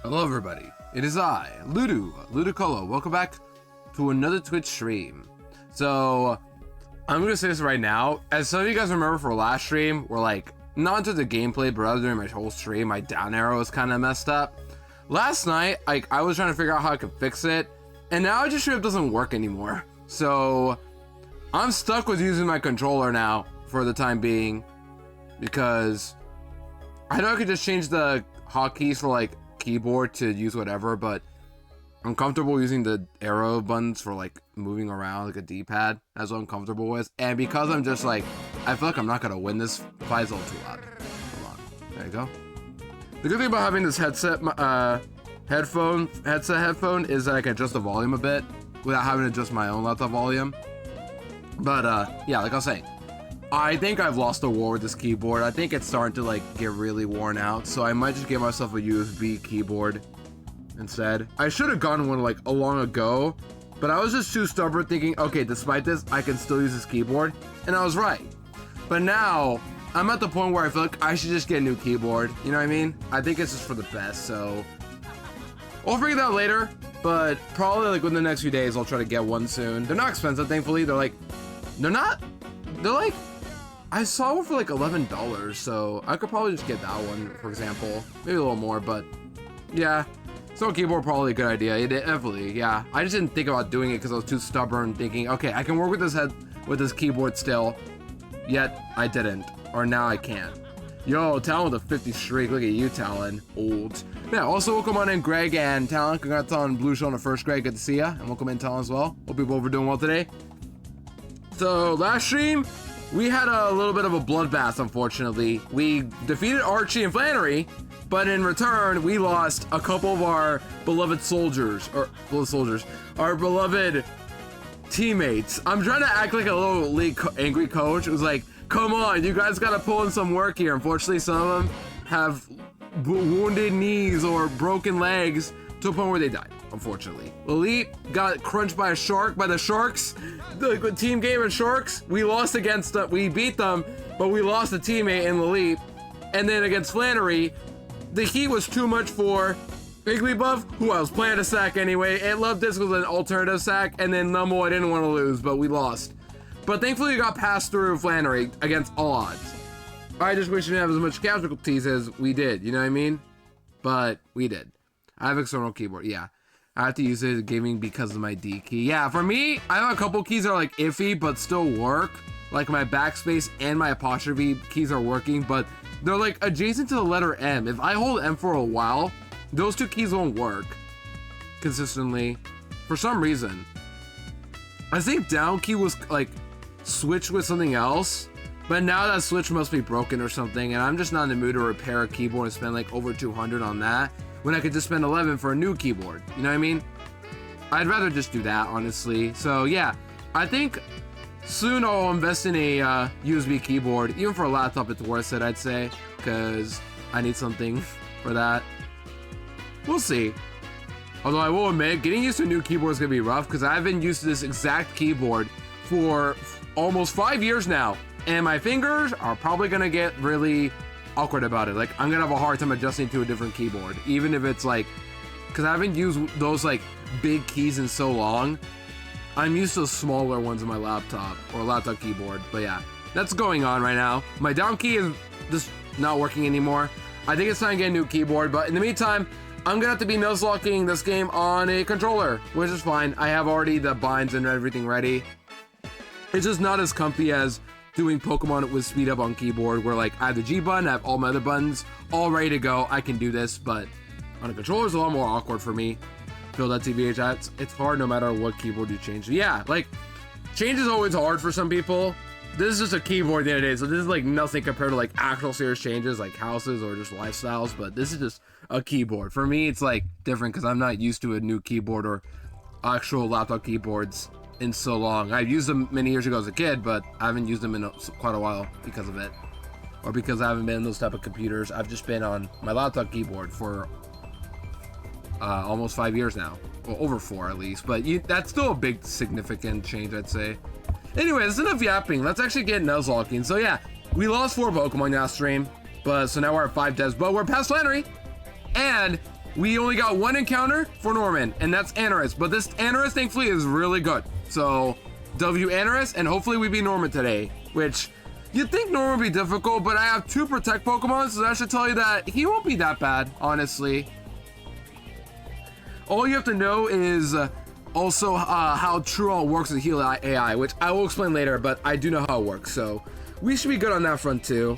Hello everybody, it is I, Ludicolo. Welcome back to another Twitch stream. So, I'm gonna say this right now. As some of you guys remember for last stream, we're like, not into the gameplay, but rather during my whole stream, my down arrow was kind of messed up. Last night, I was trying to figure out how I could fix it, and now it just straight up doesn't work anymore. So, I'm stuck with using my controller now for the time being, because I know I could just change the hotkeys for like keyboard to use whatever, but I'm comfortable using the arrow buttons for like moving around like a D-pad. That's what I'm comfortable with. And because I'm just like, I feel like I'm not gonna win this fight, is a little too loud. Hold on. There you go. The good thing about having this headset headphone is that I can adjust the volume a bit without having to adjust my own laptop volume. But yeah, like I was saying, I think I've lost the war with this keyboard. I think it's starting to like get really worn out, so I might just give myself a USB keyboard instead. I should have gotten one like a long ago, but I was just too stubborn thinking, okay, despite this, I can still use this keyboard, and I was right. But now, I'm at the point where I feel like I should just get a new keyboard, you know what I mean? I think it's just for the best, so we'll figure that out later, but probably like within the next few days, I'll try to get one soon. They're not expensive, thankfully. They're like, I saw one for like $11, so I could probably just get that one, for example. Maybe a little more, but yeah. So keyboard, probably a good idea. It definitely, yeah. I just didn't think about doing it because I was too stubborn, thinking, okay, I can work with this keyboard still. Yet I didn't, or now I can. Yo, Talon with a 50 streak. Look at you, Talon. Old. Yeah. Also, welcome on in, Greg and Talon. Congrats on Blue Show on the first, Greg. Good to see ya. And welcome in, Talon, as well. Hope you both are doing well today. So last stream, we had a little bit of a bloodbath, unfortunately. We defeated Archie and Flannery, but in return, we lost a couple of our beloved our beloved teammates. I'm trying to act like a little angry coach. It was like, come on, you guys gotta pull in some work here. Unfortunately, some of them have wounded knees or broken legs to a point where they died, unfortunately. Elite got crunched by the Sharks. The team game of Sharks, we lost against we beat them, but we lost a teammate in Elite. And then against Flannery, the heat was too much for Igglybuff, who I was planning to sack anyway, and Love Disc was an alternative sack, and then Numble I didn't want to lose, but we lost. But thankfully we got passed through Flannery against all odds. I just wish we didn't have as much casualties as we did, you know what I mean? But we did. I have external keyboard, yeah. I have to use it in gaming because of my D key. Yeah, for me, I have a couple keys that are like iffy, but still work. Like my backspace and my apostrophe keys are working, but they're like adjacent to the letter M. If I hold M for a while, those two keys won't work consistently for some reason. I think down key was like switched with something else, but now that switch must be broken or something, and I'm just not in the mood to repair a keyboard and spend like over 200 on that when I could just spend 11 for a new keyboard. You know what I mean? I'd rather just do that, honestly. So yeah, I think soon I'll invest in a USB keyboard. Even for a laptop, it's worth it, I'd say, because I need something for that. We'll see. Although I will admit, getting used to a new keyboard is going to be rough, because I haven't used this exact keyboard for almost 5 years now, and my fingers are probably going to get really awkward about it. Like, I'm gonna have a hard time adjusting to a different keyboard, even if it's like, because I haven't used those like big keys in so long. I'm used to smaller ones in my laptop or laptop keyboard. But yeah, that's going on right now. My down key is just not working anymore. I think it's time to get a new keyboard, but in the meantime, I'm gonna have to be Nuzlocking this game on a controller, which is fine. I have already the binds and everything ready. It's just not as comfy as doing Pokemon with speed up on keyboard, where like I have the G button, I have all my other buttons all ready to go. I can do this, but on a controller is a lot more awkward for me. Feel that TBH, it's hard no matter what keyboard you change. Yeah, like change is always hard for some people. This is just a keyboard at the end of the day, so this is like nothing compared to like actual serious changes like houses or just lifestyles, but this is just a keyboard. For me, it's like different because I'm not used to a new keyboard or actual laptop keyboards in so long. I've used them many years ago as a kid, but I haven't used them in quite a while because of it, or because I haven't been in those type of computers. I've just been on my laptop keyboard for almost 5 years now, well, over 4 at least, but that's still a big significant change, I'd say. Anyway, that's enough yapping. Let's actually get Nuzlocking. So yeah, we lost 4 Pokemon last stream, but so now we're at 5 devs, but we're past Flannery, and We only got one encounter for Norman, and that's Anorus. But this Anorus, thankfully, is really good. So, W Anorus, and hopefully we beat Norman today. Which, you'd think Norman would be difficult, but I have 2 Protect Pokemon, so that should tell you that he won't be that bad, honestly. All you have to know is also how Truon works with Heal AI, which I will explain later, but I do know how it works, so we should be good on that front too.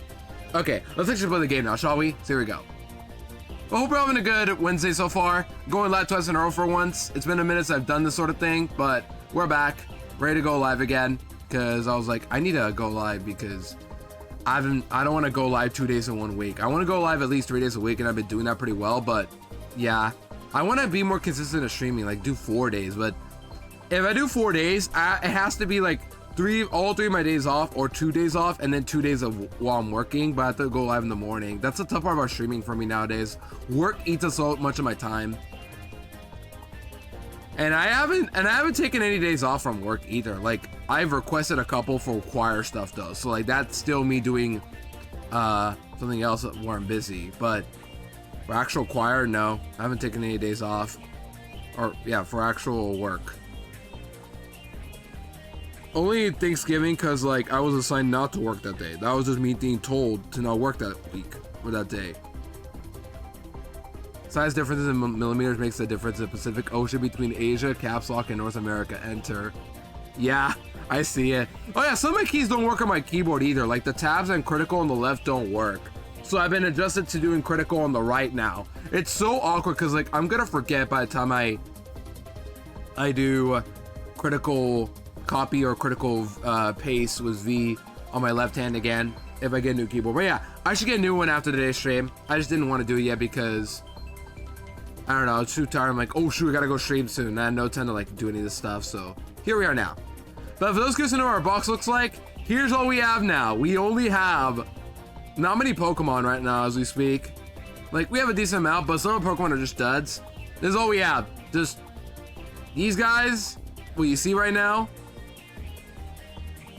Okay, let's actually play the game now, shall we? So here we go. I hope we're having a good Wednesday so far. Going live twice in a row for once. It's been a minute since I've done this sort of thing, but we're back, ready to go live again. Because I was like, I need to go live because I don't want to go live 2 days in 1 week. I want to go live at least 3 days a week, and I've been doing that pretty well. But yeah, I want to be more consistent in streaming, like do 4 days. But if I do 4 days, it has to be like all 3 of my days off, or 2 days off, and then 2 days of while I'm working. But I have to go live in the morning. That's the tough part about streaming for me nowadays. Work eats up so much of my time. And I haven't taken any days off from work either. Like, I've requested a couple for choir stuff though. So like that's still me doing something else where I'm busy. But for actual choir, no. I haven't taken any days off. Or yeah, for actual work. Only Thanksgiving, because like I was assigned not to work that day. That was just me being told to not work that week or that day. Size differences in millimeters makes a difference in the Pacific Ocean between Asia, Caps Lock, and North America. Enter. Yeah, I see it. Oh yeah, some of my keys don't work on my keyboard either. Like the tabs and critical on the left don't work. So I've been adjusted to doing critical on the right now. It's so awkward because like I'm gonna forget by the time I do critical copy or critical paste with V on my left hand again if I get a new keyboard. But yeah, I should get a new one after today's stream. I just didn't want to do it yet because I don't know, it's too tired. I'm like, oh shoot, I gotta go stream soon, and I had no time to like do any of this stuff, so here we are now. But for those guys who know what our box looks like, here's all we have now. We only have not many Pokemon right now as we speak. Like, we have a decent amount, but some of the Pokemon are just duds. This is all we have. Just these guys, what you see right now.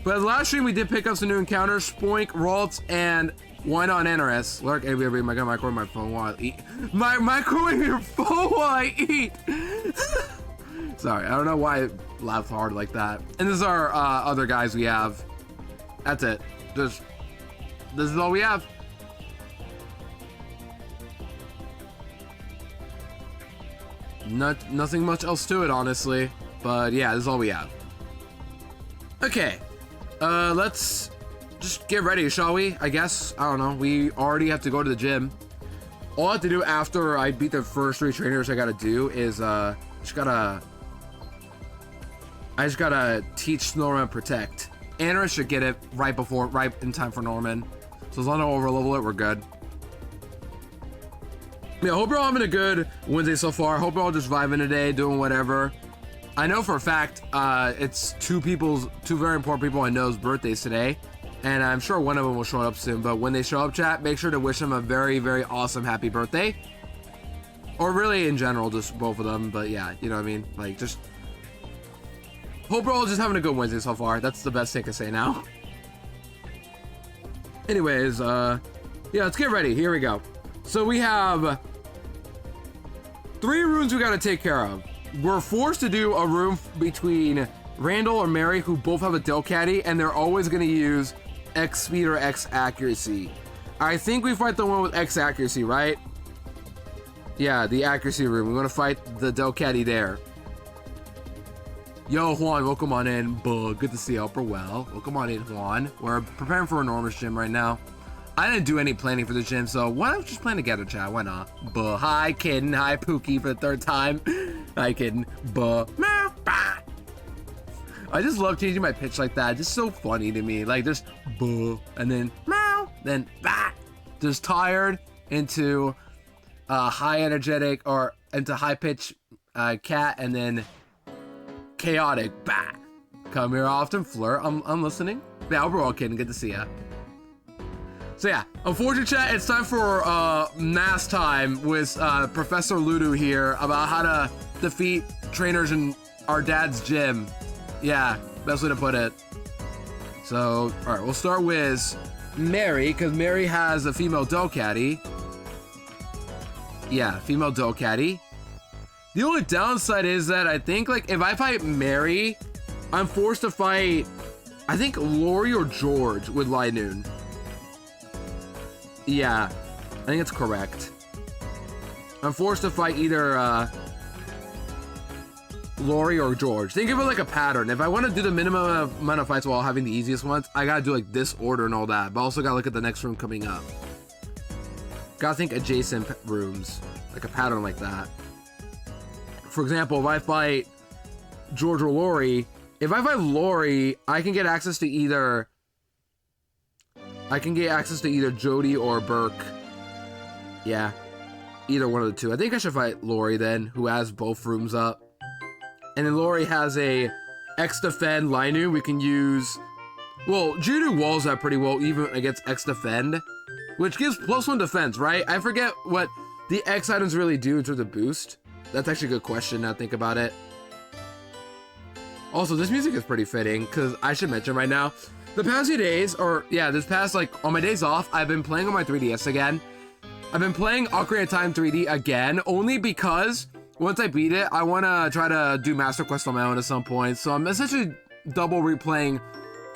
But the last stream we did pick up some new encounters, Spoink, Ralts, and why not Anorus? Lurk, everybody, I gotta microwave my phone while I eat. Microwave your phone while I eat! Sorry, I don't know why I laughed hard like that. And this is our other guys we have. That's it. This is all we have. Nothing much else to it, honestly. But yeah, this is all we have. Okay. Let's just get ready, shall we? I guess. I don't know. We already have to go to the gym. All I have to do after I beat the first 3 trainers I gotta do is, I just gotta teach Norman Protect. Anorus should get it right in time for Norman. So as long as I overlevel it, we're good. Yeah, I hope you're all having a good Wednesday so far. I hope you're all just vibing today, doing whatever. I know for a fact, it's two very important people I know's birthdays today. And I'm sure one of them will show up soon, but when they show up, chat, make sure to wish them a very, very awesome happy birthday. Or really in general, just both of them, but yeah, you know what I mean? Like, just hope we're all just having a good Wednesday so far. That's the best thing I can say now. Anyways, yeah, let's get ready. Here we go. So we have 3 rooms we gotta take care of. We're forced to do a room between Randall or Mary, who both have a Delcatty, and they're always gonna use X speed or X accuracy. I think we fight the one with X accuracy, right? Yeah, the accuracy room. We want to fight the Delcatty there. Yo, Juan, welcome on in. Buh, good to see you. Hope you're well. Welcome on in, Juan. We're preparing for enormous gym right now. I didn't do any planning for the gym, so why don't we just plan together, chat? Why not? Buh. Hi, Kitten. Hi, Pookie for the 3rd time. Hi, Kitten. Buh. Meow. Bah. I just love changing my pitch like that. It's just so funny to me. Like, just buh, and then meow, then bah. Just tired into high energetic or into high pitch cat, and then chaotic bah. Come here often, flirt. I'm listening. Yeah, we're all kidding. Good to see ya. So yeah, unfortunately, chat, it's time for mass time with Professor Ludo here about how to defeat trainers in our dad's gym. Yeah, best way to put it. So, all right, we'll start with Mary, because Mary has a female Delcatty. Yeah, female Dokkaebi. The only downside is that I think, like, if I fight Mary, I'm forced to fight, I think, Lori or George with Linoon. Yeah, I think it's correct. I'm forced to fight either Lori or George. Think of it like a pattern. If I want to do the minimum amount of fights while having the easiest ones, I gotta do like this order and all that. But also gotta look at the next room coming up. Gotta think adjacent rooms, like a pattern like that. For example, if I fight George or Lori, if I fight Lori, I can get access to either Jody or Burke. Yeah, either one of the two. I think I should fight Lori then, who has both rooms up. And then Lori has a X defend Linoon. We can use, well, Judo walls that pretty well even against X defend, which gives +1 defense, right? I forget what the X items really do in terms of boost. That's actually a good question now think about it. Also, this music is pretty fitting because I should mention right now, the past few days, or yeah, this past, like, on my days off, I've been playing on my 3DS again. I've been playing Ocarina of Time 3D again, only because once I beat it, I want to try to do Master Quest on my own at some point. So I'm essentially double replaying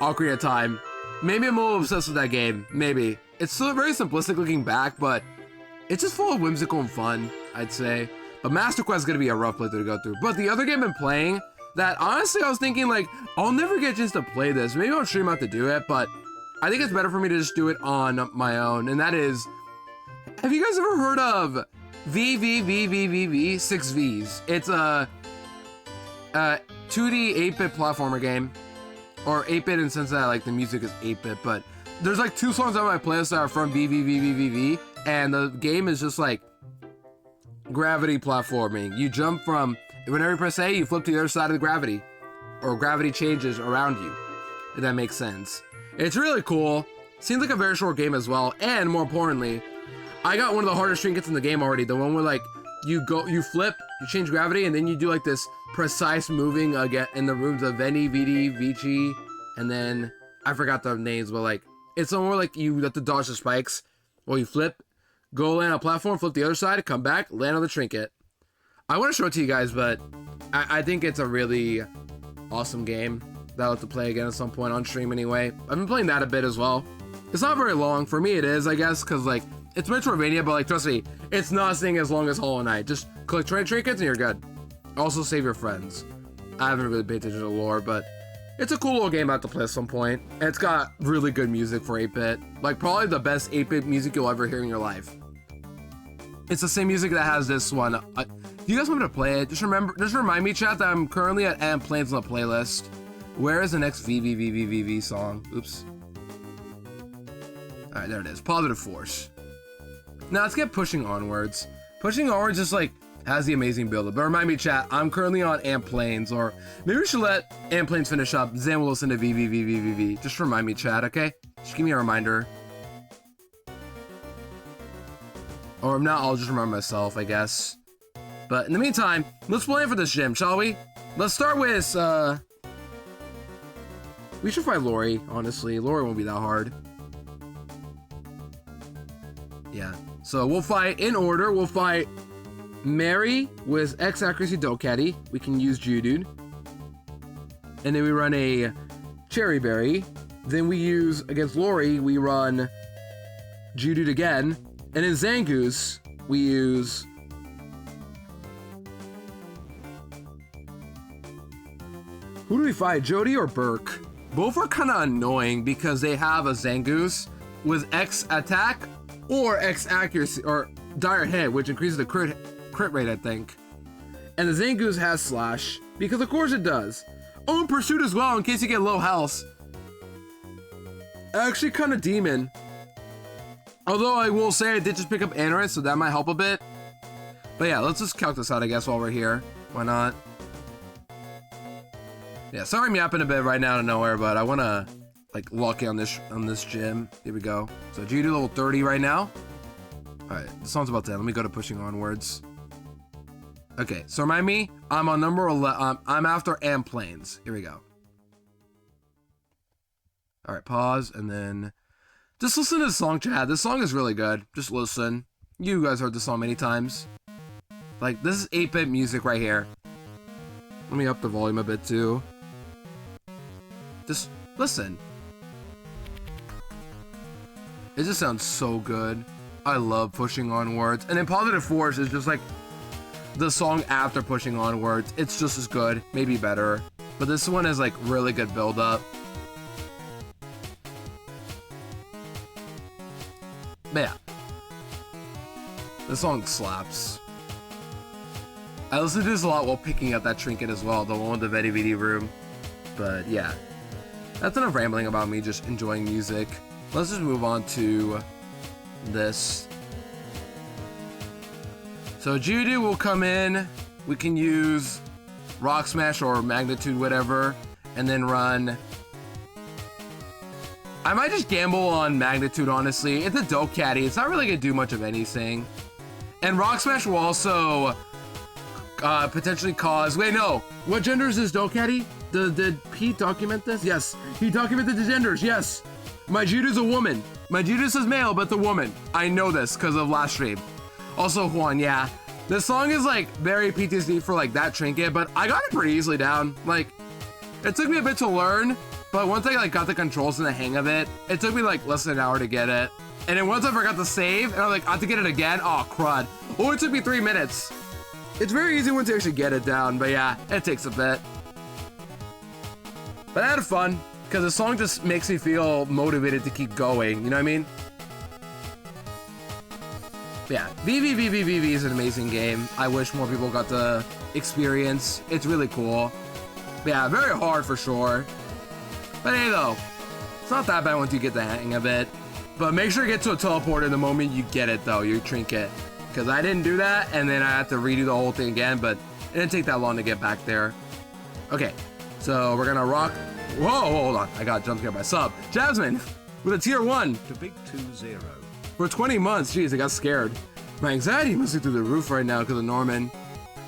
Ocarina of Time. Maybe I'm a little obsessed with that game. Maybe. It's still very simplistic looking back, but it's just full of whimsical and fun, I'd say. But Master Quest is going to be a rough playthrough to go through. But the other game I've been playing, that honestly I was thinking, like, I'll never get a chance to play this. Maybe I'll stream out to do it, but I think it's better for me to just do it on my own. And that is, have you guys ever heard of VVVVVV 6 Vs? It's a 2D 8-bit platformer game, or 8-bit in the sense that like the music is 8-bit, but there's like 2 songs on my playlist that are from VVVVVV, and the game is just like gravity platforming. You jump from, whenever you press A, you flip to the other side of the gravity, or gravity changes around you, if that makes sense. It's really cool. Seems like a very short game as well, and more importantly, I got one of the hardest trinkets in the game already. The one where like you flip, you change gravity, and then you do like this precise moving again in the rooms of Veni, Vidi, Vici, and then I forgot the names, but like it's somewhere like you have to dodge the spikes, or you flip, go land on a platform, flip the other side, come back, land on the trinket. I want to show it to you guys, but I think it's a really awesome game that I'll have to play again at some point on stream anyway. I've been playing that a bit as well. It's not very long. For me it is, I guess, because like it's Metroidvania, but like trust me, it's not staying as long as Hollow Knight. Just click trinkets and you're good. Also save your friends. I haven't really paid attention to the lore, but it's a cool little game I have to play at some point. And it's got really good music for 8-bit. Like probably the best 8-bit music you'll ever hear in your life. It's the same music that has this one. Do you guys want me to play it? Just remind me, chat, that I'm currently at Ant Plains on the playlist. Where is the next VVVVVV song? Oops. Alright, there it is. Positive Force. Now let's get Pushing Onwards. Pushing Onwards just like has the amazing build-up. But remind me, chat, I'm currently on Ant Plains, or maybe we should let Ant Plains finish up, then we'll listen to VVVVVV. Just remind me, chat, okay? Just give me a reminder. Or if not, I'll just remind myself, I guess. But in the meantime, let's plan for this gym, shall we? Let's start with, we should fight Lori, honestly. Lori won't be that hard. Yeah. So we'll fight in order. We'll fight Mary with X accuracy Dokkaebi. We can use Judude. And then we run a Cherry Berry. Then we use, against Lori, we run Judude again. And in Zangoose, we use who do we fight, Jody or Burke? Both are kind of annoying because they have a Zangoose with X attack or X accuracy, or dire hit, which increases the crit rate, I think. And the Zangoose has slash, because of course it does. Oh, and pursuit as well, in case you get low health. Actually kind of demon. Although I will say I did just pick up Anorith, so that might help a bit. But yeah, let's just calc this out, I guess, while we're here. Why not? Yeah, sorry I'm yapping a bit right now out of nowhere, but I want to like lock in on this gym. Here we go. So Judy level 30 right now. Alright, the song's about 10. Let me go to Pushing Onwards. Okay, so remind me, I'm on number 11. I'm after Ant Plains. Here we go. Alright, pause, and then just listen to the song, chat. This song is really good. Just listen. You guys heard the song many times. Like, this is 8-bit music right here. Let me up the volume a bit too. Just listen. It just sounds so good. I love Pushing Onwards. And then Positive Force is just like the song after Pushing Onwards. It's just as good, maybe better. But this one has like really good build up. But yeah. This song slaps. I listened to this a lot while picking up that trinket as well, the one with the VOD room. But yeah. That's enough rambling about me just enjoying music. Let's just move on to this. So Judo will come in. We can use Rock Smash or Magnitude, whatever, and then run. I might just gamble on Magnitude, honestly. It's a dope caddy. It's not really gonna do much of anything. And Rock Smash will also potentially cause. Wait, no. What gender is this dope caddy? Did Pete document this? Yes. He documented the genders. Yes. My Judo's a woman. My Judo says male, but the woman. I know this because of last stream. Also, Juan, yeah. This song is like very PTSD for like that trinket, but I got it pretty easily down. Like, it took me a bit to learn, but once I like got the controls and the hang of it, it took me like less than an hour to get it. And then once I forgot to save, and I'm like, I have to get it again. Oh, crud. Oh, it took me 3 minutes. It's very easy once you actually get it down, but yeah, it takes a bit. But I had fun, because the song just makes me feel motivated to keep going, you know what I mean? Yeah, VV is an amazing game. I wish more people got to experience. It's really cool. But yeah, very hard for sure. But hey though, it's not that bad once you get the hang of it. But make sure you get to a teleporter the moment you get it though, your trinket. Because I didn't do that, and then I had to redo the whole thing again, but it didn't take that long to get back there. Okay, so we're gonna rock. Whoa, hold on. I got jump scared by sub. Jasmine, with a tier 1. To big 2-0. For 20 months. Jeez, I got scared. My anxiety must be through the roof right now because of Norman.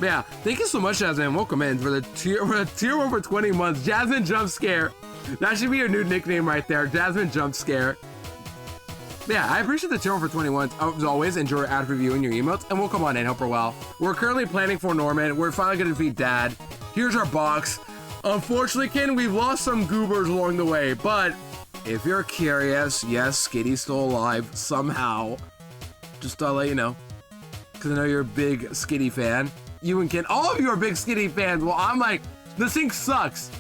But yeah, thank you so much, Jasmine. Welcome in for the tier 1 for 20 months. Jasmine Jump Scare. That should be your new nickname right there. Jasmine Jump Scare. But yeah, I appreciate the tier 1 for 21. As always, enjoy ad reviewing your emotes, and we'll come on in. Hope we're well. We're currently planning for Norman. We're finally going to defeat Dad. Here's our box. Unfortunately, Ken, we've lost some goobers along the way, but if you're curious, yes, Skitty's still alive somehow. Just to let you know, because I know you're a big Skitty fan. You and Ken, all of you are big Skitty fans. Well, I'm like, this thing sucks.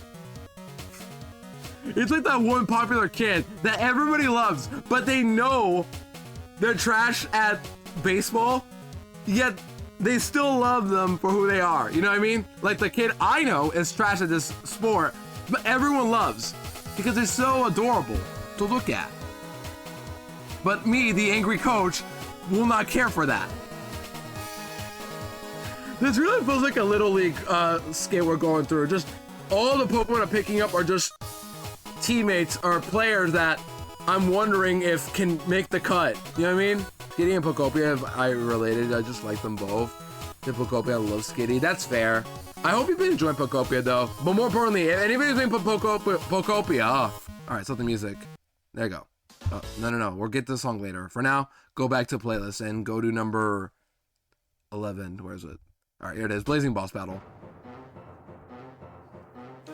It's like that one popular kid that everybody loves, but they know they're trash at baseball, yet they still love them for who they are. You know what I mean? Like the kid I know is trash at this sport, but everyone loves because they're so adorable to look at. But me, the angry coach, will not care for that. This really feels like a Little League skit we're going through. Just all the Pokemon I'm picking up are just teammates or players that I'm wondering if can make the cut. You know what I mean? Skitty and Pokopia, I related. I just like them both. The Pokopia, I love Skitty. That's fair. I hope you've been enjoying Pokopia though. But more importantly, if anybody's been Pokopia off. Alright, stop the music. There you go. Oh, no. We'll get this song later. For now, go back to playlist and go to number 11. Where is it? Alright, here it is. Blazing Boss Battle.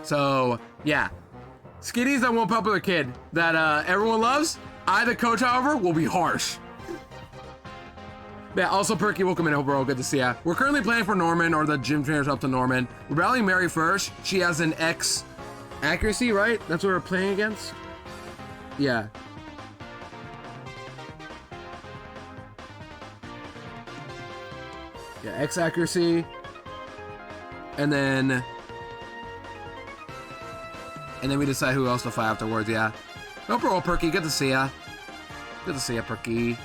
So, yeah. Skitty's that one popular kid that everyone loves. I, the coach, however, will be harsh. Yeah, also Perky, welcome in, hope we're all good to see ya. We're currently playing for Norman, or the gym trainer's up to Norman. We're battling Mary first. She has an X accuracy, right? That's what we're playing against? Yeah. Yeah, X accuracy. And then we decide who else to fight afterwards, yeah. Hope we're all Perky, good to see ya. Good to see ya, Perky.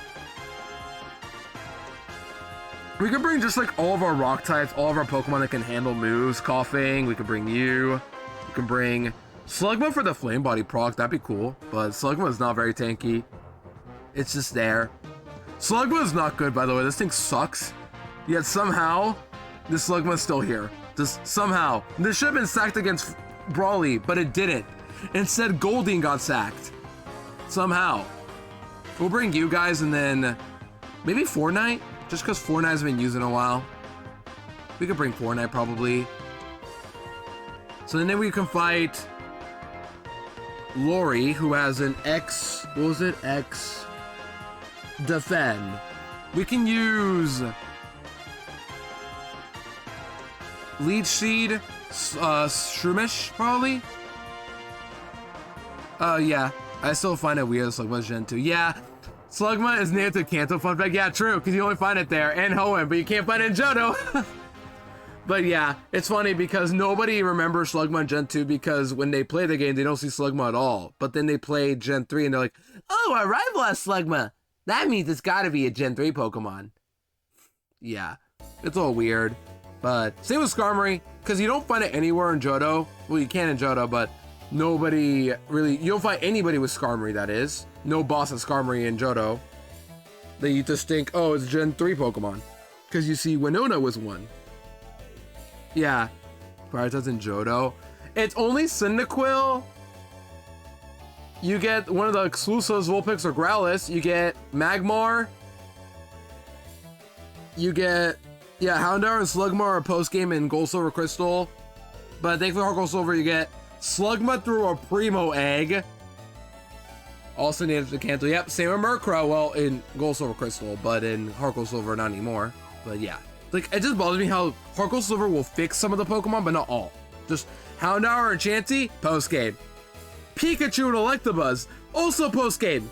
We can bring just like all of our rock types, all of our Pokemon that can handle moves, coughing. We can bring you. We can bring Slugma for the Flame Body proc. That'd be cool. But Slugma is not very tanky. It's just there. Slugma is not good, by the way. This thing sucks. Yet somehow, this Slugma is still here. Just somehow. This should have been sacked against Brawly, but it didn't. Instead, Goldeen got sacked. Somehow. We'll bring you guys and then Maybe Fortnite, just because Fortnite's been used in a while. We could bring Fortnite probably. So then we can fight Lori, who has an X, what was it? X defend. We can use Leech Seed, Shroomish, probably. Yeah, I still find it weird. Slugma's Gen 2. Yeah, Slugma is named to Kanto. Fun fact. Yeah, true, because you only find it there and Hoenn, but you can't find it in Johto. But yeah, it's funny because nobody remembers Slugma Gen 2 because when they play the game, they don't see Slugma at all. But then they play Gen 3 and they're like, oh, our rival has Slugma. That means it's got to be a Gen 3 Pokemon. Yeah, it's all weird. But same with Skarmory, because you don't find it anywhere in Johto. Well, you can in Johto, but nobody really, you don't find anybody with Skarmory, that is. No boss of Skarmory in Johto. They just think, oh, it's Gen 3 Pokemon. Because you see Winona was one. Yeah, Prioritize in Johto. It's only Cyndaquil. You get one of the exclusives, Vulpix or Growlithe. You get Magmar. You get, yeah, Houndour and Slugma are post-game in Gold, Silver, Crystal. But thankfully, Heart Gold Silver, you get Slugma through a Primo Egg. Also native to Kanto. Yep, same with Murkrow. Well, in Gold, Silver, Crystal, but in Heart Gold Silver, not anymore. But yeah. Like, it just bothers me how Heart Gold Silver will fix some of the Pokemon, but not all. Just Houndour and Chansey, post-game. Pikachu and Electabuzz, also post-game.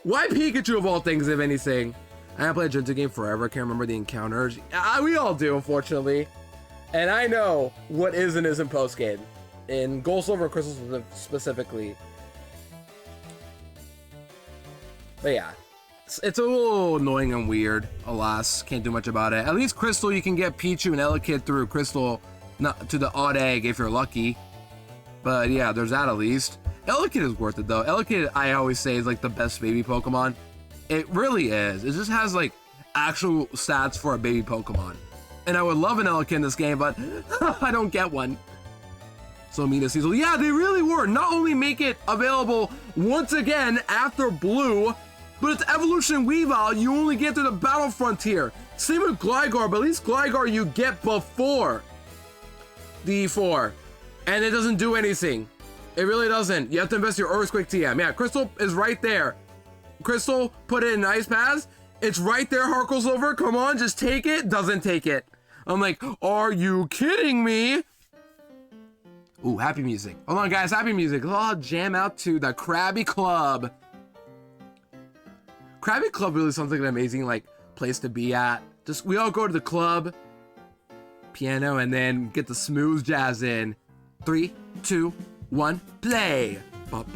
Why Pikachu of all things, if anything? I haven't played a Gen 2 game forever. I can't remember the encounters. We all do, unfortunately. And I know what is and isn't post-game. In Gold, Silver, Crystal specifically. But yeah. It's a little annoying and weird, alas. Can't do much about it. At least Crystal, you can get Pichu and Elekid through Crystal not to the odd egg if you're lucky. But yeah, there's that at least. Elekid is worth it though. Elekid, I always say, is like the best baby Pokemon. It really is. It just has like actual stats for a baby Pokemon. And I would love an Elekid in this game, but I don't get one. So Mina Cecil, yeah, they really were. Not only make it available once again after Blue, but it's Evolution Weavile you only get through the Battle Frontier. Same with Gligar, but at least Gligar you get before the E4. And it doesn't do anything. It really doesn't. You have to invest your Earthquake TM. Yeah, Crystal is right there. Crystal, put it in Ice Pass. It's right there, Heart Gold Silver. Come on, just take it. Doesn't take it. I'm like, are you kidding me? Ooh, happy music. Hold on, guys, happy music. Let's all jam out to the Krabby Club. Krabby Club really sounds like an amazing like place to be at. Just we all go to the club, piano, and then get the smooth jazz in. 3, 2, 1, play. Okay,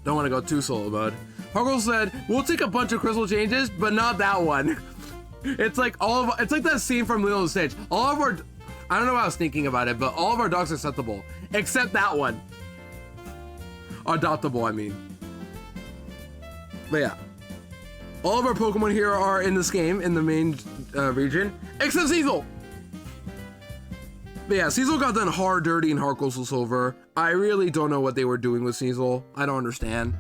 don't want to go too solo mode. Hargle said, we'll take a bunch of crystal changes, but not that one. It's like it's like that scene from Lilo Stitch. All of our, I don't know why I was thinking about it, but all of our dogs are acceptable, except that one. Adoptable, I mean. But yeah. All of our Pokemon here are in this game, in the main region, except Cecil! But yeah, Cecil got done hard, dirty, and Heart Gold Silver. I really don't know what they were doing with Cecil. I don't understand.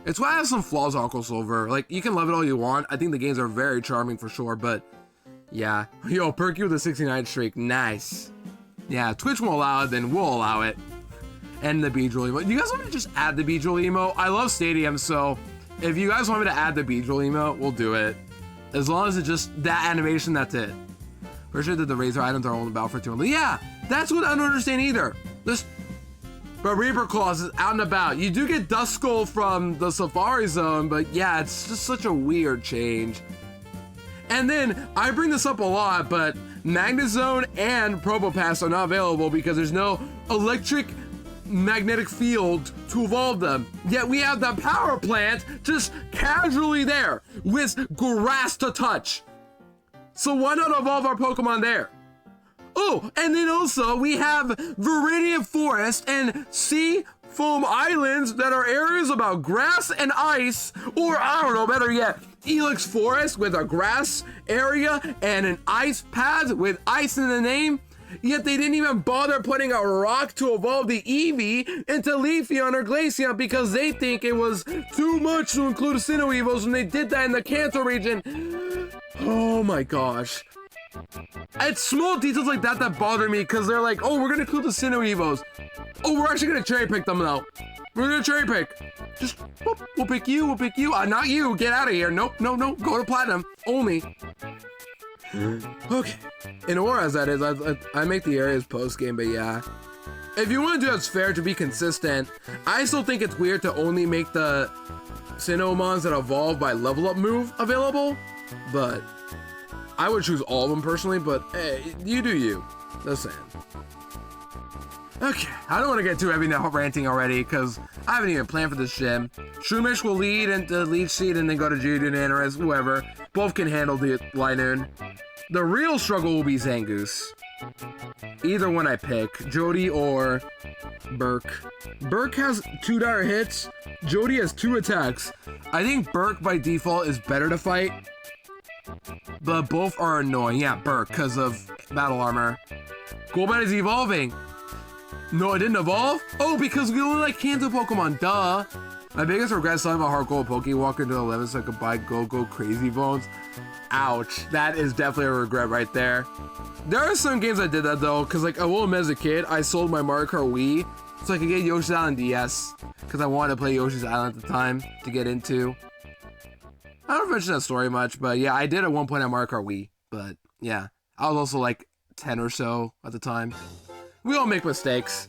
It's why I have some flaws, Heart Gold Silver. Like, you can love it all you want. I think the games are very charming for sure, but yeah. Yo, Perky with a 69 streak, nice. Yeah, Twitch won't allow it, then we'll allow it. And the Beedrill emote. You guys want me to just add the Beedrill emote? I love Stadium, so if you guys want me to add the Beedrill emote, we'll do it. As long as it's just that animation, that's it. For sure that the Razor items are only about for 200. Yeah, that's what I don't understand either. But Reaper Claws is out and about. You do get Duskull from the Safari Zone, but yeah, it's just such a weird change. And then, I bring this up a lot, but Magnezone and Probopass are not available because there's no electric magnetic field to evolve them. Yet we have the power plant just casually there with grass to touch. So why not evolve our Pokemon there? Oh, and then also we have Viridian Forest and Sea Foam Islands that are areas about grass and ice, or I don't know, better yet, Elix Forest with a grass area and an ice pad with ice in the name. Yet they didn't even bother putting a rock to evolve the Eevee into Leafeon or Glaceon because they think it was too much to include Sinnoh Evos when they did that in the Kanto region. Oh my gosh. It's small details like that that bother me because they're like, oh, we're gonna include the Sinnoh Evos. Oh, we're actually gonna cherry pick them though. We're gonna cherry pick. Just, whoop, we'll pick you, we'll pick you. Not you, get out of here. Nope, no, no, go to Platinum, only. Okay, in Auras that is, I make the areas post-game, but yeah. If you want to do that's fair to be consistent, I still think it's weird to only make the Sinnohmons that evolve by level up move available, but I would choose all of them personally, but hey, you do you. Just saying. Okay, I don't want to get too heavy now ranting already, because I haven't even planned for this shit. Shroomish will lead into Leech Seed and then go to Geodude, Anorith, whoever. Both can handle the Linoon. The real struggle will be Zangoose. Either one I pick, Jody or Burke. Burke has 2 dire hits, Jody has 2 attacks. I think Burke by default is better to fight, but both are annoying. Yeah, Burke, because of battle armor. Golbat is evolving. No, it didn't evolve? Oh, because we only like Kanto Pokemon, duh. My biggest regret is selling my Heart Gold Pokewalker to 11 so I could buy Go Crazy Bones. Ouch, that is definitely a regret right there. There are some games I did that though, because like I will admit as a kid, I sold my Mario Kart Wii so I could get Yoshi's Island DS, because I wanted to play Yoshi's Island at the time to get into. I don't mention that story much, but yeah, I did at one point on Mario Kart Wii, but yeah. I was also like 10 or so at the time. We all make mistakes.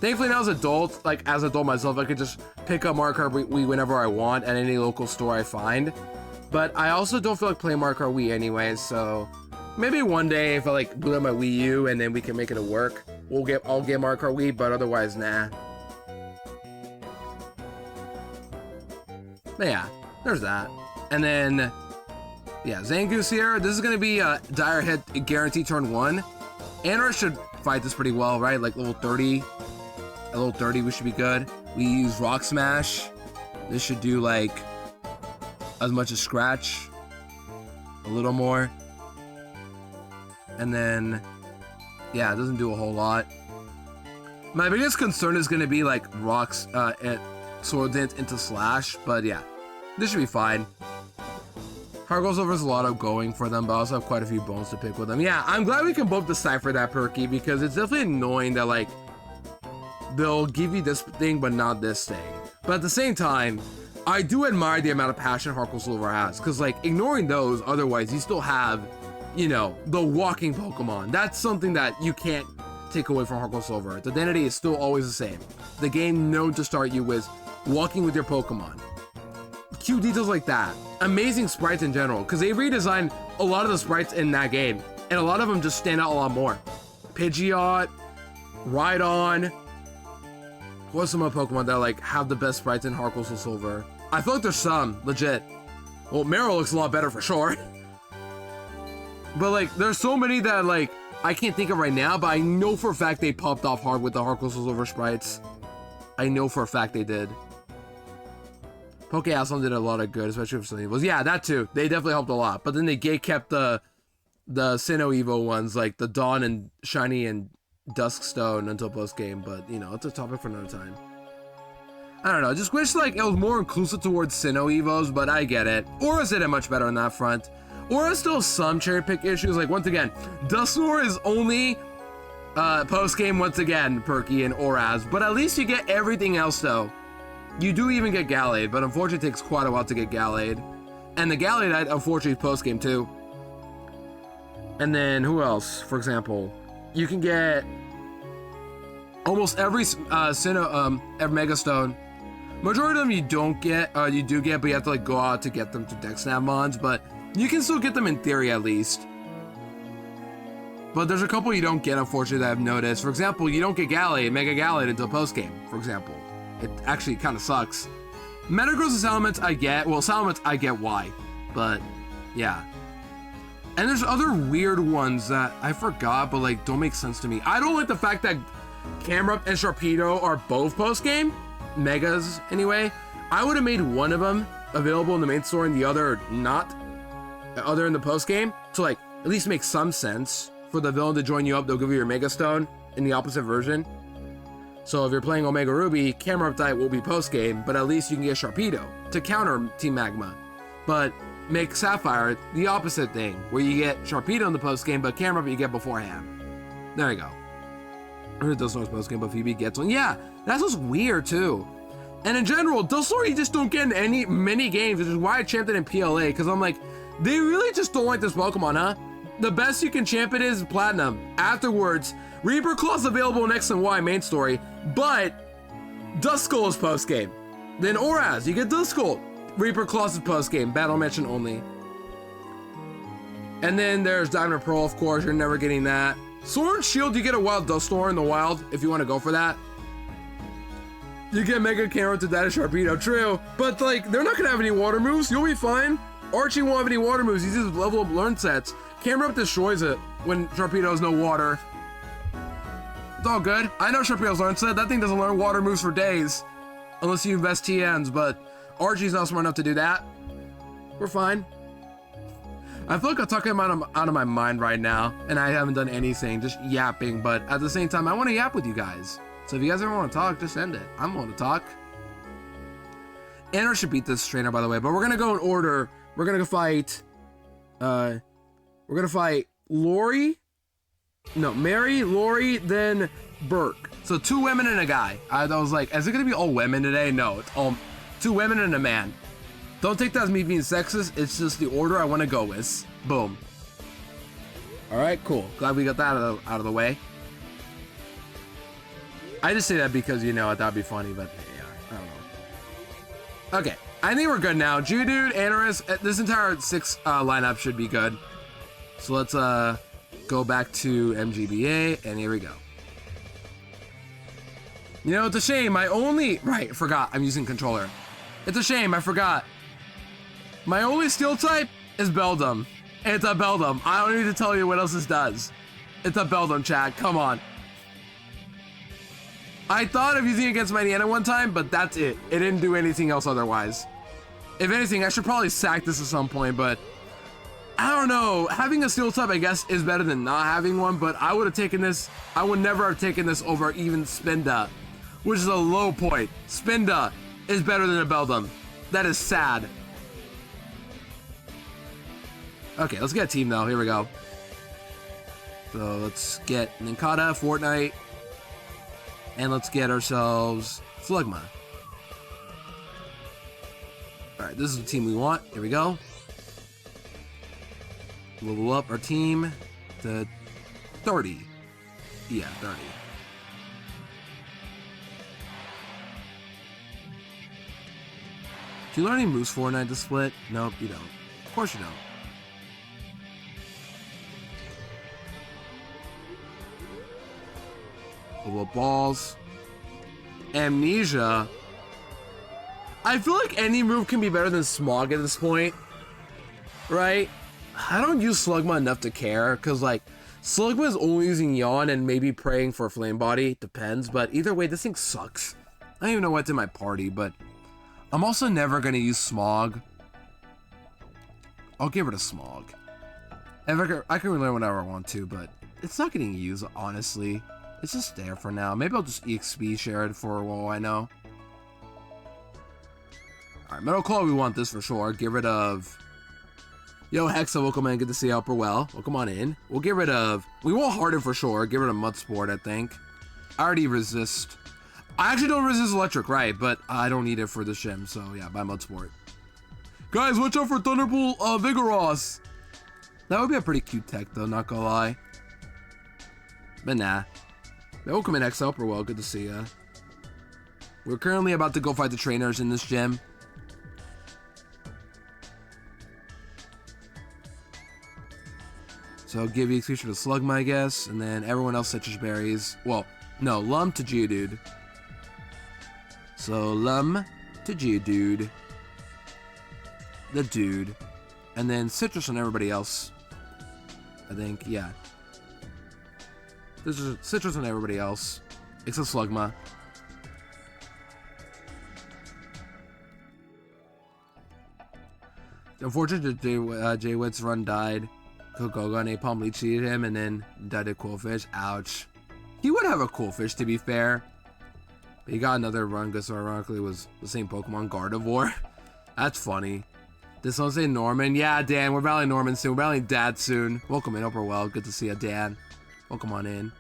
Thankfully now as an adult, like as an adult myself, I could just pick up Mario Kart Wii whenever I want at any local store I find. But I also don't feel like playing Mario Kart Wii anyway, so maybe one day if I like boot up my Wii U and then we can make it work, I'll get Mario Kart Wii, but otherwise, nah. But yeah, there's that. And then, yeah, Zangoose here. This is gonna be a dire hit guarantee turn 1. Anorith should fight this pretty well, right? Like level 30. At level 30 we should be good. We use Rock Smash. This should do like as much as Scratch, a little more, and then yeah, it doesn't do a whole lot. My biggest concern is going to be like rocks at Sword Dance into Slash, but yeah, this should be fine. Heart Gold Silver is a lot of going for them, but I also have quite a few bones to pick with them. Yeah, I'm glad we can both decipher that, Perky, because it's definitely annoying that like they'll give you this thing but not this thing. But at the same time, I do admire the amount of passion Heart Gold Silver has, because like ignoring those, otherwise you still have, you know, the walking Pokemon. That's something that you can't take away from Heart Gold Silver. The identity is still always the same. The game known to start you with walking with your Pokemon. Cute details like that. Amazing sprites in general, because they redesigned a lot of the sprites in that game, and a lot of them just stand out a lot more. Pidgeot, Rhydon. What's some other Pokemon that like have the best sprites in Heart Gold Silver? I feel like there's some, legit. Well, Meryl looks a lot better for sure. But like, there's so many that like, I can't think of right now, but I know for a fact they popped off hard with the Heart Gold Silver sprites. I know for a fact they did. Pokeaslam did a lot of good, especially for some Evils. Yeah, that too. They definitely helped a lot. But then they kept the Sinnoh Evo ones, like the Dawn and Shiny and Duskstone until post-game, but you know, it's a topic for another time. I don't know, I just wish like it was more inclusive towards Sinnoh Evos, but I get it. Aura's did it much better on that front. Aura still has some cherry pick issues, like once again, Dusknoir is only post-game once again, Perky and Auras, but at least you get everything else though. You do even get Gallade, but unfortunately it takes quite a while to get Gallade. And the Gallade, unfortunately, is post-game too. And then, who else? For example, you can get almost every every Mega Stone. Majority of them you don't get, you do get, but you have to like go out to get them to Dexnavmons, but you can still get them in theory at least. But there's a couple you don't get, unfortunately, that I've noticed. For example, you don't get Gallade, Mega Gallade until post-game, for example. It actually kind of sucks. Metagross and Salamence I get. Well, Salamence I get why. But, yeah. And there's other weird ones that I forgot, but like don't make sense to me. I don't like the fact that Camerupt and Sharpedo are both post-game. Megas, anyway. I would have made one of them available in the main store and the other not. The other in the post-game. To like, at least make some sense for the villain to join you up, they'll give you your Mega Stone in the opposite version. So if you're playing Omega Ruby, Camera Update will be post-game, but at least you can get Sharpedo to counter Team Magma. But make Sapphire the opposite thing, where you get Sharpedo in the post-game, but Camera Up you get beforehand. There you go. Or does no post-game, but Phoebe gets one. Yeah, that's what's weird too. And in general, Dusknoir you just don't get in many games, which is why I champed it in PLA, because I'm like, they really just don't like this Pokemon, huh? The best you can champ it is Platinum. Afterwards, Reaper Claw's available in X and Y main story, but Duskull is post-game. Then Oraz, you get Duskull. Reaper Claw's is post-game, battle mention only. And then there's Diamond Pearl, of course, you're never getting that. Sword and Shield, you get a wild Dusknoir in the wild, if you want to go for that. You get Mega Camera to that Sharpedo, true. But like, they're not gonna have any water moves, you'll be fine. Archie won't have any water moves, he uses level up learn sets. Camera Up destroys it when Sharpedo has no water. It's all good. I know Sharpedo's learn set, that thing doesn't learn water moves for days. Unless you invest TNs, but Archie's not smart enough to do that. We're fine. I feel like I'm talking out of my mind right now, and I haven't done anything, just yapping, but at the same time, I want to yap with you guys. So if you guys ever want to talk, just end it. I'm willing to talk. Anna should beat this trainer, by the way, but we're gonna go in order. We're gonna fight, Lori. No, Mary, Lori, then Burke. So 2 women and a guy. I was like, is it gonna be all women today? No, it's all 2 women and a man. Don't take that as me being sexist. It's just the order I want to go with. Boom. All right, cool. Glad we got that out of the way. I just say that because, you know, I thought it'd be funny, but yeah, I don't know. Okay, I think we're good now. Geodude, Anorus, this entire 6 lineup should be good. So let's go back to MGBA, and here we go. You know, it's a shame. Right, I forgot. I'm using controller. It's a shame. I forgot. My only steel type is Beldum. It's a Beldum. I don't need to tell you what else this does. It's a Beldum, chat. Come on. I thought of using it against my Niantic one time, but that's it. It didn't do anything else otherwise. If anything, I should probably sack this at some point, but I don't know. Having a steel type, I guess, is better than not having one, but I would have taken this. I would never have taken this over even Spinda, which is a low point. Spinda is better than a Beldum. That is sad. Okay, let's get a team though. Here we go. So let's get Ninkata, Fortnite, and let's get ourselves Slugma. Alright, this is the team we want. Here we go. Level up our team to 30. Yeah, 30. Do you learn any moves Fortnite to split? Nope, you don't. Of course you don't. Level up balls. Amnesia. I feel like any move can be better than Smog at this point. Right? I don't use Slugma enough to care, because like, Slugma is only using Yawn and maybe praying for Flame Body. Depends, but either way, this thing sucks. I don't even know what's in my party, but I'm also never going to use Smog. I'll give it a Smog. I can relearn whenever I want to, but it's not getting used, honestly. It's just there for now. Maybe I'll just EXP share it for all I know. Alright, Metal Claw, we want this for sure. Get rid of... Yo, Hexa, welcome in. Good to see you, Upper Well. Welcome on in. We'll get rid of... We want Harden for sure. Get rid of Mudsport, I think. I already resist... I actually don't resist electric, right? But I don't need it for the gym, so yeah, buy Mudsport. Guys, watch out for Thunderbolt Vigoroth. That would be a pretty cute tech, though, not gonna lie. But nah. Welcome in, XL. Well, good to see ya. We're currently about to go fight the trainers in this gym. So I'll give you XP to Slugma, I guess, and then everyone else citrus berries. Well, no, Lum to Geodude. So Lum to Geodude. The dude. And then citrus on everybody else. I think, yeah. This is citrus on everybody else. Except Slugma. Unfortunately, Jay Witt's run died. Kokoga and Napalm leech seeded him and then died to Coolfish. Ouch. He would have a Coolfish, to be fair. But he got another run because ironically it was the same Pokemon, Gardevoir. That's funny. This one say Norman. Yeah, Dan, we're battling Norman soon. We're battling Dad soon. Welcome in, hope we're well. Good to see you, Dan. Welcome on in.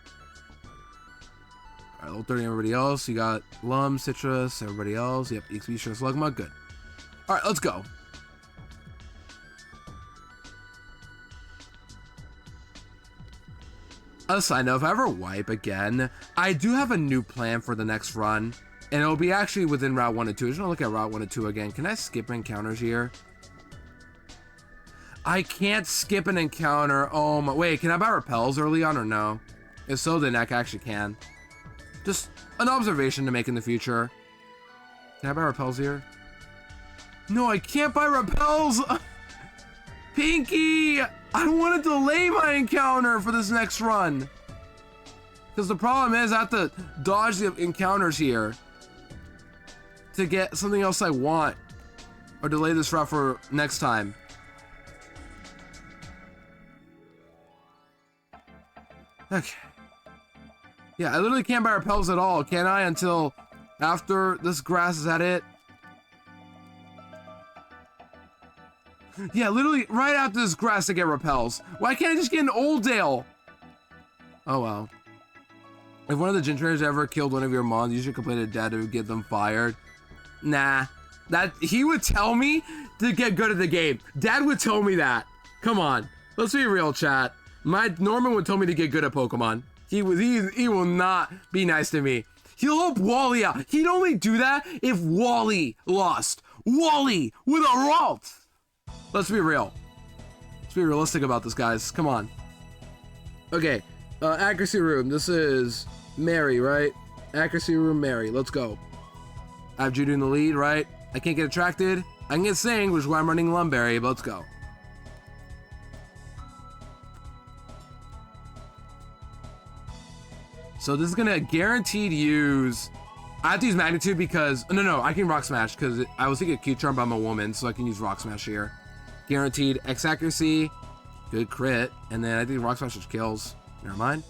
Alright, level 30, everybody else. You got Lum, Citrus, everybody else. Yep, XP, sure, Slugma, good. Alright, let's go. A side note, if I ever wipe again, I do have a new plan for the next run. And it'll be actually within Route 1 and 2. I just want to look at Route 1 and 2 again. Can I skip encounters here? I can't skip an encounter. Oh my, wait, can I buy repels early on or no? If so, then I actually can. Just an observation to make in the future. Can I buy repels here? No, I can't buy repels! Pinky! I want to delay my encounter for this next run. Because the problem is I have to dodge the encounters here to get something else I want. Or delay this route for next time. Okay. Yeah, I literally can't buy repels at all, can I? Until after this grass is at it. Yeah, literally right after this grass to get repels. Why can't I just get an Oldale? Oh well. If one of the gym trainers ever killed one of your mons, you should complain to Dad to get them fired. Nah. That he would tell me to get good at the game. Dad would tell me that. Come on. Let's be real, chat. My Norman would tell me to get good at Pokemon. He will not be nice to me. He'll help Wally out. He'd only do that if Wally lost. Wally with a Ralt. Let's be real. Let's be realistic about this, guys. Come on. Okay. Accuracy room. This is Mary, right? Accuracy room, Mary. Let's go. I have Judy in the lead, right? I can't get attracted. I can get Sing, which is why I'm running Lumberry, but let's go. So this is gonna guaranteed use. I have to use Magnitude because no, I can Rock Smash because I was thinking Q-Charm, but I'm a woman, so I can use Rock Smash here. Guaranteed X accuracy, good crit, and then I think Rock Smash just kills. Never mind.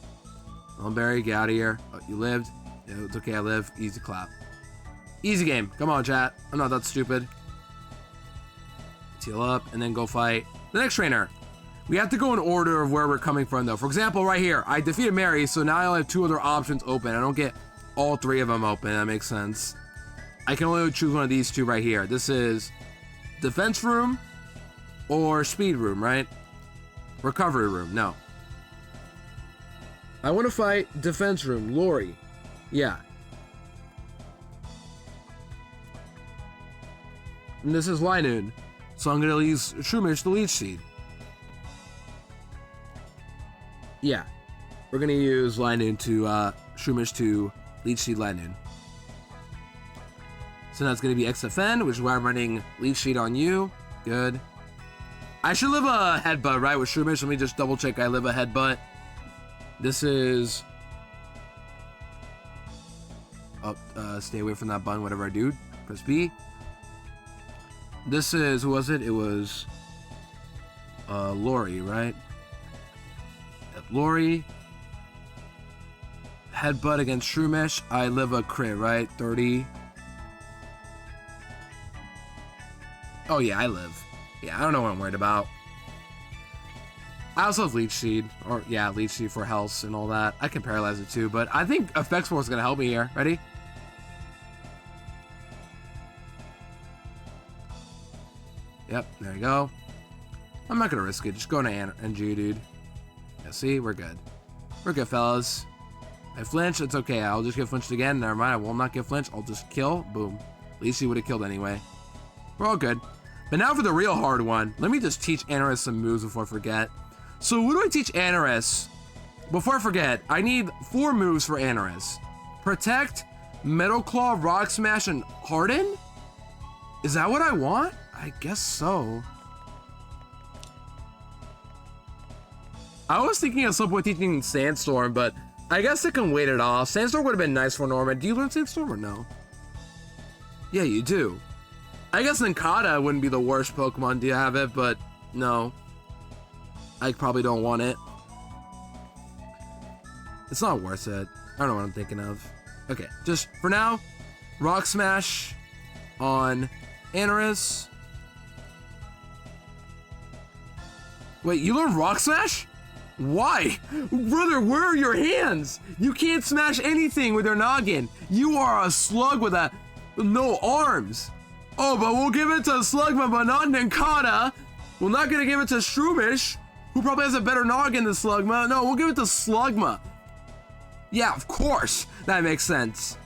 Lumberry, get out of here. Oh, you lived. Yeah, it's okay, I live. Easy clap. Easy game. Come on, chat. I'm not that stupid. Heal up and then go fight the next trainer. We have to go in order of where we're coming from, though. For example, right here, I defeated Mary, so now I only have 2 other options open. I don't get all 3 of them open. That makes sense. I can only choose one of these 2 right here. This is Defense Room or Speed Room, right? Recovery Room. No. I want to fight Defense Room. Lori. Yeah. And this is Linoon. So I'm going to use Shroomish, the Leech Seed. Yeah, we're gonna use Linoon to Shroomish to Leech Seed Linoon. So now it's gonna be XFN, which is why I'm running Leech Seed on you. Good. I should live a Headbutt, right, with Shroomish. Let me just double check I live a Headbutt. This is... Oh, stay away from that button, whatever I do. Press B. This is, who was it? It was Lori, right? Lori, Headbutt against Shroomish. I live a crit, right? 30. Oh yeah, I live. Yeah, I don't know what I'm worried about. I also have Leech Seed, or yeah, Leech Seed for health and all that. I can paralyze it too, but I think Effect Spore is gonna help me here. Ready? Yep, there you go. I'm not gonna risk it. Just go into NG, dude. Yeah, see, we're good. We're good, fellas. I flinch, it's okay. I'll just get flinched again. Never mind, I will not get flinched. I'll just kill. Boom. At least he would have killed anyway. We're all good. But now for the real hard one. Let me just teach Anaris some moves before I forget. So what do I teach Anaris? Before I forget, I need 4 moves for Anaris. Protect, Metal Claw, Rock Smash, and Harden? Is that what I want? I guess so. I was thinking of some point teaching Sandstorm, but I guess it can wait it off. Sandstorm would have been nice for Norman. Do you learn Sandstorm or no? Yeah, you do. I guess Ninkata wouldn't be the worst Pokemon to have it, but no. I probably don't want it. It's not worth it. I don't know what I'm thinking of. Okay, just for now, Rock Smash on Anaris. Wait, you learned Rock Smash? Why? Brother, where are your hands? You can't smash anything with your noggin. You are a slug with no arms. Oh, but we'll give it to Slugma, but not Ninkata. We're not gonna give it to Shroomish, who probably has a better noggin than Slugma. No, we'll give it to Slugma. Yeah, of course. That makes sense.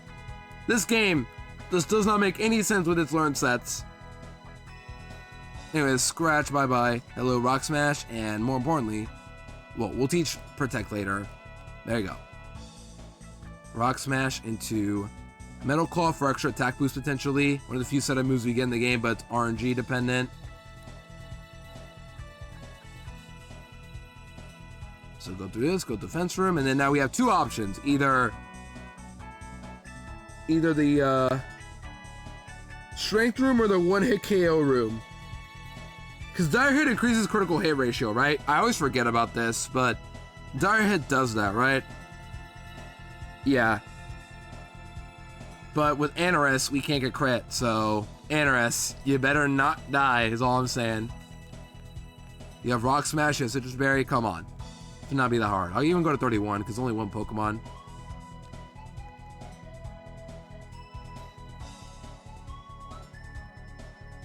This game just does not make any sense with its learned sets. Anyways, Scratch, bye-bye. Hello, Rock Smash, and more importantly, well, we'll teach Protect later. There you go. Rock Smash into Metal Claw for extra attack boost potentially. One of the few set of moves we get in the game, but it's RNG dependent. So go through this, go defense room, and then now we have two options. Either the strength room or the one-hit KO room. Because Dire Hit increases critical hit ratio, right? I always forget about this, but Dire Hit does that, right? Yeah. But with Anaris, we can't get crit, so Anaris, you better not die, is all I'm saying. You have Rock Smash and Citrus Berry, come on. Should not be that hard. I'll even go to 31, because only one Pokemon.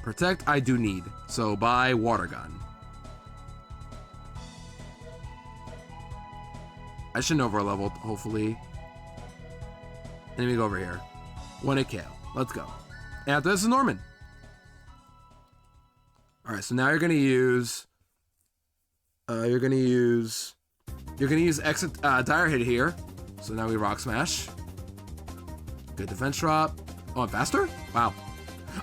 Protect, I do need. So buy Water Gun. I shouldn't over-level, hopefully. And then we go over here. 1-hit KO. Let's go. And after this is Norman. Alright, so now you're gonna use... You're gonna use exit Dire Hit here. So now we Rock Smash. Good defense drop. Oh, I'm faster? Wow.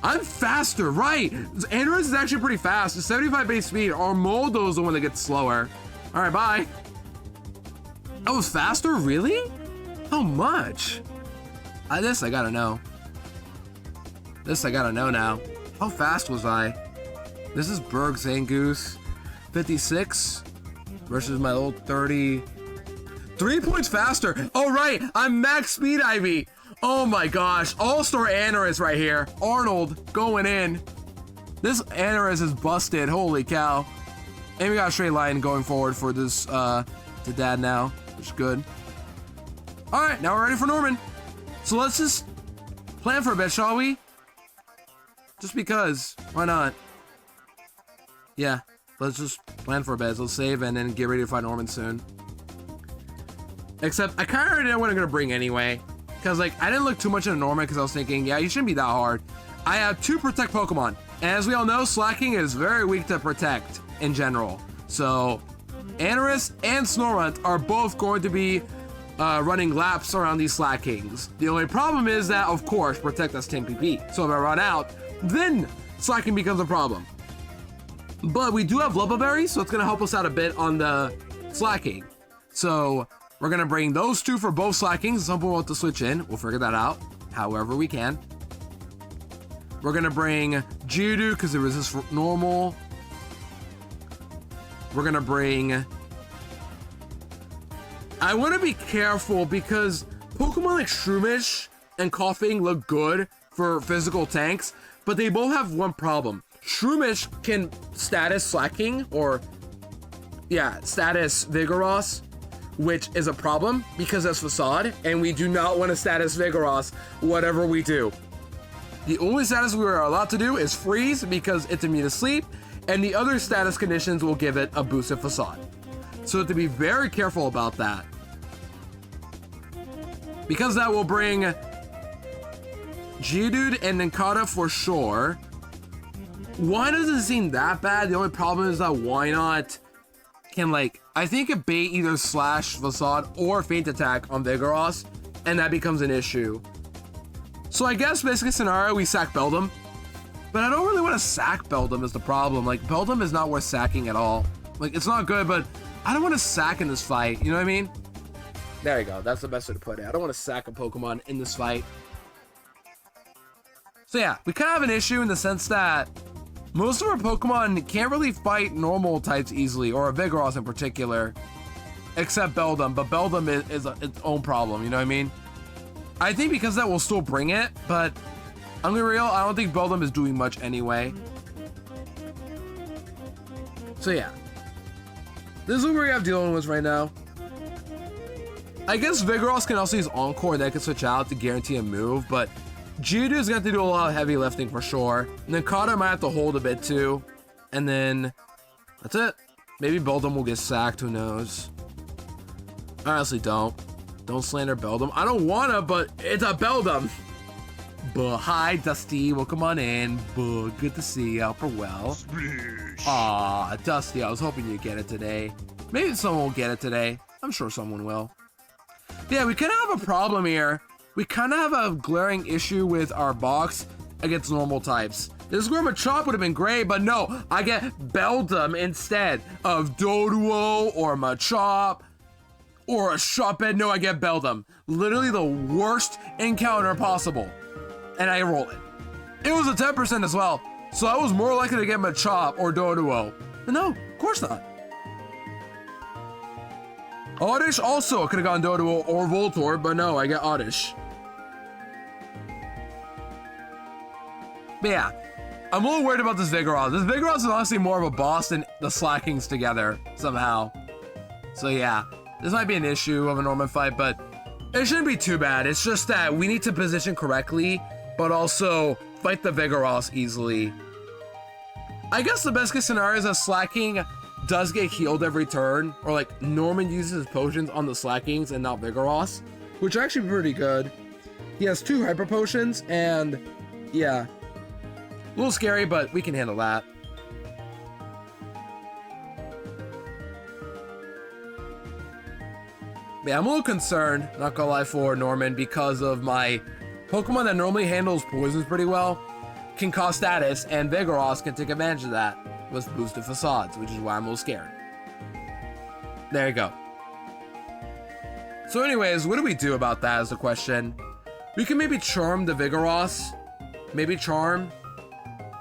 I'm faster, right? Anaris is actually pretty fast. It's 75 base speed. Armoldo's the one that gets slower. All right, bye. I was faster, really? How much? This I gotta know. This I gotta know now. How fast was I? This is Berg Zangoose. 56 versus my old 30. 3 points faster. Oh, right. I'm max speed Ivy. Oh my gosh, All-Star Anaris right here. Arnold going in. This Anaris is busted, holy cow. And we got a straight line going forward for this to Dad now, which is good. All right, now we're ready for Norman. So let's just plan for a bit, shall we? Just because, why not? Yeah, let's just plan for a bit. Let's save and then get ready to fight Norman soon. Except I kind of already know what I'm gonna bring anyway. Because, like, I didn't look too much into Norman because I was thinking, yeah, you shouldn't be that hard. I have 2 Protect Pokemon. And as we all know, Slacking is very weak to Protect in general. So, Anaris and Snorunt are both going to be running laps around these Slackings. The only problem is that, of course, Protect has 10 PP. So if I run out, then Slacking becomes a problem. But we do have Lubba Berry, so it's going to help us out a bit on the Slacking. So... we're going to bring those 2 for both Slackings. Some people want to switch in. We'll figure that out however we can. We're going to bring Geodude because it resists normal. We're going to bring... I want to be careful because Pokemon like Shroomish and Koffing look good for physical tanks, but they both have one problem. Shroomish can status Slacking or, yeah, status Vigoroth, which is a problem because that's Facade, and we do not want to status Vigoroth whatever we do. The only status we are allowed to do is Freeze because it's immune to sleep, and the other status conditions will give it a boosted Facade. So to be very careful about that. Because that will bring Geodude and Ninkata for sure. Why doesn't seem that bad? The only problem is that why not can, like, I think it bait either Slash Facade or Feint Attack on Vigoroth, and that becomes an issue. So I guess basically scenario, we sack Beldum. But I don't really want to sack Beldum is the problem. Like, Beldum is not worth sacking at all. Like, it's not good, but I don't want to sack in this fight. You know what I mean? There you go. That's the best way to put it. I don't want to sack a Pokemon in this fight. So yeah, we kind of have an issue in the sense that Most of our Pokemon can't really fight normal types easily, or a Vigoroth in particular, except Beldum, but Beldum is its own problem, you know what I mean? I think because that will still bring it, but I'm gonna be real, I don't think Beldum is doing much anyway. So yeah, this is what we have dealing with right now. I guess Vigoroth can also use Encore, that can switch out to guarantee a move, but Geodude's gonna have to do a lot of heavy lifting for sure. And then Kata might have to hold a bit too. And then that's it. Maybe Beldum will get sacked, who knows? I honestly don't. Don't slander Beldum. I don't wanna, but it's a Beldum. But hi, Dusty. Welcome on in. But good to see you. Hope you're well. Aw, Dusty, I was hoping you'd get it today. Maybe someone will get it today. I'm sure someone will. Yeah, we kind of have a problem here. We kind of have a glaring issue with our box against normal types. This is where Machop would have been great, but no, I get Beldum instead of Doduo or Machop or a Shuppet. No, I get Beldum. Literally the worst encounter possible. And I roll it. It was a 10% as well, so I was more likely to get Machop or Doduo. But no, of course not. Oddish also could have gone Doduo or Voltorb, but no, I get Oddish. But yeah, I'm a little worried about this Vigoroth. This Vigoroth is honestly more of a boss than the Slackings together, somehow. So yeah, this might be an issue of a Norman fight, but it shouldn't be too bad. It's just that we need to position correctly, but also fight the Vigoroth easily. I guess the best case scenario is that Slacking does get healed every turn, or like Norman uses his potions on the Slackings and not Vigoroth, which are actually pretty good. He has 2 Hyper Potions, and yeah, a little scary, but we can handle that. Yeah, I'm a little concerned, not gonna lie, for Norman because of my Pokemon that normally handles poisons pretty well can cause status, and Vigoroth can take advantage of that with boosted facades, which is why I'm a little scared. There you go. So anyways, what do we do about that is the question. We can maybe charm the Vigoroth, maybe charm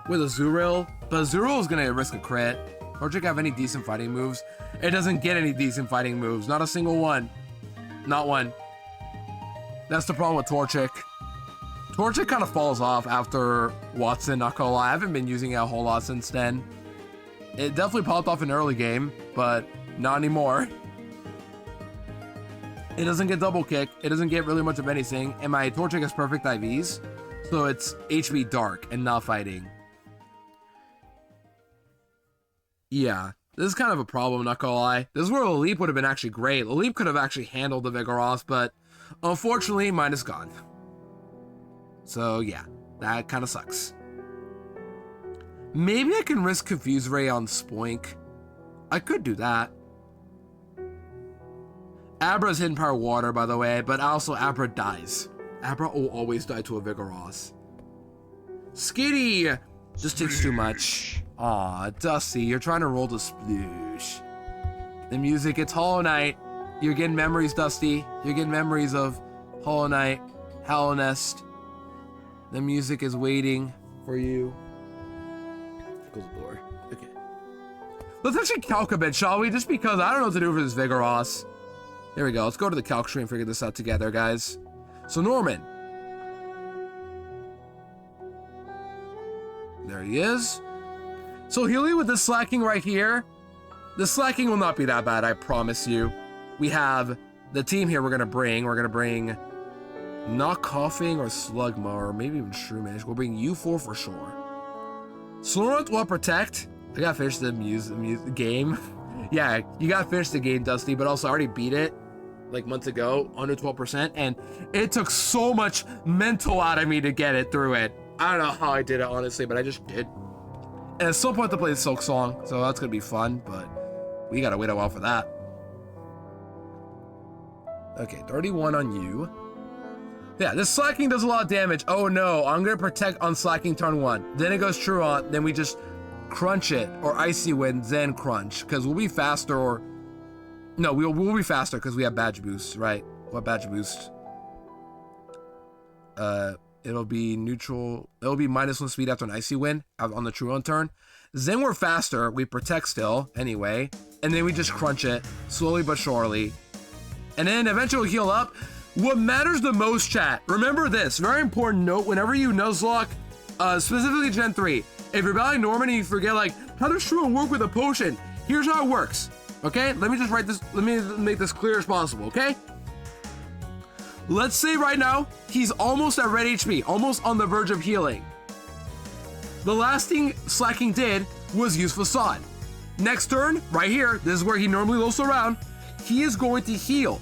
with a Zuril, but Zuril is gonna risk a crit. Torchic have any decent fighting moves? It doesn't get any decent fighting moves, not a single one. Not one. That's the problem with Torchic. Torchic kind of falls off after Watson, not gonna lie. I haven't been using it a whole lot since then. It definitely popped off in early game, but not anymore. It doesn't get double kick. It doesn't get really much of anything. And my Torchic has perfect IVs, so it's HB dark and not fighting. Yeah, this is kind of a problem, not gonna lie. This is where Leap would have been actually great. Leap could have actually handled the Vigoroth, but unfortunately, mine is gone. So yeah, that kind of sucks. Maybe I can risk Confuse Ray on Spoink. I could do that. Abra's Hidden Power Water, by the way, but also Abra dies. Abra will always die to a Vigoroth. Skitty just takes too much. Aw, Dusty, you're trying to roll the sploosh. The music, it's Hollow Knight. You're getting memories, Dusty. You're getting memories of Hollow Knight, Hollow Nest. The music is waiting for you. There goes the door. Okay. Let's actually calc a bit, shall we? Just because I don't know what to do for this Vigoroth. There we go. Let's go to the calc tree and figure this out together, guys. So Norman. There he is. So Healy with this Slacking right here. The Slacking will not be that bad, I promise you. We have the team here we're going to bring not Coughing or Slugma or maybe even Shroomish. We'll bring U4 for sure. Snorunt will protect. I gotta finish the game. Yeah, you gotta finish the game, Dusty, but also I already beat it like months ago, under 12%, and it took so much mental out of me to get it through it. I don't know how I did it, honestly, but I just did. And at some point to play the Silk Song, so that's gonna be fun, but we gotta wait a while for that. Okay, 31 on you. Yeah, this Slacking does a lot of damage. Oh no, I'm gonna protect on Slacking turn 1. Then it goes Truant, then we just crunch it, or Icy Wind, then crunch, because we'll be faster, or... No, we'll be faster, because we have Badge Boost, right? What Badge Boost? It'll be neutral. It'll be -1 speed after an Icy Wind on the Truon turn. Then we're faster. We protect still anyway. And then we just crunch it slowly but surely. And then eventually we'll heal up. What matters the most, chat, remember this. Very important note. Whenever you Nuzlocke, specifically Gen 3, if you're battling Norman and you forget, like, how does Truon work with a potion? Here's how it works. Okay? Let me just write this. Let me make this clear as possible, okay? Let's say right now, he's almost at red HP, almost on the verge of healing. The last thing Slacking did was use Facade. Next turn, right here, this is where he normally lulls around, he is going to heal.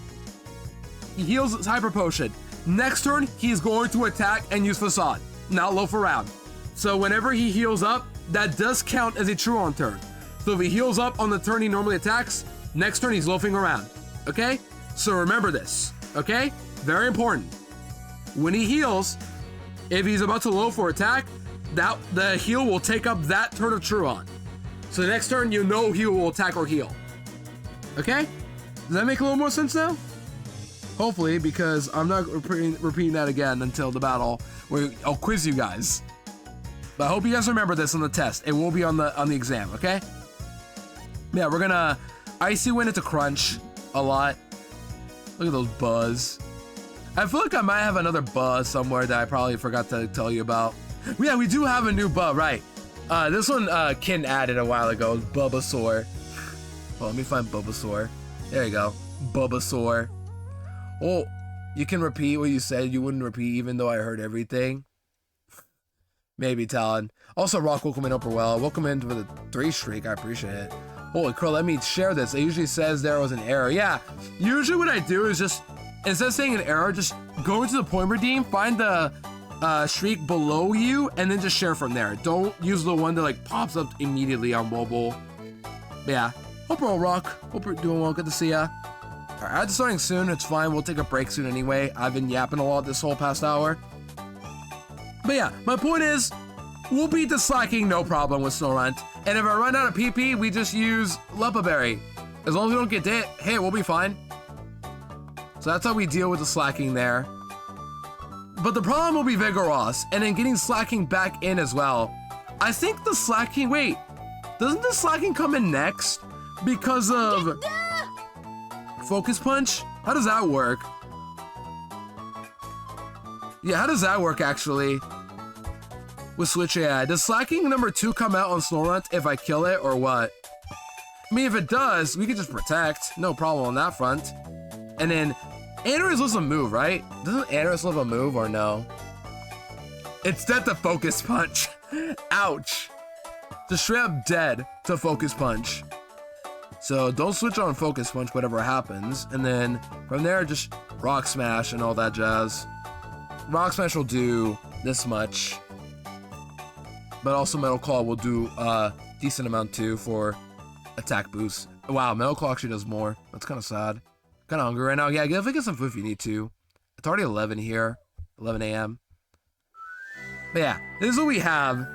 He heals his Hyper Potion. Next turn, he is going to attack and use Facade, not loaf around. So whenever he heals up, that does count as a Truon turn. So if he heals up on the turn he normally attacks, next turn he's loafing around, okay? So remember this, okay? Very important. When he heals, if he's about to loaf or attack, the heal will take up that turn of Truon. So the next turn, you know he will attack or heal. Okay? Does that make a little more sense now? Hopefully, because I'm not repeating that again until the battle where I'll quiz you guys. But I hope you guys remember this on the test. It will be on the exam, okay? Yeah, we're gonna Icy Wind into Crunch a lot. Look at those buzz. I feel like I might have another buzz somewhere that I probably forgot to tell you about. Yeah, we do have a new buzz, right? This one Kin added a while ago, Bulbasaur. Oh, let me find Bulbasaur. There you go, Bulbasaur. Oh, you can repeat what you said. You wouldn't repeat even though I heard everything. Maybe, Talon. Also, Rock, welcome in Upper Well. Welcome in for the 3 streak. I appreciate it. Holy crow, let me share this. It usually says there was an error. Yeah, usually what I do is just, instead of saying an error, just go into the point redeem, find the streak below you, and then just share from there. Don't use the one that like pops up immediately on mobile. But yeah, hope we're all rock. Hope you're doing well. Good to see ya. Alright, ads starting soon. It's fine. We'll take a break soon anyway. I've been yapping a lot this whole past hour. But yeah, my point is, we'll beat the Slacking no problem with Snorunt. And if I run out of PP, we just use Lepa Berry. As long as we don't get hit, we'll be fine. So that's how we deal with the Slacking there. But the problem will be Vigoroth, and then getting Slacking back in as well. I think the Slacking, wait, doesn't the Slacking come in next because of Focus Punch? How does that work? Yeah, how does that work actually? With Switch AI, does Slacking number 2 come out on Snorunt if I kill it or what? I mean, if it does, we can just protect, no problem on that front. And then Anorus lives a move, right? Doesn't Anorus live a move or no? It's dead to Focus Punch. Ouch. Just straight up dead to Focus Punch. So don't switch on Focus Punch, whatever happens. And then from there, just Rock Smash and all that jazz. Rock Smash will do this much. But also Metal Claw will do a decent amount too for attack boost. Wow, Metal Claw actually does more. That's kind of sad. Kind of hungry right now. Yeah, definitely get some food if you need to. It's already 11 here. 11 a.m. But yeah, this is what we have.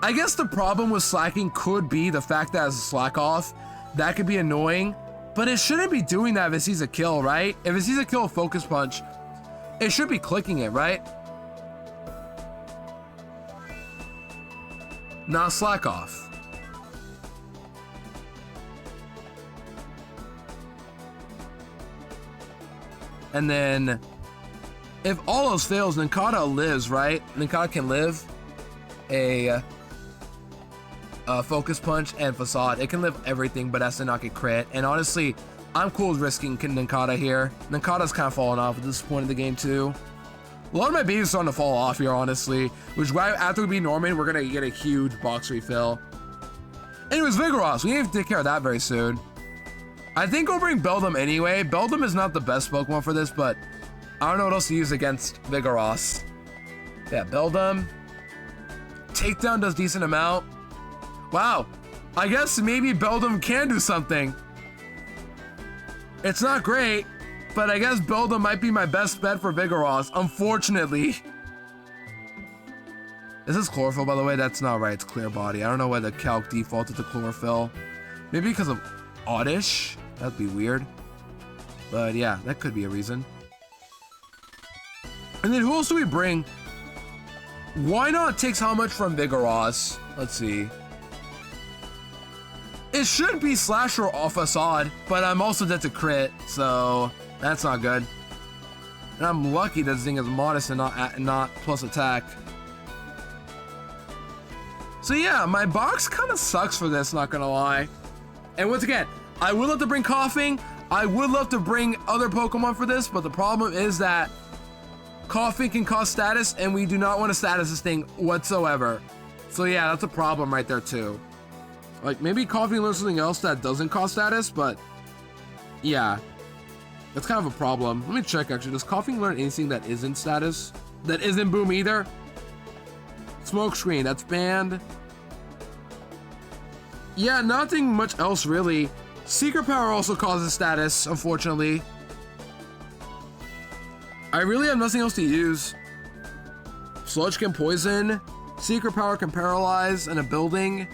I guess the problem with Slacking could be the fact that it's a slack off. That could be annoying. But it shouldn't be doing that if it sees a kill, right? If it sees a kill with Focus Punch, it should be clicking it, right? Not slack off. And then, if all else fails, Ninkata lives, right? Ninkata can live a Focus Punch and Facade. It can live everything, but has to not get crit. And honestly, I'm cool with risking Ninkata here. Ninkata's kind of falling off at this point in the game too. A lot of my babies are starting to fall off here, honestly. Which is why after we beat Norman, we're going to get a huge box refill. Anyways, Vigoroth. We need to take care of that very soon. I think we'll bring Beldum anyway. Beldum is not the best Pokemon for this, but I don't know what else to use against Vigoroth. Yeah, Beldum. Takedown does decent amount. Wow. I guess maybe Beldum can do something. It's not great, but I guess Beldum might be my best bet for Vigoroth, unfortunately. Is this Chlorophyll, by the way? That's not right. It's Clear Body. I don't know why the calc defaulted to Chlorophyll. Maybe because of Oddish? That'd be weird. But yeah, that could be a reason. And then who else do we bring Why not takes how much from Vigoroth? Let's see. It should be Slasher or Facade, but I'm also dead to crit, so that's not good. And I'm lucky that this thing is modest and not plus attack. So yeah, my box kind of sucks for this, not gonna lie. And once again, I would love to bring Coughing. I would love to bring other Pokemon for this, but the problem is that Coughing can cost status, and we do not want to status this thing whatsoever. So yeah, that's a problem right there too. Like, maybe Coughing learns something else that doesn't cost status, but yeah, that's kind of a problem. Let me check actually. Does Coughing learn anything that isn't status? That isn't Boom either? Smokescreen, that's banned. Yeah, nothing much else really. Secret Power also causes status, unfortunately. I really have nothing else to use. Sludge can poison. Secret Power can paralyze in a building.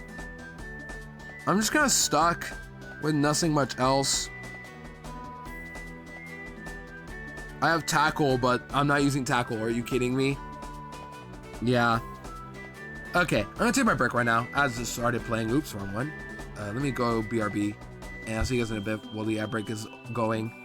I'm just kind of stuck with nothing much else. I have Tackle, but I'm not using Tackle. Are you kidding me? Yeah. Okay, I'm gonna take my break right now. As this started playing. Oops, wrong one. Let me go BRB. And I'll see you guys in a bit while the ad break is going.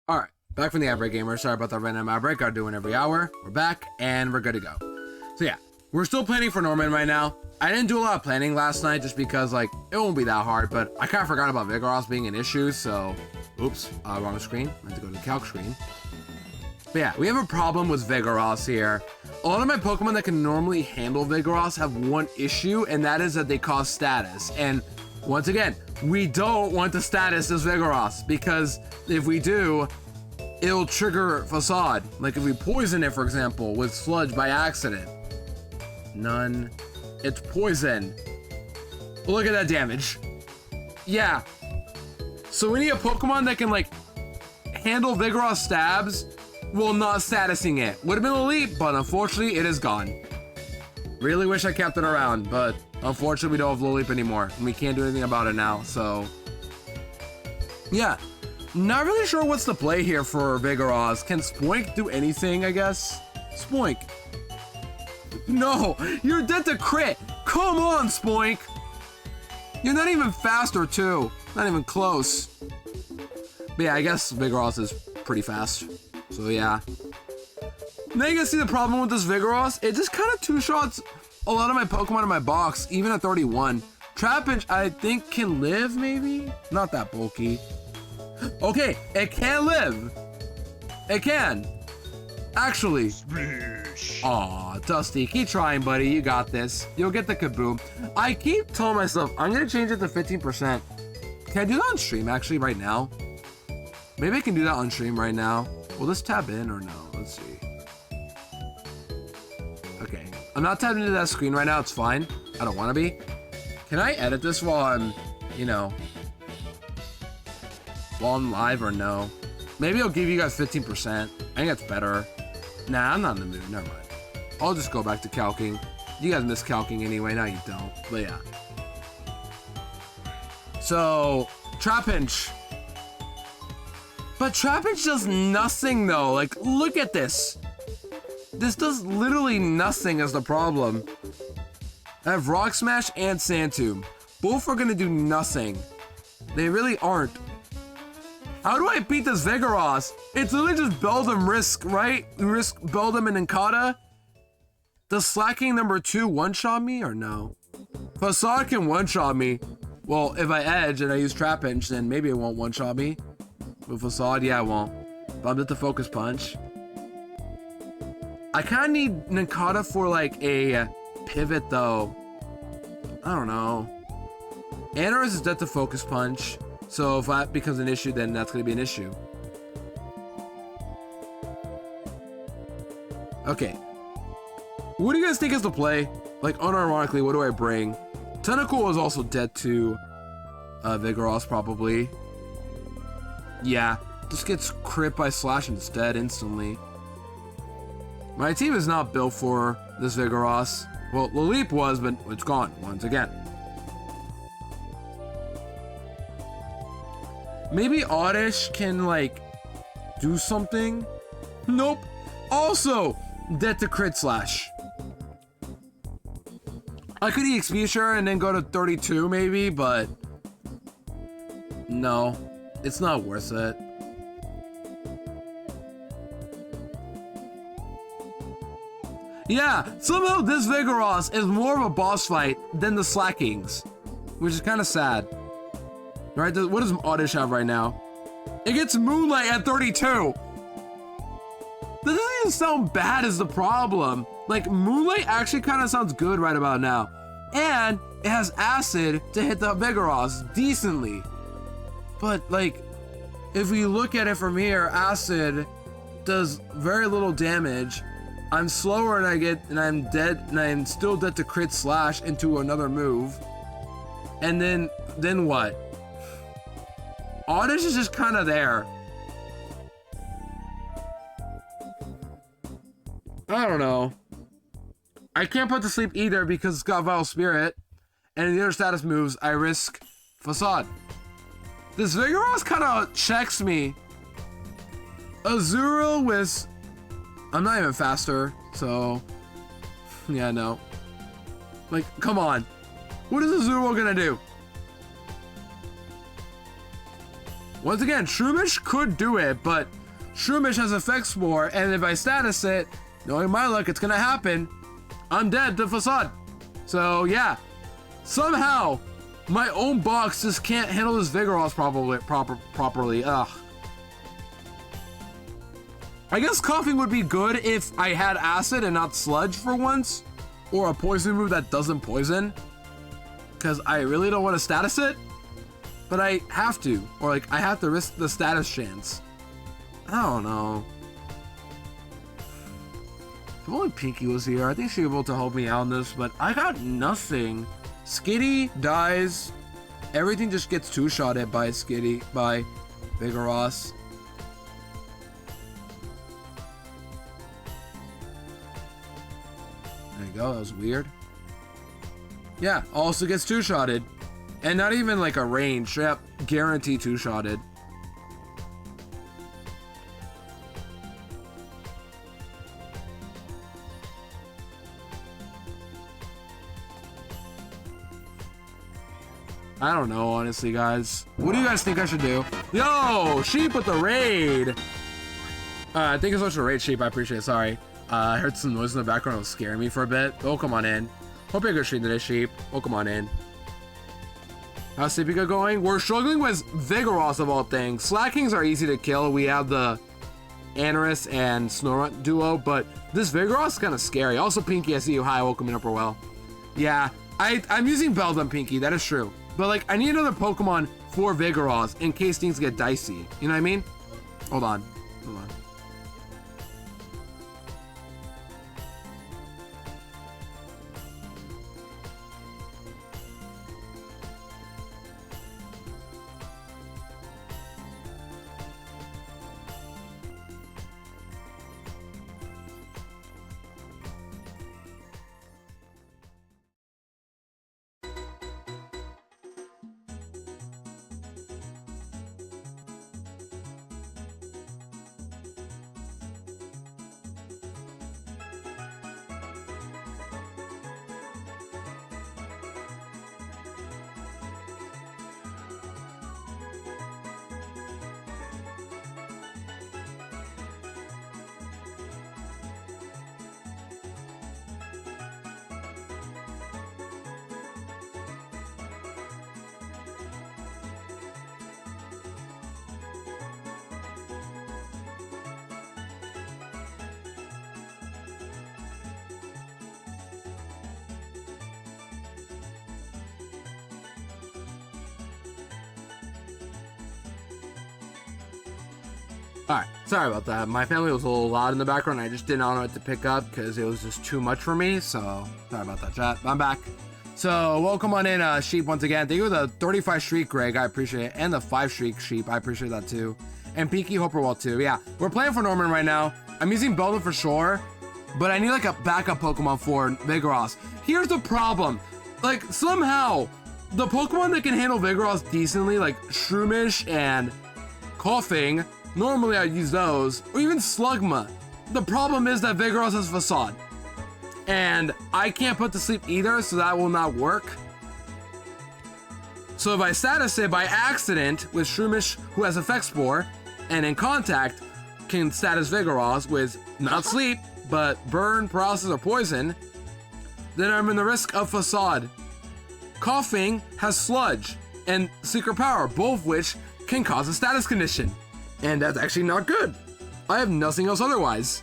All right, back from the ad break, gamer. Sorry about that random ad break. Gotta do one every hour. We're back and we're good to go. So yeah, we're still planning for Norman right now. I didn't do a lot of planning last night just because like it won't be that hard, but I kind of forgot about Vigoroth being an issue. So, oops, wrong screen. I have to go to the calc screen. But yeah, we have a problem with Vigoroth here. A lot of my Pokemon that can normally handle Vigoroth have one issue, and that is that they cause status. And once again, we don't want the status as Vigoroth, because if we do, it'll trigger Facade. Like if we poison it, for example, with Sludge by accident. None. It's poison. Look at that damage. Yeah. So we need a Pokemon that can like handle Vigoroth stabs while not statusing it. Would have been a leap, but unfortunately it is gone. Really wish I kept it around, but unfortunately we don't have Lilip anymore, and we can't do anything about it now, so... yeah. Not really sure what's the play here for Vigoroth. Can Spoink do anything, I guess? Spoink. No! You're dead to crit! Come on, Spoink! You're not even faster, too. Not even close. But yeah, I guess Vigoroth is pretty fast. So yeah. Now you guys see the problem with this Vigoroth? It just kind of two-shots a lot of my Pokemon in my box, even at 31. Trapinch, I think, can live, maybe? Not that bulky. Okay, it can live. It can. Actually. Aw, Dusty, keep trying, buddy. You got this. You'll get the kaboom. I keep telling myself, I'm going to change it to 15%. Can I do that on stream, actually, right now? Maybe I can do that on stream right now. Will this tab in or no? Let's see. Okay. I'm not tabbed into that screen right now. It's fine. I don't want to be. Can I edit this while I'm, you know, while I'm live or no? Maybe I'll give you guys 15%. I think that's better. Nah, I'm not in the mood. Never mind. I'll just go back to calcing. You guys miss calcing anyway. Now you don't. But yeah. So, Trapinch. But Trapinch does nothing though. Like, look at this. This does literally nothing as the problem. I have Rock Smash and Sand Tomb. Both are gonna do nothing. They really aren't. How do I beat this Vigoroth? It's literally just Beldum Risk, right? Risk Beldum and Encata. Does Slacking number 2 one-shot me or no? Facade can one-shot me. Well, if I edge and I use Trapinch, then maybe it won't one-shot me. With Facade, yeah, it won't. But I'm at the Focus Punch. I kind of need Ninkata for like a pivot though. I don't know. Anaris is dead to Focus Punch. So if that becomes an issue, then that's going to be an issue. Okay. What do you guys think is the play? Like, unironically, what do I bring? Tentacool is also dead to Vigoroth, probably. Yeah, just gets crit by Slash instead instantly. My team is not built for this Vigoroth. Well, Lilip was, but it's gone once again. Maybe Oddish can, like, do something? Nope. Also, dead to crit Slash. I could EXP sure and then go to 32 maybe, but no, it's not worth it. Yeah, somehow this Vigoroth is more of a boss fight than the Slackings, which is kind of sad. Right, what does Oddish have right now? It gets Moonlight at 32. That doesn't even sound bad is the problem. Like, Moonlight actually kind of sounds good right about now. And it has Acid to hit the Vigoroth decently. But, like, if we look at it from here, Acid does very little damage. I'm slower and I'm dead, and I'm still dead to crit Slash into another move. And then what? Oddish is just kind of there. I don't know. I can't put to sleep either because it's got Vital Spirit. And in the other status moves, I risk Facade. This Vigoroth kind of checks me. Azurill with... I'm not even faster, so... yeah, no. Like, come on. What is Azurill gonna do? Once again, Shroomish could do it, but Shroomish has Effect Spore, and if I status it, knowing my luck, it's gonna happen. I'm dead to Facade. So yeah, somehow my own box just can't handle this Vigoroth properly. Ugh. I guess Coughing would be good if I had Acid and not Sludge for once, or a poison move that doesn't poison, because I really don't want to status it, but I have to, or like I have to risk the status chance. I don't know. If only Pinky was here, I think she'd be able to help me out on this, but I got nothing. Skitty dies. Everything just gets two-shotted by Vigoroth. There you go, that was weird. Yeah, also gets two-shotted. And not even like a range, yep, guarantee two-shotted. I don't know, honestly, guys. What do you guys think I should do? Yo, Sheep with the raid. Thank you so much for the raid, Sheep. I appreciate it. Sorry. I heard some noise in the background. It was scaring me for a bit. Oh, come on in. Hope you're good stream today, Sheep. Oh, come on in. How's Sippy going? We're struggling with Vigoroth of all things. Slackings are easy to kill. We have the Anorus and Snorunt duo, but this Vigoroth's kind of scary. Also, Pinky, I see you. Hi, welcome in Upper Well. Yeah, I'm using Beldum, Pinky. That is true. But like, I need another Pokemon for Vigoroth in case things get dicey. You know what I mean? Hold on. Hold on. Alright, sorry about that. My family was a little loud in the background. I just didn't know what to pick up because it was just too much for me. So, sorry about that, chat. I'm back. So, welcome on in, Sheep, once again. Thank you for the 35 streak, Greg. I appreciate it. And the 5 streak, Sheep. I appreciate that, too. And Pinky, hope you're well, too. Yeah, we're playing for Norman right now. I'm using Beldum for sure, but I need, like, a backup Pokemon for Vigoroth. Here's the problem. Like, somehow, the Pokemon that can handle Vigoroth decently, like Shroomish and Coughing, normally I'd use those, or even Slugma. The problem is that Vigoroth has Facade. And I can't put to sleep either, so that will not work. So if I status it by accident with Shroomish, who has Effect Spore, and in contact, can status Vigoroth with not sleep, but burn, paralysis, or poison, then I'm in the risk of Facade. Coughing has Sludge and Secret Power, both of which can cause a status condition. And that's actually not good. I have nothing else otherwise.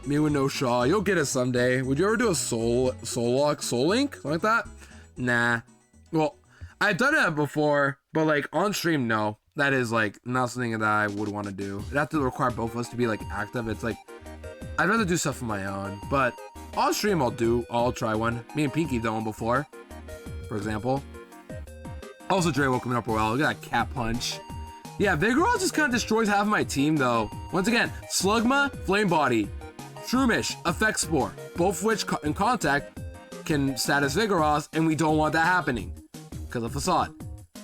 Me with no Shaw. You'll get it someday. Would you ever do a Soul Lock, Soul Link? Something like that? Nah. Well, I've done it before, but like on stream, no. That is like not something that I would want to do. It'd have to require both of us to be like active. It's like, I'd rather do stuff on my own. But on stream, I'll try one. Me and Pinky done one before, for example. Also, Dre, welcome up well. Look at that cat punch. Yeah, Vigoroth just kind of destroys half of my team, though. Once again, Slugma, Flame Body, Shroomish, Effect Spore, both of which in contact can status Vigoroth, and we don't want that happening because of Facade.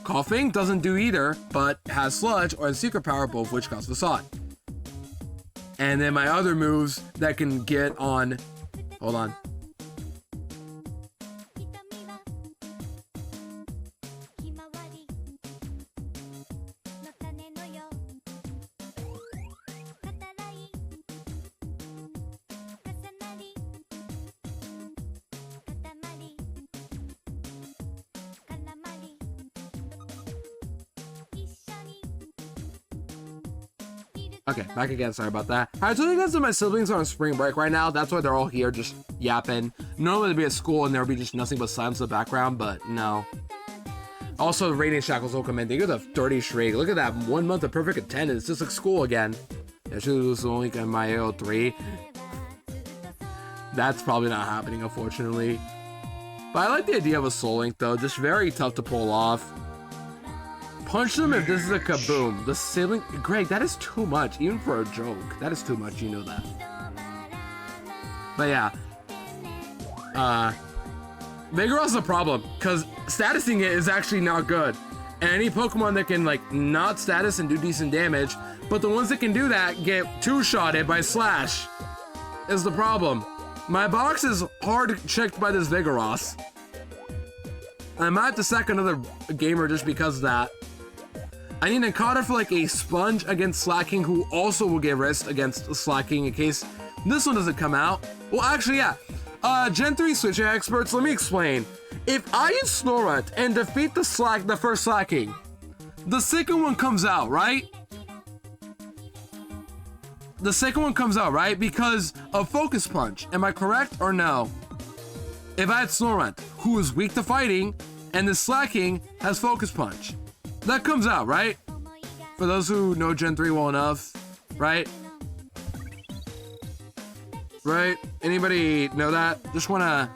Coughing doesn't do either, but has Sludge or Secret Power, both of which cause Facade. And then my other moves that can get on... Hold on. Okay, back again. Sorry about that. I told you guys that my siblings are on spring break right now. That's why they're all here just yapping. Normally they'd be at school and there would be just nothing but silence in the background, but no. Also, Radiant Shackles will come in. They get a 30 shriek. Look at that. 1 month of perfect attendance. It's just like school again. Yeah, she was only in my AO3. That's probably not happening, unfortunately. But I like the idea of a Soul Link, though. Just very tough to pull off. Punch them if this is a kaboom. The sibling... Greg, that is too much. Even for a joke. That is too much. You know that. But yeah. Vigoroth is a problem. Because statusing it is actually not good. And any Pokemon that can, like, not status and do decent damage, but the ones that can do that get two-shotted by Slash is the problem. My box is hard checked by this Vigoroth. I might have to sack another gamer just because of that. I need Nakata for like a sponge against Slacking, who also will get risk against Slacking in case this one doesn't come out. Well, actually, yeah. Gen 3 switching experts, let me explain. If I use Snorunt and defeat the first Slacking, the second one comes out, right? The second one comes out, right? Because of Focus Punch. Am I correct or no? If I had Snorunt, who is weak to fighting, and the Slacking has Focus Punch, that comes out, right? For those who know Gen 3 well enough, right? Right? Anybody know that? Just want to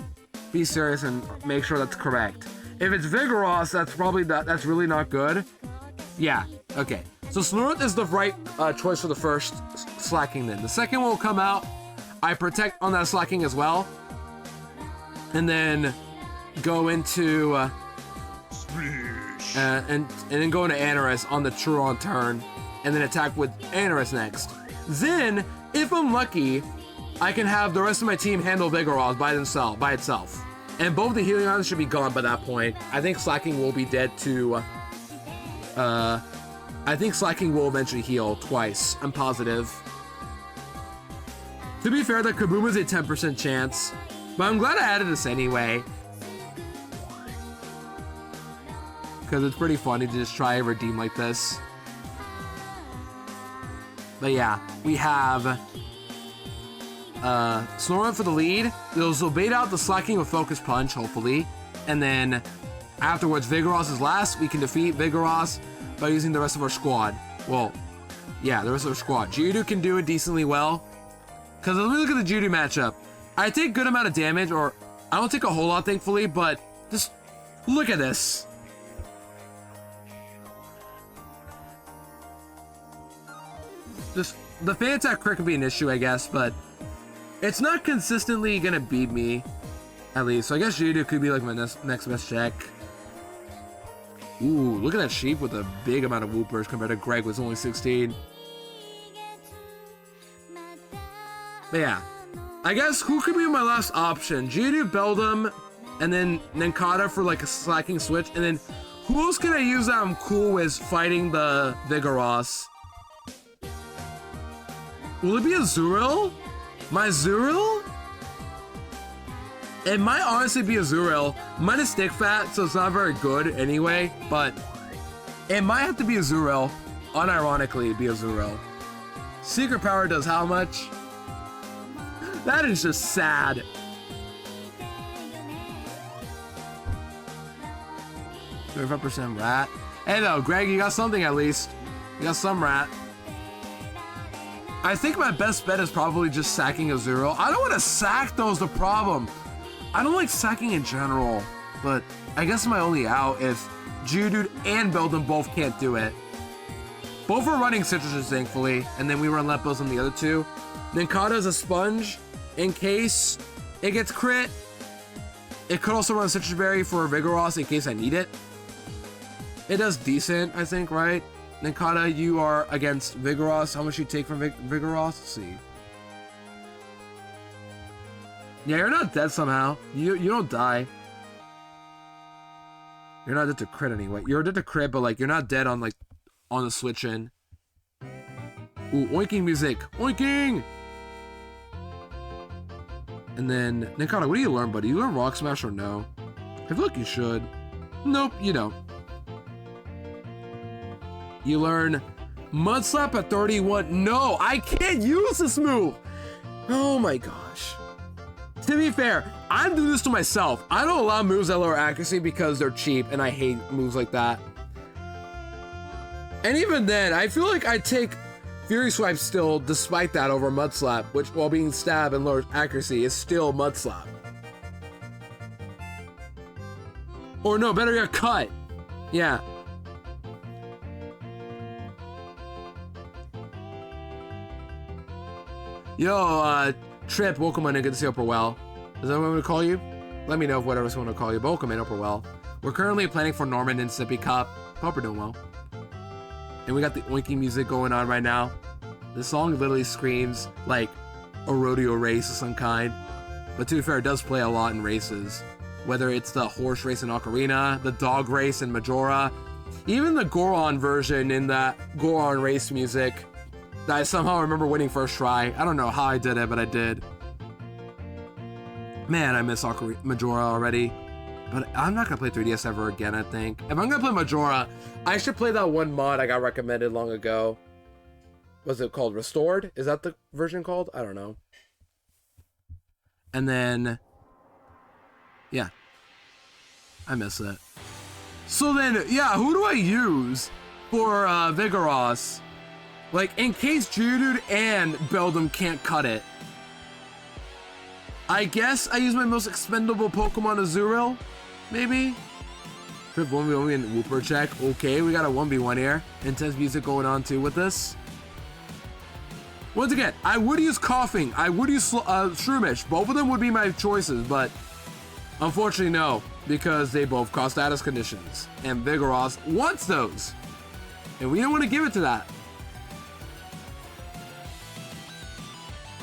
be serious and make sure that's correct. If it's Vigoroth, that's probably that's really not good. Yeah, okay. So Snorunt is the right choice for the first Slacking then. The second one will come out. I protect on that Slacking as well. And then go into... and then go into Anorus on the Truon turn. And then attack with Anorus next. Then, if I'm lucky, I can have the rest of my team handle Vigoroth by itself. And both the healing items should be gone by that point. I think Slacking will be dead to... I think Slacking will eventually heal twice. I'm positive. To be fair, the Kaboom is a 10% chance. But I'm glad I added this anyway. Because it's pretty funny to just try and redeem like this. But yeah, we have Snorunt for the lead. Those will bait out the Slacking with Focus Punch, hopefully. And then afterwards, Vigoroth is last. We can defeat Vigoroth by using the rest of our squad. Well, yeah, the rest of our squad. Geodude can do it decently well. Because let me look at the Geodude matchup. I take good amount of damage, or I don't take a whole lot, thankfully, but just look at this. Just, the fan attack crit could be an issue, I guess, but it's not consistently gonna beat me, at least. So I guess Geodude could be like my next best check. Ooh, look at that sheep with a big amount of Whoopers compared to Greg was only 16. But yeah, I guess who could be my last option? Geodude, Beldum, and then Nankata for like a Slacking switch. And then who else can I use that I'm cool with fighting the Vigoroth? Will it be a Zuriel? My Zuriel? It might honestly be a Zuriel. Mine is stick fat, so it's not very good anyway, but it might have to be a Zuriel. Unironically, it'd be a Zuriel. Secret Power does how much? That is just sad. %35 rat. Hey though, Greg, you got something at least. You got some rat. I think my best bet is probably just sacking a Zuriel. I don't want to sack though is the problem. I don't like sacking in general, but I guess my only out if Geodude and Beldum both can't do it. Both are running Citruses, thankfully, and then we run Lepos on the other two. Ninkata's a Sponge in case it gets crit. It could also run Citrus Berry for Vigoroth in case I need it. It does decent, I think, right? Ninkata, you are against Vigoroth. How much you take from Vigoroth? Let's see. Yeah, you're not dead somehow. You don't die. You're not dead to crit anyway. You're dead to crit, but like you're not dead on like on the switch in. Ooh, oinking music. Oinking! And then Ninkata, what do you learn, buddy? You learn Rock Smash or no? I feel like you should. Nope, you don't. You learn Mud Slap at 31. No, I can't use this move. Oh my gosh. To be fair, I'm doing this to myself. I don't allow moves that lower accuracy because they're cheap and I hate moves like that. And even then, I feel like I take Fury Swipe still, despite that, over Mud Slap, which, while being stab and lower accuracy, is still Mud Slap. Or no, better yet, Cut. Yeah. Yo, Trip, welcome in and good to see you, Upper Well. Is that what I'm going to call you? Let me know if whatever's going to call you, but welcome in, Upper Well. We're currently planning for Norman and Sippy Cup. Hope we're doing well. And we got the oinky music going on right now. This song literally screams like a rodeo race of some kind. But to be fair, it does play a lot in races. Whether it's the horse race in Ocarina, the dog race in Majora, even the Goron version in that Goron race music that I somehow remember winning first try. I don't know how I did it, but I did. Man, I miss Majora already. But I'm not gonna play 3DS ever again, I think. If I'm gonna play Majora, I should play that one mod I got recommended long ago. Was it called Restored? Is that the version called? I don't know. And then, yeah, I miss it. So then, yeah, who do I use for Vigoroth? Like, in case Geodude and Beldum can't cut it. I guess I use my most expendable Pokemon, Azurill, maybe? Trip 1v1 and Wooper check. Okay, we got a 1v1 here. Intense music going on too with this. Once again, I would use Coughing. I would use Shroomish. Both of them would be my choices, but unfortunately no, because they both cause status conditions. And Vigoroth wants those. And we don't want to give it to that.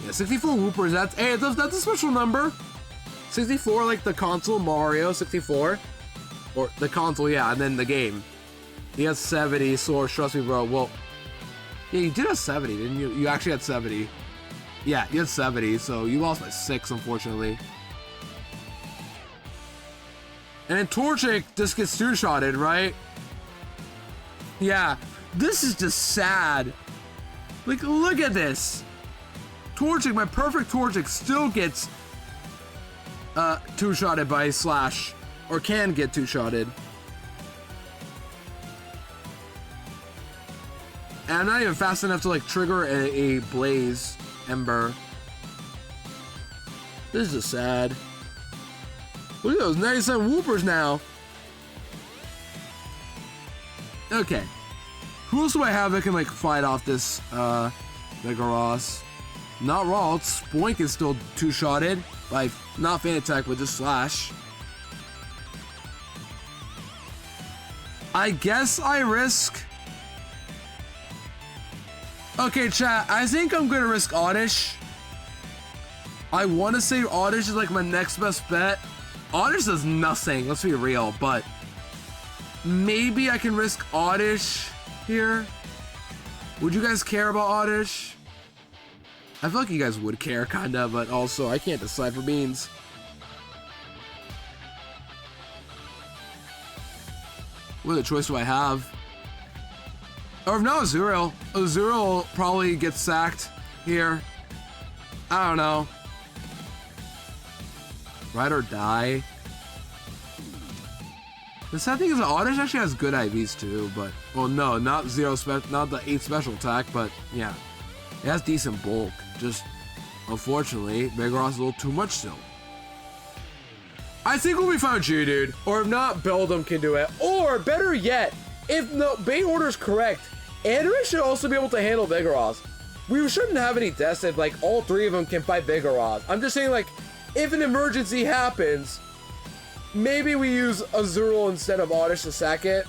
Yeah, 64 Woopers, that's, hey, that's a special number. 64, like the console, Mario, 64. Or the console, yeah, and then the game. He has 70, so trust me, bro. Well, yeah, you did have 70, didn't you? You actually had 70. Yeah, you had 70, so you lost by 6, unfortunately. And then Torchic just gets two-shotted, right? Yeah, this is just sad. Like, look at this. Torchic, my perfect Torchic, still gets two-shotted by Slash, or can get two-shotted. And I'm not even fast enough to like trigger a Blaze Ember. This is just sad. Look at those 97 Woopers now. Okay. Who else do I have that can like fight off this Vigoroth? Not Ralt. Spoink is still two-shotted by not Fan Attack, but just Slash. I guess I risk. Okay, chat. I think I'm gonna risk Oddish. I want to say Oddish is like my next best bet. Oddish does nothing. Let's be real, but maybe I can risk Oddish here. Would you guys care about Oddish? I feel like you guys would care, kinda, but also I can't decide for beans. What other choice do I have? Or if not, Azurill. Azurill probably gets sacked here. I don't know. Ride or die. The sad thing is that Oddish actually has good IVs too, but well, no, not the 8 special attack, but yeah, it has decent bulk. Just unfortunately, Vigoroth's a little too much still. I think we'll be fine with Geodude, or if not, Beldum can do it. Or better yet, if the bait order is correct, Andrew should also be able to handle Vigoroth. We shouldn't have any deaths if like all 3 of them can fight Vigoroth. I'm just saying, like, if an emergency happens, maybe we use Azurill instead of Oddish to sack it.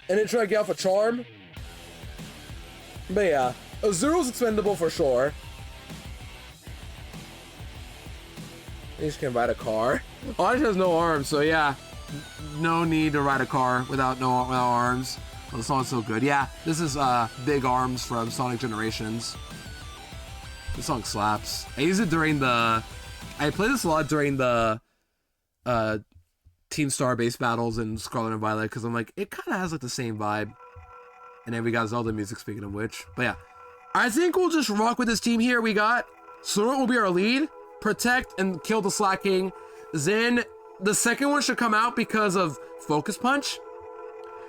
And then try to get off a charm. But yeah, Azurill's expendable for sure. He just can ride a car. Oddish has no arms, so yeah, no need to ride a car without arms. Well, the song's so good. Yeah, this is Big Arms from Sonic Generations. This song slaps. I use it during the... I play this a lot during the Team Star base battles in Scarlet and Violet because I'm like, it kind of has like the same vibe. And then we got Zelda music, speaking of which. But yeah, I think we'll just rock with this team here. We got Sword will be our lead, protect and kill the Slacking. Then the second one should come out because of Focus Punch.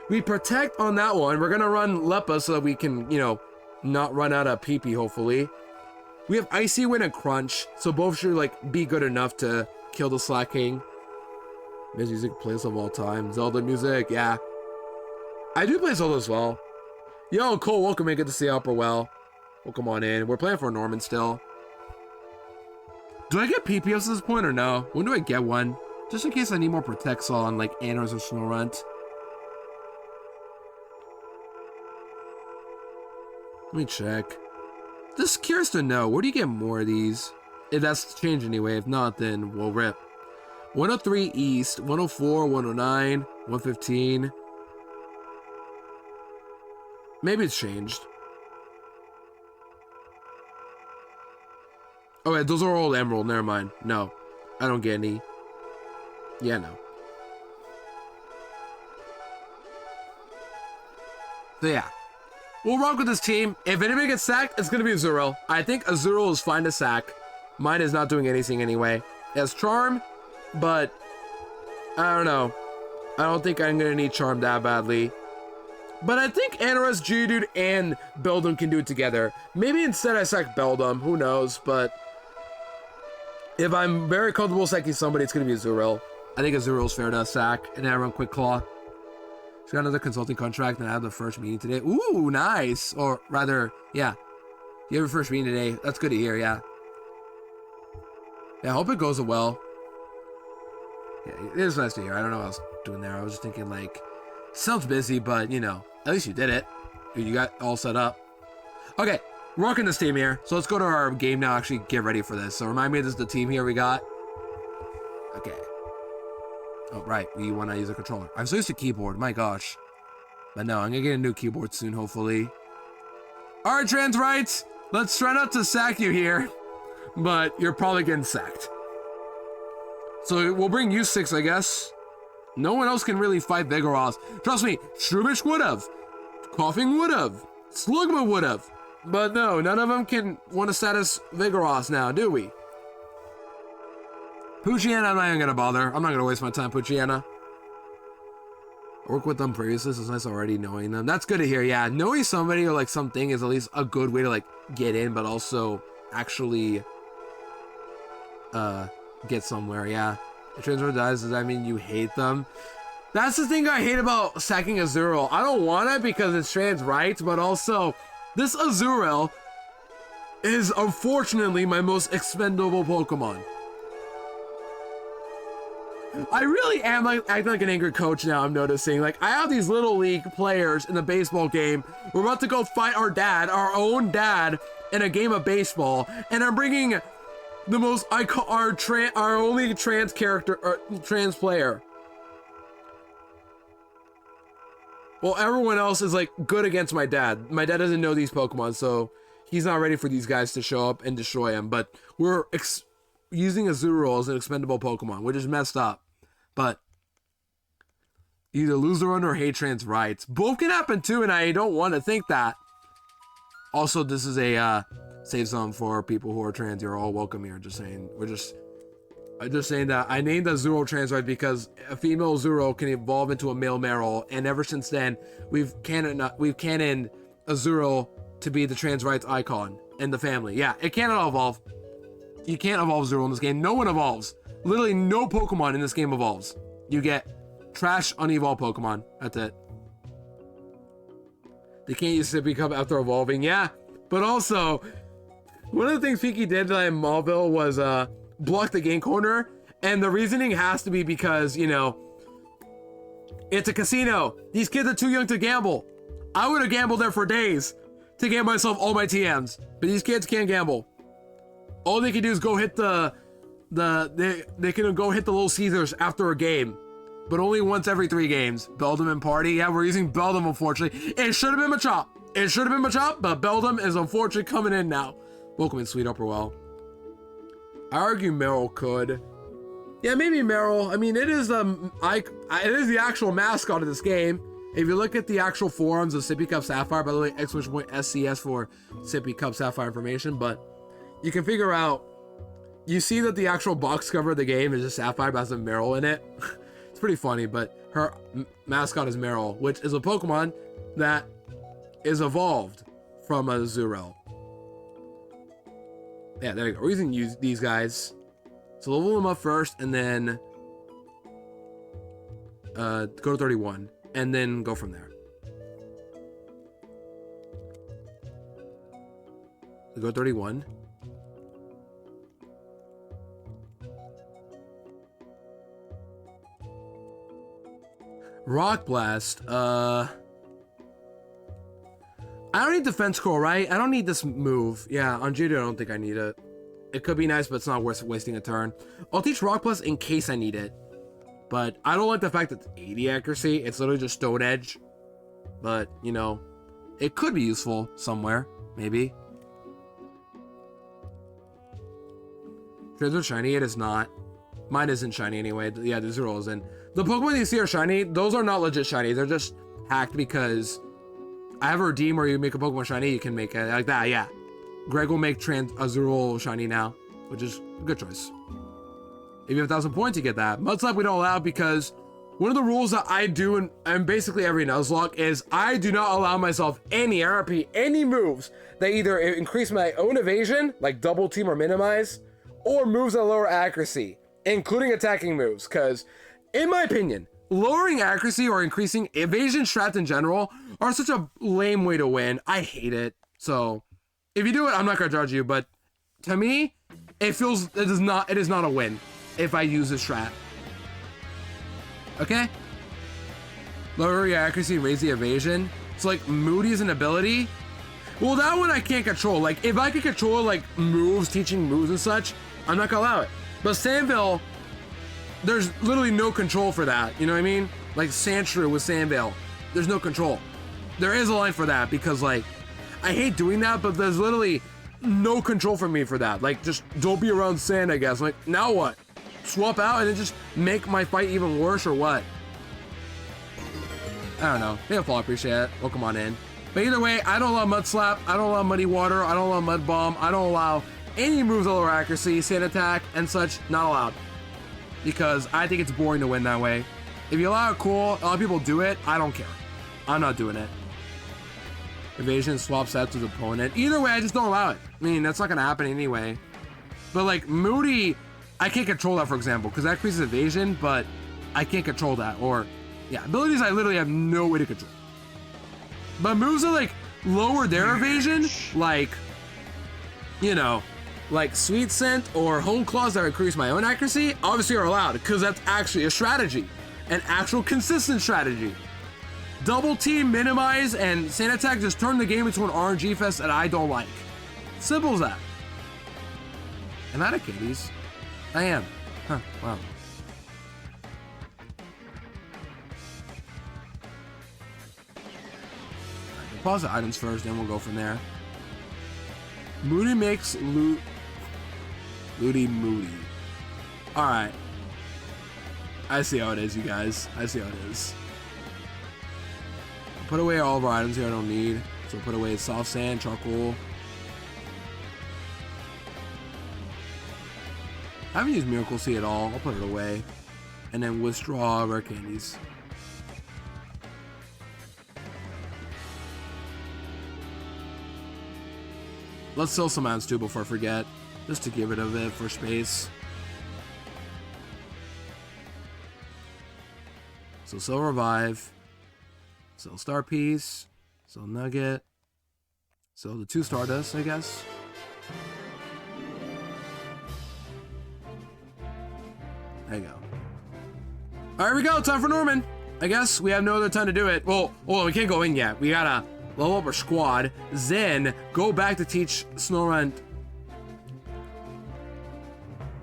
We protect on that one. We're gonna run Leppa so that we can, you know, not run out of PP, hopefully. We have Icy Wind and Crunch, so both should like be good enough to kill the Slacking. Best music playlist of all time. Zelda music, yeah. I do play Zelda as well. Yo, Cole, welcome in. Good to see you, Upper Well. Welcome on in. We're playing for Norman still. Do I get PPS at this point or no? When do I get one? Just in case I need more Protects on like Anners or Snorunt. Let me check. Just curious to know, where do you get more of these? If that's changed anyway. If not, then we'll rip. 103 East, 104, 109, 115. Maybe it's changed. Oh wait, those are all Emerald, never mind. No, I don't get any. Yeah, no. So yeah, we'll rock with this team. If anybody gets sacked, it's gonna be Azurill. I think Azurill is fine to sack. Mine is not doing anything anyway. It has Charm, but I don't know. I don't think I'm gonna need Charm that badly. But I think Anoris, Geodude, and Beldum can do it together. Maybe instead I sack Beldum, who knows, but if I'm very comfortable sacking somebody, it's gonna be Azurill. I think Azurill's fair to sack, and then I run Quick Claw. She's got another consulting contract, and I have the first meeting today. Ooh, nice! Or rather, yeah. You have your first meeting today. That's good to hear, yeah. Yeah, I hope it goes well. Yeah, it is nice to hear. I don't know what I was doing there. I was just thinking, like, sounds busy, but, you know, at least you did it. You got all set up. Okay, we're rocking this team here. So let's go to our game now, actually get ready for this. So remind me, this is the team here we got. Okay. Oh, right, we want to use a controller. I'm so used to keyboard, my gosh. But no, I'm going to get a new keyboard soon, hopefully. All right, trans rights. Let's try not to sack you here. But you're probably getting sacked. So we'll bring you 6, I guess. No one else can really fight Vigoroth. Trust me, Shroomish would've. Coughing would've. Slugma would've. But no, none of them can want to status Vigoroth now, do we? Poochyena, I'm not even gonna bother. I'm not gonna waste my time, Poochyena. I worked with them previously, so it's nice already knowing them. That's good to hear, yeah. Knowing somebody or like something is at least a good way to like get in, but also actually get somewhere, yeah. If Transfer dies, does that mean you hate them? That's the thing I hate about sacking Azurill. I don't want it because it's trans rights, but also this Azurill is unfortunately my most expendable Pokemon. I really am like acting like an angry coach now, I'm noticing. Like, I have these little league players in the baseball game. We're about to go fight our dad, our own dad, in a game of baseball, and I'm bringing the most our only trans character, or trans player. Well, everyone else is like good against my dad. My dad doesn't know these Pokemon, so he's not ready for these guys to show up and destroy him. But we're using Azurill as an expendable Pokemon, which is messed up. But either lose the run or hate trans rights. Both can happen too, and I don't want to think that. Also, this is a safe zone for people who are trans. You're all welcome here. Just saying, I'm just saying that I named the Azurill trans right because a female Azurill can evolve into a male Marill, and ever since then, we've canoned Azurill to be the trans rights icon in the family. Yeah, it cannot evolve. You can't evolve Azurill in this game. No one evolves. Literally no Pokemon in this game evolves. You get trash unevolved Pokemon. That's it. They can't use Sippy Cup after evolving. Yeah, but also, one of the things Piki did in Mauville was block the game corner. And the reasoning has to be because, you know, it's a casino. These kids are too young to gamble. I would have gambled there for days to get myself all my TMs. But these kids can't gamble. All they can do is go hit they can go hit the Little Caesars after a game, but only once every 3 games. Beldum and Party. Yeah, we're using Beldum, unfortunately. It should have been Machop. It should have been Machop, but Beldum is unfortunately coming in now. Welcome in, sweet Upperwell. I argue Meryl could. Yeah, maybe Meryl. I mean, it is the actual mascot of this game. If you look at the actual forums of Sippy Cup Sapphire, by the way, !SCS for Sippy Cup Sapphire information, but you can figure out, you see that the actual box cover of the game is just Sapphire, but has a Meryl in it. It's pretty funny, but her mascot is Meryl, which is a Pokemon that is evolved from a Zero. Yeah, there you go. We're using these guys. So level them up first, and then go to 31, and then go from there. So go 31. Rock Blast. I don't need Defense Curl, right? I don't need this move. Yeah, on Judo, I don't think I need it. It could be nice, but it's not worth wasting a turn. I'll teach Rock Blast in case I need it. But I don't like the fact that it's 80 accuracy. It's literally just Stone Edge. But, you know, it could be useful somewhere, maybe. Treasure shiny, it is not. Mine isn't shiny anyway. Yeah, the Zero isn't. The Pokemon you see are shiny, those are not legit shiny. They're just hacked because I have a redeem where you make a Pokemon shiny, you can make it like that, yeah. Greg will make a Zero shiny now, which is a good choice. If you have 1,000 points, you get that. Mudslap we don't allow because one of the rules that I do in basically every Nuzlocke is I do not allow myself any, I repeat, any moves that either increase my own evasion, like double team or minimize, or moves that lower accuracy, including attacking moves, because in my opinion, lowering accuracy or increasing evasion strats in general are such a lame way to win. I hate it. So if you do it, I'm not gonna judge you, but to me, it is not a win if I use this strat. Okay? Lower your accuracy, raise the evasion. So like Moody is an ability. Well, that one I can't control. Like if I could control like moves, teaching moves and such, I'm not gonna allow it. But Sandville, there's literally no control for that. You know what I mean? Like Sandshrew with Sandville, there's no control. There is a line for that because like, I hate doing that, but there's literally no control for me for that. Like just don't be around sand, I guess. Like now what? Swap out and then just make my fight even worse or what? I don't know. Maybe I'll appreciate it. Welcome on in. But either way, I don't allow Mud Slap. I don't allow Muddy Water. I don't allow Mud Bomb. I don't allow any moves of lower accuracy, Sand Attack, and such. Not allowed. Because I think it's boring to win that way. If you allow it, cool. A lot of people do it. I don't care. I'm not doing it. Evasion swap sets with opponent. Either way, I just don't allow it. I mean, that's not going to happen anyway. But like Moody, I can't control that, for example, because that increases evasion, but I can't control that. Or, yeah, abilities I literally have no way to control. But moves that like lower their evasion, like, you know, like Sweet Scent or Home Claws that increase my own accuracy, obviously are allowed, because that's actually a strategy. An actual consistent strategy. Double team, minimize, and Sand Attack just turn the game into an RNG fest that I don't like. Simple as that. Am I out of kitties? I am. Huh, wow. Right, pause the items first, then we'll go from there. Moody makes Looty Moody. Alright. I see how it is, you guys. I see how it is. I'll put away all of our items here I don't need. So we'll put away soft sand, charcoal. I haven't used Miracle Seed at all. I'll put it away. And then withdraw rare candies. Let's sell some items too before I forget. Just to get rid of it for space. So sell Revive. Sell Star Piece. Sell Nugget. Sell the 2 Stardust, I guess. There you go. All right, we go. Time for Norman. I guess we have no other time to do it. Well, we can't go in yet. We gotta level up our squad. Then go back to teach Snorunt.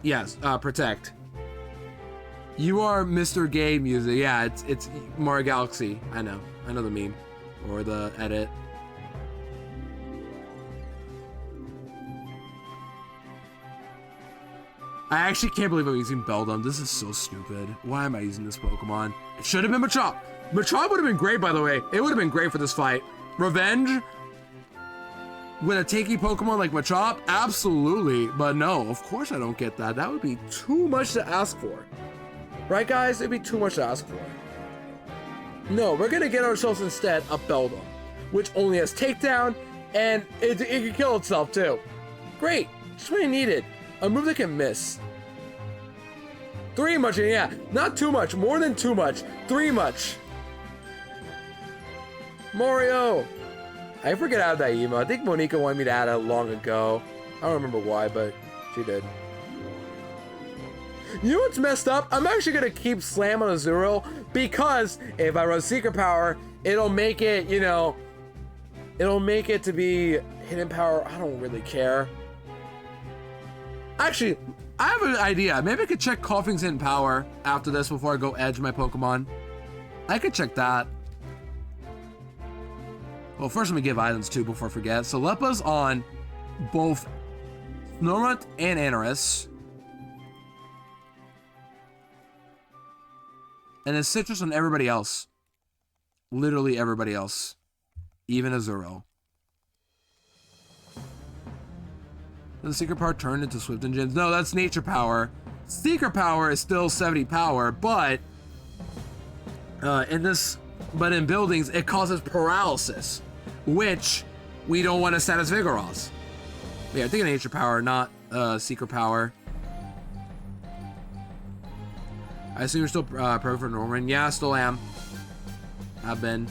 Yes, Protect. You are Mr. Gay Music. Yeah, it's Mario Galaxy. I know the meme or the edit. I actually can't believe I'm using Beldum. This is so stupid. Why am I using this Pokemon? It should have been Machop. Machop would have been great, by the way. It would have been great for this fight. Revenge with a tanky Pokemon like Machop? Absolutely. But no, of course I don't get that. That would be too much to ask for. Right, guys? It'd be too much to ask for. No, we're going to get ourselves instead a Beldum, which only has Takedown, and it can kill itself, too. Great. Just what I needed. A move that can miss. 3 much, yeah. Not too much. More than too much. 3 much. Mario. I forget out of that emo. I think Monica wanted me to add it long ago. I don't remember why, but she did. You know what's messed up? I'm actually going to keep Slam on Azuro because if I run Secret Power, it'll make it, you know, it'll make it to be Hidden Power. I don't really care. Actually, I have an idea. Maybe I could check Coughing's Hidden Power after this before I go edge my Pokemon. I could check that. Well, first let me give items too before I forget. So Leppa's on both Snorunt and Anorus. And then Citrus on everybody else. Literally everybody else. Even Azuro. The Secret Power turned into Swift Engines. No, that's Nature Power. Secret Power is still 70 power, but in buildings it causes paralysis, which we don't want to set as Vigoroth. Yeah, I think Nature Power, not Secret Power. I assume you're still pro for Norman. Yeah, I still am. I've been.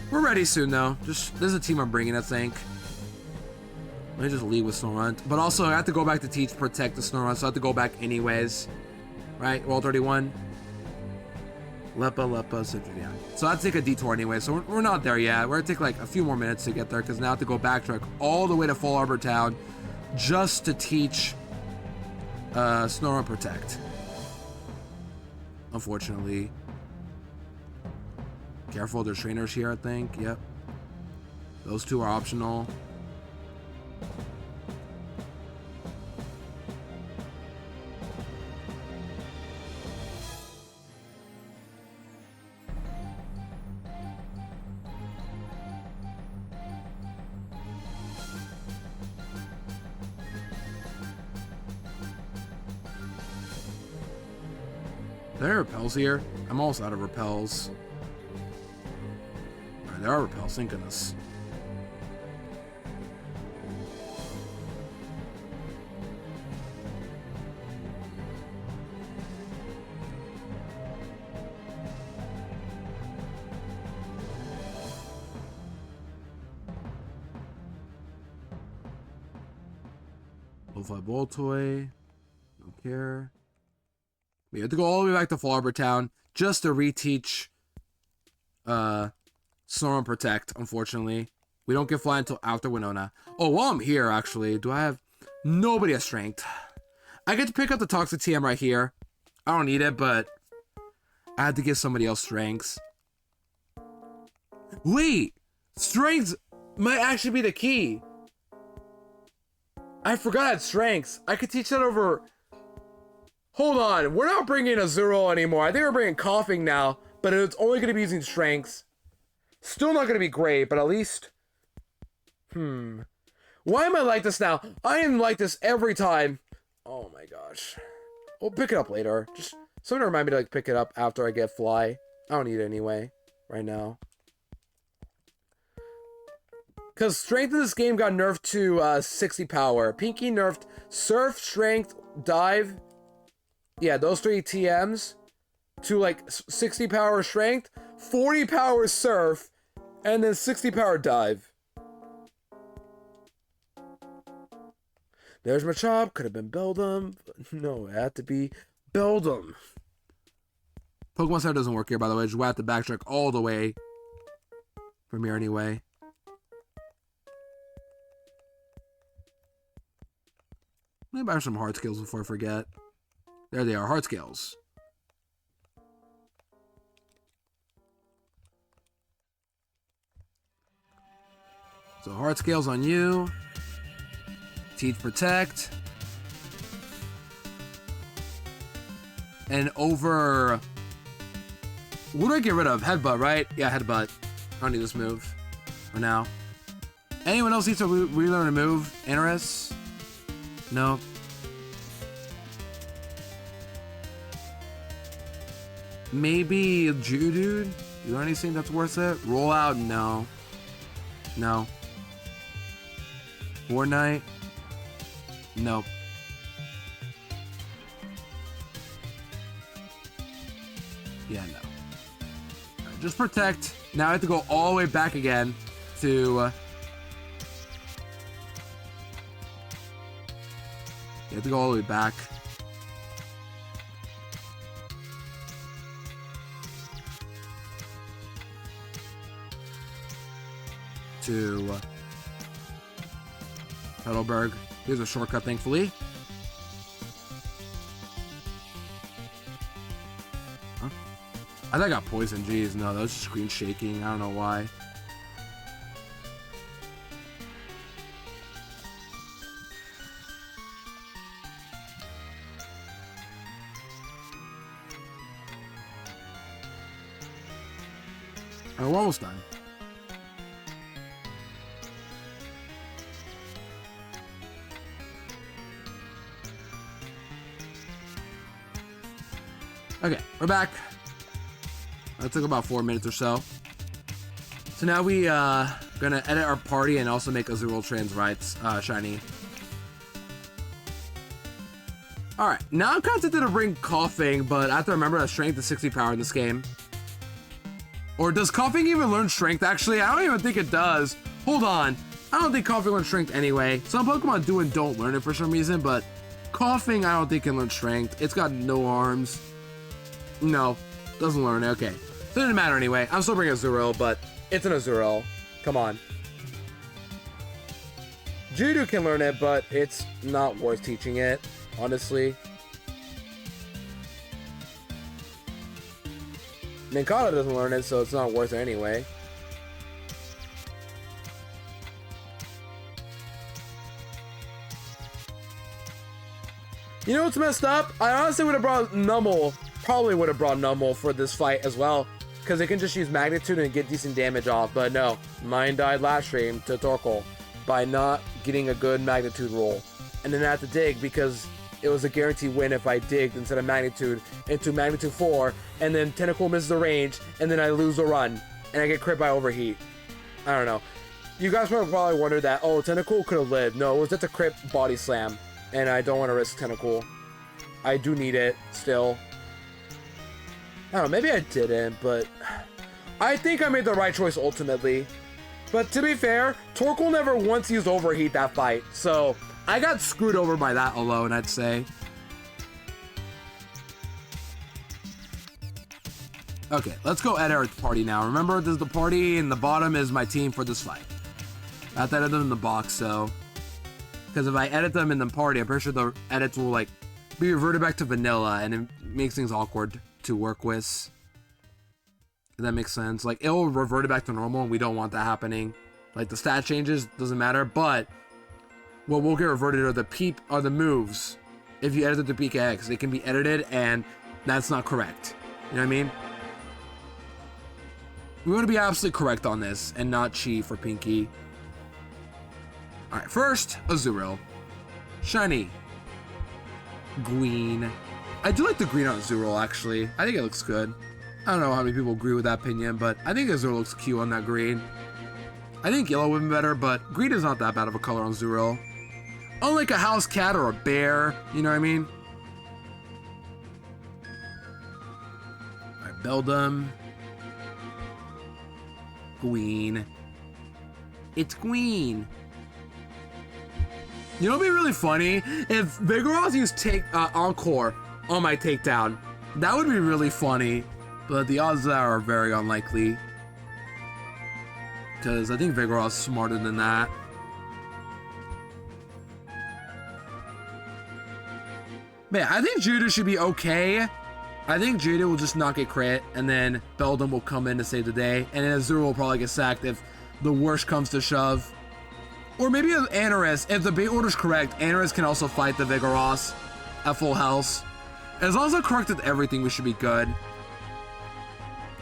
We're ready soon though. Just this is a team I'm bringing, I think. Let me just lead with Snorunt. But also, I have to go back to teach Protect the Snorunt, so I have to go back anyways. Right? World 31. Leppa, Citrus, yeah. So I have to take a detour anyway, so we're not there yet. We're going to take like a few more minutes to get there, because now I have to go backtrack all the way to Fall Harbor Town just to teach Snorunt Protect. Unfortunately. Careful, there's trainers here, I think. Yep. Those two are optional. There are repels here. I'm almost out of repels. Alright, there are repels, thank goodness. Lo-fi ball toy. Don't care. We have to go all the way back to Fall Harbor Town just to reteach Snorunt Protect, unfortunately. We don't get fly until after Winona. Oh, while I'm here, actually, do I have... Nobody has Strength. I get to pick up the Toxic TM right here. I don't need it, but I had to give somebody else Strengths. Wait! Strengths might actually be the key. I forgot I had Strengths. I could teach that over... Hold on, we're not bringing Azuro anymore. I think we're bringing Coughing now, but it's only going to be using Strengths. Still not going to be great, but at least... Why am I like this now? I am like this every time. Oh my gosh. We'll pick it up later. Just someone remind me to like pick it up after I get Fly. I don't need it anyway, right now. Because Strength in this game got nerfed to 60 power. Pinky nerfed Surf, Strength, Dive... Yeah, those 3 TMs to like 60 power Strength, 40 power Surf, and then 60 power Dive. There's Machop, could have been Beldum. No, it had to be Beldum. Pokemon Center doesn't work here, by the way. Just have to backtrack all the way from here anyway. Maybe I have some hard skills before I forget. There they are, Heart Scales. So Heart Scales on you. Teeth Protect. And over... What do I get rid of? Headbutt, right? Yeah, headbutt. I don't need this move for now. Anyone else needs to relearn a move? Interest? No. Maybe Geodude? You learn anything that's worth it? Roll out? No. No. Fortnite? Nope. Yeah, no. Right, just protect. Now I have to go all the way back again to... you have to go all the way back. To Heidelberg. Here's a shortcut, thankfully. Huh? I think I got poison. Jeez, no, that was just screen shaking. I don't know why. Oh, we're almost done. Okay, we're back. That took about 4 minutes or so. So now we gonna edit our party and also make Azurill Trans Rights shiny. Alright, now I'm kind of tempted to bring Coughing, but I have to remember that Strength is 60 power in this game. Or does Coughing even learn Strength? Actually, I don't even think it does. Hold on. I don't think Coughing learns Strength anyway. Some Pokemon do and don't learn it for some reason, but Coughing I don't think can learn Strength. It's got no arms. No, doesn't learn it. Okay. Doesn't matter anyway. I'm still bringing Azurill, but it's an Azurill. Come on. Judo can learn it, but it's not worth teaching it, honestly. Ninkata doesn't learn it, so it's not worth it anyway. You know what's messed up? I honestly would have brought Numel. Probably would have brought Numel for this fight as well, because it can just use Magnitude and get decent damage off. But no, mine died last stream to Torkoal by not getting a good Magnitude roll. And then I had to dig because it was a guaranteed win if I digged instead of Magnitude into Magnitude 4, and then Tentacle misses the range, and then I lose the run, and I get crit by Overheat. I don't know. You guys probably wondered that, oh, Tentacle could have lived. No, it was just a crit Body Slam, and I don't want to risk Tentacle. I do need it still. I don't know, maybe I didn't, but I think I made the right choice ultimately. But to be fair, Torkoal never once used Overheat that fight, so I got screwed over by that alone, I'd say. Okay, let's go edit our party now. Remember, this is the party, and the bottom is my team for this fight. I have to edit them in the box, so... Because if I edit them in the party, I'm pretty sure the edits will, like, be reverted back to vanilla, and it makes things awkward to work with. If that makes sense. Like, it'll revert it back to normal, and we don't want that happening. Like, the stat changes, doesn't matter, but what will get reverted are the moves. If you edit the PKX, they can be edited, and that's not correct. You know what I mean? We want to be absolutely correct on this, and not cheat for Pinky. Alright, first, Azurill. Shiny. Green. I do like the green on Azurill, actually. I think it looks good. I don't know how many people agree with that opinion, but I think Azurill looks cute on that green. I think yellow would be better, but green is not that bad of a color on Azurill. Unlike a house cat or a bear, you know what I mean? Alright, Beldum. Queen. It's Queen. You know what'd be really funny? If Vigoroth used Encore on my takedown. That would be really funny. But the odds there are very unlikely. Because I think Vigoroth's smarter than that. Man, I think Judah should be okay. I think Judah will just not get crit, and then Beldum will come in to save the day, and then Azurill will probably get sacked if the worst comes to shove. Or maybe Anorus, if the bait order's correct, Anorus can also fight the Vigoroth at full health. As long as I corrected everything, we should be good.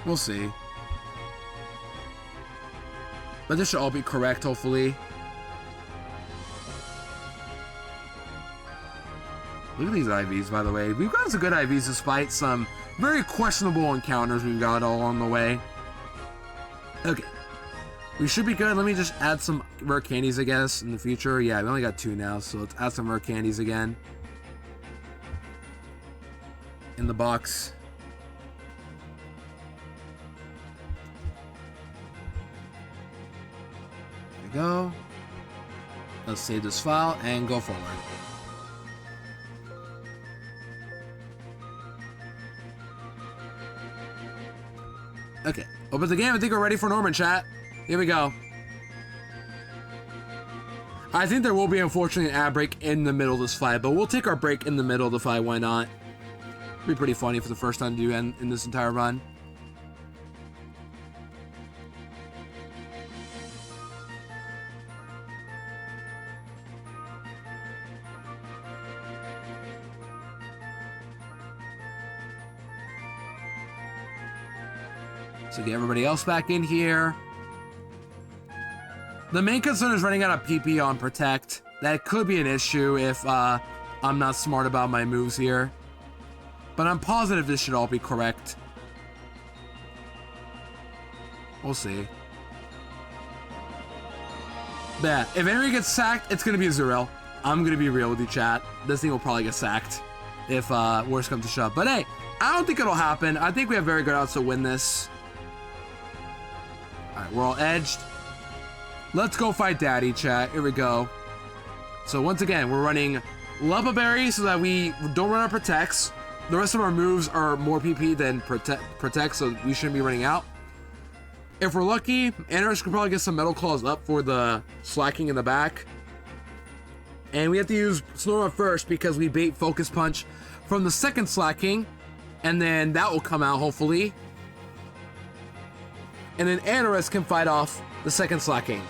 We'll see. But this should all be correct, hopefully. Look at these IVs, by the way. We've gotten some good IVs despite some very questionable encounters we've got all along the way. Okay. We should be good. Let me just add some rare candies, I guess, in the future. Yeah, we only got 2 now, so let's add some rare candies again. In the box. There we go. Let's save this file and go forward. Okay, open the game. I think we're ready for Norman, chat. Here we go. I think there will be, unfortunately, an ad break in the middle of this fight, but we'll take our break in the middle of the fight. Why not? It'll be pretty funny for the first time to do in this entire run. So get everybody else back in here. The main concern is running out of PP on Protect. That could be an issue if I'm not smart about my moves here. But I'm positive this should all be correct. We'll see. Yeah, if anybody gets sacked, it's going to be a Zurel. I'm going to be real with you, chat. This thing will probably get sacked if worse comes to shove. But hey, I don't think it'll happen. I think we have very good odds to win this. Alright, we're all edged. Let's go fight Daddy, chat. Here we go. So once again, we're running Lubba Berry so that we don't run out of Protects. The rest of our moves are more PP than Protect, so we shouldn't be running out. If we're lucky, Anarus could probably get some Metal Claws up for the slacking in the back. And we have to use Snorma first because we bait Focus Punch from the second slacking. And then that will come out, hopefully. And then Anarus can fight off the second slacking.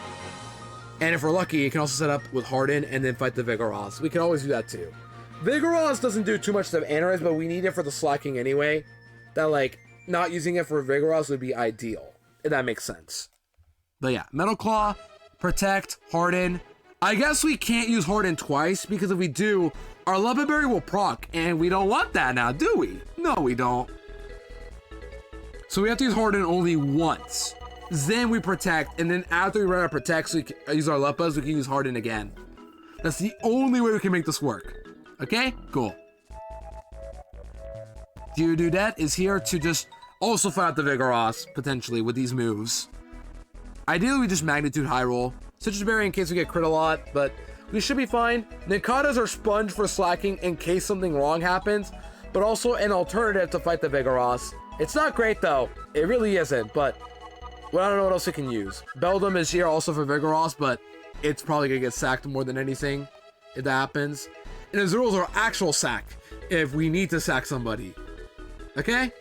And if we're lucky, you can also set up with Harden and then fight the Vigoroth. We can always do that too. Vigoroth doesn't do too much to Anarus, but we need it for the slacking anyway. That, like, not using it for Vigoroth would be ideal, if that makes sense. But yeah, Metal Claw, Protect, Harden. I guess we can't use Harden twice, because if we do, our Lubba Berry will proc, and we don't want that now, do we? No, we don't. So we have to use Harden only once. Then we Protect, and then after we run out of Protect, so we can use our Luppas, we can use Harden again. That's the only way we can make this work. Okay? Cool. Geodude is here to just also fight out the Vigoroth, potentially, with these moves. Ideally, we just Magnitude High Roll. Citrus Berry in case we get crit a lot, but we should be fine. Nikata's our Sponge for slacking in case something wrong happens, but also an alternative to fight the Vigoroth. It's not great, though. It really isn't, but well, I don't know what else we can use. Beldum is here also for Vigoroth, but it's probably going to get sacked more than anything if that happens. And Azurill's our actual sack if we need to sack somebody. Okay?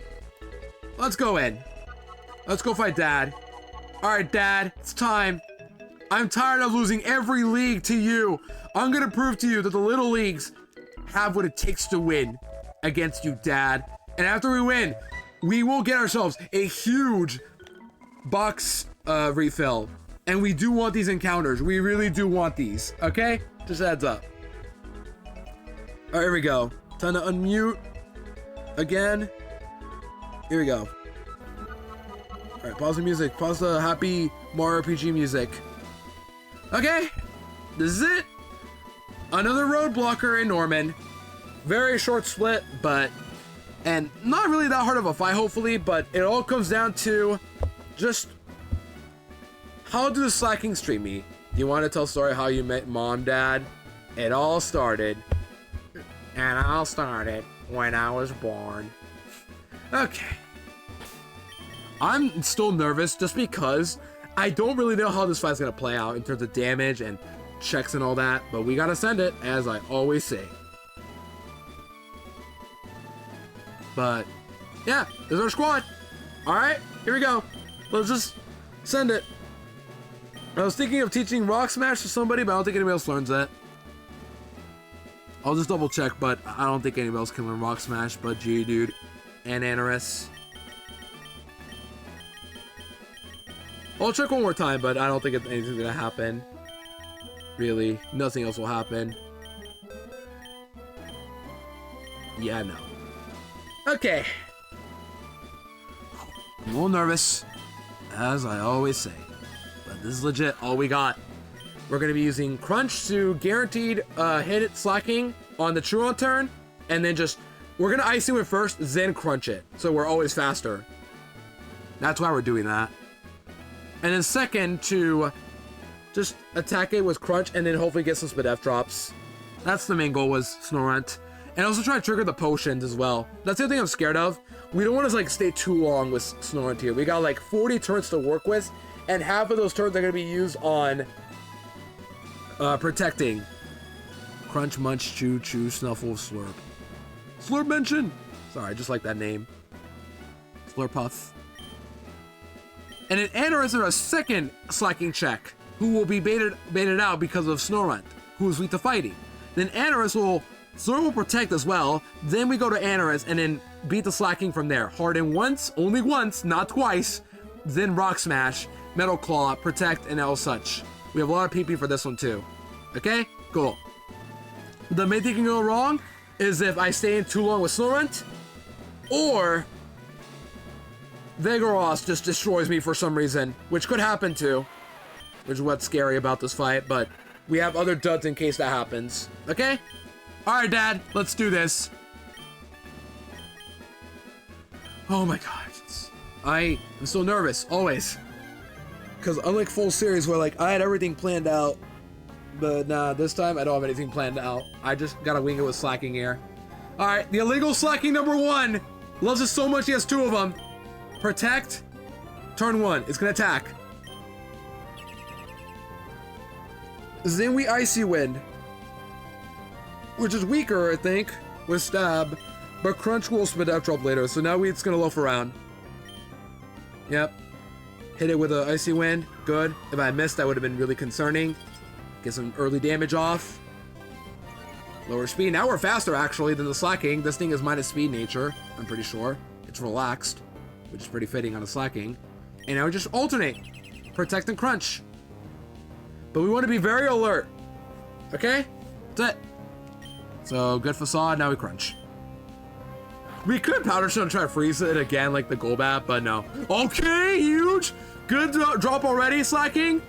Let's go in. Let's go fight Dad. Alright, Dad, it's time. I'm tired of losing every league to you. I'm going to prove to you that the little leagues have what it takes to win against you, Dad. And after we win, we will get ourselves a huge box refill. And we do want these encounters. We really do want these. Okay? Just heads up. Alright, here we go. Time to unmute. Again. Here we go. Alright, pause the music. Pause the happy Mario RPG music. Okay. This is it. Another roadblocker in Norman. Very short split, but... and not really that hard of a fight, hopefully, but it all comes down to just... how do the slacking stream me? You want to tell a story how you met Mom, Dad? It all started. And it all started when I was born. Okay. I'm still nervous just because I don't really know how this fight's going to play out in terms of damage and checks and all that, but we got to send it, as I always say. But, yeah, this is our squad. Alright, here we go. Let's just send it. I was thinking of teaching Rock Smash to somebody, but I don't think anybody else learns that. I'll just double check, but I don't think anybody else can win Rock Smash but Geodude and Anorus. I'll check one more time, but I don't think anything's gonna happen. Really, nothing else will happen. Yeah, no. Okay. I'm a little nervous, as I always say, but this is legit all we got. We're going to be using Crunch to guaranteed hit it slacking on the Truant turn, and then we're going to Icy Wind first, then Crunch it, so we're always faster. That's why we're doing that. And then second, to just attack it with Crunch, and then hopefully get some Spadef drops. That's the main goal, was Snorunt. And also try to trigger the potions as well. That's the other thing I'm scared of. We don't want to like stay too long with Snorunt here. We got like 40 turns to work with, and half of those turns are going to be used on protecting. Crunch, Munch, Chew, Snuffle, Slurp. Slurp mention! Sorry, I just like that name. Slurpuff. And then Anorus is our second slacking check, who will be baited out because of Snorunt, who is weak to fighting. Then Anorus will... Slurp will protect as well, then we go to Anorus and then beat the slacking from there. Harden once, only once, not twice, then Rock Smash, Metal Claw, Protect, and all such. We have a lot of PP for this one too. Okay? Cool. The main thing can go wrong is if I stay in too long with Snorunt, or Vigoroth just destroys me for some reason, which could happen too, which is what's scary about this fight, but we have other duds in case that happens. Okay? Alright, Dad, let's do this. Oh my god. I am so nervous, always. Because unlike full series where like I had everything planned out, but nah, this time I don't have anything planned out. I just gotta wing it with slacking here. Alright, the illegal slacking number 1. Loves it so much he has 2 of them. Protect. Turn 1. It's gonna attack. Then we Icy Wind, which is weaker, I think, with Stab, but Crunch will Spadef drop later, so now it's gonna loaf around. Yep. Hit it with an Icy Wind. Good. If I missed, that would have been really concerning. Get some early damage off. Lower speed. Now we're faster, actually, than the slacking. This thing is minus speed nature, I'm pretty sure. It's relaxed, which is pretty fitting on a slacking. And now we just alternate. Protect and Crunch. But we want to be very alert. Okay? That's it. So, good Facade, now we Crunch. We could Powder Stone and try to freeze it again like the Golbat, but no. Okay, huge! Good drop already, slacking.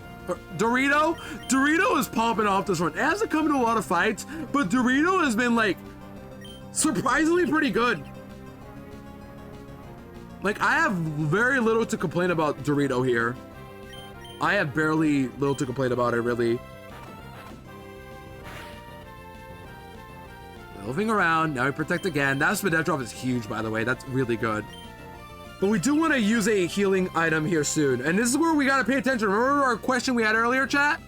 Dorito? Dorito is popping off this run. It hasn't come into a lot of fights, but Dorito has been, like, surprisingly pretty good. Like, I have very little to complain about Dorito here. I have barely little to complain about it, really. Moving around, now we protect again. That Spadef drop is huge, by the way. That's really good. But we do want to use a healing item here soon. And this is where we got to pay attention. Remember our question we had earlier, chat?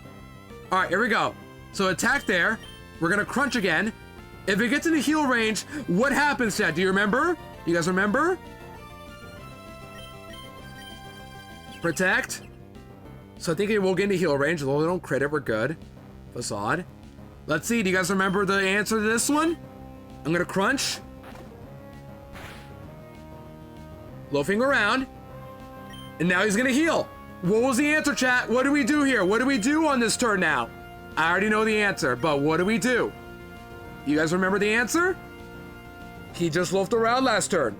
All right, here we go. So attack there. We're going to Crunch again. If it gets into heal range, what happens, chat? Do you remember? You guys remember? Protect. So I think it will get into heal range. Although they don't crit it, we're good. Facade. Let's see, do you guys remember the answer to this one? I'm gonna Crunch. Loafing around. And now he's gonna heal. What was the answer, chat? What do we do here? What do we do on this turn now? I already know the answer, but what do we do? You guys remember the answer? He just loafed around last turn.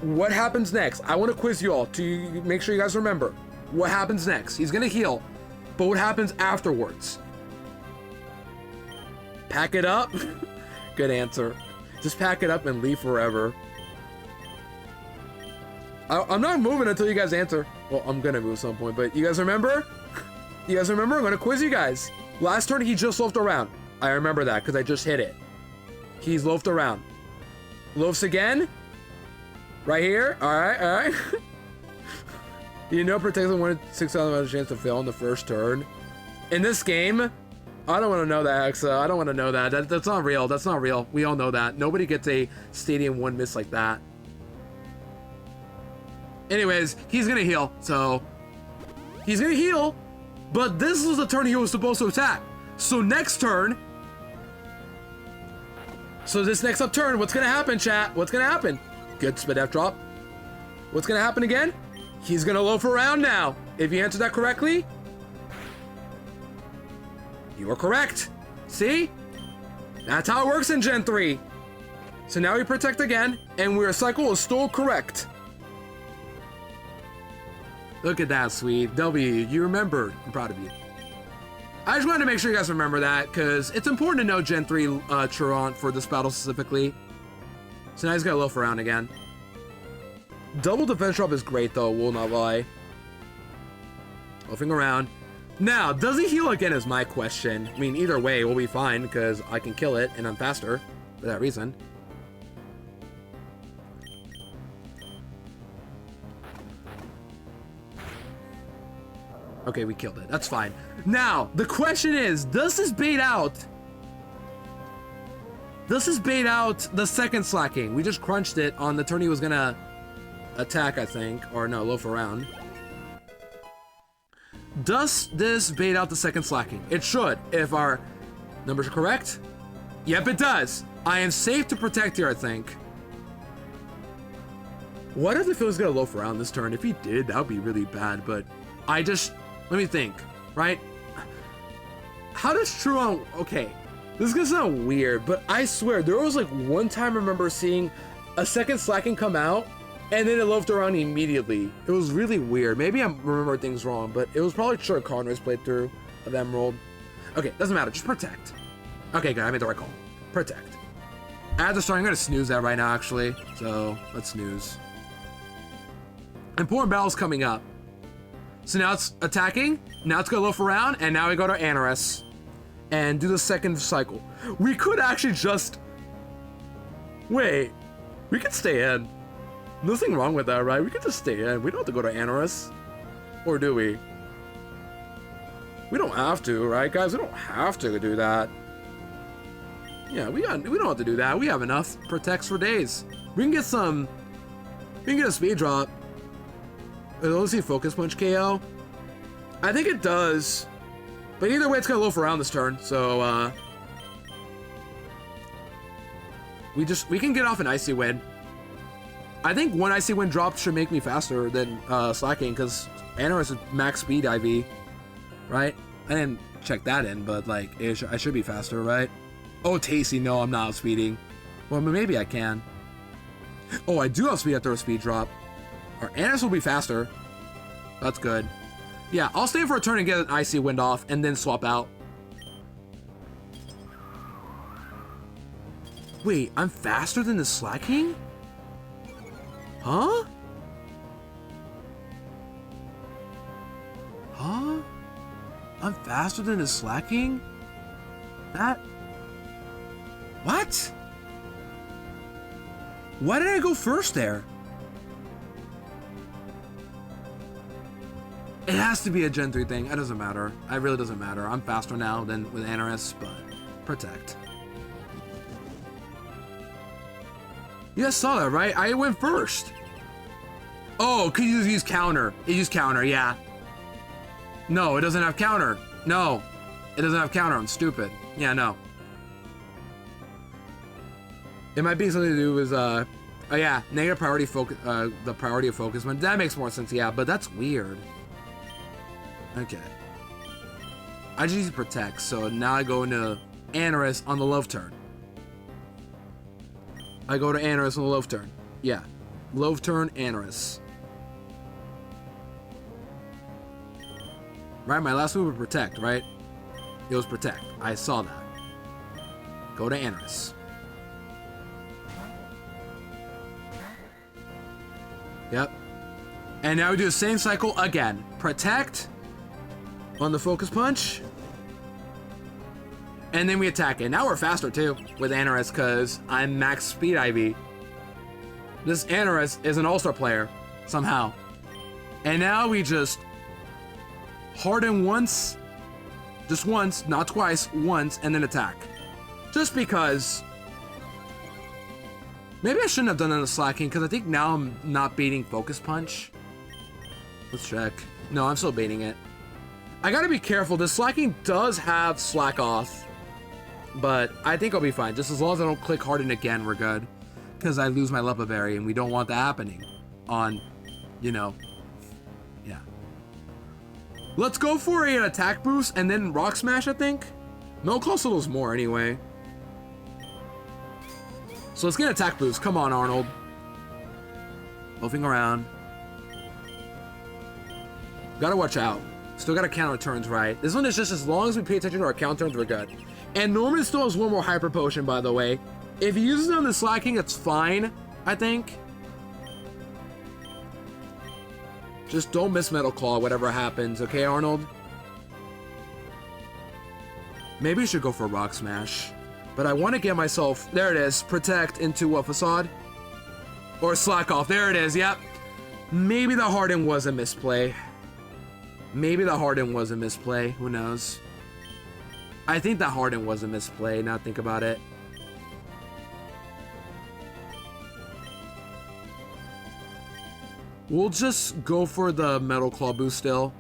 What happens next? I want to quiz you all to make sure you guys remember. What happens next? He's gonna heal, but what happens afterwards? Pack it up? Good answer. Just pack it up and leave forever. I'm not moving until you guys answer. Well, I'm gonna move at some point, but you guys remember? You guys remember? I'm gonna quiz you guys. Last turn, he just loafed around. I remember that because I just hit it. He's loafed around. Loafs again? Right here? Alright, alright. You know, protects 1 in 6,000 chance to fail in the first turn. In this game, I don't want to know that, Exa. I don't want to know that. That's not real. That's not real. We all know that. Nobody gets a Stadium 1 miss like that. Anyways, he's going to heal. So, he's going to heal. But this is the turn he was supposed to attack. So, next turn, So this next up turn, what's gonna happen, chat? What's gonna happen? Good spit F drop. What's gonna happen again? He's gonna loaf around now. If you answered that correctly, you are correct. See? That's how it works in Gen 3. So now we protect again, and our cycle is still correct. Look at that, sweet. W, you remembered. I'm proud of you. I just wanted to make sure you guys remember that, because it's important to know Gen 3 Truant for this battle specifically. So now he's gonna loaf around again. Double defense drop is great though, will not lie. Loafing around. Now, does he heal again is my question. I mean, either way, we'll be fine, because I can kill it, and I'm faster for that reason. Okay, we killed it. That's fine. Now, the question is, does this bait out? Does this bait out the second slacking? We just crunched it on the turn he was gonna attack, I think. Or no, loaf around. Does this bait out the second slacking? It should, if our numbers are correct. Yep, it does. I am safe to protect here, I think. What if he was gonna loaf around this turn? If he did, that would be really bad, but let me think, right? How does Truant, okay, this is gonna sound weird, but I swear, there was like one time I remember seeing a second slacking come out, and then it loafed around immediately. It was really weird. Maybe I remember things wrong, but it was probably sure Connor's playthrough of Emerald. Okay, doesn't matter, just protect. Okay, good, I made the right call. Protect. At the start, I'm gonna snooze that right now, actually, so let's snooze. Important battle's coming up. So now it's attacking, now it's gonna loaf around, and now we go to Anaris and do the second cycle. We could actually just... Wait, we could stay in. Nothing wrong with that, right? We could just stay in. We don't have to go to Anaris. Or do we? We don't have to, right, guys? We don't have to do that. Yeah, we don't have to do that. We have enough protects for days. We can get a speed drop. Let's see, Focus Punch KO. I think it does. But either way, it's gonna loaf around this turn, so we can get off an Icy Wind. I think one Icy Wind drop should make me faster than slacking, because Anaris is max speed IV, right? I didn't check that in, but like I should be faster, right? Oh, Tasty, no, I'm not speeding. Well, maybe I can. Oh, I do have speed after a speed drop. Our Anaris will be faster. That's good. Yeah, I'll stay for a turn and get an Icy Wind off, and then swap out. Wait, I'm faster than the slacking? Huh? Huh? I'm faster than the slacking? That... What? Why did I go first there? It has to be a Gen 3 thing. It doesn't matter. It really doesn't matter. I'm faster now than with Anaris, but protect. You guys saw that, right? I went first. Oh, could you use counter? It used counter, yeah. No, it doesn't have counter. No, it doesn't have counter. I'm stupid. Yeah, no. It might be something to do with, oh yeah, negative priority focus, the priority of focus. That makes more sense, yeah, but that's weird. Okay. I just use protect, so now I go into Anaris on the love turn. I go to Anaris on the love turn. Yeah. Love turn, Anaris. Right, my last move was protect, right? It was protect. I saw that. Go to Anaris. Yep. And now we do the same cycle again. Protect on the focus punch. And then we attack it. Now we're faster too with Anaris because I'm max speed IV. This Anaris is an all-star player somehow. And now we just harden once, just once, not twice, once, and then attack. Just because. Maybe I shouldn't have done it in the slacking because I think now I'm not baiting focus punch. Let's check. No, I'm still baiting it. I gotta be careful. The slacking does have slack off. But I think I'll be fine. Just as long as I don't click Harden again, we're good. Because I lose my Lepa Berry, and we don't want that happening on, you know, yeah. Let's go for an attack boost and then Rock Smash, I think. No cost those more anyway. So let's get an attack boost. Come on, Arnold. Moving around. Gotta watch out. Still gotta counter turns right. This one is just as long as we pay attention to our counter turns, we're good. And Norman still has one more Hyper Potion, by the way. If he uses it on the Slacking, it's fine, I think. Just don't miss Metal Claw, whatever happens, okay, Arnold? Maybe we should go for a Rock Smash. But I want to get myself... There it is. Protect into a Facade. Or Slack Off. There it is, yep. Maybe the Harden was a misplay. Maybe the Harden was a misplay. Who knows? I think the Harden was a misplay, now think about it. We'll just go for the Metal Claw boost still.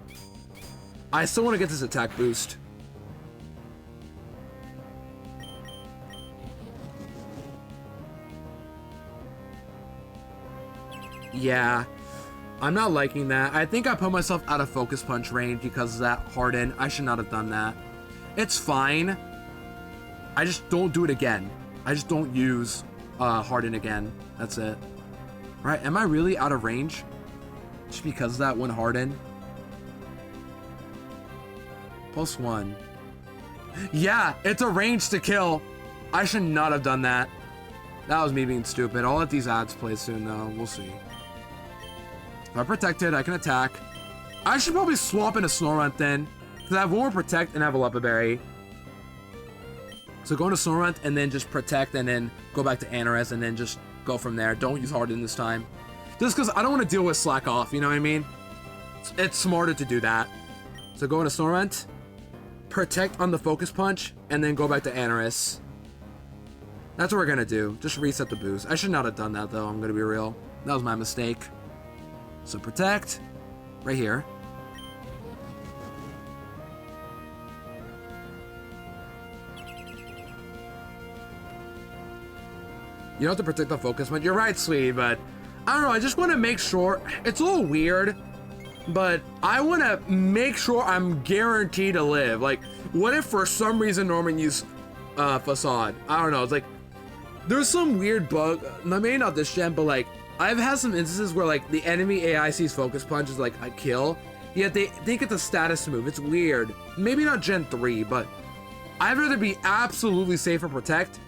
I still want to get this attack boost. Yeah, I'm not liking that. I think I put myself out of Focus Punch range because of that Harden. I should not have done that. It's fine. I just don't do it again. I just don't use Harden again. That's it. Right, am I really out of range? Just because of that one Harden? +1. Yeah, it's a range to kill. I should not have done that. That was me being stupid. I'll let these ads play soon though. We'll see. If I'm protected, I can attack. I should probably swap into Snorunt then. Because I have one more Protect and I have a Lepa Berry. So go into Snorunt and then just Protect and then go back to Anaris and then just go from there. Don't use Harden this time. Just because I don't want to deal with Slack Off, you know what I mean? It's smarter to do that. So go into Snorunt, Protect on the Focus Punch, and then go back to Anaris. That's what we're going to do. Just reset the boost. I should not have done that though, I'm going to be real. That was my mistake. So Protect, right here. You don't have to protect the Focus Punch. You're right, sweetie, but I don't know. I just want to make sure. It's a little weird, but I want to make sure I'm guaranteed to live. Like, what if for some reason Norman used Facade? I don't know. It's like, there's some weird bug. Maybe not this gen, but like, I've had some instances where like the enemy AI sees Focus Punch is like a kill, yet they think it's a status move. It's weird. Maybe not Gen 3, but I'd rather be absolutely safe for Protect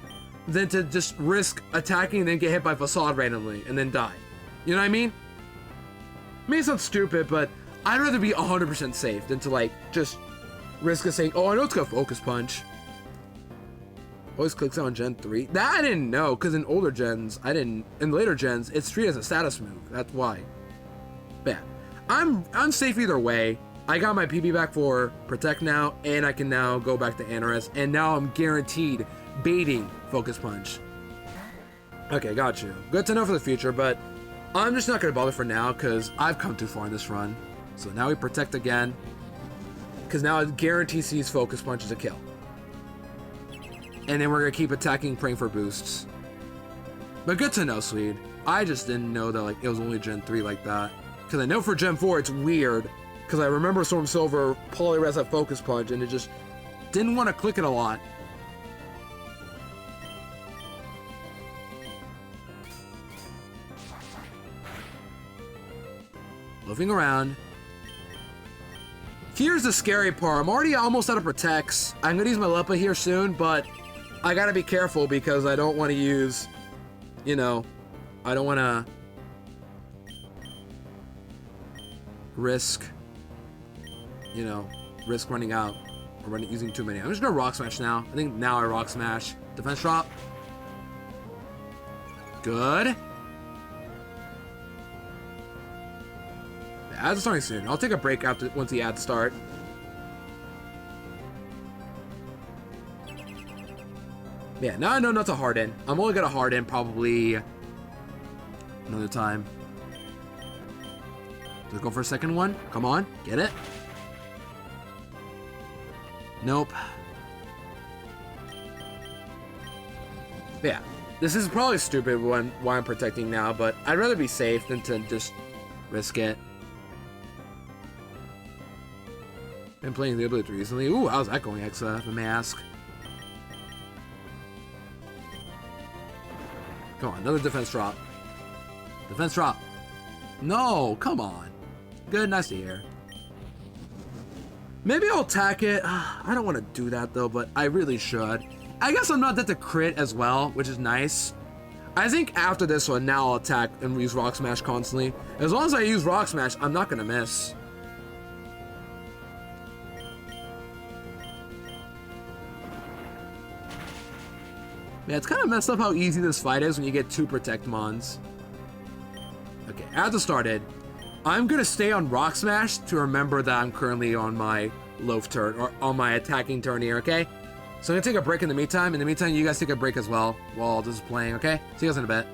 than to just risk attacking and then get hit by Facade randomly and then die. You know what I mean? It may sound stupid, but I'd rather be 100% safe than to like just risk saying, oh, I know it's got Focus Punch. Always clicks on Gen 3. That I didn't know, because in older gens, in later gens, it's treated as a status move. That's why. But yeah, I'm safe either way. I got my PB back for Protect now, and I can now go back to Anaris, and now I'm guaranteed baiting Focus Punch. Okay, got you. Good to know for the future, but I'm just not going to bother for now, because I've come too far in this run. So now we Protect again, because now it guarantees sees Focus Punch as a kill. And then we're going to keep attacking, praying for boosts. But good to know, Swede. I just didn't know that like it was only Gen 3 like that. Because I know for Gen 4 it's weird. Because I remember Storm Silver Polyres at Focus Punch and it just didn't want to click it a lot. Moving around. Here's the scary part. I'm already almost out of Protects. I'm going to use my Lepa here soon, but I gotta be careful because I don't want to use, you know, I don't want to risk, you know, risk running out or using too many. I'm just gonna Rock Smash now. I think now I Rock Smash. Defense drop. Good. The ads are starting soon. I'll take a break after once the ads start. Yeah, now I know not to Harden. I'm only gonna Harden probably another time. Let's go for a second one. Come on, get it. Yeah, this is probably stupid why I'm protecting now, but I'd rather be safe than to just risk it. Been playing the ability recently. Ooh, how's that going, Exa, if I may ask? Come on, another defense drop. Defense drop. No, come on. Good, nice to hear. Maybe I'll attack it. I don't want to do that though, but I really should. I guess I'm not dead to crit as well, which is nice. I think after this one, now I'll attack and use Rock Smash constantly. As long as I use Rock Smash, I'm not going to miss. Yeah, it's kind of messed up how easy this fight is when you get 2 Protect Mons. Okay, as it started, I'm going to stay on Rock Smash to remember that I'm currently on my loaf turn, or on my attacking turn here, okay? So I'm going to take a break in the meantime. In the meantime, you guys take a break as well while this is playing, okay? See you guys in a bit.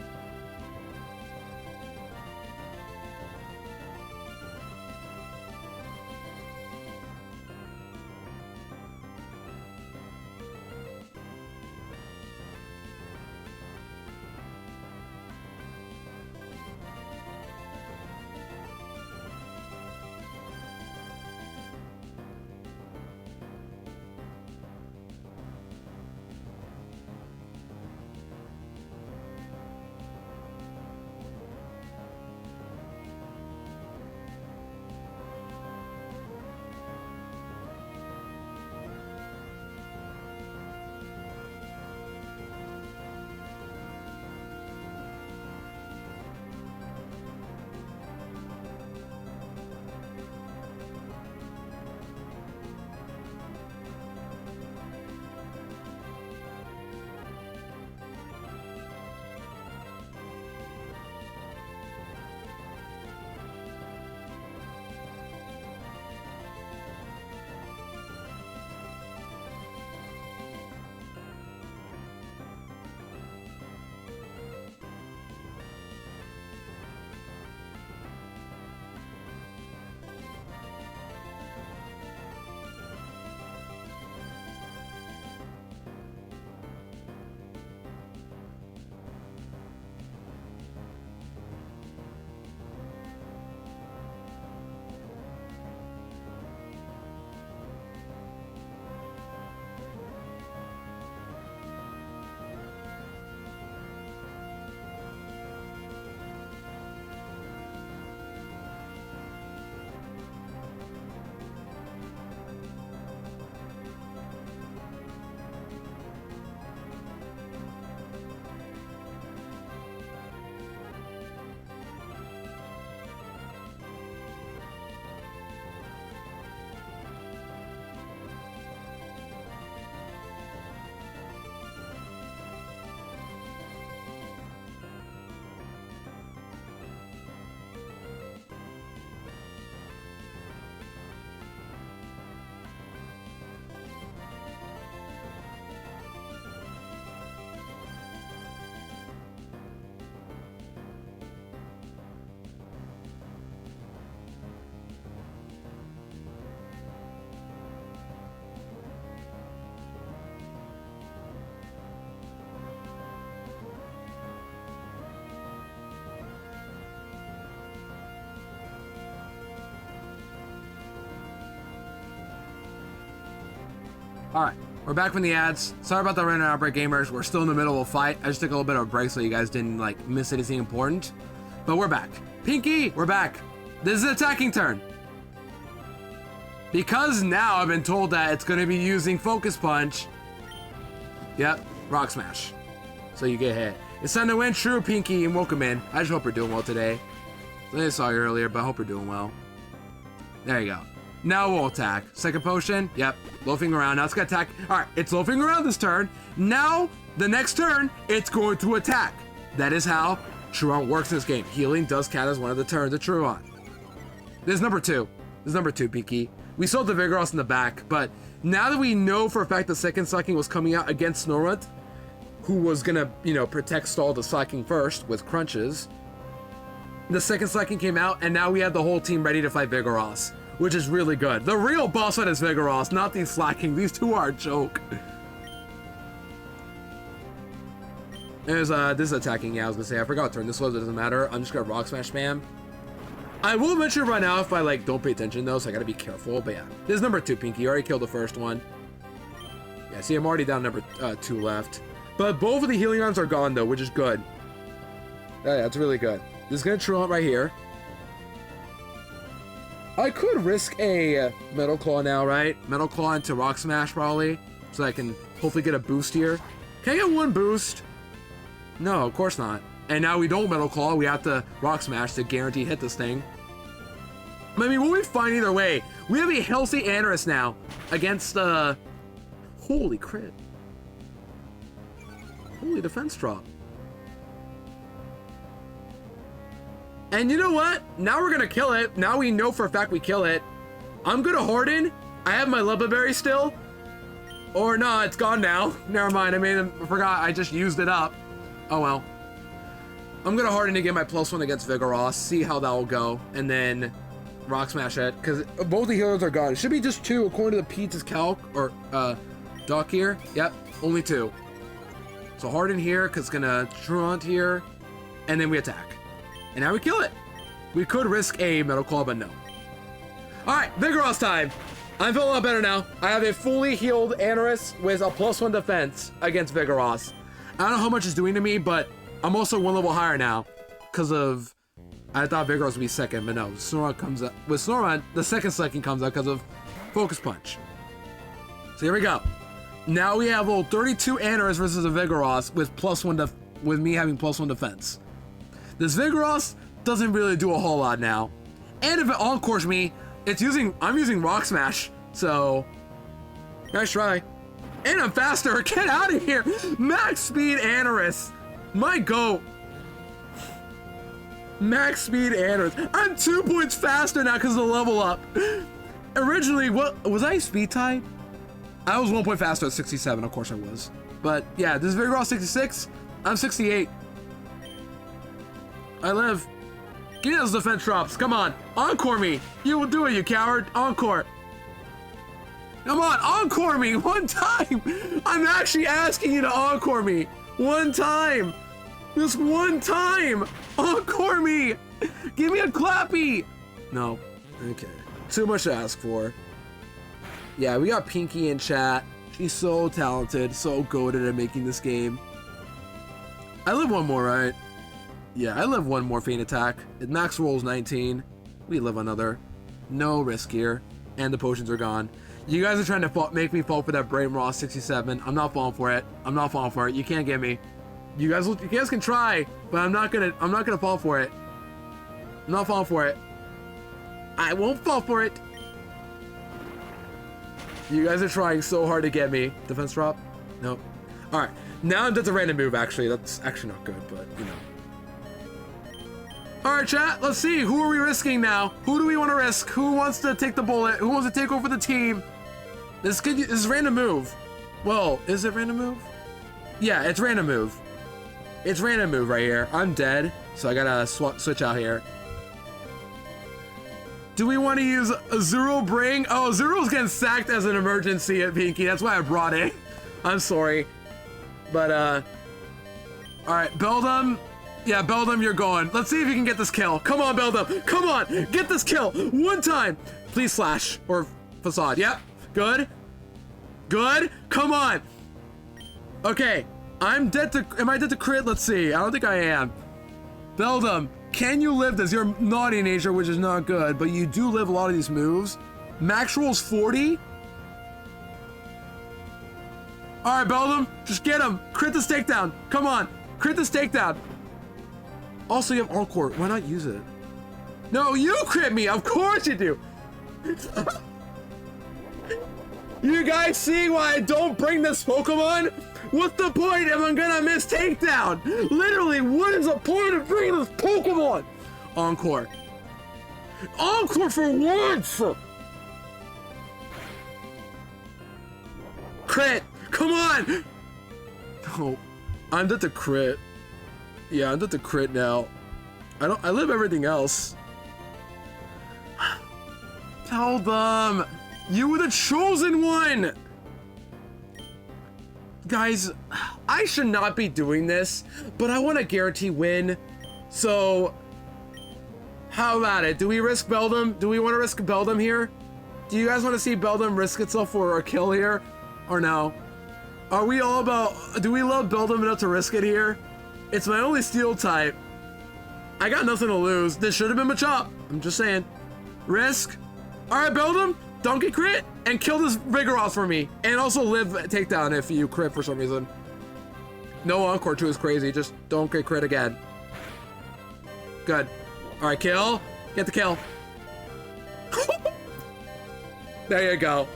Alright, we're back from the ads. Sorry about the random outbreak, gamers. We're still in the middle of a fight. I just took a little bit of a break so you guys didn't like miss anything important. But we're back. Pinky, we're back. This is an attacking turn. Because now I've been told that it's going to be using Focus Punch. Yep, Rock Smash. So you get hit. It's time to win true, Pinky, and welcome in. I just hope you're doing well today. I saw you earlier, but I hope you're doing well. There you go. Now we'll attack. Second potion. Yep. Loafing around. Now it's gonna attack. Alright, it's loafing around this turn. Now, the next turn, it's going to attack. That is how Truant works in this game. Healing does count as one of the turns of Truant. This is number 2. This is number 2, Pinky. We sold the Vigoroth in the back, but now that we know for a fact the second Slacking was coming out against Snorunt, who was gonna, you know, protect stall the Slacking first with crunches, the second Slacking came out, and now we have the whole team ready to fight Vigoroth, which is really good. The real boss fight is Vigoroth, not these Slacking. These two are a joke. There's this is attacking. Yeah, I was gonna say I forgot to turn this was. It doesn't matter. I'm just gonna rock smash spam. I will eventually run out if I like don't pay attention though, so I gotta be careful. But yeah, this is number 2, Pinky. You already killed the first one. Yeah, see, I'm already down number 2 left. But both of the healing items are gone though, which is good. Yeah, that's really good. This is gonna true out right here. I could risk a Metal Claw now, right? Metal Claw into Rock Smash probably, so I can hopefully get a boost here. Can I get 1 boost? No, of course not. And now we don't Metal Claw, we have to Rock Smash to guarantee hit this thing. I mean, we'll be fine either way. We have a healthy Anorus now against, holy crit. Holy defense drop. And you know what? Now we're gonna kill it. Now we know for a fact we kill it. I'm gonna Harden. I have my Lubba Berry still. Or no, it's gone now. Never mind, I forgot, I just used it up. Oh well. I'm gonna Harden to get my +1 against Vigoroth, see how that will go, and then Rock Smash it, because both the healers are gone. It should be just 2 according to the Pete's calc, or doc here. Yep, only 2. So Harden here, because it's gonna Truant here, and then we attack. And now we kill it. We could risk a Metal Claw, but no. Alright, Vigoroth time. I'm feeling a lot better now. I have a fully healed Anorus with a +1 defense against Vigoroth. I don't know how much it's doing to me, but I'm also 1 level higher now. Because of... I thought Vigoroth would be second, but no. Snorunt comes up. With Snorunt, the second comes up because of Focus Punch. So here we go. Now we have level 32 Anorus versus a Vigoroth with +1 with me having +1 defense. This Vigoroth doesn't really do a whole lot now. And if it encores me, I'm using Rock Smash. So, nice try. And I'm faster. Get out of here. Max speed Anorus. My goat. Max speed Anorus. I'm 2 points faster now because of the level up. Originally, what was I speed type? I was 1 point faster at 67. Of course I was. But yeah, this is Vigoroth 66. I'm 68. I live. Give me those defense drops. Come on. Encore me. You will do it, you coward. Encore. Come on. Encore me. 1 time. I'm actually asking you to encore me. 1 time. Just 1 time. Encore me. Give me a clappy. No. Okay. Too much to ask for. Yeah, we got Pinky in chat. She's so talented. So goated at making this game. I live 1 more, right? Yeah, I live 1 more Feint attack. Max rolls 19. We live another. No risk here. And the potions are gone. You guys are trying to make me fall for that Brain Raw 67. I'm not falling for it. I'm not falling for it. You can't get me. You guys can try, but I'm not gonna fall for it. I'm not falling for it. I won't fall for it. You guys are trying so hard to get me. Defense drop? Nope. Alright. Now that's a random move, actually. That's actually not good, but you know. Alright, chat, let's see. Who are we risking now? Who do we want to risk? Who wants to take the bullet? Who wants to take over the team? This is random move. Well, is it random move? Yeah, it's random move. It's random move right here. I'm dead, so I gotta switch out here. Do we want to use a Zero Bring? Oh, Zero's getting sacked as an emergency at Pinky. That's why I brought it. I'm sorry. But, alright, Beldum. Yeah, Beldum, you're going. Let's see if you can get this kill. Come on, Beldum. Come on. Get this kill. 1 time. Please slash. Or facade. Yep. Good. Good. Come on. Okay. I'm dead to... Am I dead to crit? Let's see. I don't think I am. Beldum, can you live this? You're naughty nature, which is not good, but you do live a lot of these moves. Max rolls 40. Alright, Beldum. Just get him. Crit this takedown. Come on. Crit this takedown. Also, you have Encore. Why not use it? No, you crit me. Of course you do. You guys see why I don't bring this Pokemon? What's the point if I'm gonna miss takedown? Literally, what is the point of bringing this Pokemon? Encore. Encore for once! Crit. Come on. No, I'm dead to crit. Yeah, I'm dead to crit now. I live everything else. Tell them. You were the chosen one. Guys, I should not be doing this, but I want to guarantee win. So, how about it? Do we risk Beldam? Do we want to risk Beldam here? Do you guys want to see Beldam risk itself for a kill here? Or no? Are we all about... Do we love Beldam enough to risk it here? It's my only steel type. I got nothing to lose. This should have been Machop. I'm just saying. Risk. Alright, Beldam. Don't get crit. And kill this Vigoroth for me. And also live takedown if you crit for some reason. No Encore 2 is crazy. Just don't get crit again. Good. Alright, kill. Get the kill. There you go.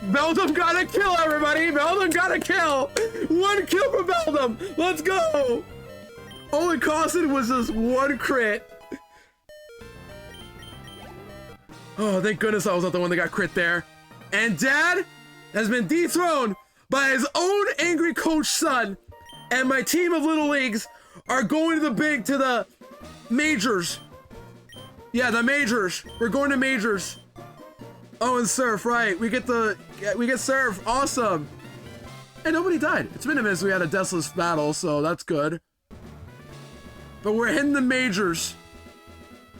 Beldam got a kill, everybody! Beldam got a kill! 1 kill for Beldam! Let's go! All it costed was just 1 crit. Oh, thank goodness I was not the one that got crit there. And Dad has been dethroned by his own angry coach son. And my team of Little Leagues are going to the majors. Yeah, the majors. We're going to majors. Oh, and Surf, right. We get Surf. Awesome. And nobody died. It's been a minute since we had a deathless battle, so that's good. But we're hitting the majors,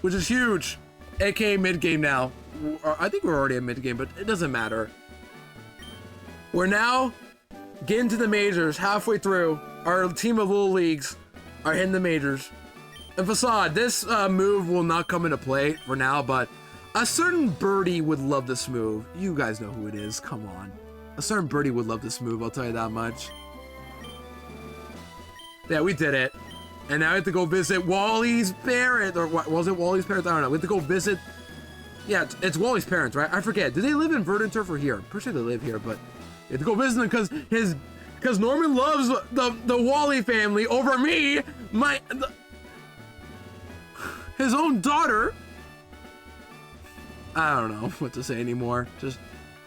which is huge. AKA mid-game now. I think we're already in mid-game, but it doesn't matter. We're now getting to the majors halfway through. Our team of Little Leagues are hitting the majors. And Facade, this move will not come into play for now, but a certain birdie would love this move. You guys know who it is, come on. A certain birdie would love this move, I'll tell you that much. Yeah, we did it. And now we have to go visit Wally's parents, or what, was it Wally's parents? I don't know. We have to go visit, yeah, it's Wally's parents, right? I forget. Do they live in Verdanturf or here? I'm pretty sure they live here, but you have to go visit them because Norman loves the Wally family over me, his own daughter. I don't know what to say anymore. Just,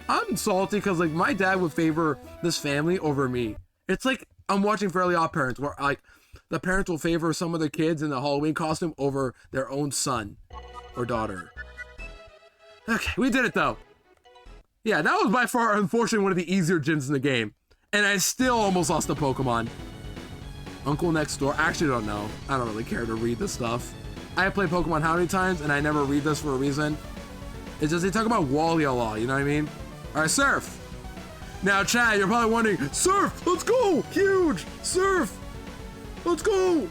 I'm salty because like my dad would favor this family over me. It's like I'm watching Fairly Odd Parents where like the parents will favor some of their kids in the Halloween costume over their own son or daughter. Okay, we did it though. Yeah, that was by far, unfortunately, one of the easier gyms in the game. And I still almost lost the Pokemon. Uncle Next Door, I actually don't know. I don't really care to read this stuff. I have played Pokemon how many times and I never read this for a reason. It's just they talk about Wally a lot, you know what I mean? Alright, Surf. Now, Chad, you're probably wondering, Surf, let's go! Huge! Surf! Let's go!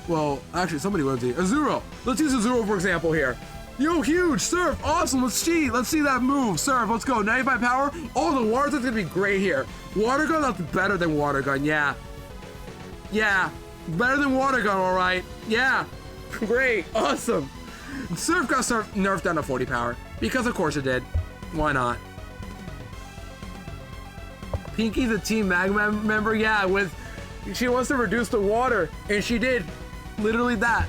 Well, actually, somebody wants to Azuro. Let's use Azuro for example here. Yo, huge! Surf! Awesome! Let's see that move. Surf, let's go. 95 power. Oh, the water gun's gonna be great here. Water gun, that's better than water gun, yeah. Yeah. Better than water gun, alright. Yeah. Great. Awesome. Surf got nerfed down to 40 power. Because of course it did. Why not? Pinky, the Team Magma member, yeah, she wants to reduce the water, and she did. Literally that.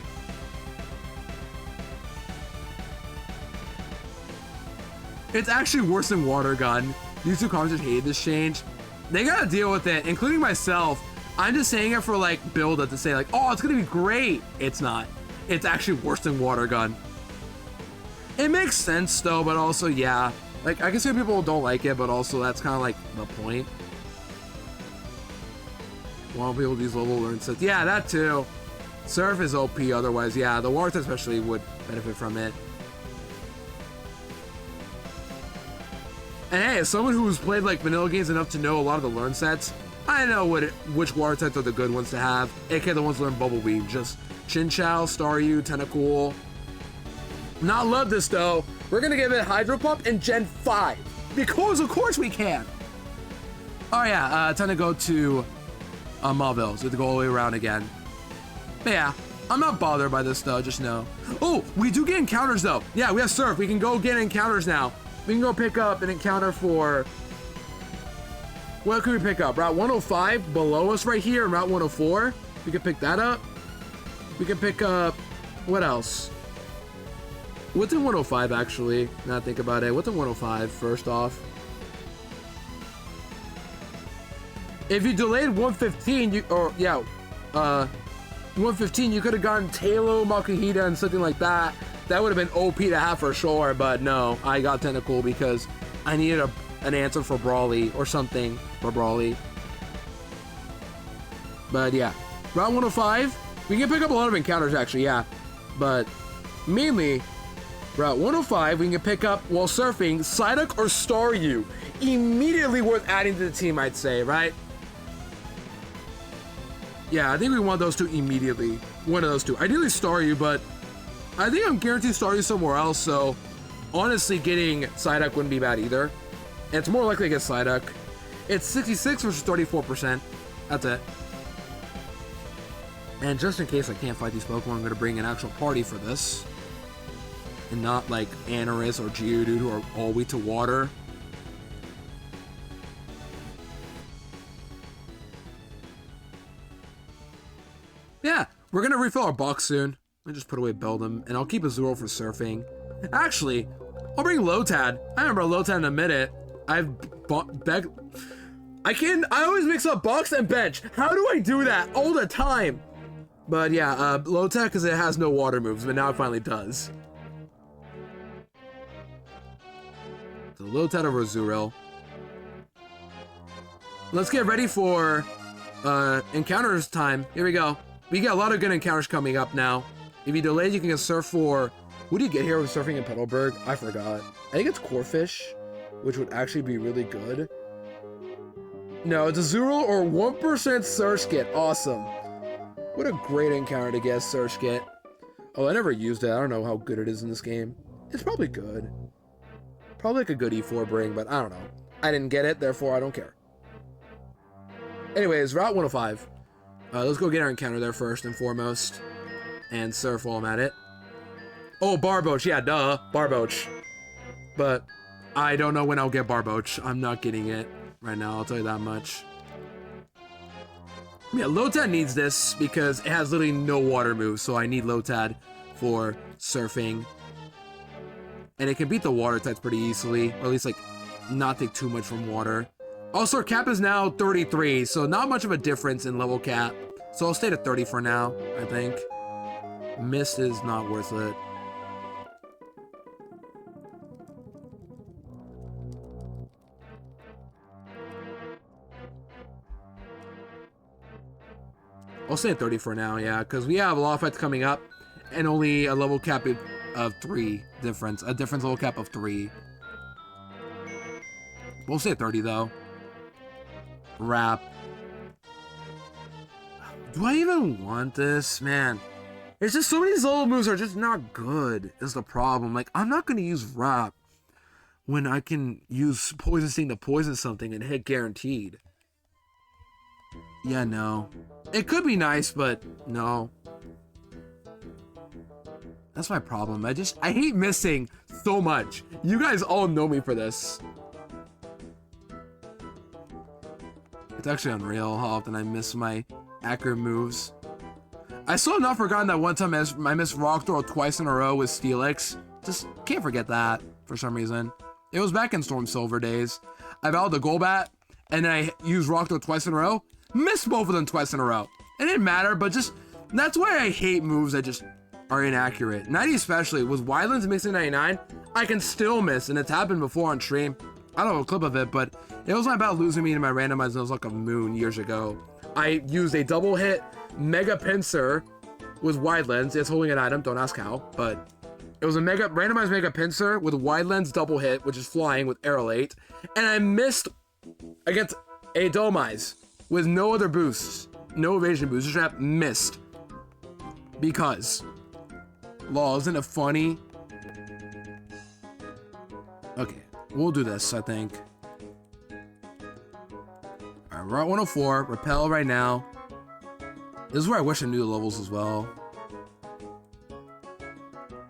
It's actually worse than water gun. These two comments hated this change. They gotta deal with it, including myself. I'm just saying it for like build up to say like, oh, it's gonna be great. It's not. It's actually worse than water gun. It makes sense though, but also yeah. Like I can see people don't like it, but also that's kind of like the point. Want people these level learn sets. Yeah, that too. Surf is OP otherwise, yeah. The water especially would benefit from it. And hey, as someone who's played like vanilla games enough to know a lot of the learn sets, I know which water sets are the good ones to have, aka the ones that learn Bubble Beam. Just Chinchou, Staryu, Tentacool. Not love this though. We're gonna give it Hydro Pump in Gen 5. Because of course we can. Oh yeah, time to go to Mauville. So we have to go all the way around again. But yeah, I'm not bothered by this though, just know. Oh, we do get encounters though. Yeah, we have Surf. We can go get encounters now. We can go pick up an encounter for... What could we pick up? Route 105 below us right here, Route 104. We can pick that up. We can pick up... What else? What's in 105 actually? Now I think about it. What's in 105 first off? If you delayed 115, 115, you could have gotten Talo, Makuhita, and something like that. That would have been OP to have for sure, but no, I got Tentacool because I needed an answer for Brawly or something for Brawly. But yeah, Route 105, we can pick up a lot of encounters actually, yeah. But mainly, Route 105, we can pick up while surfing Psyduck or Staryu. Immediately worth adding to the team, I'd say, right? Yeah, I think we want those two immediately. One of those two. Ideally Staryu, but I think I'm guaranteed Staryu somewhere else, so honestly getting Psyduck wouldn't be bad either. And it's more likely to get Psyduck. It's 66 versus 34%. That's it. And just in case I can't fight these Pokemon, I'm going to bring an actual party for this. And not like Anorus or Geodude who are all weak to water. Yeah, we're going to refill our box soon. I'll just put away Beldum, and I'll keep Azurill for surfing. Actually, I'll bring Lotad. I remember Lotad in a minute. I've bought I always mix up box and bench. How do I do that all the time? But yeah, Lotad because it has no water moves, but now it finally does. So Lotad over Azurill. Let's get ready for encounters time. Here we go. We got a lot of good encounters coming up now. If you delay, you can get surf for... What do you get here with surfing in Petalburg? I forgot. I think it's Corphish, which would actually be really good. No, it's Azurill or 1% Surge Kit. Awesome. What a great encounter to get Surge Kit. Oh, I never used it. I don't know how good it is in this game. It's probably good. Probably like a good E4 bring, but I don't know. I didn't get it, therefore I don't care. Anyways, Route 105. Let's go get our encounter there first and foremost. And surf while I'm at it. Oh, Barboach. Yeah, duh. Barboach. But I don't know when I'll get Barboach. I'm not getting it right now, I'll tell you that much. Yeah, Lotad needs this because it has literally no water moves, so I need Lotad for surfing. And it can beat the water types pretty easily, or at least like not take too much from water. Also, our cap is now 33, so not much of a difference in level cap. So I'll stay at 30 for now, I think. Mist is not worth it. I'll stay at 30 for now, yeah, because we have a lot of fights coming up, and only a level cap of 3 difference. A difference level cap of 3. We'll stay at 30, though. Wrap. Do I even want this? Man, it's just so many of these level moves are just not good, is the problem. Like, I'm not going to use Wrap when I can use Poison Sting to poison something and hit guaranteed. Yeah, no. It could be nice, but no. That's my problem. I hate missing so much. You guys all know me for this. It's actually unreal how often I miss my accurate moves. I still have not forgotten that one time I missed Rock Throw twice in a row with Steelix. Just can't forget that for some reason. It was back in Storm Silver days. I vowed the Golbat, and then I used Rock Throw twice in a row. Missed both of them twice in a row. It didn't matter, but just, that's why I hate moves that just are inaccurate. 90 especially, with Wyland's mixing 99, I can still miss, and it's happened before on stream. I don't have a clip of it, but it was about losing me in my randomized Nuzlocke of Moon years ago. I used a double hit Mega Pinsir with Wide Lens. It's holding an item, don't ask how, but it was a randomized Mega Pinsir with Wide Lens double hit, which is flying with Aerolate, and I missed against a Domize with no other boosts, no evasion boosts. Just missed because law, isn't it funny? Okay, we'll do this, I think. Alright, we're at 104. Repel right now. This is where I wish I knew the levels as well.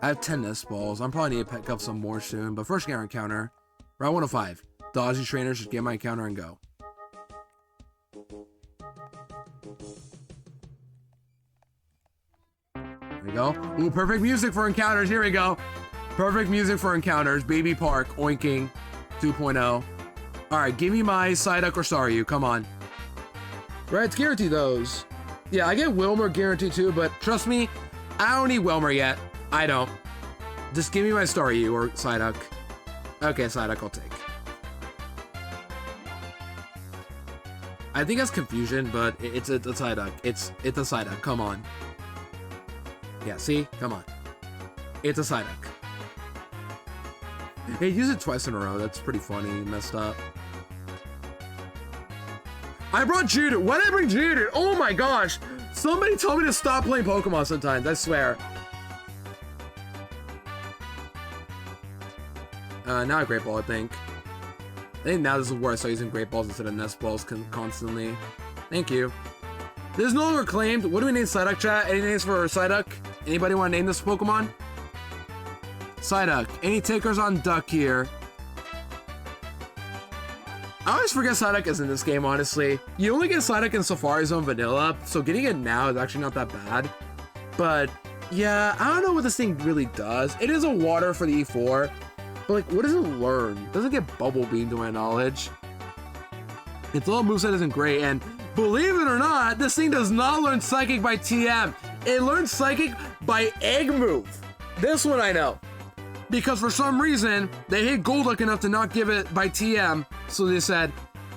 I have 10 nest balls. I'm probably need to pick up some more soon, but first get our encounter. Route 105. Dodgy trainers, just get my encounter and go. There we go. Ooh, perfect music for encounters. Here we go. Perfect music for encounters. Baby Park, oinking 2.0. Alright, give me my Psyduck or Staryu. Come on. Right, it's guaranteed those. Yeah, I get Wilmer guaranteed too, but trust me, I don't need Wilmer yet. I don't. Just give me my Staryu or Psyduck. Okay, Psyduck I'll take. I think it's confusion, but it's a Psyduck. It's a Psyduck. Come on. Yeah, see? Come on. It's a Psyduck. He used it twice in a row. That's pretty funny. Messed up. I brought Judith. Why did I bring Judith? Oh my gosh. Somebody told me to stop playing Pokemon sometimes. I swear. Now a Great Ball, I think. I think now this is where I start using Great Balls instead of Nest Balls constantly. Thank you. There's no longer claimed. What do we name Psyduck, chat? Any names for Psyduck? Anybody want to name this Pokemon? Psyduck. Any takers on Duck here? I always forget Psyduck is in this game, honestly. You only get Psyduck in Safari Zone Vanilla, so getting it now is actually not that bad. But, yeah, I don't know what this thing really does. It is a water for the E4, but, like, what does it learn? It doesn't get Bubble Beam, to my knowledge. Its little moveset isn't great, and believe it or not, this thing does not learn Psychic by TM. It learns Psychic by Egg Move. This one I know. Because for some reason, they hate Golduck enough to not give it by TM, so they said,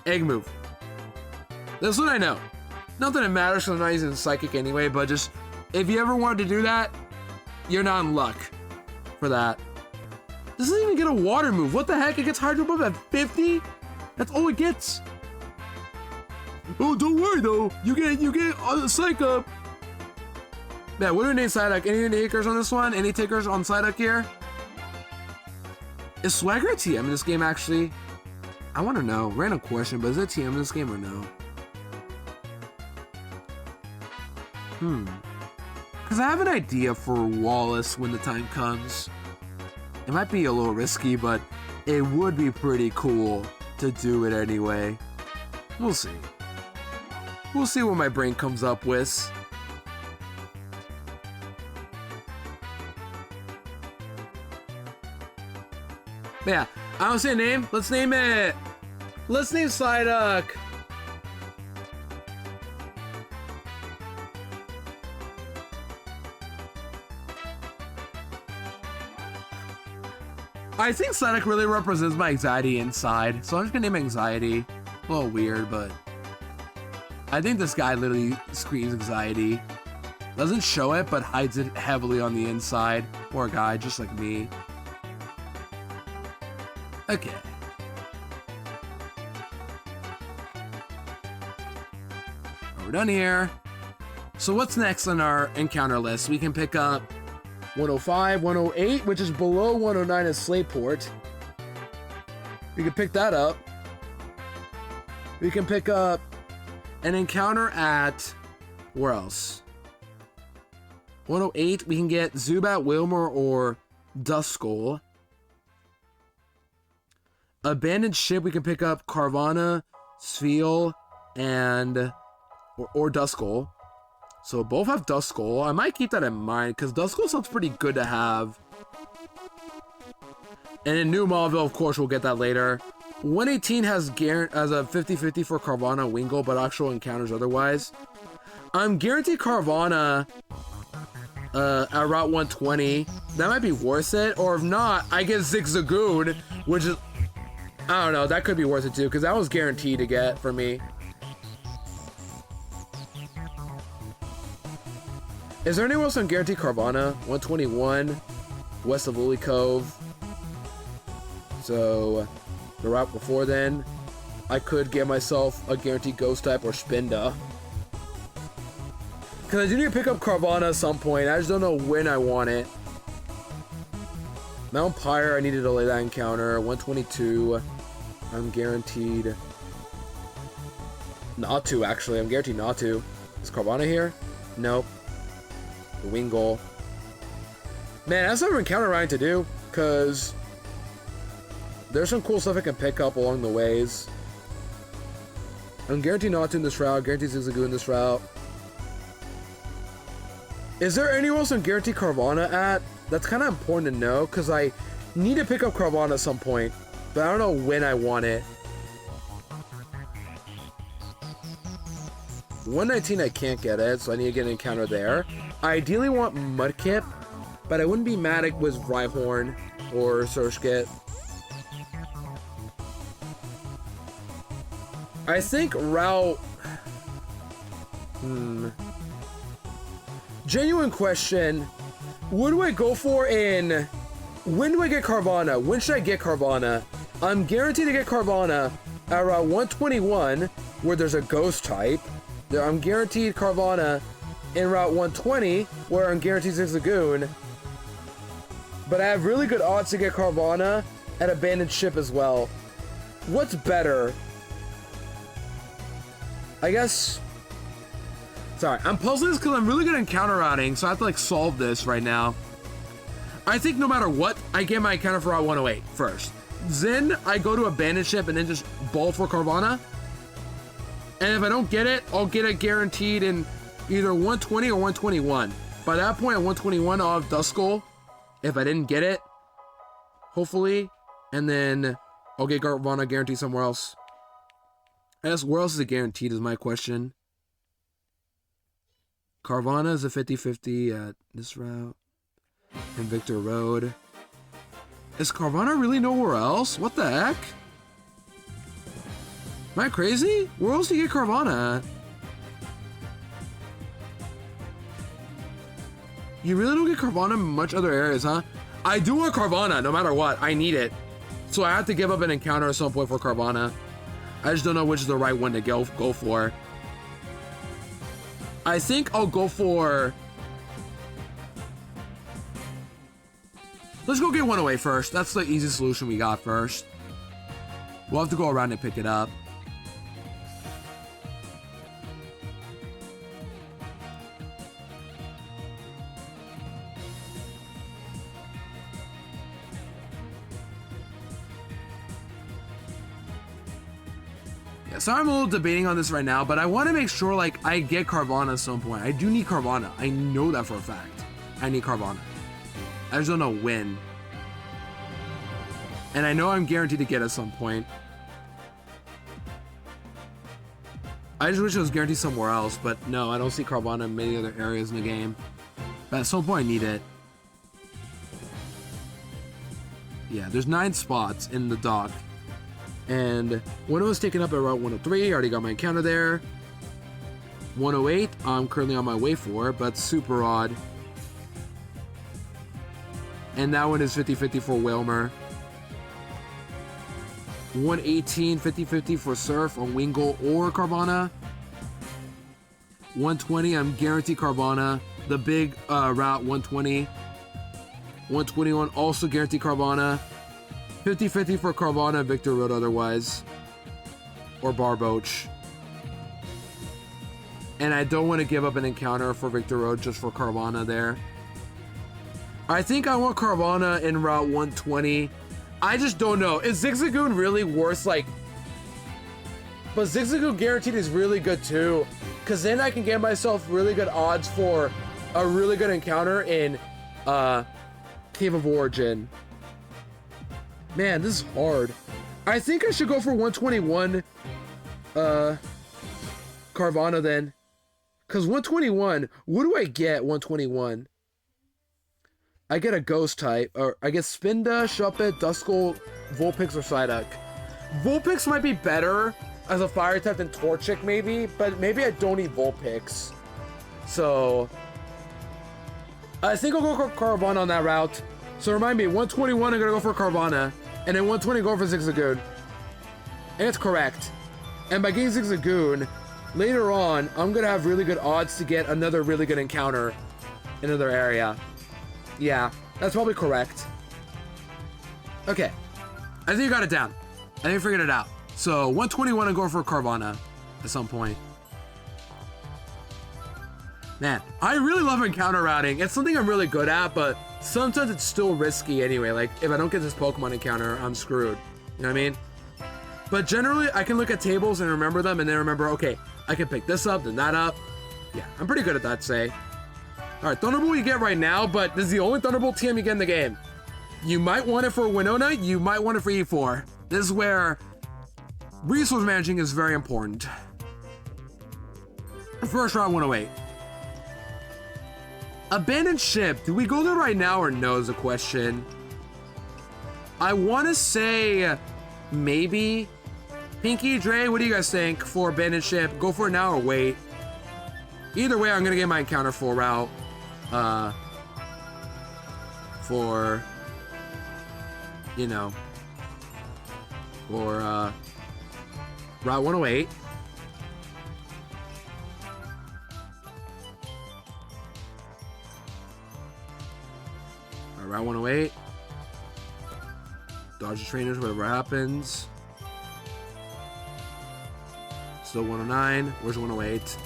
Egg Move. This one I know. Not that it matters because I'm not using Psychic anyway, but just, if you ever wanted to do that, you're not in luck for that. This doesn't even get a Water move. What the heck? It gets Hydro Pump at 50? That's all it gets. Oh, don't worry though. You get Psych Up. Yeah, what do we name Psyduck? Any takers on this one? Any takers on Psyduck here? Is Swagger a TM in this game, actually? I want to know. Random question, but is it TM in this game or no? Because I have an idea for Wallace when the time comes. It might be a little risky, but it would be pretty cool to do it anyway. We'll see. We'll see what my brain comes up with. Yeah, I don't say a name. Let's name it. Let's name Psyduck. I think Psyduck really represents my anxiety inside, so I'm just gonna name Anxiety. A little weird, but I think this guy literally screams anxiety. Doesn't show it, but hides it heavily on the inside. Poor guy, just like me. Okay. We're done here. So what's next on our encounter list? We can pick up 105, 108, which is below 109 at Slateport. We can pick that up. We can pick up an encounter at... where else? 108, we can get Zubat, Wilmer, or Duskull. Abandoned Ship, we can pick up Carvana, Spheal, and... or Duskull. So both have Duskull. I might keep that in mind, because Duskull sounds pretty good to have. And in New Mauville, of course, we'll get that later. 118 has a 50-50 for Carvana, Wingull, but actual encounters otherwise. I'm guaranteed Carvana at Route 120. That might be worth it. Or if not, I get Zigzagoon, which is... I don't know, that could be worth it too, because that was guaranteed to get for me. Is there anyone else on guaranteed Carvana? 121, west of Lily Cove. So, the route before then, I could get myself a guaranteed Ghost type or Spinda. Because I do need to pick up Carvana at some point. I just don't know when I want it. Mount Pyre, I need to delay that encounter. 122, I'm guaranteed not to, actually. I'm guaranteed not to. Is Carvana here? Nope. Wingull. Man, that's another encounter Ryan to do, because there's some cool stuff I can pick up along the ways. I'm guaranteed not to in this route, guaranteed Zigzagoon in this route. Is there anyone else on guaranteed Carvana at? That's kind of important to know, because I need to pick up Carvana at some point, but I don't know when I want it. 119 I can't get it, so I need to get an encounter there. I ideally want Mudkip, but I wouldn't be mad at with Rhyhorn or Surskit. I think Route Genuine question. What do I go for in... When do I get Carvana? When should I get Carvana? I'm guaranteed to get Carvana at Route 121, where there's a ghost type. I'm guaranteed Carvana in Route 120, where I'm guaranteed Zigzagoon. But I have really good odds to get Carvana at Abandoned Ship as well. What's better? I guess... Sorry, I'm puzzling this because I'm really good at encounter routing, so I have to like solve this right now. I think no matter what, I get my encounter for Route 108 first. Then I go to Abandoned Ship and then just ball for Carvana. And if I don't get it, I'll get it guaranteed in either 120 or 121. By that point, at 121, I'll have Duskull. If I didn't get it, hopefully. And then I'll get Carvana guaranteed somewhere else. I guess where else is it guaranteed is my question. Carvana is a 50-50 at this route. And Victor Road. Is Carvana really nowhere else? What the heck? Am I crazy? Where else do you get Carvana at? You really don't get Carvana in much other areas, huh? I do want Carvana, no matter what. I need it. So I have to give up an encounter at some point for Carvana. I just don't know which is the right one to go for. I think I'll go for... Let's go get 108 first. That's the easy solution we got first. We'll have to go around and pick it up. Yeah, so I'm a little debating on this right now, but I want to make sure like I get Carvana at some point. I do need Carvana. I know that for a fact. I need Carvana. I just don't know when. And I know I'm guaranteed to get at some point. I just wish it was guaranteed somewhere else, but no, I don't see Carvana in many other areas in the game. But at some point I need it. Yeah, there's 9 spots in the dock. And one was taken up at Route 103, I already got my encounter there. 108, I'm currently on my way for, but super odd. And that one is 50-50 for Whalmer. 118, 50-50 for Surf on Wingle or Carvana. 120, I'm guaranteed Carvana. The big Route 120. 121, also guaranteed Carvana. 50-50 for Carvana, Victor Road otherwise. Or Barboach. And I don't want to give up an encounter for Victor Road just for Carvana there. I think I want Carvana in Route 120. I just don't know. Is Zigzagoon really worth like... But Zigzagoon guaranteed is really good too. Because then I can get myself really good odds for a really good encounter in Cave of Origin. Man, this is hard. I think I should go for 121 Carvana then. Because 121, what do I get 121? I get a ghost type, or I get Spinda, Shuppet, Duskull, Vulpix, or Psyduck. Vulpix might be better as a fire type than Torchic maybe, but maybe I don't need Vulpix. So, I think I'll go for Carvana on that route. So remind me, 121 I'm gonna go for Carvana, and then 120 go for Zigzagoon. And it's correct. And by getting Zigzagoon, later on, I'm gonna have really good odds to get another really good encounter in another area. Yeah, that's probably correct. Okay, I think you got it down. I think you figured it out. So 121 and go for Carvana at some point. Man, I really love encounter routing. It's something I'm really good at, but sometimes it's still risky anyway. Like if I don't get this Pokemon encounter, I'm screwed. You know what I mean? But generally, I can look at tables and remember them and then remember, okay, I can pick this up, then that up. Yeah, I'm pretty good at that, say. All right, Thunderbolt you get right now, but this is the only Thunderbolt TM you get in the game. You might want it for Winona, you might want it for E4. This is where resource managing is very important. First round 108. Abandoned Ship, do we go there right now or no is the question. I want to say maybe. Pinky, Dre, what do you guys think for Abandoned Ship? Go for it now or wait? Either way, I'm gonna get my encounter full route. For you know, for Route 108. Route 108. Dodge the trainers, whatever happens. Still 109. Where's 108?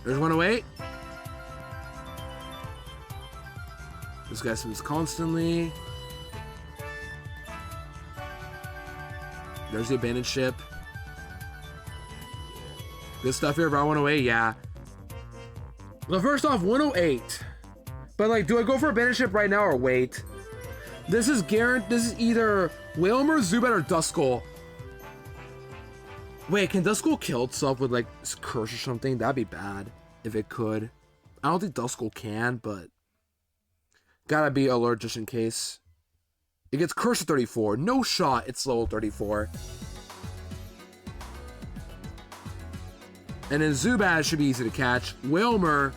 There's 108. This guy swims constantly. There's the abandoned ship. Good stuff here, Route 108, yeah. Well, first off, 108. But, like, do I go for abandoned ship right now or wait? This is guaranteed. This is either Whalmer, Zubat, or Duskull. Wait, can Duskull kill itself with, like, curse or something? That'd be bad if it could. I don't think Duskull can, but gotta be alert just in case. It gets cursed at 34. No shot. It's level 34. And then Zubat should be easy to catch. Whalmer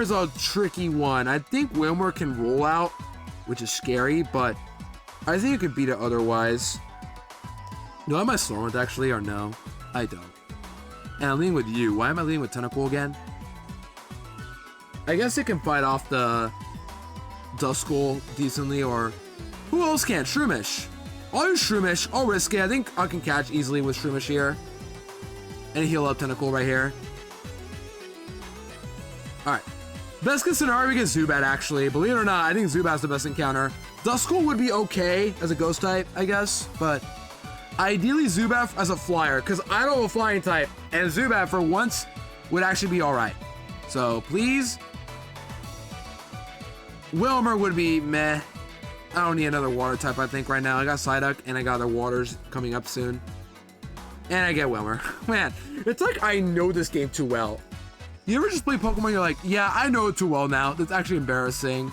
is a tricky one. I think Whalmer can roll out, which is scary, but I think you could beat it otherwise. Do I have my Snorlax actually, or no? I don't. And I'm leading with you. Why am I leading with Tentacle again? I guess it can fight off the Duskull decently, or who else can? Shroomish. I'll use Shroomish. I'll risk it. I think I can catch easily with Shroomish here. And heal up Tentacle right here. Alright. Best case scenario, we get Zubat actually. Believe it or not, I think Zubat's the best encounter. Duskull would be okay as a ghost type, I guess. But ideally Zubat as a flyer, because I don't have a flying type. And Zubat for once would actually be alright. So please. Whalmer would be meh. I don't need another water type, I think, right now. I got Psyduck, and I got other waters coming up soon. And I get Whalmer. Man, it's like I know this game too well. You ever just play Pokemon, you're like, yeah, I know it too well now. That's actually embarrassing.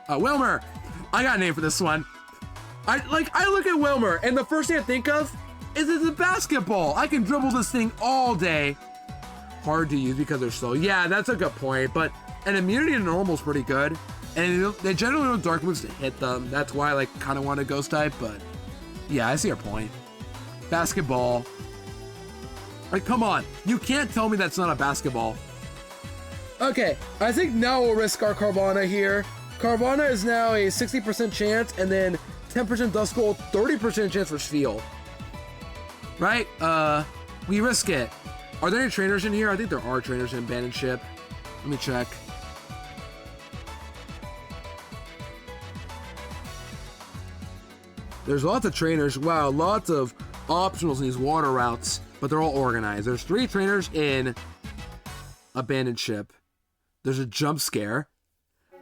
Whalmer. I got a name for this one. I look at Whalmer, and the first thing I think of is it's a basketball. I can dribble this thing all day. Hard to use because they're slow. Yeah, that's a good point, but an immunity to normal is pretty good. And they generally don't dark moves to hit them. That's why I like kind of want a ghost type, but yeah, I see your point. Basketball. Like, come on. You can't tell me that's not a basketball. Okay, I think now we'll risk our Carvana here. Carvana is now a 60% chance, and then 10% Duskull, 30% chance for Spheal. Right? We risk it. Are there any trainers in here? I think there are trainers in Abandoned Ship. Let me check. There's lots of trainers. Wow, lots of optionals in these water routes, but they're all organized. There's 3 trainers in Abandoned Ship. There's a jump scare.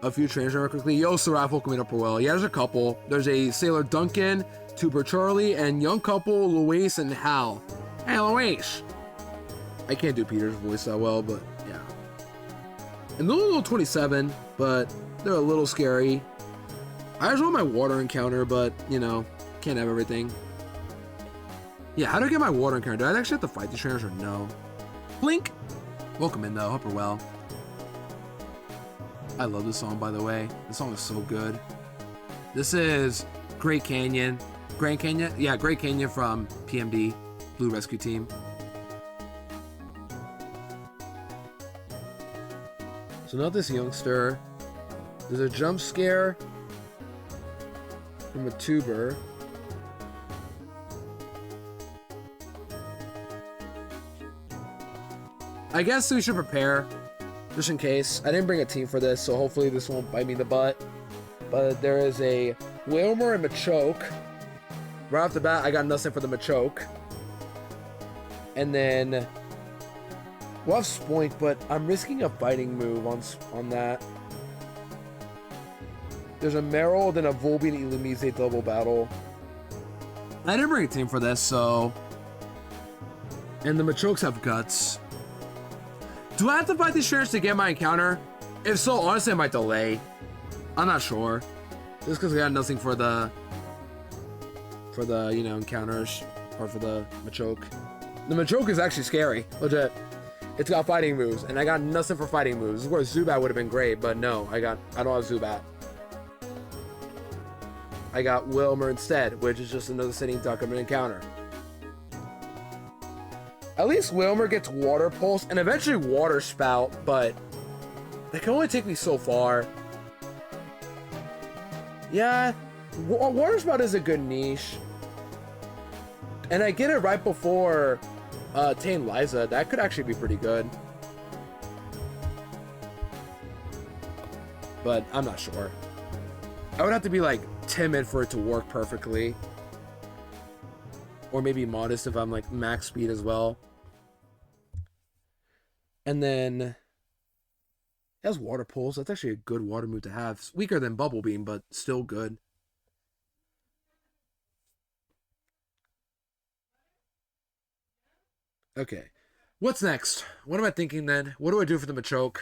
A few trainers very quickly. Yo, Seraph, coming up well. Yeah, there's a couple. There's a Sailor Duncan, Tuber Charlie, and young couple Luis and Hal. Hey, Luis. I can't do Peter's voice that well, but yeah. And they're a little 27, but they're a little scary. I just want my water encounter, but you know, can't have everything. Yeah, how do I get my water encounter? Do I actually have to fight these trainers or no? Blink. Welcome in though. Hope you're well. I love this song, by the way. This song is so good. This is Great Canyon. Grand Canyon? Yeah, Great Canyon from PMD, Blue Rescue Team. So not this youngster. There's a jump scare from a tuber. I guess we should prepare. Just in case. I didn't bring a team for this, so hopefully this won't bite me in the butt. But there is a Whalmer and Machoke. Right off the bat, I got nothing for the Machoke. And then we'll have Spoink, but I'm risking a fighting move on that. There's a Meryl, then a Volbeat and Illumise double battle. I didn't bring a team for this, so. And the Machokes have guts. Do I have to fight these trainers to get my encounter? If so, honestly, I might delay. I'm not sure. Just because I got nothing for the you know, encounters, or for the Machoke. The Machoke is actually scary, legit. It's got fighting moves, and I got nothing for fighting moves. This is where Zubat would have been great, but no, I don't have Zubat. I got Wilmer instead, which is just another sitting duck I'm gonna encounter. At least Wilmer gets Water Pulse and eventually Water Spout, but that can only take me so far. Yeah, Water Spout is a good niche. And I get it right before Tame Liza. That could actually be pretty good. But I'm not sure. I would have to be like timid for it to work perfectly. Or maybe modest if I'm like max speed as well. And then it has Water Pulse. That's actually a good water move to have. It's weaker than Bubble Beam, but still good. Okay. What's next? What am I thinking then? What do I do for the Machoke?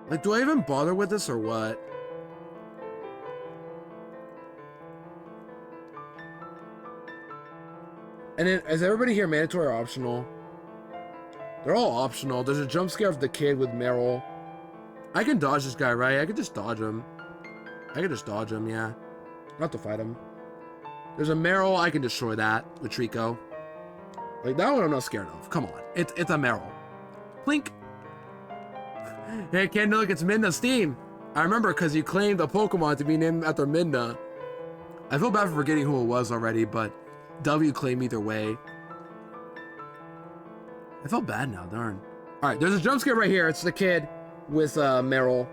Like, do I even bother with this or what? And then, is everybody here mandatory or optional? They're all optional. There's a jump scare of the kid with Meryl. I can dodge this guy, right? I can just dodge him. I can just dodge him, yeah. Not have to fight him. There's a Meryl. I can destroy that with Trico. Like, that one I'm not scared of. Come on. It's a Meryl. Plink. Hey, Kendall, look, it's Midna's team. I remember because you claimed a Pokemon to be named after Midna. I feel bad for forgetting who it was already, but W claim either way. I felt bad now, darn. Alright, there's a jump scare right here. It's the kid with Meryl.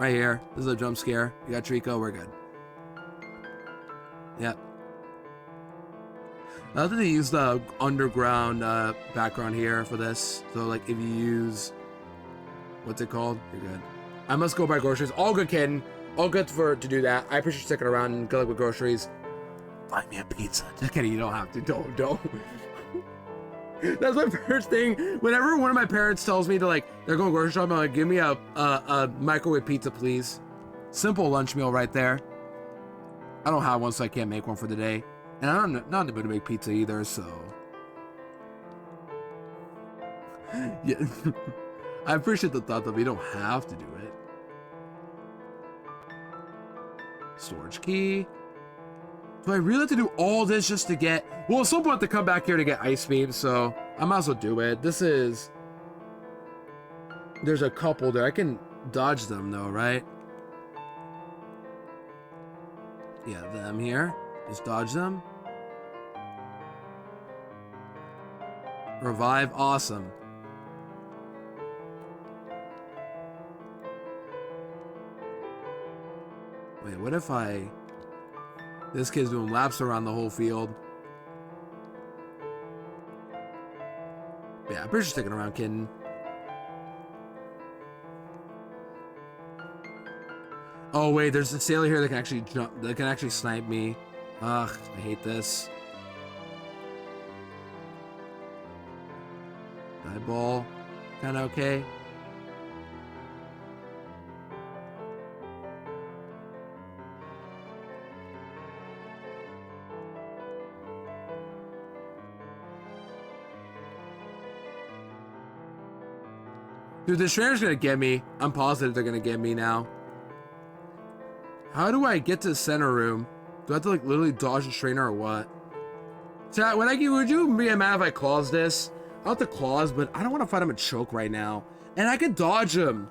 Right here. This is a jump scare. You got Trico, we're good. Yep. I love that they use the underground background here for this. So like if you use what's it called? You're good. I must go buy groceries. All good, kid. All good to do that. I appreciate you sticking around and good luck with groceries. Buy me a pizza. Just kidding, you don't have to. Don't. That's my first thing. Whenever one of my parents tells me to like, they're going grocery shopping, I'm like, give me a microwave pizza, please. Simple lunch meal right there. I don't have one, so I can't make one for the day. And I'm not in the mood to make pizza either, so. Yeah. I appreciate the thought that we don't have to do it. Storage key. Do I really have to do all this just to get... Well, at some point I have to come back here to get Ice Beam, so I might as well do it. This is... There's a couple there. I can dodge them, though, right? Yeah, them here. Just dodge them. Revive. Awesome. Wait, what if I... This kid's doing laps around the whole field. Yeah, I'm pretty sure sticking around, kidding. Oh wait, there's a sailor here that can actually jump, that can actually snipe me. Ugh, I hate this. Die ball, kinda okay. Dude, the trainer's gonna get me. I'm positive they're gonna get me now. How do I get to the center room? Do I have to like literally dodge the trainer or what? Chat, would you be mad if I claws this? I'll have to claws, but I don't want to fight him and choke right now. And I can dodge him.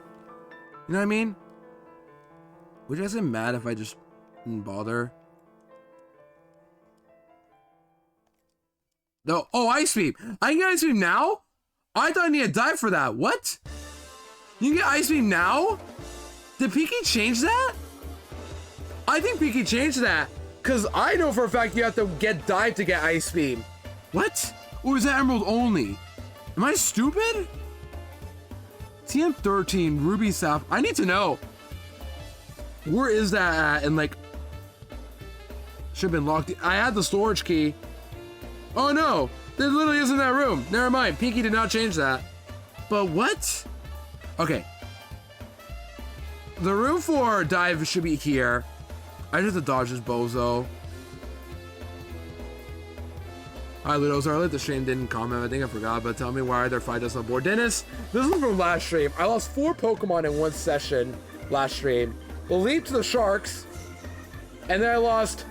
You know what I mean? Would you guys get mad if I just didn't bother? No. Oh, Ice Beam. I can get Ice Beam now? I thought I needed to die for that. What? You can get Ice Beam now? Did Piki change that? I think Piki changed that. Because I know for a fact you have to get dive to get Ice Beam. What? Or is that Emerald only? Am I stupid? TM13, Ruby Sapphire. I need to know. Where is that at? And like, should have been locked. I had the storage key. Oh no, there literally isn't that room. Never mind, Pinky did not change that. But what? Okay. the room for dive should be here. I just have to dodge this bozo. Hi, Ludos. Earlier the stream didn't comment. I think I forgot, but tell me why there are 5 dozen on board. Dennis, this is from last stream. I lost 4 Pokemon in one session last stream. The leap to the Sharks, and then I lost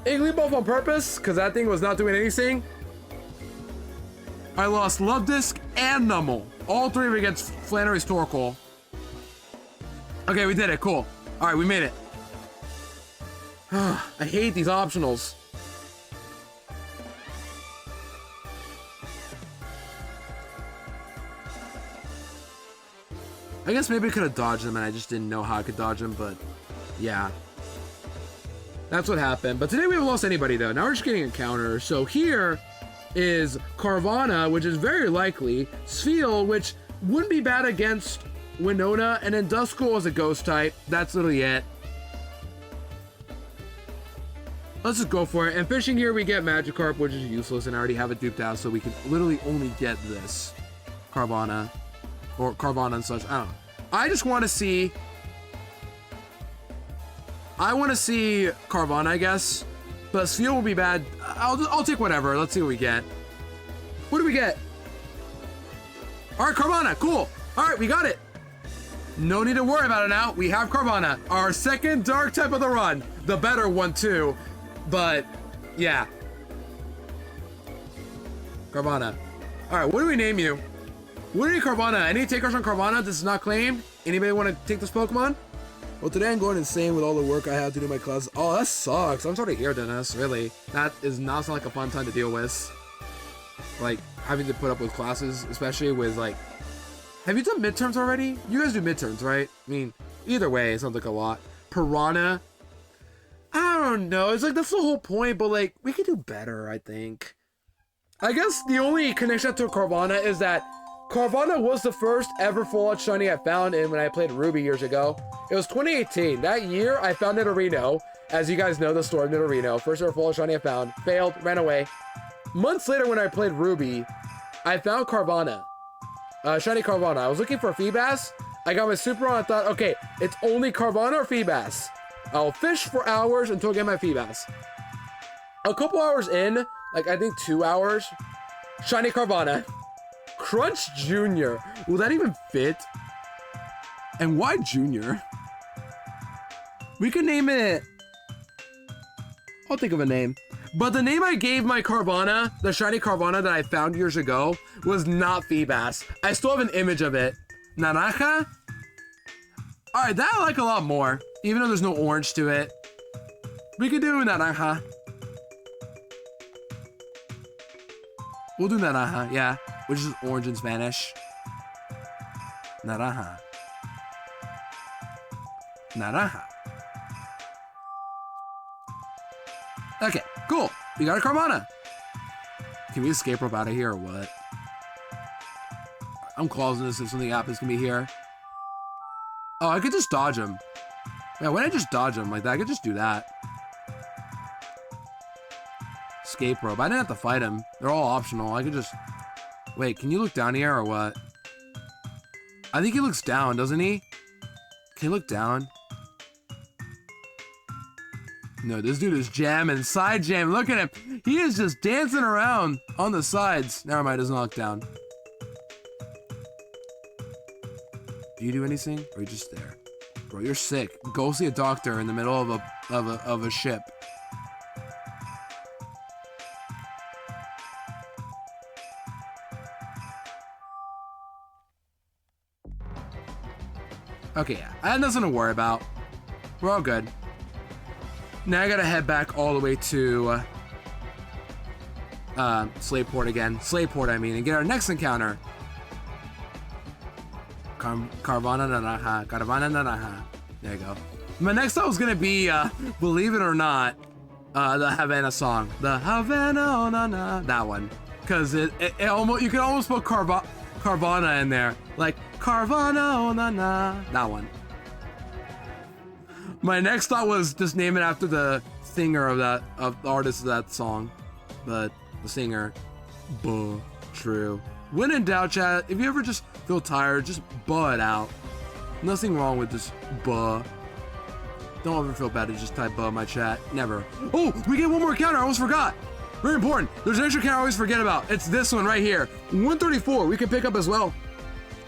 Igglybuff on purpose because that thing was not doing anything. I lost Love Disc and Numel. All 3 were against Flannery's Torkoal. Okay, we did it. Cool. All right, we made it. I hate these optionals. I guess maybe I could have dodged them and I just didn't know how I could dodge them, but yeah. That's what happened. But today we haven't lost anybody though. Now we're just getting a counter. So here is Carvana, which is very likely. Sfeel, which wouldn't be bad against Winona, and then Duskull is a ghost type. That's literally it. Let's just go for it. And fishing here we get Magikarp, which is useless, and I already have it duped out, so we can literally only get this. Carvana. Or Carvana and such. I don't know. I just want to see... I want to see Carvana, I guess. But Sfeel will be bad. I'll take whatever. Let's see what we get. What do we get? Alright, Carvana. Cool. Alright, we got it. No need to worry about it now. We have Carvana. Our second dark type of the run. The better one, too. But, yeah. Carvana. Alright, what do we name you? What are you, Carvana? Any takers on Carvana? This is not claimed. Anybody want to take this Pokemon? Well, today I'm going insane with all the work I have to do my class. Oh, that sucks. I'm sorry to hear, Dennis. Really. That is not sound like a fun time to deal with. Like, having to put up with classes, especially with, like... Have you done midterms already? You guys do midterms, right? I mean, either way, it sounds like a lot. Piranha. I don't know. It's like, that's the whole point, but, like, we could do better, I think. I guess the only connection to Carvana is that Carvana was the first ever full-out shiny I found in when I played Ruby years ago. It was 2018. That year, I found Nidorino. As you guys know, the story of Nidorino. First ever full-out shiny I found. Failed. Ran away. Months later, when I played Ruby, I found Carvana. Shiny Carvana. I was looking for a Feebas. I got my Super on. I thought, okay, it's only Carvana or Feebas. I'll fish for hours until I get my Feebas. A couple hours in, like I think 2 hours, shiny Carvana. Crunch Jr. Will that even fit? And why Junior? We could name it... I'll think of a name. But the name I gave my Carvana, the shiny Carvana that I found years ago, was not Feebas. I still have an image of it. Naranja? Alright, that I like a lot more. Even though there's no orange to it. We could do Naranja. We'll do Naranja, yeah. Which is orange in Spanish. Naranja. Naranja. Okay, cool. We got a Carvana. Can we escape rope out of here or what? I'm closing this if something happens to me here. Oh, I could just dodge him. Yeah, why didn't I just dodge him like that? I could just do that. Escape rope. I didn't have to fight him. They're all optional. I could just... Wait, can you look down here or what? I think he looks down, doesn't he? Can he look down? No, this dude is jamming. Side jam. Look at him. He is just dancing around on the sides. Never mind, doesn't look down. Do you do anything? Or are you just there? Bro, you're sick. Go see a doctor in the middle of a ship. Okay, yeah. I have nothing to worry about. We're all good. Now I gotta head back all the way to Slateport again. Slateport, I mean, and get our next encounter. Carvana Naranja. Carvana Naranja. There you go. My next thought was gonna be, believe it or not, the Havana song. The Havana, oh, na, na. That one. Because it almost, you could almost put Carvana in there. Like, Carvana, oh, na, na. That one. My next thought was just name it after the singer of the artist of that song. But the singer. Buh. True. When in doubt, chat, if you ever just feel tired, just buh it out. Nothing wrong with this buh. Don't ever feel bad to just type buh in my chat. Never. Oh, we get one more counter. I almost forgot. Very important. There's an extra counter I always forget about. It's this one right here. 134. We can pick up as well.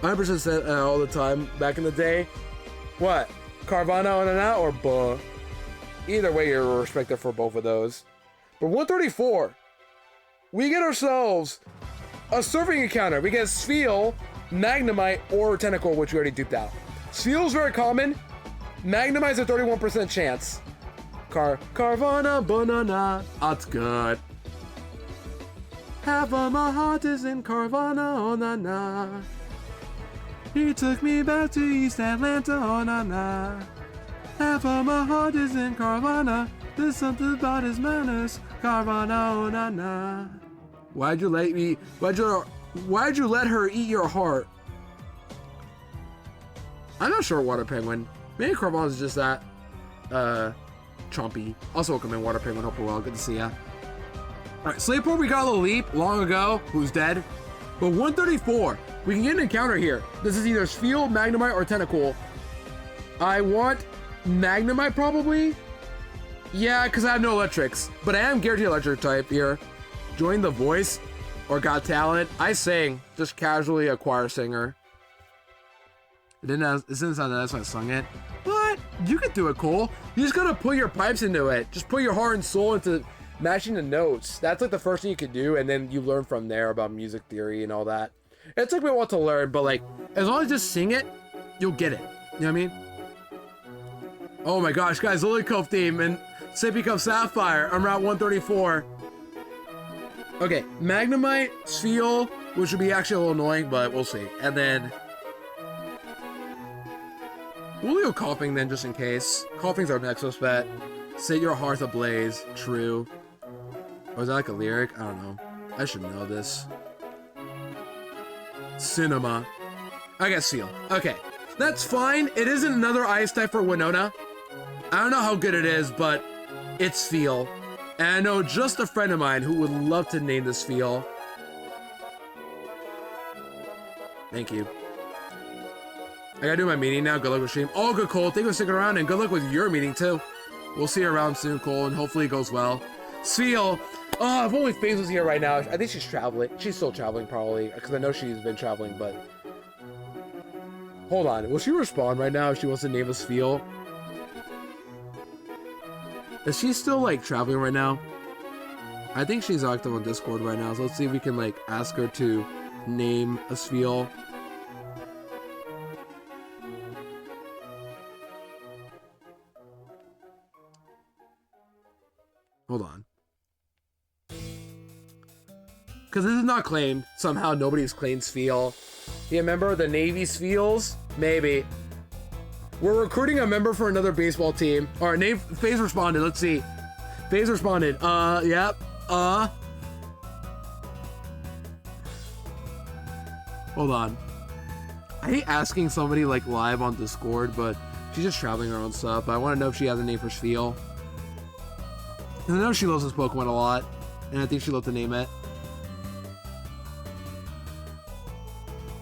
100% said all the time back in the day. What? Carvana on and out or buh? Either way, you're respected for both of those. But 134. We get ourselves a surfing encounter. We get Spheal, Magnemite, or Tentacle, which we already duped out. Spheal's very common. Magnemite's a 31% chance. Carvana banana. That's good. Half of my heart is in Carvana, oh na na. He took me back to East Atlanta, oh na na. Half of my heart is in Carvana. There's something about his manners. Carvana, oh na na. Why'd you let her eat your heart? I'm not sure, Water Penguin. Maybe Carvana's just that chompy. Also welcome in, Water Penguin. Hope you're well. Good to see ya. Alright, Slayport, we got a little leap long ago. Who's dead? But 134. We can get an encounter here. This is either Spheal, Magnemite, or Tentacool. I want Magnemite probably. Yeah, because I have no electrics. But I am guaranteed electric type here. Join The Voice or Got Talent. I sing. Just casually a choir singer. It didn't sound nice when I sung it. What? You could do it, Cole. You just gotta put your pipes into it. Just put your heart and soul into matching the notes. That's like the first thing you could do, and then you learn from there about music theory and all that. It took me a while to learn, but like, as long as you just sing it, you'll get it. You know what I mean? Oh my gosh, guys, Lily Cove theme and Sippy Cup Sapphire. I'm Route 134. Okay, Magnemite, Spheal, which would be actually a little annoying, but we'll see. And then we'll go Coughing then, just in case. Coughing's our next bet. Set your heart ablaze. True. Or is that like a lyric? I don't know. I should know this. Cinema. I guess Seal. Okay. That's fine. It isn't another ice type for Winona. I don't know how good it is, but it's Feel. And I know just a friend of mine who would love to name this Feel. Thank you. I gotta do my meeting now. Good luck with stream. Oh, good, Cole. Thank you for sticking around, and good luck with your meeting, too. We'll see you around soon, Cole, and hopefully it goes well. Seal. Oh, if only FaZe was here right now. I think she's traveling. She's still traveling, probably, because I know she's been traveling, but... Hold on. Will she respond right now if she wants to name us Feel? Is she still, like, traveling right now? I think she's active on Discord right now, so let's see if we can, like, ask her to name us Feel. Hold on. Because this is not claimed. Somehow nobody's claimed Spheal. You remember the Navy Spheals? Maybe. We're recruiting a member for another baseball team. Alright, FaZe responded. Let's see. FaZe responded. Yep. Hold on. I hate asking somebody like live on Discord, but she's just traveling her own stuff. But I want to know if she has a name for Spheal. I know she loves this Pokemon a lot, and I think she'd love to name it.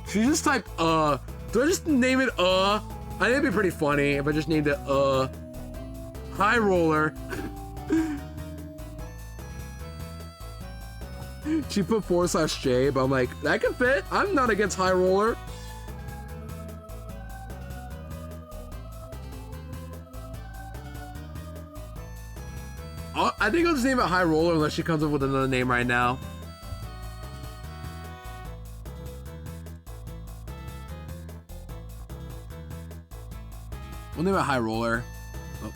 She just typed, Do I just name it, I think it'd be pretty funny if I just named it, High Roller. She put /J, but I'm like, that can fit. I'm not against High Roller. I think I'll just name it High Roller unless she comes up with another name right now. We'll name it High Roller. Oh.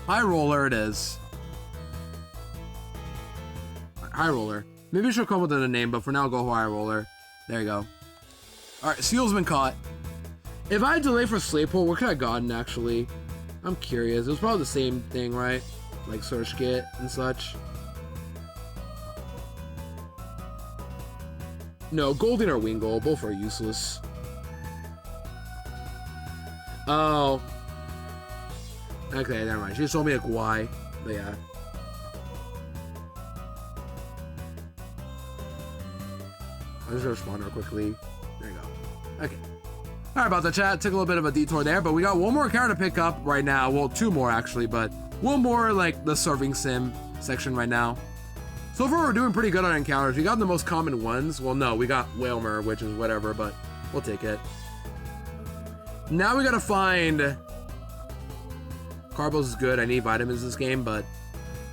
High Roller it is. High Roller. Maybe she'll come up with a name, but for now, I'll go High Roller. There you go. Alright, Seal's been caught. If I had delay for Slaypole, what could I have gotten, actually? I'm curious. It was probably the same thing, right? Like Search Kit and such. No, Golden or Wingull. Both are useless. Oh. Okay, never mind. She just told me like why. But yeah. I'll just respond her quickly. There you go. Okay. All right, about the chat, took a little bit of a detour there, but we got one more encounter to pick up right now. Well, two more actually, but one more like the surfing sim section right now. So far, we're doing pretty good on encounters. We got the most common ones. Well, no, we got Whalmer, which is whatever, but we'll take it. Now we gotta find... Carbos is good. I need vitamins in this game, but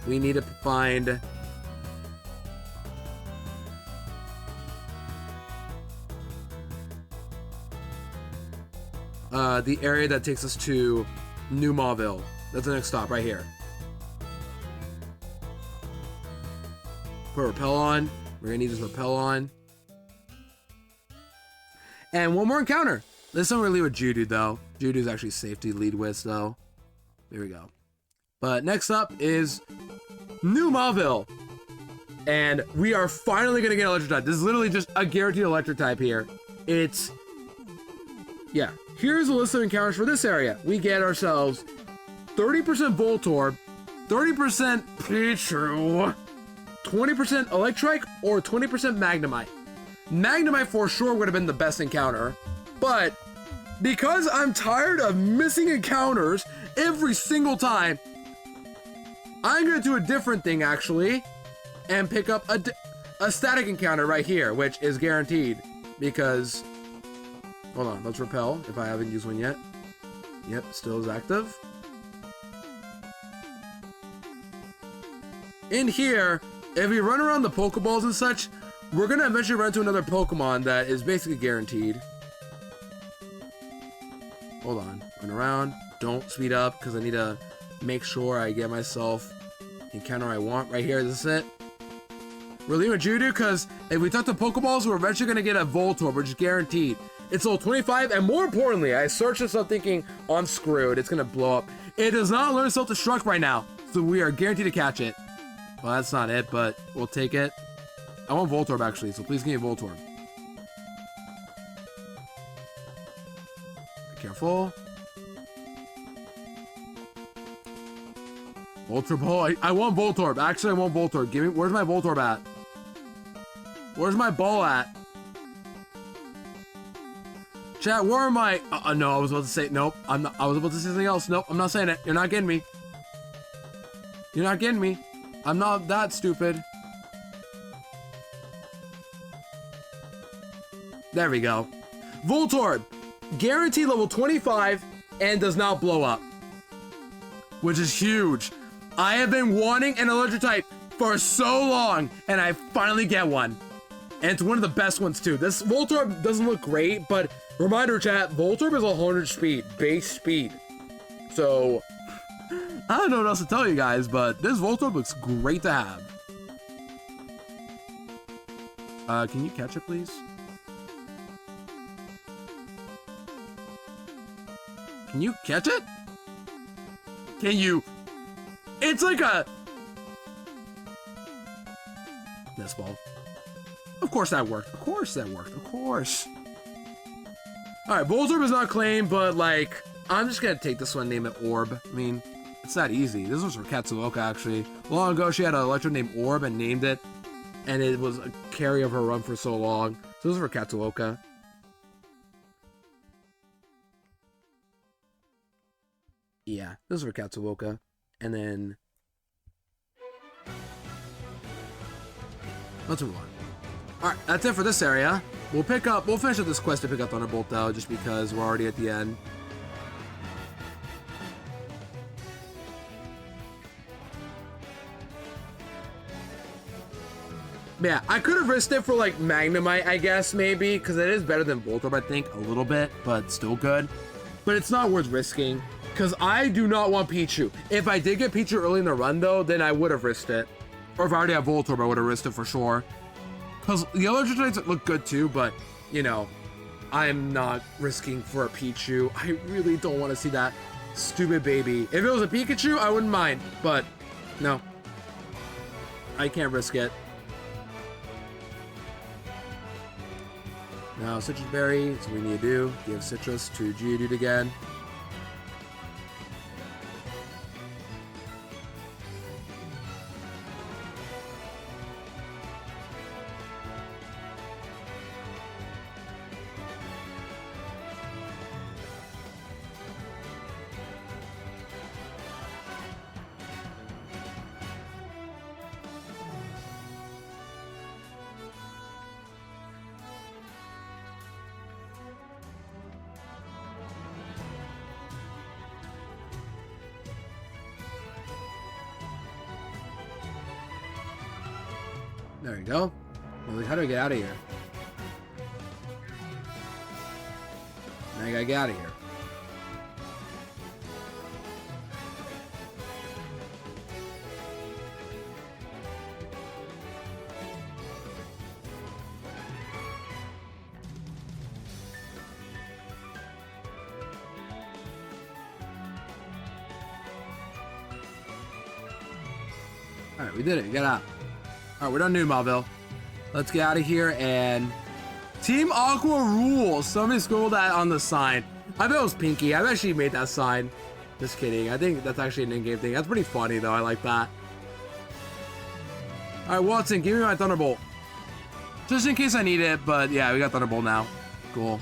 we need to find... the area that takes us to New Mauville. That's the next stop right here. Put repel on. We're gonna need this repel on. And one more encounter. This one we're gonna lead with Judo though. Judo's actually safe to lead with, so there we go. But next up is New Mauville. And we are finally gonna get electric type. This is literally just a guaranteed electric type here. It's, yeah. Here's a list of encounters for this area. We get ourselves 30% Voltorb, 30% Pichu, 20% Electrike, or 20% Magnemite. Magnemite for sure would have been the best encounter, but because I'm tired of missing encounters every single time, I'm gonna do a different thing actually, and pick up a static encounter right here, which is guaranteed because... Hold on, let's repel if I haven't used one yet. Yep, still is active. In here, if we run around the Pokeballs and such, we're gonna eventually run into another Pokemon that is basically guaranteed. Hold on, run around. Don't speed up because I need to make sure I get myself the encounter I want right here. This is it. We're leaving with Judo because if we talk to Pokeballs, we're eventually gonna get a Voltorb, which is guaranteed. It's level 25, and more importantly, I searched this up thinking, I'm screwed, it's gonna blow up. It does not learn self-destruct right now, so we are guaranteed to catch it. Well, that's not it, but we'll take it. I want Voltorb actually, so please give me Voltorb. Be careful. Voltorb, oh, I want Voltorb. Actually, I want Voltorb. Give me, where's my Voltorb at? Where's my ball at? Chat, where am I? No, I was about to say, nope, I'm not, I was about to say something else. Nope, I'm not saying it. You're not getting me. You're not getting me. I'm not that stupid. There we go. Voltorb, guaranteed level 25 and does not blow up, which is huge. I have been wanting an electric type for so long, and I finally get one. And it's one of the best ones too. This Voltorb doesn't look great, but reminder chat, Voltorb is 100 speed, base speed. So, I don't know what else to tell you guys, but this Voltorb looks great to have. Can you catch it, please? Can you catch it? Can you? It's like a... This ball. Of course that worked. Of course that worked. Of course. Alright, Voltorb is not claimed, but like, I'm just gonna take this one, name it Orb. I mean, it's that easy. This was for Katsuoka, actually. Long ago, she had an Electro named Orb and named it, and it was a carry of her run for so long. So this was for Katsuoka. Yeah, this is for Katsuoka. And then... let's move on. Alright, that's it for this area. We'll finish up this quest to pick up Thunderbolt though, just because we're already at the end. But yeah, I could have risked it for like Magnemite, I guess, maybe, because it is better than Voltorb, I think, a little bit, but still good. But it's not worth risking, because I do not want Pichu. If I did get Pichu early in the run though, then I would have risked it. Or if I already have Voltorb, I would have risked it for sure. Because the other traits look good too, but, you know, I'm not risking for a Pichu. I really don't want to see that stupid baby. If it was a Pikachu, I wouldn't mind, but no. I can't risk it. Now, Citrus Berry, that's what we need to do. Give Citrus to Geodude again. There we go. Well, how do I get out of here? Now I gotta get out of here. Alright, we did it. Get out. Alright, we're done Newmobile. Let's get out of here and... Team Aqua rules. Somebody scribbled that on the sign. I bet it was Pinky. I bet she made that sign. Just kidding. I think that's actually an in-game thing. That's pretty funny, though. I like that. Alright, Watson, give me my Thunderbolt. Just in case I need it, but yeah, we got Thunderbolt now. Cool.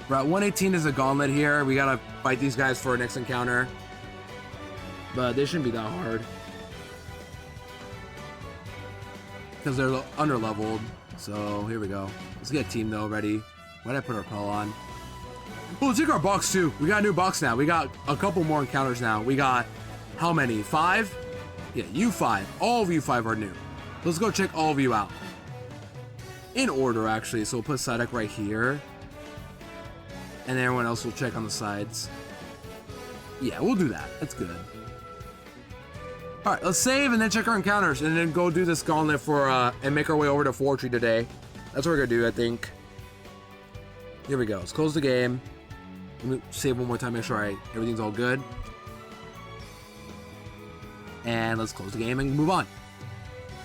Route 118 is a gauntlet here. We gotta fight these guys for our next encounter. But they shouldn't be that hard. Because they're under-leveled. So, here we go. Let's get a team, though, ready. Why did I put our Pearl on? Oh, let's take our box, too. We got a new box now. We got a couple more encounters now. We got, how many? 5? Yeah, you 5. All of you 5 are new. Let's go check all of you out. In order, actually. So, we'll put Psyduck right here. And everyone else will check on the sides. Yeah, we'll do that. That's good. Alright, let's save and then check our encounters and then go do this gauntlet for, and make our way over to Fortree today. That's what we're gonna do, I think. Here we go. Let's close the game. Let me save one more time, make sure everything's all good. And let's close the game and move on.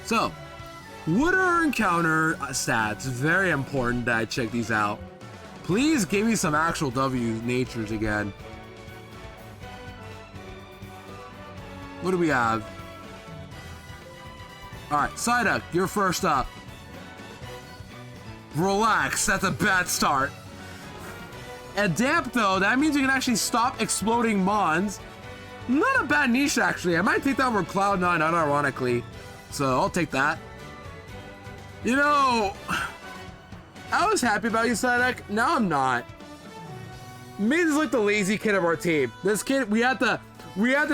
So, what are our encounter stats? Very important that I check these out. Please give me some actual W natures again. What do we have? Alright, Psyduck, you're first up. Relax, that's a bad start. Adapt, though, that means you can actually stop exploding mons. Not a bad niche, actually. I might take that over Cloud9, unironically. So, I'll take that. You know, I was happy about you, Psyduck. Now I'm not. Mid's like the lazy kid of our team. This kid, we had to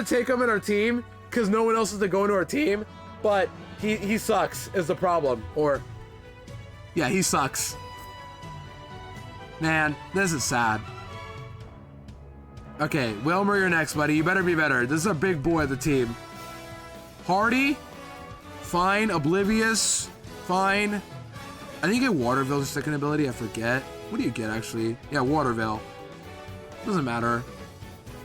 take him in our team because no one else is to go into our team, but he sucks is the problem. Or, yeah, he sucks. Man, this is sad. Okay, Wilmer, you're next, buddy. You better be better. This is a big boy of the team. Hardy, fine. Oblivious, fine. I think you get Waterville's second ability. I forget. What do you get, actually? Yeah, Waterville. Doesn't matter.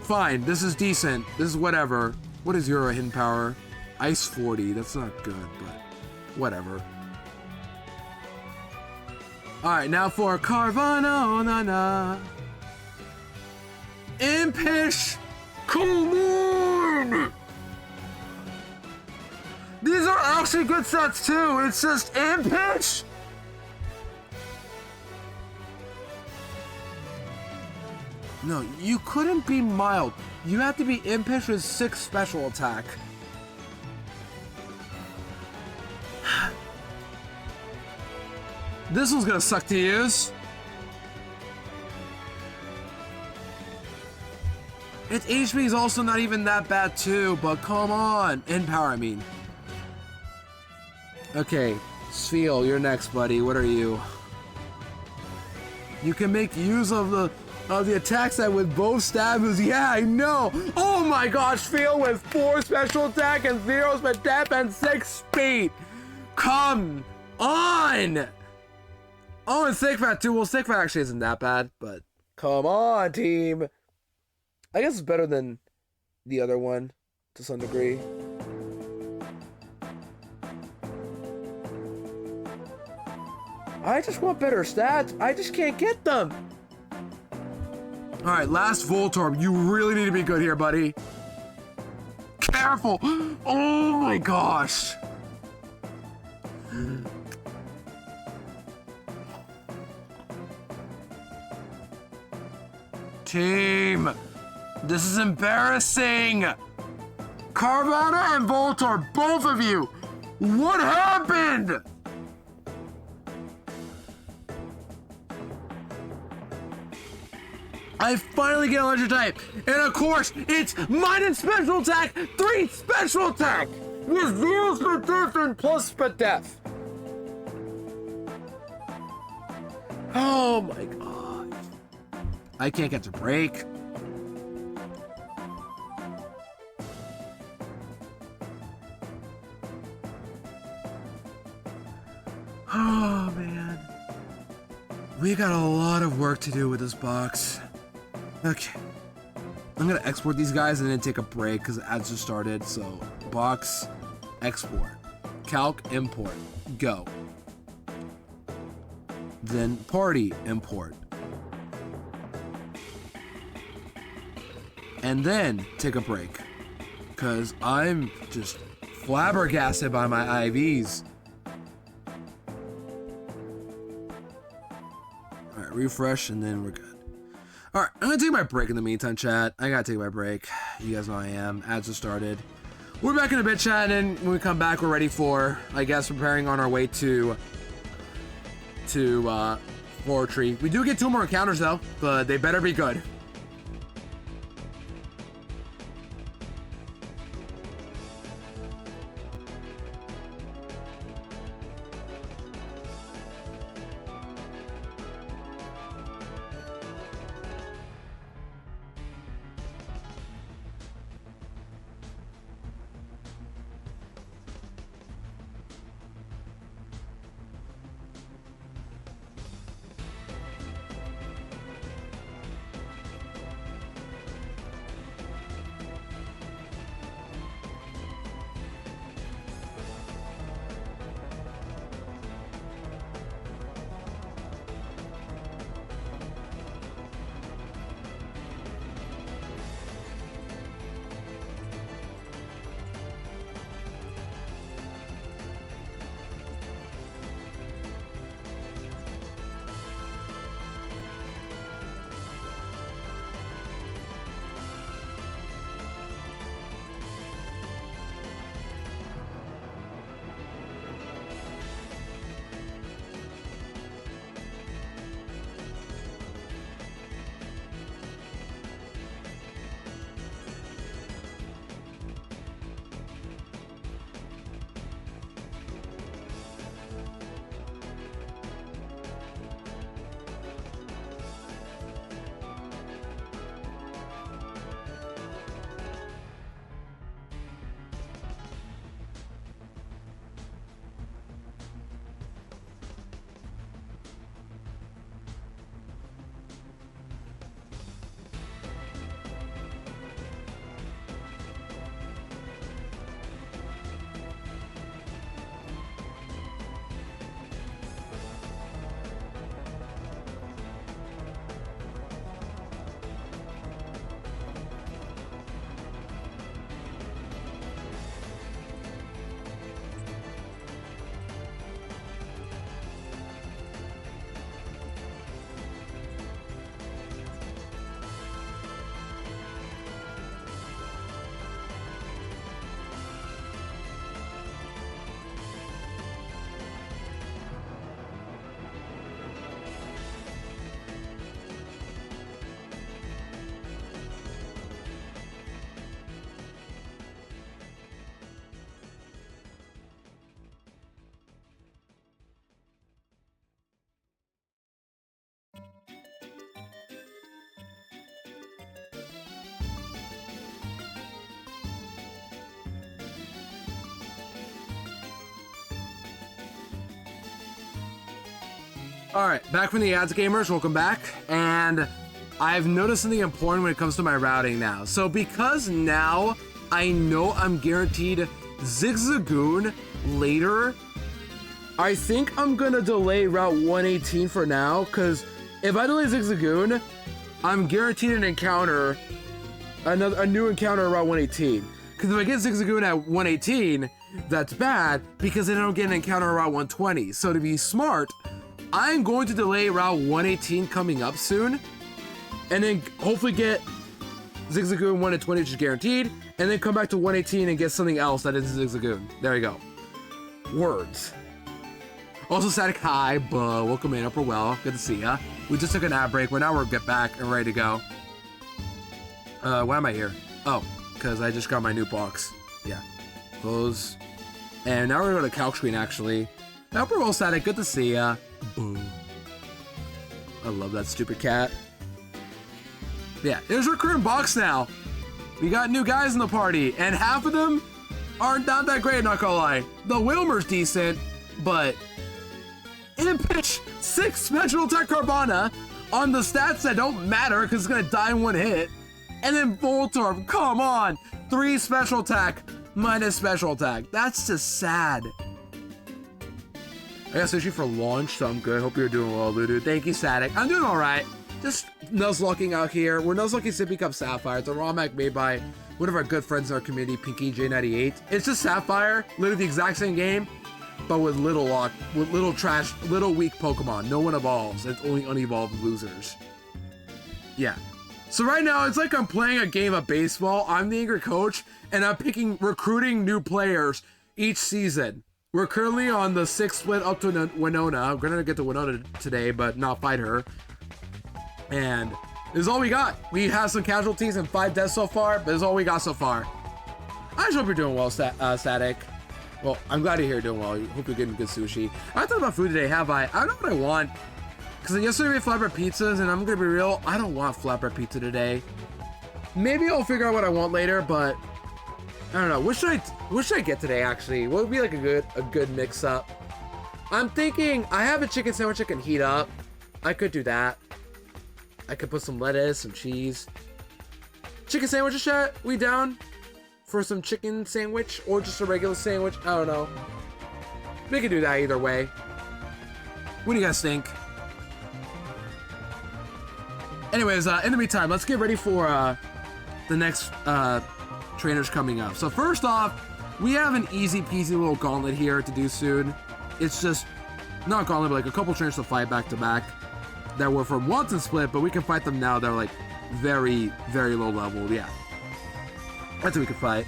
Fine, this is decent. This is whatever. What is your hidden power? Ice 40. That's not good, but whatever. Alright, now for Carvana. Na. Impish! Come on! These are actually good sets too. It's just Impish! No, you couldn't be mild. You have to be Impish with 6 special attack. This one's gonna suck to use. Its HP is also not even that bad too, but come on. In power, I mean. Okay, Sfeel, you're next, buddy. What are you? You can make use of the attack set with both stabs. Yeah, I know. Oh my gosh, Sfeel with 4 special attack and 0 speed depth and 6 speed. Come on. Oh, and Sickfat too. Well, Sickfat actually isn't that bad, but come on, team. I guess it's better than the other one to some degree. I just want better stats. I just can't get them. All right, last Voltorb. You really need to be good here, buddy. Careful. Oh my gosh. Team, this is embarrassing. Carvana and Voltorb, both of you. What happened? I finally get electric type, and of course, it's minus special attack, 3 special attack, with 0 spit death and plus spit death. Oh my god. I can't get to break. Oh man. We got a lot of work to do with this box. Okay. I'm gonna export these guys and then take a break because the ads just started. So, box, export, calc, import, go. Then party, import. And then take a break because I'm just flabbergasted by my IVs. All right, refresh and then we're good. All right, I'm gonna take my break in the meantime, chat. I gotta take my break. You guys know I am. Ads have started. We're back in a bit, chat, and when we come back, we're ready for, I guess, preparing on our way to Forestry. We do get 2 more encounters though, but they better be good. Alright, back from the ads, gamers, welcome back, and I've noticed something important when it comes to my routing now. So because now I know I'm guaranteed Zigzagoon later, I think I'm gonna delay Route 118 for now, because if I delay Zigzagoon, I'm guaranteed an encounter, a new encounter at Route 118. Because if I get Zigzagoon at 118, that's bad, because then I don't get an encounter at Route 120. So to be smart, I'm going to delay Route 118 coming up soon, and then hopefully get Zigzagoon 120, which is guaranteed, and then come back to 118 and get something else that is Zigzagoon. There you go. Words. Also, Static, hi, welcome in, Upper Well, good to see ya. We just took an ad break, but now we're get back and ready to go. Why am I here? Oh, because I just got my new box. Yeah. Close. And now we're going to go to calc screen, actually. Upper roll static, good to see ya. Boom. I love that stupid cat. Yeah, there's our current box now. We got new guys in the party, and half of them aren't not that great, not gonna lie. The Wilmer's decent, but Impish 6 special attack Carvana on the stats that don't matter because it's gonna die in one hit. And then Voltorb, come on, 3 special attack minus special attack. That's just sad. I got sushi for launch, so I'm good. Hope you're doing well, Ludu. Thank you, Static. I'm doing all right. Just Nuzlocking out here. We're Nuzlocking Sippy Cup Sapphire. It's a ROM hack made by one of our good friends in our community, Pinky J98. It's just Sapphire, literally the exact same game, but with little trash, little weak Pokemon. No one evolves. It's only unevolved losers. Yeah. So right now, it's like I'm playing a game of baseball. I'm the angry coach, and I'm recruiting new players each season. We're currently on the 6th split up to Winona. I'm gonna get to Winona today, but not fight her. And this is all we got. We have some casualties and 5 deaths so far, but this is all we got so far. I just hope you're doing well, Static. Well, I'm glad to hear you're doing well. Hope you're getting good sushi. I thought about food today, have I? I don't know what I want. Because yesterday we had flatbread pizzas, and I'm gonna be real, I don't want flatbread pizza today. Maybe I'll figure out what I want later, but I don't know. What should I get today, actually? What would be like a good mix-up? I'm thinking I have a chicken sandwich I can heat up. I could do that. I could put some lettuce, some cheese. Chicken sandwiches, chat? We down for some chicken sandwich or just a regular sandwich? I don't know. We can do that either way. What do you guys think? Anyways, in the meantime, let's get ready for the next trainers coming up. So first off, we have an easy peasy little gauntlet here to do soon. It's just not gauntlet, but like a couple trainers to fight back to back that were from Watson Split, but we can fight them now. They're like very, very low level. Yeah, that's what we can fight.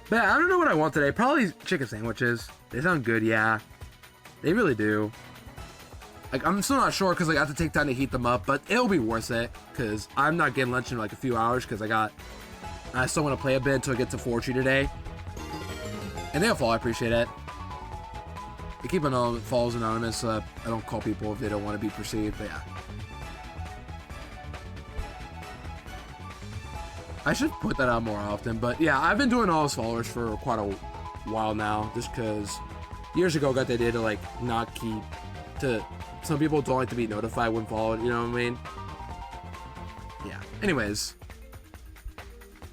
But I don't know what I want today. Probably chicken sandwiches. They sound good. Yeah, they really do. Like, I'm still not sure because like, I have to take time to heat them up, but it'll be worth it because I'm not getting lunch in like a few hours because I still want to play a bit until I get to Fortune today. And they'll fall. I appreciate it. I keep follows anonymous. I don't call people if they don't want to be perceived, but yeah. I should put that out more often, but yeah, I've been doing all those followers for quite a while now, just because years ago I got the idea to like not keep to. Some people don't like to be notified when followed, you know what I mean? Yeah. Anyways.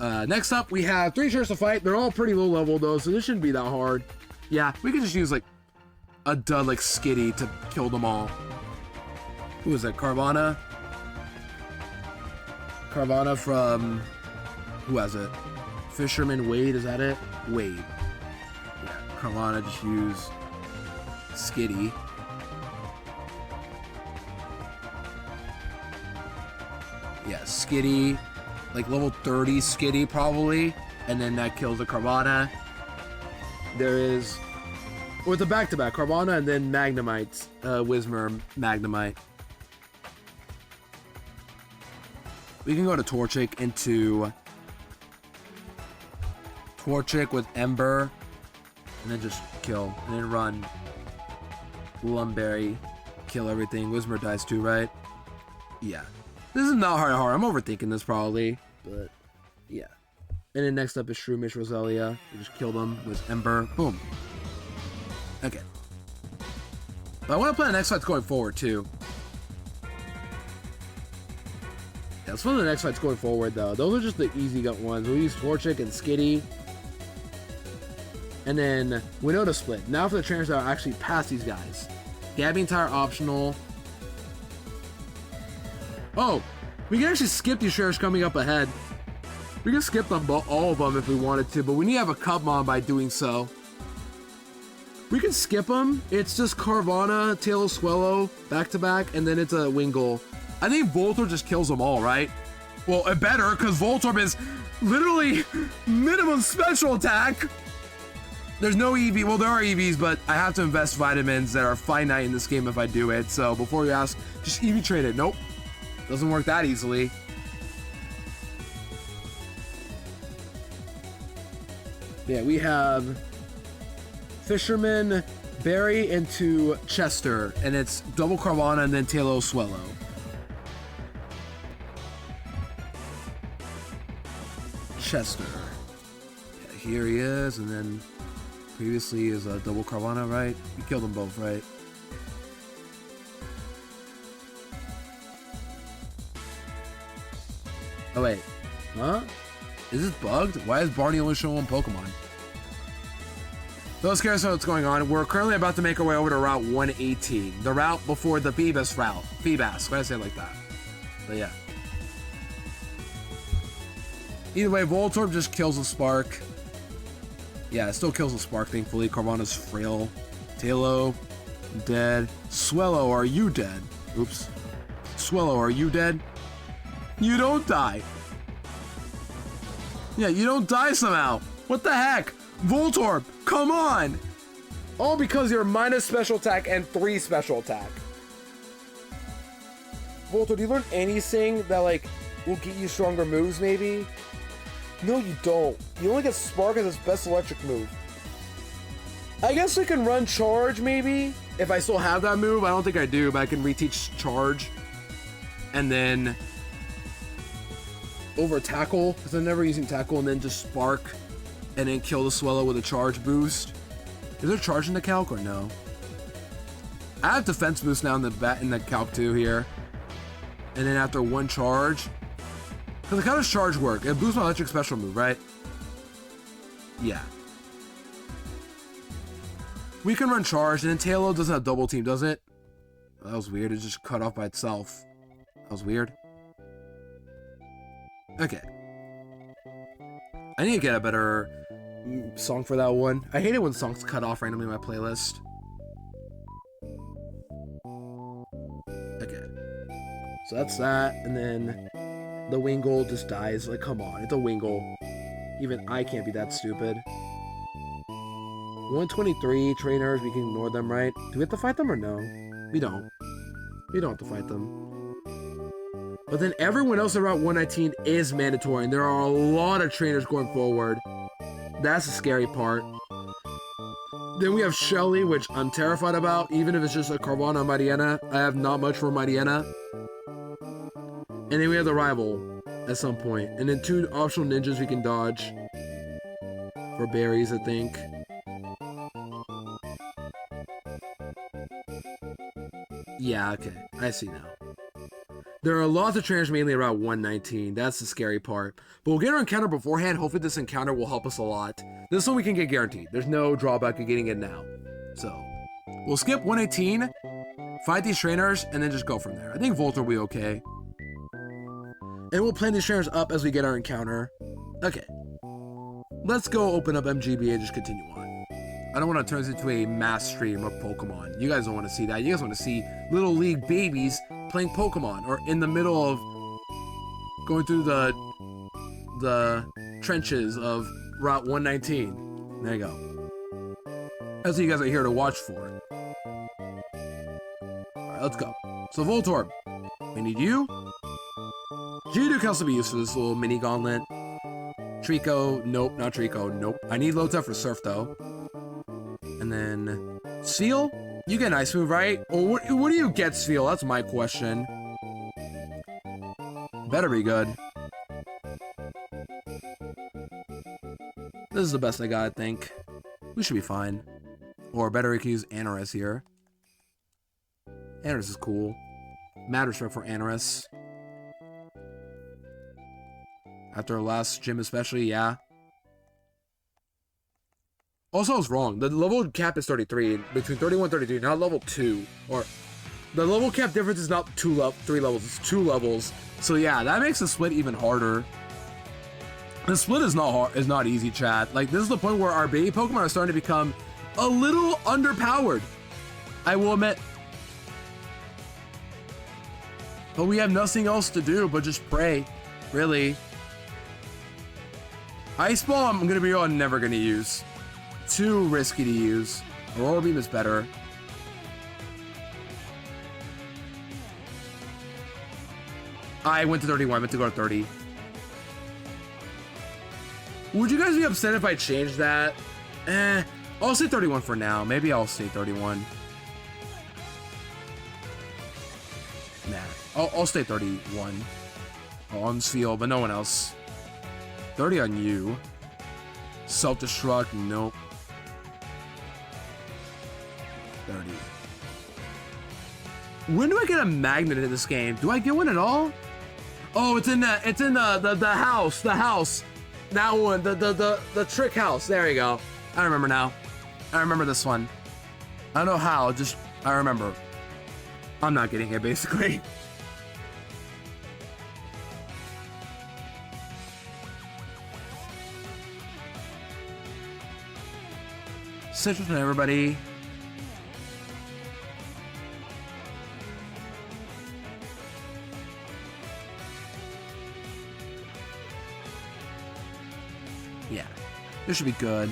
Next up, we have 3 shares to fight. They're all pretty low level though, so this shouldn't be that hard. Yeah, we could just use like a dud like Skitty to kill them all. Who is that? Carvana? Carvana from... Who has it? Fisherman Wade, is that it? Wade. Yeah, Carvana just use Skitty. Yeah, Skitty. Like level 30 Skitty probably. And then that kills the Carvana. There is... With the back-to-back, Carvana and then Magnemite. Whismur, Magnemite. We can go to Torchic into... Torchic with Ember. And then just kill. And then run. Lumberry. Kill everything. Whismur dies too, right? Yeah. This is not hard. I'm overthinking this probably. But, yeah. And then next up is Shroomish Roselia. We just kill them with Ember. Boom. Okay. But I want to play the next fights going forward, too. Yeah, let's play the next fights going forward, though. Those are just the easy gut ones. We'll use Torchic and Skitty. And then Winona Split. Now for the trainers that are actually past these guys. Gabby Tire optional. Oh, we can actually skip these trainers coming up ahead. We can skip them, all of them if we wanted to, but we need to have a Cubmon by doing so. We can skip them. It's just Carvana, Tail Swellow, back-to-back, and then it's a Wingull. I think Voltorb just kills them all, right? Well, it better, because Voltorb is literally minimum special attack. There's no EV. Well, there are EVs, but I have to invest vitamins that are finite in this game if I do it. So before you ask, just EV trade it. Nope. Doesn't work that easily. Yeah, we have Fisherman, Barry into Chester, and it's double Carvana and then Taylor Swellow. Chester. Yeah, here he is, and then previously is a double Carvana, right? You killed them both, right? Oh wait, huh? Is this bugged? Why is Barney only showing one Pokemon? Those curious what's going on. We're currently about to make our way over to Route 118, the route before the Phoebus route. Phoebus, why did I say it like that? But yeah. Either way, Voltorb just kills the Spark. Yeah, it still kills the Spark, thankfully. Carvana's frail. Tailo, dead. Swellow, are you dead? Oops. Swellow, are you dead? You don't die. Yeah, you don't die somehow. What the heck? Voltorb, come on! All because you're minus special attack and 3 special attack. Voltorb, do you learn anything that, like, will get you stronger moves, maybe? No, you don't. You only get Spark as its best electric move. I guess I can run Charge, maybe? If I still have that move. I don't think I do, but I can reteach Charge. And then over Tackle, because I'm never using Tackle, and then just Spark, and then kill the Swellow with a Charge boost. Is there Charge in the calc or no? I have Defense boost now in the calc too here. And then after 1 Charge, because how does Charge work? It boosts my electric special move, right? Yeah. We can run Charge, and then Tailo doesn't have double team, does it? That was weird. It just cut off by itself. That was weird. Okay. I need to get a better song for that one. I hate it when songs cut off randomly in my playlist. Okay. So that's that, and then the Wingull just dies. Like, come on, it's a Wingull. Even I can't be that stupid. 123 trainers, we can ignore them, right? Do we have to fight them or no? We don't. We don't have to fight them. But then everyone else around 119 is mandatory, and there are a lot of trainers going forward. That's the scary part. Then we have Shelly, which I'm terrified about, even if it's just a Carvana Mariana. I have not much for Mariana. And then we have the rival at some point. And then 2 optional ninjas we can dodge. For berries, I think. Yeah, okay. I see now. There are lots of trainers mainly around 119. That's the scary part. But we'll get our encounter beforehand. Hopefully this encounter will help us a lot. This one we can get guaranteed. There's no drawback of getting it now. So, we'll skip 118, fight these trainers, and then just go from there. I think Voltor will be okay. And we'll plan these trainers up as we get our encounter. Okay. Let's go open up MGB and just continue on. I don't want to turn this into a mass stream of Pokemon. You guys don't want to see that. You guys want to see Little League babies playing Pokemon, or in the middle of going through the trenches of Route 119. There you go. That's what you guys are here to watch for. Alright, let's go. So Voltorb, we need you. Geodude can also be used for this little mini gauntlet. Trico, nope, not Trico, nope. I need Lotef for Surf though. And then Seal? You get an Ice move, right? Or what do you get, Seal? That's my question. Better be good. This is the best I got, I think. We should be fine. Or better, we can use Anorus here. Anorus is cool. Matters for Anorus. After our last gym especially, yeah. Also, I was wrong. The level cap is 33, between 31 and 32, not level 2. Or, the level cap difference is not 3 levels, it's 2 levels. So yeah, that makes the split even harder. The split is not hard, is not easy, chat. Like, this is the point where our baby Pokemon are starting to become a little underpowered. I will admit. But we have nothing else to do but just pray, really. Ice Ball, I'm gonna be real, I'm never gonna use. too risky to use. Aurora Beam is better. I went to 31. I meant to go to 30. Would you guys be upset if I changed that? I'll say 31 for now. Maybe I'll say 31. Nah, I'll stay 31. On Seal, but no one else. 30 on you. Self-destruct, nope. 30. When do I get a magnet in this game? Do I get one at all? Oh, it's in the house. The house. That one, the trick house. There you go. I remember now. I remember this one. I don't know how, just I remember. I'm not getting it basically. Citrus on everybody. Yeah, this should be good.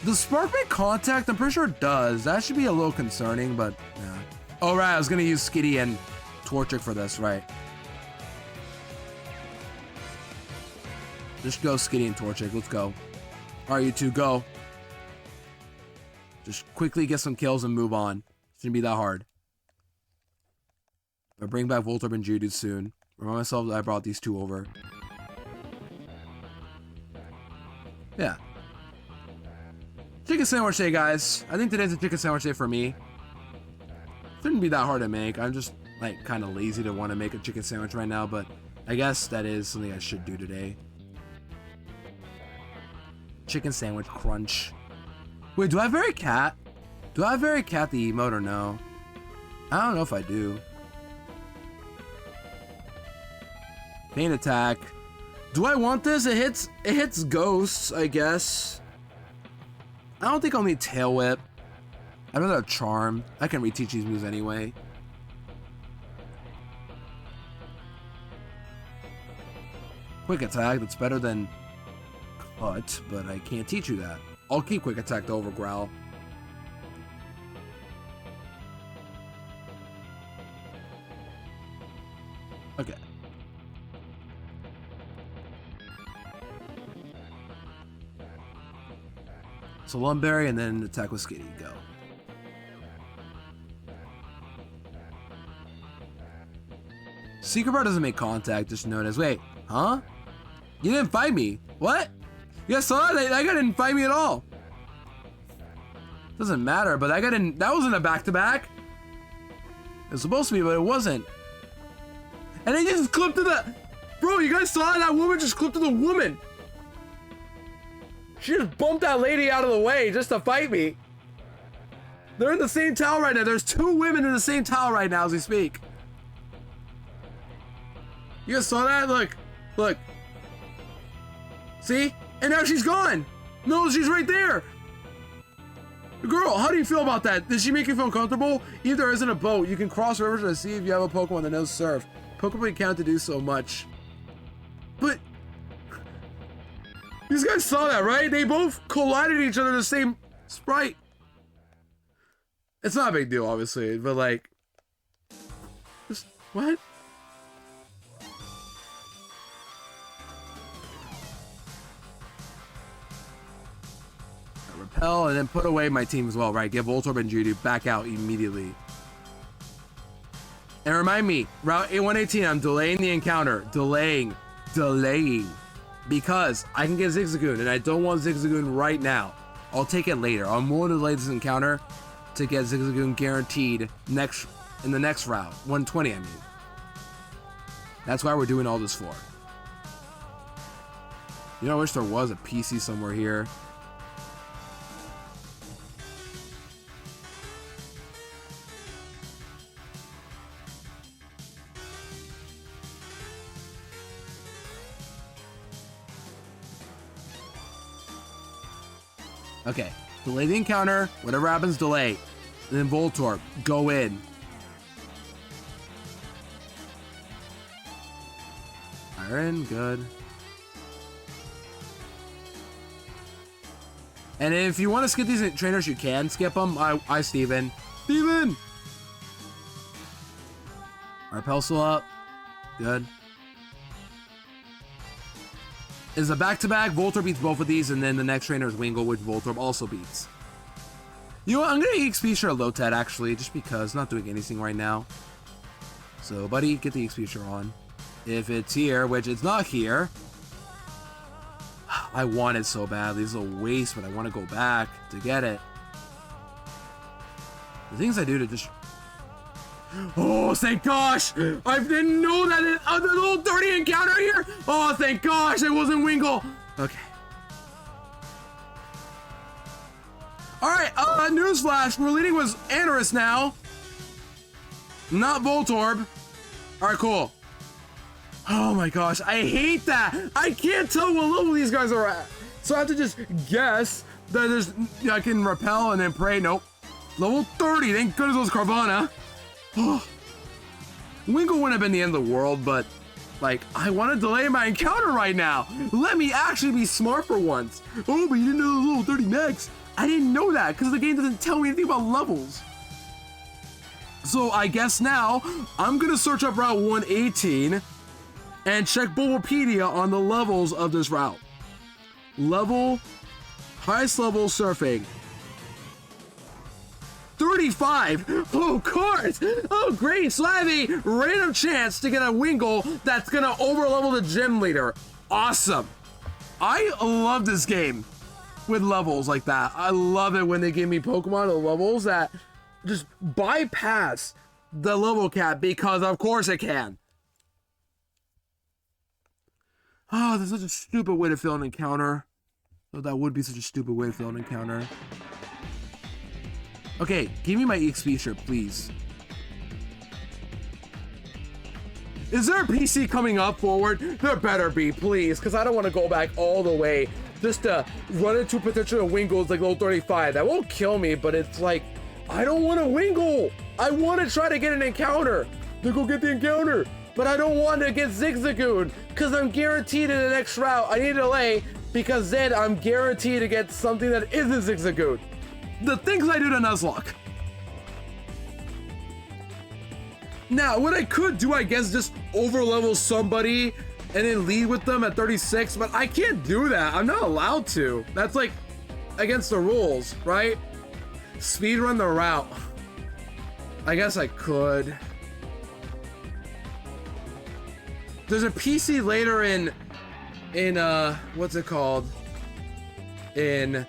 Does Spark make contact? I'm pretty sure it does. That should be a little concerning, but yeah. Oh, right, I was gonna use Skitty and Torchic for this, right? Just go Skitty and Torchic. Let's go. All right, you two, go. Just quickly get some kills and move on. It shouldn't be that hard. But bring back Voltorb and Judy soon. Remind myself that I brought these two over. Yeah. Chicken sandwich day, guys. I think today's a chicken sandwich day for me. Shouldn't be that hard to make. I'm just like kind of lazy to want to make a chicken sandwich right now, but I guess that is something I should do today. Chicken sandwich crunch. Wait, do I have Very Cat? Do I have Very Cat the emote or no? I don't know if I do. Pain attack. Do I want this? It hits ghosts, I guess. I don't think I'll need Tail Whip. I'd rather have Charm. I can reteach these moves anyway. Quick attack, that's better than Cut, but I can't teach you that. I'll keep Quick Attack to Overgrowl. Okay. So Lumberry and then attack with Skitty. Go. Secret Bar doesn't make contact, just notice. Wait, huh? You didn't fight me. What? You guys saw that? That guy didn't fight me at all. Doesn't matter, but that guy didn't. That wasn't a back-to-back. It was supposed to be, but it wasn't. And then you just clipped to the. Bro, you guys saw that woman just clipped to the woman. She just bumped that lady out of the way just to fight me. They're in the same tower right now. There's two women in the same tower right now as we speak. You guys saw that? Look. Look. See? And now she's gone. No, she's right there. Girl, how do you feel about that? Did she make you feel comfortable? If there isn't a boat, you can cross rivers to see if you have a Pokemon that knows surf. Pokemon count to do so much. But these guys saw that, right? They both collided each other in the same sprite. It's not a big deal, obviously, but like, just what? Repel and then put away my team as well, right? Get Voltorb and Judy back out immediately. And remind me, Route 118, I'm delaying the encounter. Delaying. Because I can get Zigzagoon, and I don't want Zigzagoon right now. I'll take it later. I'm willing to delay this encounter to get Zigzagoon guaranteed in the next route. 120, I mean. That's why we're doing all this for. You know, I wish there was a PC somewhere here. Okay, delay the encounter, whatever happens, delay. And then Voltorb, go in. Iron, good. And if you want to skip these trainers, you can skip them. Steven. Steven! Our Pelsil up. Good. Is a back-to-back. Voltorb beats both of these, and then the next trainer is Wingull, which Voltorb also beats. You know what? I'm going to EXP share Lotad, actually, just because. Not doing anything right now. So, buddy, get the EXP share on. If it's here, which it's not here. I want it so badly. This is a waste, but I want to go back to get it. The things I do to just... Oh, thank gosh! I didn't know that the little dirty encounter here! Oh, thank gosh, it wasn't Wingull! Okay. Alright, newsflash, we're leading with Anorus now. Not Voltorb. Alright, cool. Oh my gosh, I hate that! I can't tell what level these guys are at. So I have to just guess that there's... I can repel and then pray. Nope. Level 30, thank goodness it was Carvana. Oh. Wingull wouldn't have been the end of the world, but like, I want to delay my encounter right now. Let me actually be smart for once. Oh, but you didn't know the level 30 max. I didn't know that because the game doesn't tell me anything about levels. So I guess now I'm gonna search up Route 118 and check Bulbapedia on the levels of this route. Highest level surfing. 35! Oh, course! Oh, great! So I have a random chance to get a Wingull that's gonna overlevel the gym leader. Awesome! I love this game with levels like that. I love it when they give me Pokemon at levels that just bypass the level cap because of course it can. Oh, that's such a stupid way to fill an encounter. Oh, that would be such a stupid way to fill an encounter. Okay, give me my EXP shirt, please. Is there a PC coming up forward? There better be, please, because I don't want to go back all the way just to run into potential Wingulls like level 35. That won't kill me, but it's like, I don't want a Wingull. I want to try to get an encounter. To go get the encounter. But I don't want to get Zigzagoon, because I'm guaranteed in the next route I need a delay, because then I'm guaranteed to get something that isn't Zigzagoon. The things I do to Nuzlocke. Now, what I could do, I guess, just overlevel somebody and then lead with them at 36, but I can't do that. I'm not allowed to. That's like against the rules, right? Speedrun the route. I guess I could. There's a PC later in what's it called? In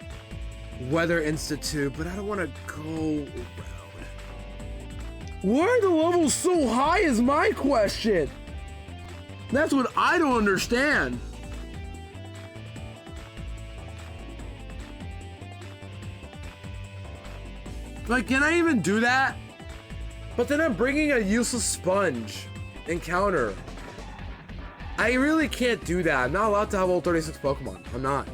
Weather Institute, but I don't want to go around. Why are the levels so high is my question. That's what I don't understand. Like, can I even do that? But then I'm bringing a useless sponge encounter. I really can't do that. I'm not allowed to have all 36 Pokemon. I'm not.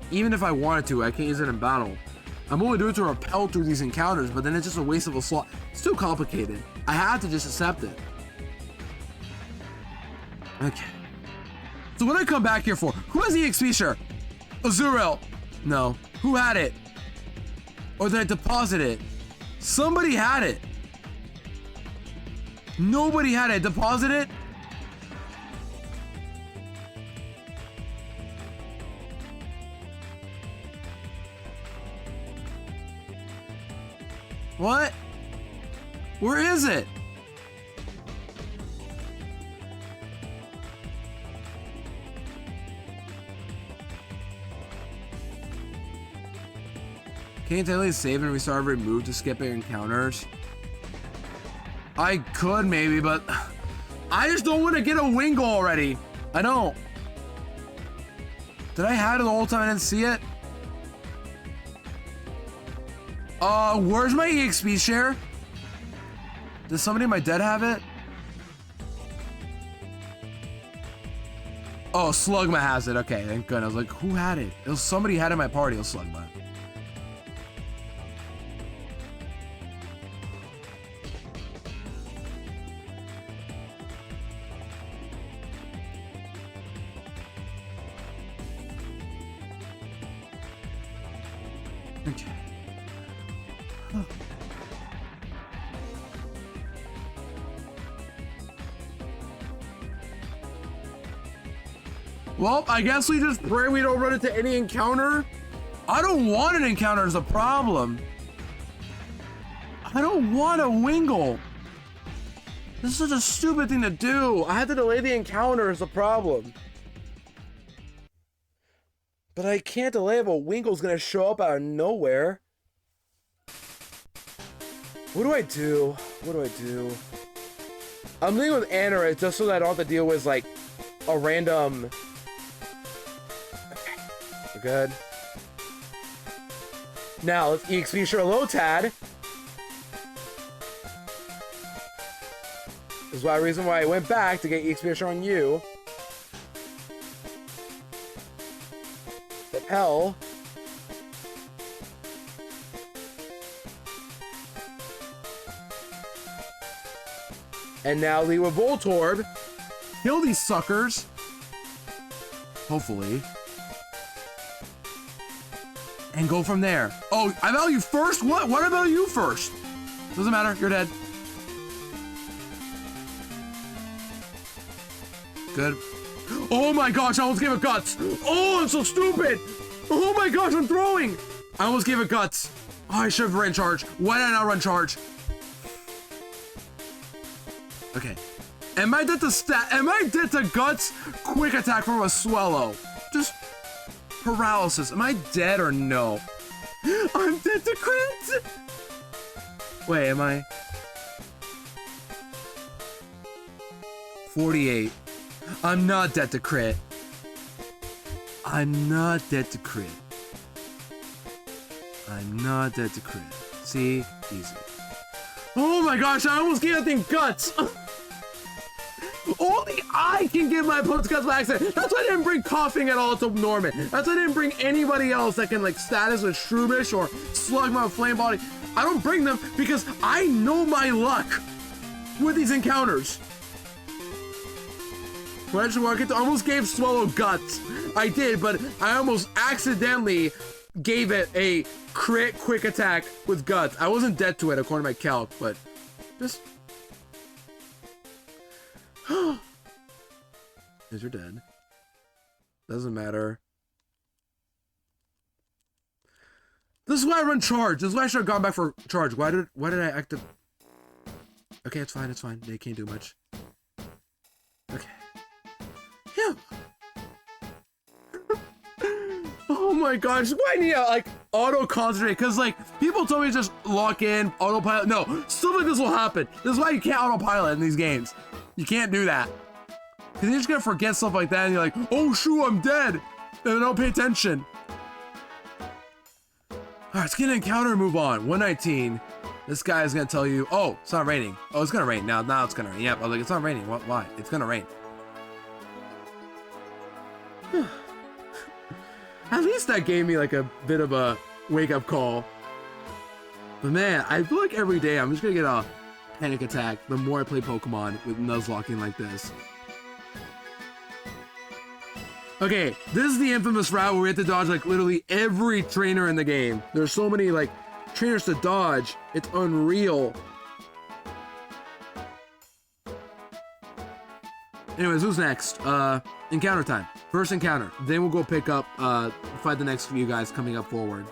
Even if I wanted to, I can't use it in battle. I'm only doing it to repel through these encounters, but then it's just a waste of a slot. It's too complicated. I had to just accept it. Okay. So what did I come back here for? Who has the EXP share? Azurill. No. Who had it? Or did I deposit it? Somebody had it. Nobody had it. Deposit it? What? Where is it? Can't totally save and restart every move to skip encounters. I could maybe, but I just don't want to get a Wingull already. I don't. Did I have it the whole time I didn't see it? Where's my EXP share? Does somebody in my dead have it? Oh, Slugma has it. Okay, thank goodness. I was like, who had it? It was somebody had it in my party. It was Slugma. Okay. Well, I guess we just pray we don't run into any encounter. I don't want an encounter is a problem. I don't want a wingle. This is such a stupid thing to do. I had to delay the encounter is a problem. But I can't delay if a wingle's gonna show up out of nowhere. What do I do? What do I do? I'm leaving with Anorith just so that I don't have to deal with like a random... Okay, we're good. Now let's EXP sure Lotad. This is why reason why I went back to get EXP sure on you. The hell. And now leave with Voltorb. Kill these suckers. Hopefully. And go from there. Oh, I value you first? What? What about you first? Doesn't matter. You're dead. Good. Oh my gosh, I almost gave it guts. Oh, I'm so stupid. Oh my gosh, I'm throwing. I almost gave it guts. Oh, I should have ran charge. Why did I not run charge? Okay. Am I dead to guts? Quick attack from a swallow. Just paralysis. Am I dead or no? I'm dead to crit. Wait, am I? 48. I'm not dead to crit. I'm not dead to crit. I'm not dead to crit. See? Easy. Oh my gosh, I almost gave that thing guts. Only I can give my opponent's guts by accident. That's why I didn't bring coughing at all to Norman. That's why I didn't bring anybody else that can like status with Shroomish or Slugma with Flame Body. I don't bring them because I know my luck with these encounters. I almost gave Swallow guts. I did, but I almost accidentally gave it a crit quick attack with guts. I wasn't dead to it according to my calc, but just... Is you're dead. Doesn't matter. This is why I run charge. This is why I should have gone back for charge. Why did I active? Okay, it's fine, it's fine. They can't do much. Okay. Yeah. Oh my gosh, why do you like auto concentrate? Because like people told me to just lock in autopilot. No, stuff like this will happen. This is why you can't autopilot in these games. You can't do that. Because you're just gonna forget stuff like that and you're like, oh shoot, I'm dead. And then don't pay attention. Alright, let's get an encounter and move on. 119. This guy is gonna tell you, oh, it's not raining. Oh, it's gonna rain. Now it's gonna rain. Yep, I was like, it's not raining. What? Why? It's gonna rain. At least that gave me like a bit of a wake-up call. But man, I feel like every day I'm just gonna get a panic attack the more I play Pokemon with Nuzlocking like this. Okay, this is the infamous route where we have to dodge like literally every trainer in the game. There's so many like trainers to dodge. It's unreal. Anyways, who's next? Encounter time. First encounter. Then we'll go pick up, fight the next few guys coming up forward.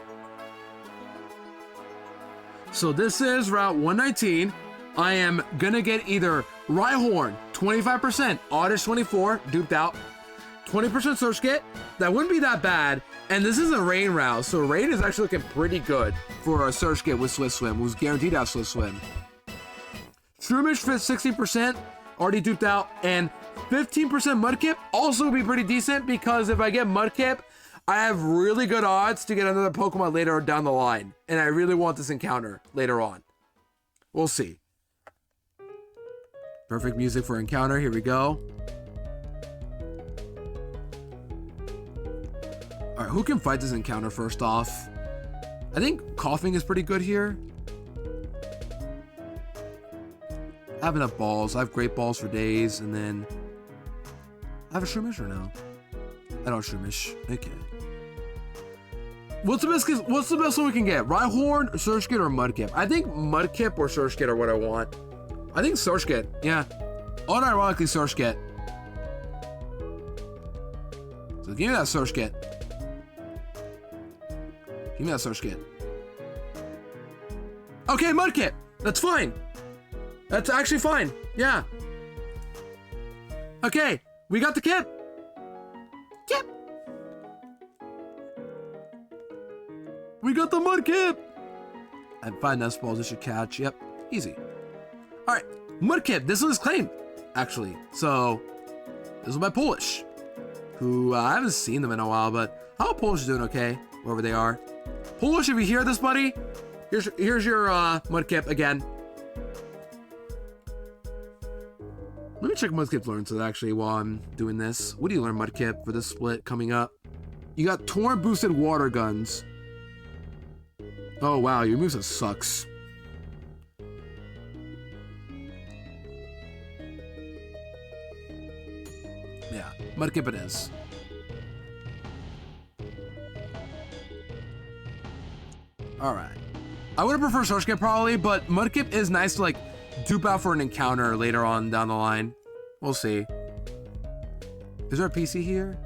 So this is Route 119. I am gonna get either Rhyhorn, 25%, Oddish 24, duped out, 20% Search Kit. That wouldn't be that bad. And this is a Rain route, so Rain is actually looking pretty good for a Search Kit with Swift Swim, who's guaranteed to have Swift Swim. Shroomish fits 60%, already duped out, and 15% Mudkip also would be pretty decent because if I get Mudkip, I have really good odds to get another Pokemon later down the line. And I really want this encounter later on. We'll see. Perfect music for encounter. Here we go. Alright, who can fight this encounter first off? I think coughing is pretty good here. I have enough balls. I have great balls for days, and then... I have a Shroomish or no? I don't Shroomish. Okay. What's the best one we can get? Rhyhorn, Surskit, or Mudkip? I think Mudkip or Surskit are what I want. I think Surskit, yeah. Unironically Surskit. So give me that Surskit. Give me that Surskit. Okay, Mudkip. That's fine. That's actually fine. Yeah. Okay, we got the Kip. Kip. We got the Mudkip. And 5 nest balls this should catch. Yep, easy. All right, Mudkip. This was claimed, actually. So this is my Polish, who I haven't seen them in a while, but how are Polish doing? Okay, wherever they are. Polish, if you hear this, buddy, here's your Mudkip again. Let me check Mudkip's learns actually while I'm doing this. What do you learn, Mudkip, for this split coming up? You got Torrent boosted water guns. Oh wow, your moveset sucks. Yeah, Mudkip it is. Alright. I would have preferred Surskit probably, but Mudkip is nice to like dupe out for an encounter later on down the line. We'll see. Is there a PC here?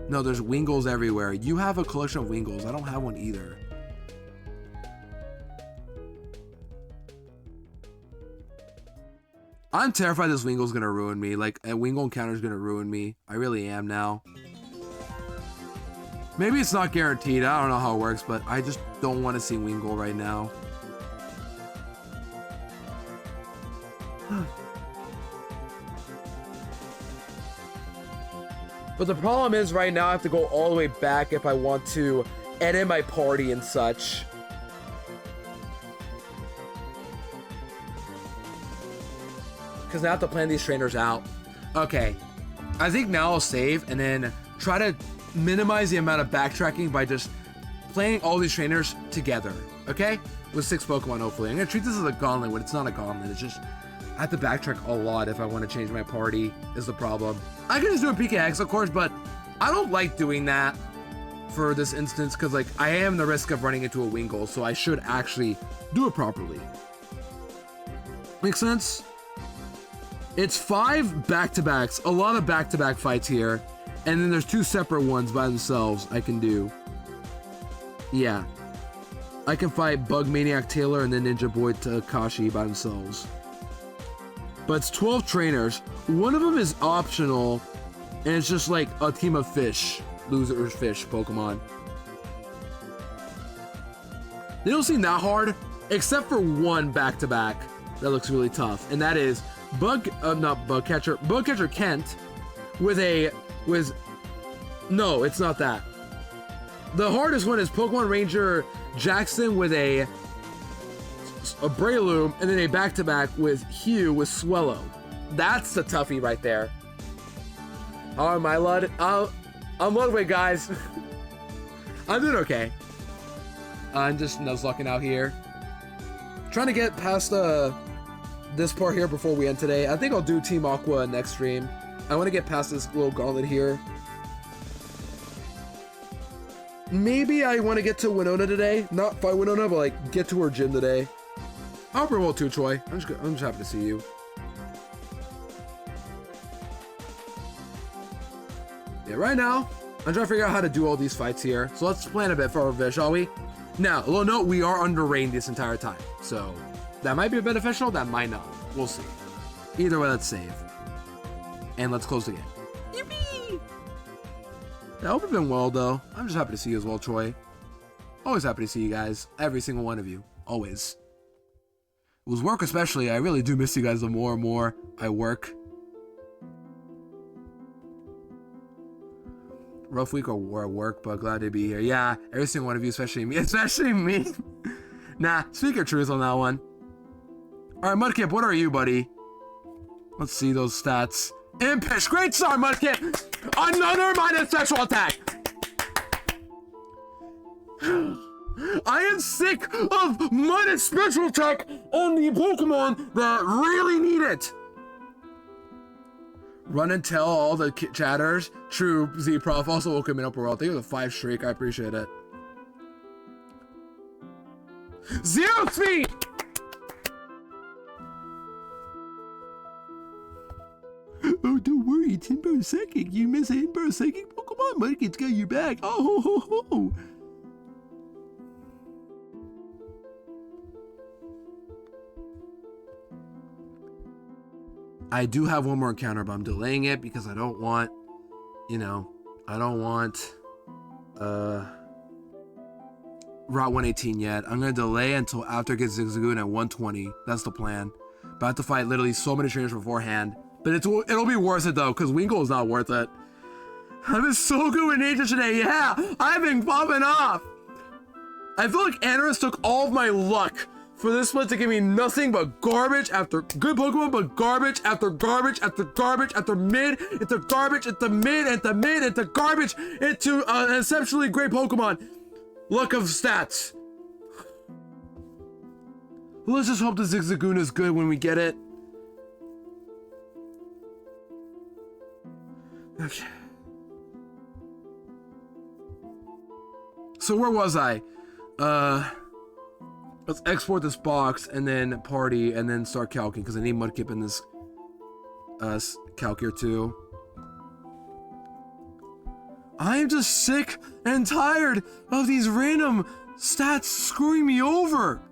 No, there's Wingles everywhere. You have a collection of Wingles. I don't have one either. I'm terrified this Wingle's gonna ruin me. Like, a Wingle encounter's gonna ruin me. I really am now. Maybe it's not guaranteed. I don't know how it works, but I just don't want to see Wingle right now. But the problem is right now I have to go all the way back if I want to edit my party and such. Because now I have to plan these trainers out. Okay, I think now I'll save and then try to minimize the amount of backtracking by just playing all these trainers together, okay? With 6 Pokemon, hopefully. I'm gonna treat this as a gauntlet, but it's not a gauntlet. It's just, I have to backtrack a lot if I want to change my party, is the problem. I can just do a PKX, of course, but I don't like doing that for this instance, because like, I am the risk of running into a Wingle, so I should actually do it properly. Make sense? It's 5 back-to-backs, a lot of back-to-back fights here, and then there's 2 separate ones by themselves I can do. Yeah. I can fight Bug Maniac Taylor and then Ninja Boy Takashi by themselves. But it's 12 trainers. One of them is optional, and it's just like a team of fish, losers fish Pokemon. They don't seem that hard, except for one back-to-back that looks really tough, and that is Bugcatcher Kent no, it's not that. The hardest one is Pokemon Ranger Jackson with a Breloom, and then a back-to-back with Hugh with Swellow. That's the toughie right there. How am I, Lud? I'm Ludwig, guys. I'm doing okay. I'm just Nuzlocking out here. Trying to get past this part here before we end today. I think I'll do Team Aqua next stream. I want to get past this little gauntlet here. Maybe I want to get to Winona today. Not fight Winona, but like get to her gym today. I hope you're well too, Troy. I'm just happy to see you. Yeah, right now, I'm trying to figure out how to do all these fights here. So let's plan a bit for our vid, shall we? Now, a little note, we are under rain this entire time. So that might be beneficial, that might not. We'll see. Either way, let's save. And let's close the game. Yippee! I hope you've been well, though. I'm just happy to see you as well, Troy. Always happy to see you guys. Every single one of you. Always. With work especially, I really do miss you guys the more and more I work. Rough week or work, but glad to be here. Yeah, every single one of you, especially me. Especially me. Nah, speak your truth on that one. Alright, Mudkip, what are you, buddy? Let's see those stats. Impish, great start, Mudkip! Another minus special attack! I am sick of minus special attack on the Pokemon that really need it! Run and tell all the chatters. True, Z-Prof also woke him up world. Thank you for the 5 streak, I appreciate it. me! Oh, don't worry, it's Inbro Psychic. You miss an Inbro Psychic Pokemon? Mudkip's got your back. Oh, ho, ho, ho. I do have one more encounter, but I'm delaying it because I don't want, you know, I don't want Route 118 yet. I'm gonna delay until after it gets Zigzagoon at 120. That's the plan. But I have to fight literally so many trainers beforehand. But it'll be worth it though, because Winkle is not worth it. I've been so good with nature today. Yeah, I've been popping off. I feel like Anorus took all of my luck for this split to give me nothing but garbage after good Pokemon, but garbage after garbage after garbage after mid into garbage into mid into mid into garbage into an exceptionally great Pokemon. Luck of stats. Let's just hope the Zigzagoon is good when we get it. Okay. So where was I? Let's export this box and then party and then start calcing because I need Mudkip in this calc here too. I am just sick and tired of these random stats screwing me over.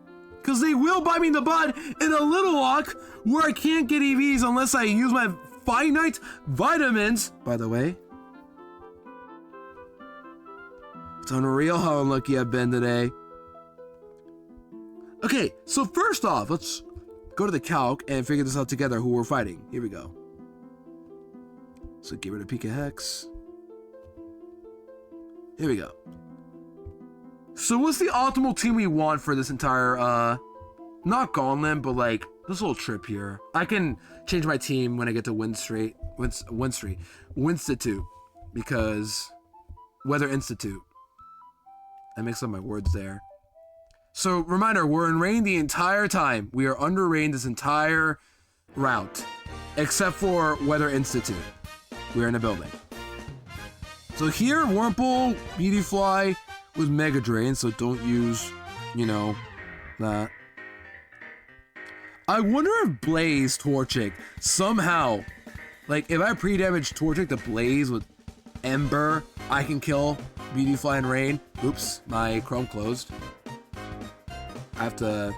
Because they will bite me in the butt in a little lock where I can't get EVs unless I use my finite vitamins. By the way, it's unreal how unlucky I've been today. Okay, so first off, let's go to the calc and figure this out together who we're fighting. Here we go. So get rid of Pika Hex. Here we go. So what's the optimal team we want for this entire, not Gauntlet, but like this little trip here? I can change my team when I get to Winstitute, because Weather Institute. I mixed up my words there. So reminder, we're in rain the entire time. We are under rain this entire route, except for Weather Institute. We're in a building. So here, Wurmple, Beautyfly with Mega Drain, so don't use, you know, that. I wonder if Blaze Torchic somehow, like if I pre-damage Torchic to Blaze with Ember, I can kill Beautyfly and Rain. Oops, my Chrome closed. I have to...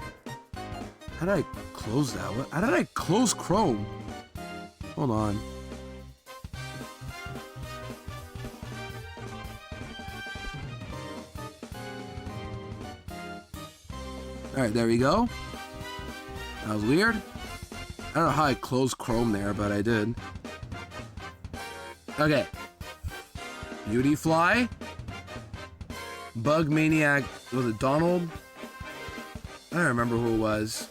How did I close that? How did I close Chrome? Hold on. Alright, there we go. That was weird. I don't know how I closed Chrome there, but I did. Okay. Beautyfly. Bug Maniac. Was it Donald? I don't remember who it was.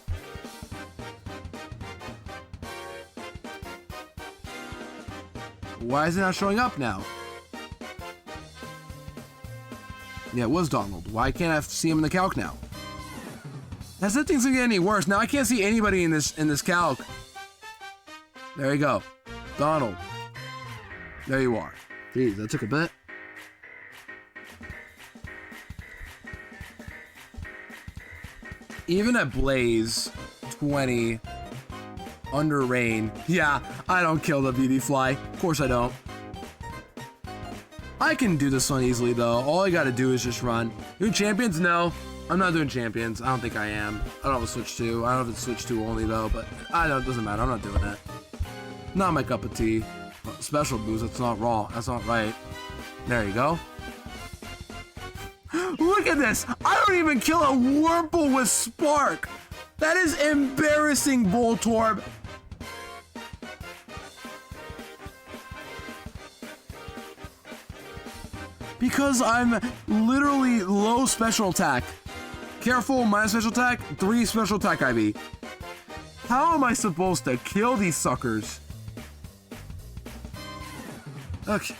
Why is it not showing up now? Yeah, it was Donald. Why can't I see him in the calc now? That's not things gonna get any worse. Now I can't see anybody in this calc. There you go. Donald. There you are. Jeez, that took a bit. Even at Blaze 20 under rain, yeah, I don't kill the Beautyfly. Of course I don't. I can do this one easily though. All I gotta do is just run. Do champions? No, I'm not doing champions. I don't think I am. I don't have a switch 2. I don't have a switch 2 only though, but I don't, it doesn't matter. I'm not doing that. Not my cup of tea. Special boost, that's not raw. That's not right. There you go. Look at this! I don't even kill a Wurmple with Spark! That is embarrassing, Voltorb! Because I'm literally low special attack. Careful, my special attack, 3 special attack IV. How am I supposed to kill these suckers? Okay.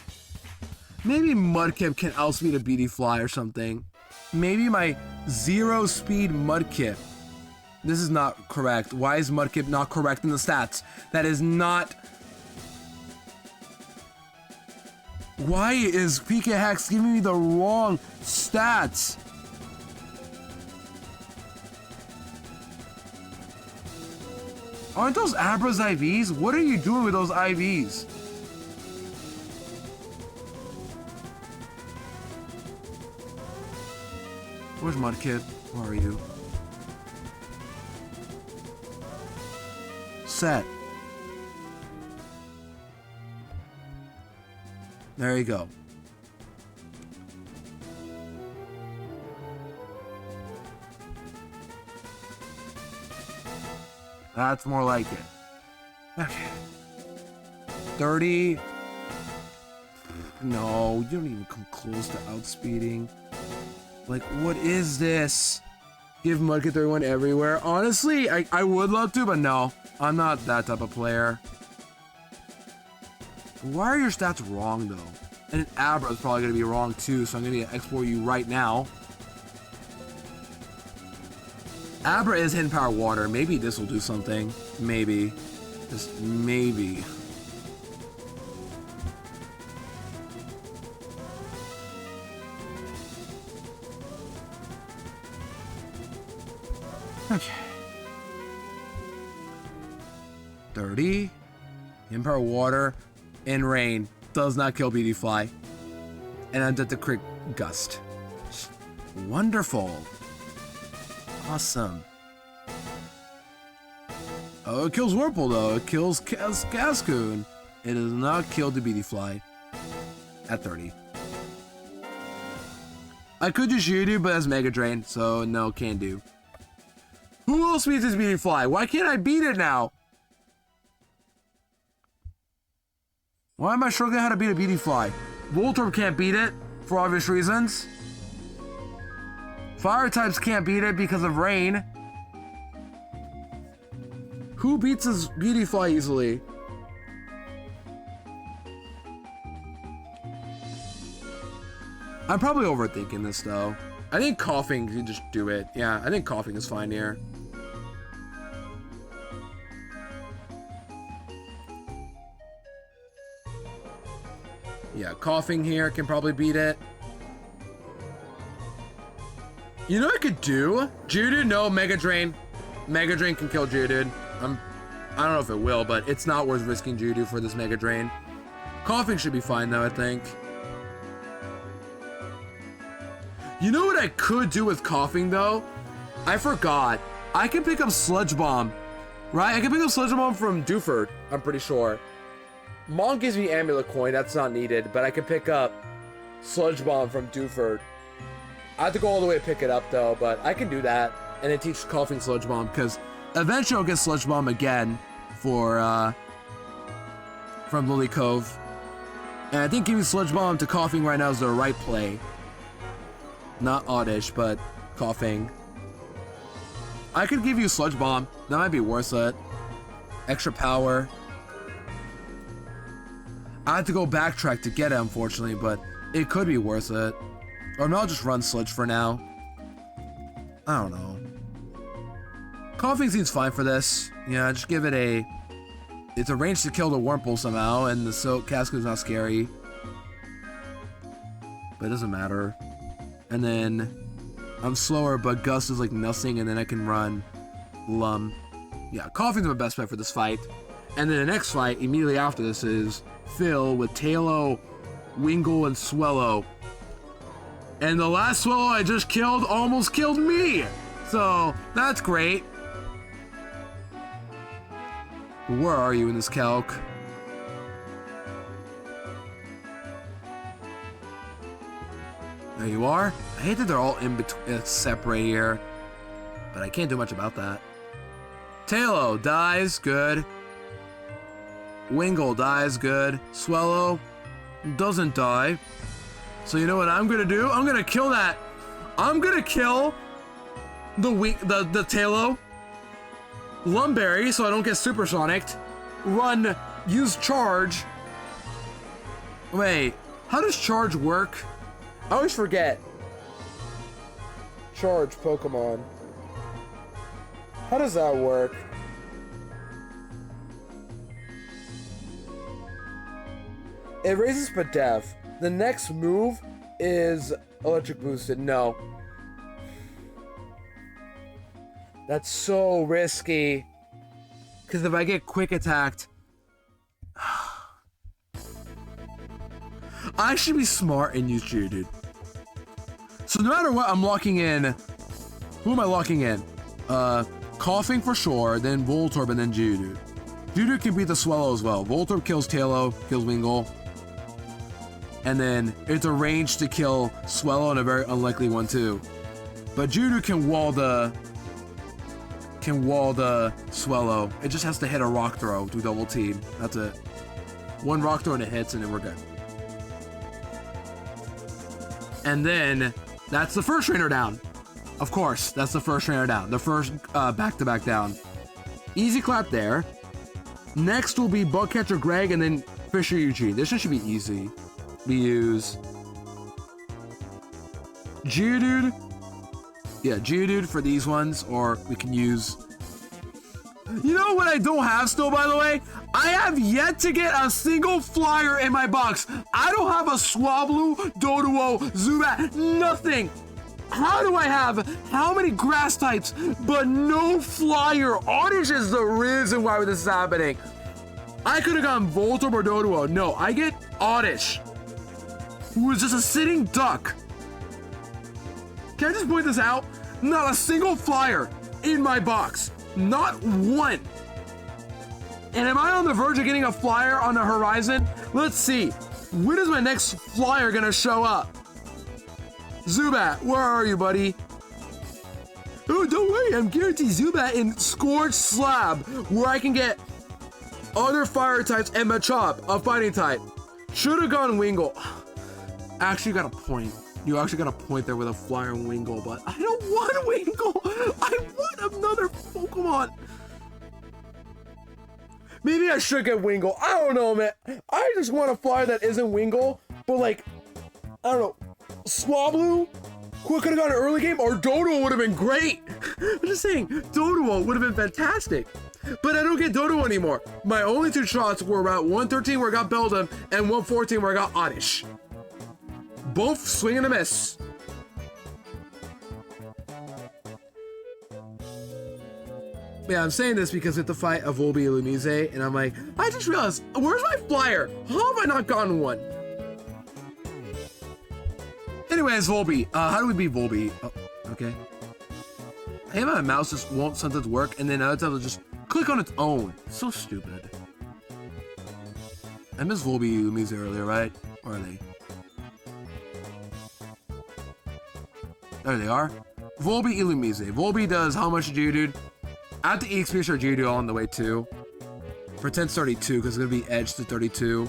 Maybe Mudkip can outspeed a Beautyfly or something. Maybe my 0 speed Mudkip. This is not correct. Why is Mudkip not correct in the stats? That is not... Why is Pika Hex giving me the wrong stats? Aren't those Abra's IVs? What are you doing with those IVs? Where's Mudkip? Where are you? Set. There you go. That's more like it. Okay. 30. No, you don't even come close to outspeeding. Like, what is this? Give Mudkip 31 everywhere. Honestly, I would love to, but no. I'm not that type of player. Why are your stats wrong, though? And Abra's probably going to be wrong, too, so I'm going to export you right now. Abra is hidden power water. Maybe this will do something. Maybe. Just maybe. Okay. 30. Hidden power water and rain does not kill BD Fly. And I'm at the crit gust. Wonderful. Awesome. Oh, it kills Whirlpool though. It kills Cascoon. It does not kill the BD Fly at 30. I could just shoot you, but that's Mega Drain, so no, can't do. Who else beats this BD Fly? Why can't I beat it now? Why am I struggling how to beat a BD Fly? Voltorb can't beat it, for obvious reasons. Fire types can't beat it because of rain. Who beats his BD Fly easily? I'm probably overthinking this though. I think coughing, you just do it. Yeah, I think coughing is fine here. Yeah, coughing here can probably beat it. You know what I could do? Geodude, no, Mega Drain. Mega Drain can kill Geodude. I don't know if it will, but it's not worth risking Geodude for this Mega Drain. Coughing should be fine though, I think. You know what I could do with coughing though? I forgot. I can pick up Sludge Bomb, right? I can pick up Sludge Bomb from Dewford, I'm pretty sure. Mon gives me Amulet Coin, that's not needed, but I can pick up Sludge Bomb from Dewford. I have to go all the way to pick it up though, but I can do that and then teach coughing Sludge Bomb because eventually I'll get Sludge Bomb again for from Lily Cove. And I think giving Sludge Bomb to coughing right now is the right play. Not Oddish, but coughing. I could give you Sludge Bomb. That might be worth it. Extra power. I had to go backtrack to get it, unfortunately, but it could be worth it. Or maybe I'll just run Sludge for now. I don't know. Coughing seems fine for this. Yeah, just give it a... It's a range to kill the Wurmple somehow, and the Silk Cascoon's not scary. But it doesn't matter. And then I'm slower, but Gust is like nothing, and then I can run Lum. Yeah, Coughing's my best bet for this fight. And then the next fight, immediately after this, is Phil with Tailo, Wingull, and Swellow. And the last Swellow I just killed almost killed me! So, that's great. Where are you in this calc? There you are. I hate that they're all in between, separate here, but I can't do much about that. Tailo dies, good. Wingull dies, good. Swellow doesn't die. So you know what I'm gonna do? I'm gonna kill that. I'm gonna kill the Tailo. Lumberry, so I don't get supersonicked. Run, use charge. Wait, how does charge work? I always forget. Charge Pokemon. How does that work? It raises Spadef. The next move is electric boosted. No. That's so risky. Because if I get quick attacked, I should be smart and use Geodude. So no matter what, I'm locking in. Who am I locking in? Coughing for sure, then Voltorb, and then Geodude. Geodude can beat the Swallow as well. Voltorb kills Tailo, kills Wingull. And then it's a range to kill Swallow and a very unlikely one too. But Geodude can wall the Swallow. It just has to hit a rock throw to double team. That's it. One rock throw and it hits and then we're good. And then that's the first trainer down. Of course, that's the first trainer down. The first back-to-back down. Easy clap there. Next will be Bugcatcher Greg and then Fisher Eugene. This should be easy. We use Geodude. Yeah, Geodude for these ones, or we can use... You know what I don't have still, by the way? I have yet to get a single flyer in my box. I don't have a Swablu, Doduo, Zubat, nothing. How do I have how many grass types but no flyer? Oddish is the reason why this is happening. I could have gotten Voltorb or Doduo. No, I get Oddish, who is just a sitting duck. Can I just point this out? Not a single flyer in my box. Not one. And am I on the verge of getting a flyer on the horizon? Let's see. When is my next flyer gonna show up? Zubat, where are you, buddy? Oh, don't worry, I'm guaranteed Zubat in Scorched Slab, where I can get other fire types and Machop, a fighting type. Should have gone Wingull. Actually, you got a point. You actually got a point there with a flyer Wingull, but I don't want Wingull. I want another Pokemon. Maybe I should get Wingull. I don't know, man. I just want a flyer that isn't Wingull, but like, I don't know. Swablu, who could have gone an early game, or Doduo would have been great. I'm just saying, Doduo would have been fantastic. But I don't get Doduo anymore. My only two shots were about 113 where I got Beldum and 114 where I got Oddish. Both swing and a miss. Yeah, I'm saying this because at the fight of Volby Lumise, and I'm like, I just realized, where's my flyer? How have I not gotten one? Anyways, Volby. How do we beat Volby? Oh, okay. Hey, my mouse just won't sometimes work, and then other times it'll just click on its own. It's so stupid. I missed Volby Lumise earlier, right? Where are they? There they are. Volby Illumise. Volby does how much Geodude? At the EXP or Geodude on the way too. Pretends 32 because it's going to be edge to 32.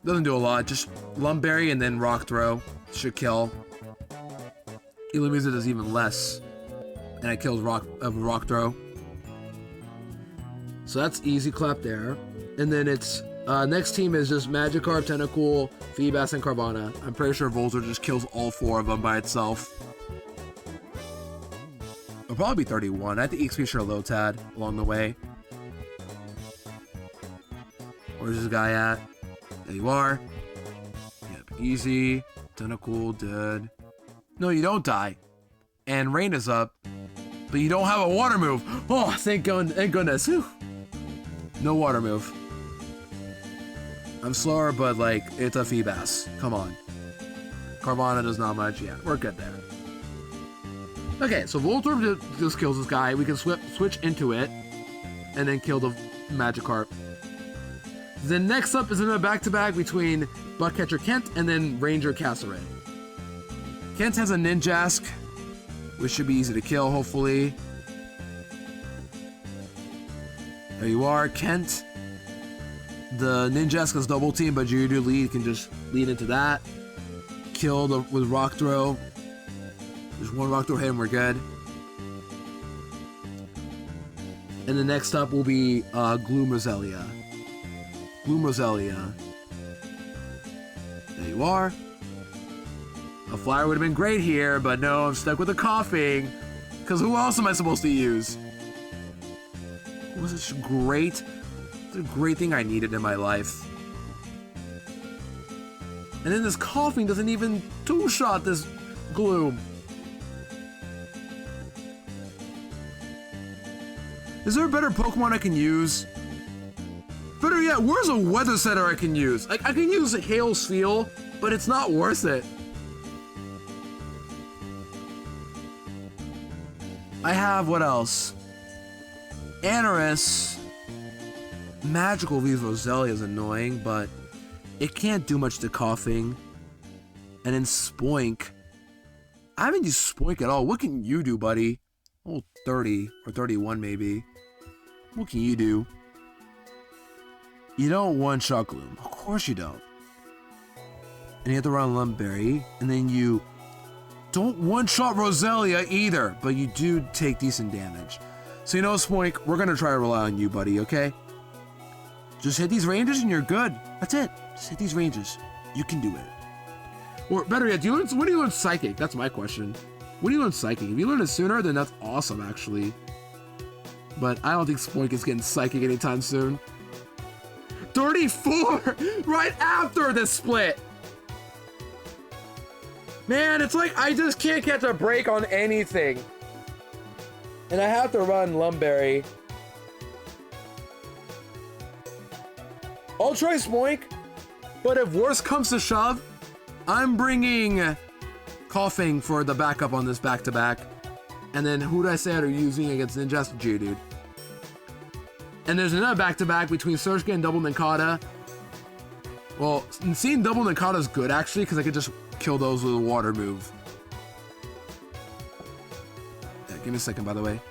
Doesn't do a lot. Just Lumberry and then Rock Throw. Should kill. Illumise does even less. And it kills Rock Throw. So that's easy clap there. And then it's next team is just Magikarp, Tentacool, Feebas, and Carvana. I'm pretty sure Voltor just kills all four of them by itself. It'll probably be 31. I have to EXP sure Lotad along the way. Where's this guy at? There you are. Yep, easy. Tentacool, dead. No, you don't die. And rain is up. But you don't have a water move. Oh, thank goodness. Whew. No water move. I'm slower, but like, it's a Feebas. Come on. Carvana does not much. Yeah, we're good there. Okay, so Voltorb just kills this guy. We can switch into it and then kill the Magikarp. Then next up is in a back-to-back between Bugcatcher Kent and then Ranger Castlereigh. Kent has a Ninjask, which should be easy to kill, hopefully. There you are, Kent. The Ninjask is double team, but Geodude lead can just lead into that. Kill with Rock Throw. Just one Rock Throw hit and we're good. And the next up will be Gloom Roselia. Gloom Roselia. There you are. A flyer would have been great here, but no, I'm stuck with the coughing. Because who else am I supposed to use? It was such great. It's a great thing I needed in my life. And then this coughing doesn't even two-shot this Gloom. Is there a better Pokemon I can use? Better yet, where's a weather setter I can use? Like, I can use Hail Steel, but it's not worth it. I have, what else? Anorus. Magical V's Roselia is annoying, but it can't do much to Coughing. And then Spoink. I haven't used Spoink at all. What can you do, buddy? Oh, 30 or 31 maybe. What can you do? You don't one-shot Gloom. Of course you don't. And you have to run Lumberry. And then you don't one-shot Roselia either. But you do take decent damage. So you know, Spoink, we're going to try to rely on you, buddy, okay? Just hit these ranges and you're good. That's it. Just hit these ranges. You can do it. Or better yet, when do you learn Psychic? That's my question. When do you learn Psychic? If you learn it sooner, then that's awesome, actually. But I don't think Spoink is getting Psychic anytime soon. 34! Right after the split! Man, it's like I just can't catch a break on anything. And I have to run Lumberry. I'll try Spoink, but if worse comes to shove, I'm bringing Coughing for the backup on this back-to-back. And then who did I say are using against Ninjask? Geodude. And there's another back-to-back between Surge and Double Nincada. Well, seeing Double Nincada is good, actually, because I could just kill those with a water move. Yeah, give me a second, by the way.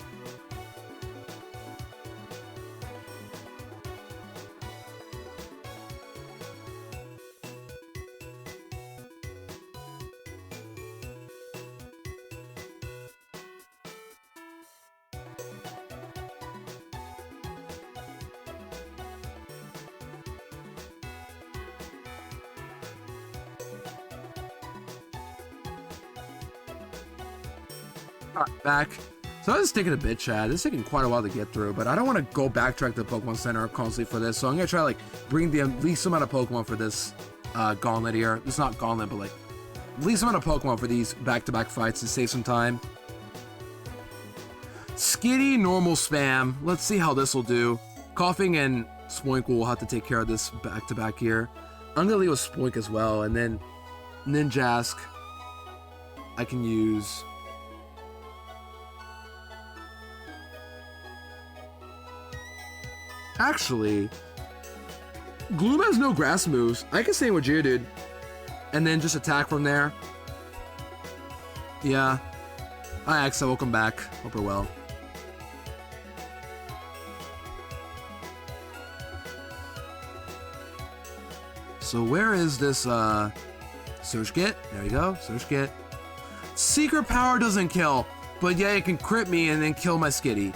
Alright, back. So this is taking a bit, Chad. This is taking quite a while to get through, but I don't want to go backtrack to the Pokemon Center constantly for this, so I'm going to try to, like, bring the least amount of Pokemon for this gauntlet here. It's not gauntlet, but, like, least amount of Pokemon for these back-to-back fights to save some time. Skitty, normal spam. Let's see how this will do. Coughing and Spoink will have to take care of this back-to-back here. I'm going to leave with Spoink as well, and then Ninjask I can use. Actually, Gloom has no grass moves. I can stay with Geodude and then just attack from there. Yeah. Hi, Axa. Welcome back. Hope you're well. So where is this Surge Kit? There we go. Surge Kit. Secret Power doesn't kill, but yeah, it can crit me and then kill my Skitty.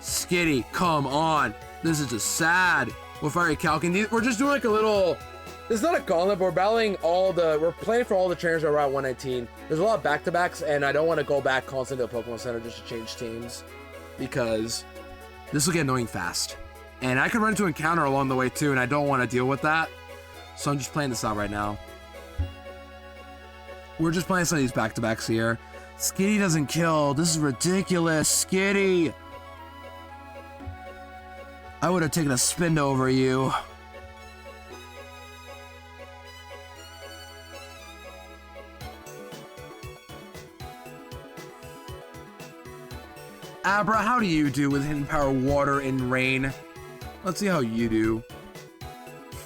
Skitty, come on. This is just sad. With Fiery Calcan, we're just doing like a little. It's not a gauntlet, but we're battling all the. We're playing for all the trainers that are at 119. There's a lot of back-to-backs, and I don't want to go back constantly to the Pokemon Center just to change teams, because this will get annoying fast. And I could run into an encounter along the way too, and I don't want to deal with that. So I'm just playing this out right now. We're just playing some of these back-to-backs here. Skitty doesn't kill. This is ridiculous. Skitty. I would have taken a spin over you. Abra, how do you do with Hidden Power Water and Rain? Let's see how you do.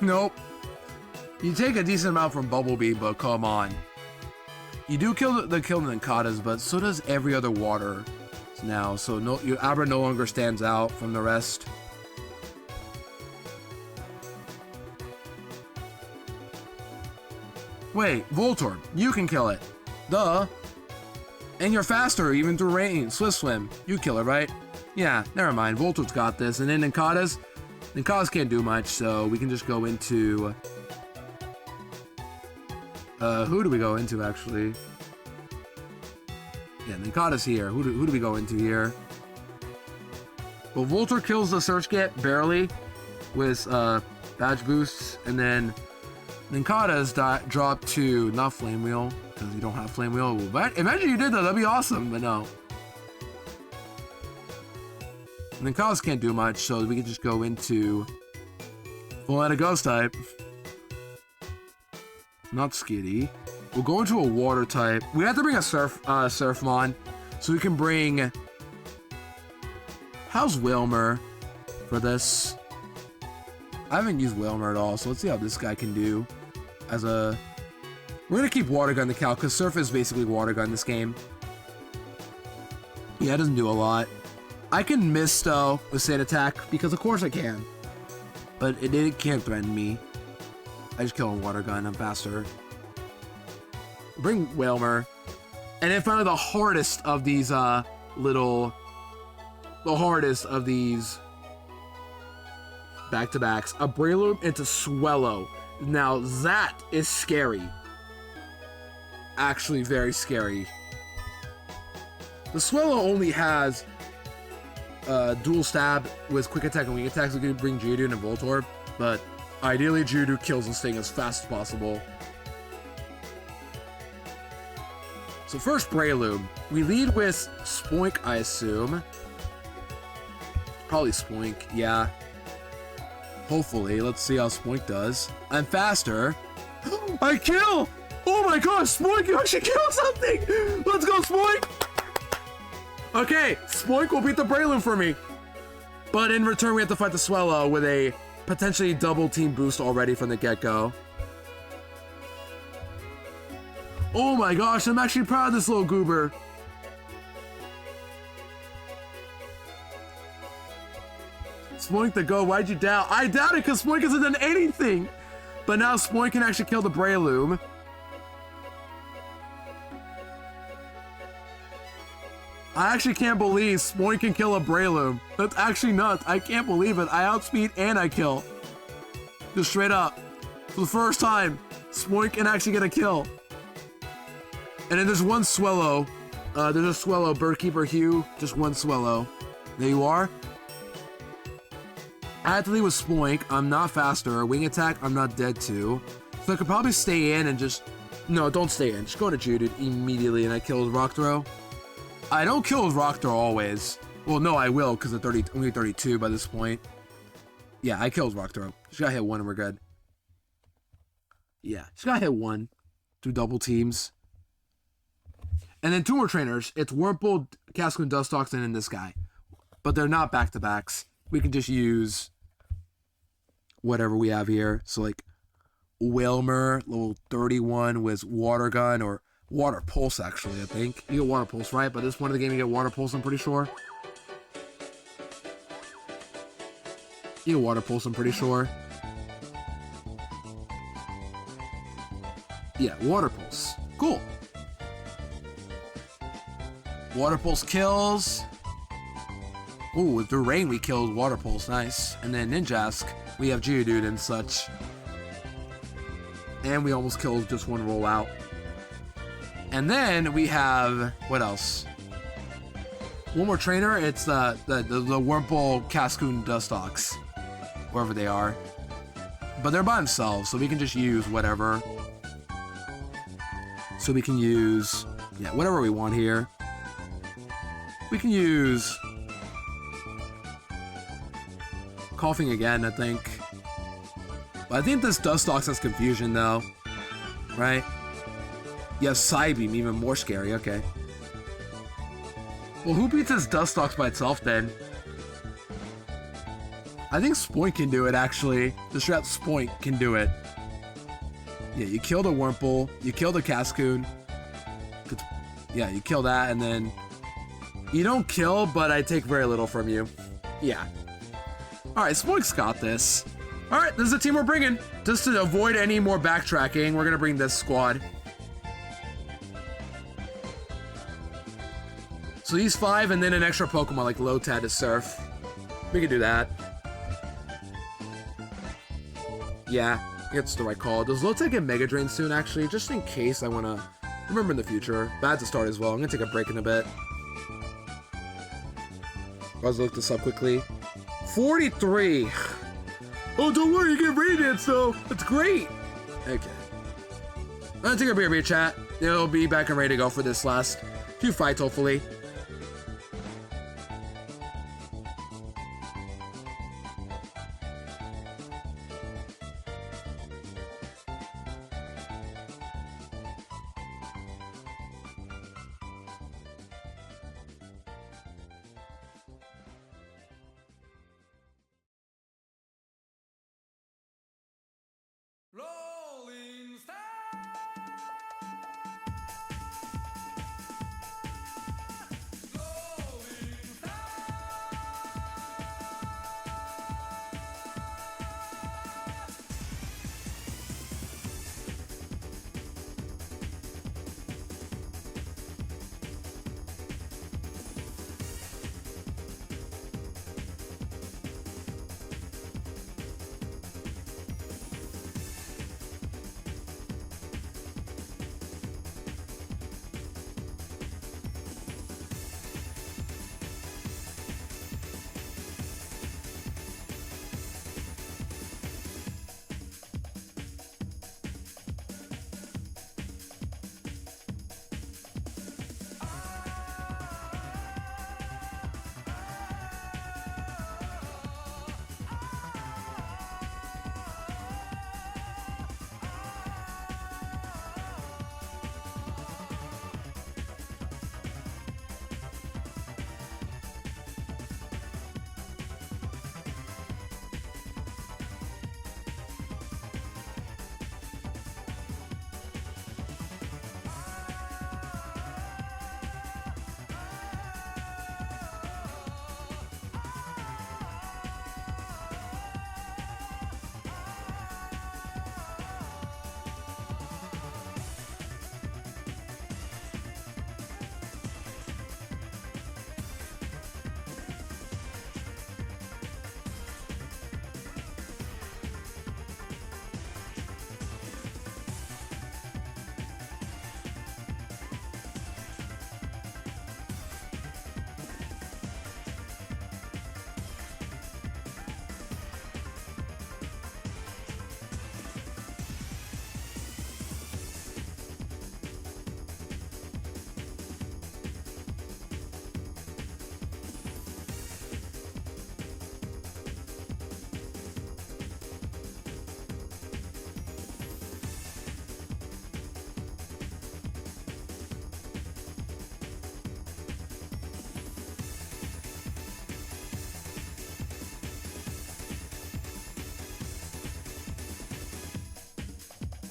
Nope. You take a decent amount from Bumblebee, but come on. You do kill the Nincadas, but so does every other water now. So no, your Abra no longer stands out from the rest. Wait, Voltorb, you can kill it. Duh. And you're faster, even through rain. Swift Swim, you kill it, right? Yeah, never mind. Voltorb's got this. And then Nincadas can't do much, so we can just go into... who do we go into, actually? Yeah, Nincada's here. Who do we go into here? Well, Voltorb kills the Surge Kit, barely, with badge boosts, and then Nincada's dropped to not Flame Wheel, because you don't have Flame Wheel. But imagine you did that, that'd be awesome, but no. And then Kalos can't do much, so we can just go into full out of ghost type. Not Skitty. We'll go into a water type. We have to bring a Surfmon, so we can bring... How's Wilmer for this? I haven't used Wilmer at all, so let's see how this guy can do as a... We're gonna keep Water Gun the Cal, because Surf is basically Water Gun this game. Yeah, it doesn't do a lot. I can miss, though, with Sand Attack, because of course I can. But it can't threaten me. I just kill a Water Gun, I'm faster. Bring Wilmer. And then finally the hardest of these, The hardest of these back-to-backs. A Breloom into Swellow. Now, that is scary. Actually, very scary. The Swellow only has dual stab with quick attack and weak attack, so we can bring Geodude and Voltorb, but ideally Geodude kills this thing as fast as possible. So first Breloom. We lead with Spoink, I assume. Probably Spoink, yeah. Hopefully, let's see how Spoink does. I'm faster. I kill! Oh my gosh, Spoink, you actually killed something! Let's go, Spoink! Okay, Spoink will beat the Breloom for me. But in return, we have to fight the Swellow with a potentially double team boost already from the get-go. Oh my gosh, I'm actually proud of this little goober. Spoink the go, why'd you doubt? I doubted because Spoink hasn't done anything. But now Spoink can actually kill the Breloom. I actually can't believe Spoink can kill a Breloom. That's actually nuts. I can't believe it. I outspeed and I kill. Just straight up. For the first time, Spoink can actually get a kill. And then there's one Swellow. There's a Swellow, Birdkeeper Hugh. Just one Swellow. There you are. I have to leave with Spoink. I'm not faster. Wing attack, I'm not dead to. So I could probably stay in and just... No, don't stay in. Just go to Geodude immediately and I kill with Rock Throw. I don't kill with Rock Throw always. Well, no, I will because I'm only 32 by this point. Yeah, I killed Rock Throw. Just gotta hit one and we're good. Yeah, just gotta hit one. Do double teams. And then two more trainers. It's Wurmple, Cascoon, Dustox, and then this guy. But they're not back-to-backs. We can just use whatever we have here. So like Wilmer, level 31 with Water Gun or Water Pulse actually, I think. You get Water Pulse, right? But this one of the game you get Water Pulse, I'm pretty sure. You get Water Pulse, I'm pretty sure. Yeah, Water Pulse. Cool. Water Pulse kills. Ooh, with the rain we killed Water Pulse, nice. And then Ninjask, we have Geodude and such. And we almost killed just one rollout. And then we have, what else? One more trainer, it's the Wurmple, Cascoon, Dustox. Wherever they are. But they're by themselves, so we can just use whatever. So we can use, yeah, whatever we want here. We can use... Coughing again, I think. But I think this Dustox has confusion, though. Right? You have Psybeam, even more scary. Okay. Well, who beats this Dustox by itself, then? I think Spoink can do it, actually. The strap Spoink can do it. Yeah, you kill the Wurmple. You kill the Cascoon. Yeah, you kill that, and then... You don't kill, but I take very little from you. Yeah. Alright, Spoink's got this. Alright, this is the team we're bringing. Just to avoid any more backtracking, we're gonna bring this squad. So these 5 and then an extra Pokemon like Lotad to Surf. We can do that. Yeah, it's the right call. Does Lotad get Mega Drain soon, actually? Just in case I wanna remember in the future. Bad to start as well. I'm gonna take a break in a bit. Let's look this up quickly. 43. Oh, don't worry, you get Radiance though. That's great. Okay. I'm gonna take a beer chat. It'll be back and ready to go for this last few fights, hopefully.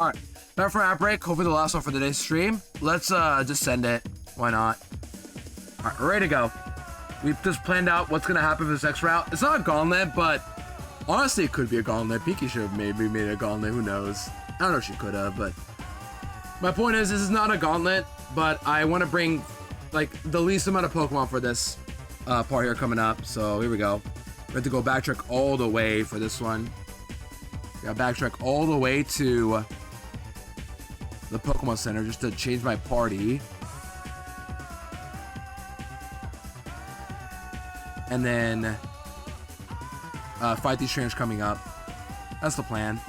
All right, back for ad break. Hopefully the last one for today's stream. Let's just send it. Why not? All right, we're ready to go. We've just planned out what's gonna happen for this next route. It's not a gauntlet, but honestly, it could be a gauntlet. Pinky should have maybe made a gauntlet. Who knows? I don't know if she could have, but my point is, this is not a gauntlet, but I want to bring like the least amount of Pokemon for this part here coming up. So here we go. We have to go backtrack all the way for this one. We gotta backtrack all the way to the Pokemon Center just to change my party. And then fight these trainers coming up. That's the plan.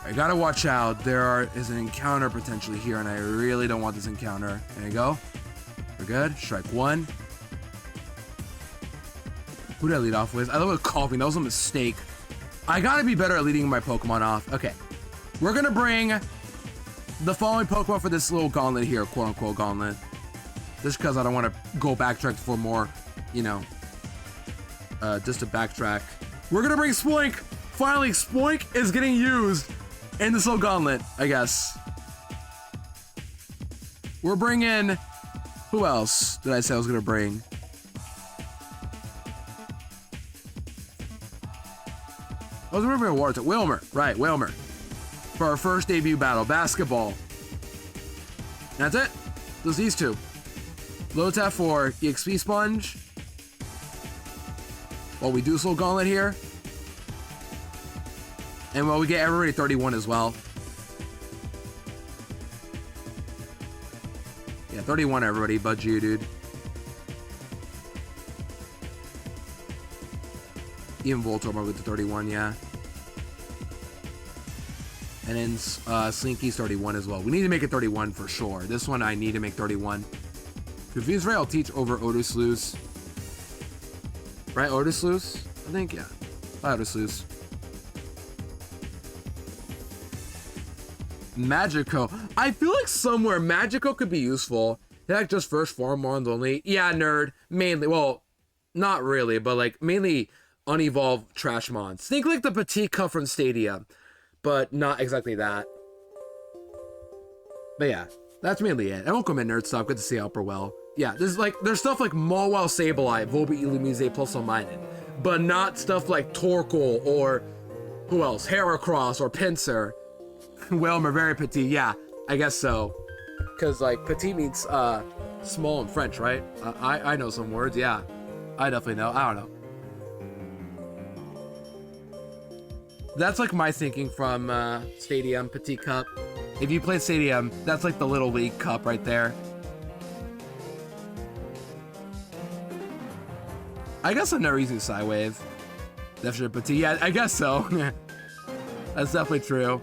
I gotta watch out. There is an encounter potentially here, and I really don't want this encounter. There you go. We're good. Strike one. Who did I lead off with? I thought it was coughing. That was a mistake. I gotta be better at leading my Pokemon off. Okay. We're gonna bring the following Pokemon for this little gauntlet here, quote-unquote gauntlet. Just because I don't want to go backtrack for more, you know, just to backtrack. We're gonna bring Spoink. Finally, Spoink is getting used in this little gauntlet, I guess. We're bringing... Who else did I say I was gonna bring? I was gonna bring a water type. Wilmer, right, Wilmer. For our first debut battle, basketball. That's it. Just these two. Low tap for EXP Sponge. While we do this little gauntlet here. And while we get everybody 31 as well. Yeah, 31 everybody, but you, dude. Even Voltorb might get to 31, yeah. And then Slinky's 31 as well. We need to make it 31 for sure. This one I need to make 31. Confused Ray, I'll teach over Otisloose. Right, Otisloose? I think, yeah. Otisloose. Magico. I feel like somewhere Magico could be useful. Like just first form ones only. Yeah, nerd. Mainly. Well, not really, but like mainly unevolved trash mons. Think like the Petite Cup from Stadia, but not exactly that. But yeah, that's mainly it. I won't come in nerd stuff. Good to see Upper Well. Yeah, there's stuff like Mawile, Sableye, Volbeat, Illumise, Pulsominen, but not stuff like Torkoal or who else? Heracross or Pinsir. Wilmer, very petite. Yeah, I guess so. Cause like petite means small in French, right? I know some words. Yeah, I definitely know. I don't know. That's like my thinking from Stadium, Petite Cup. If you play Stadium, that's like the Little League Cup right there. I guess I've never used Psywave. Definitely Petite. Yeah, I guess so. That's definitely true.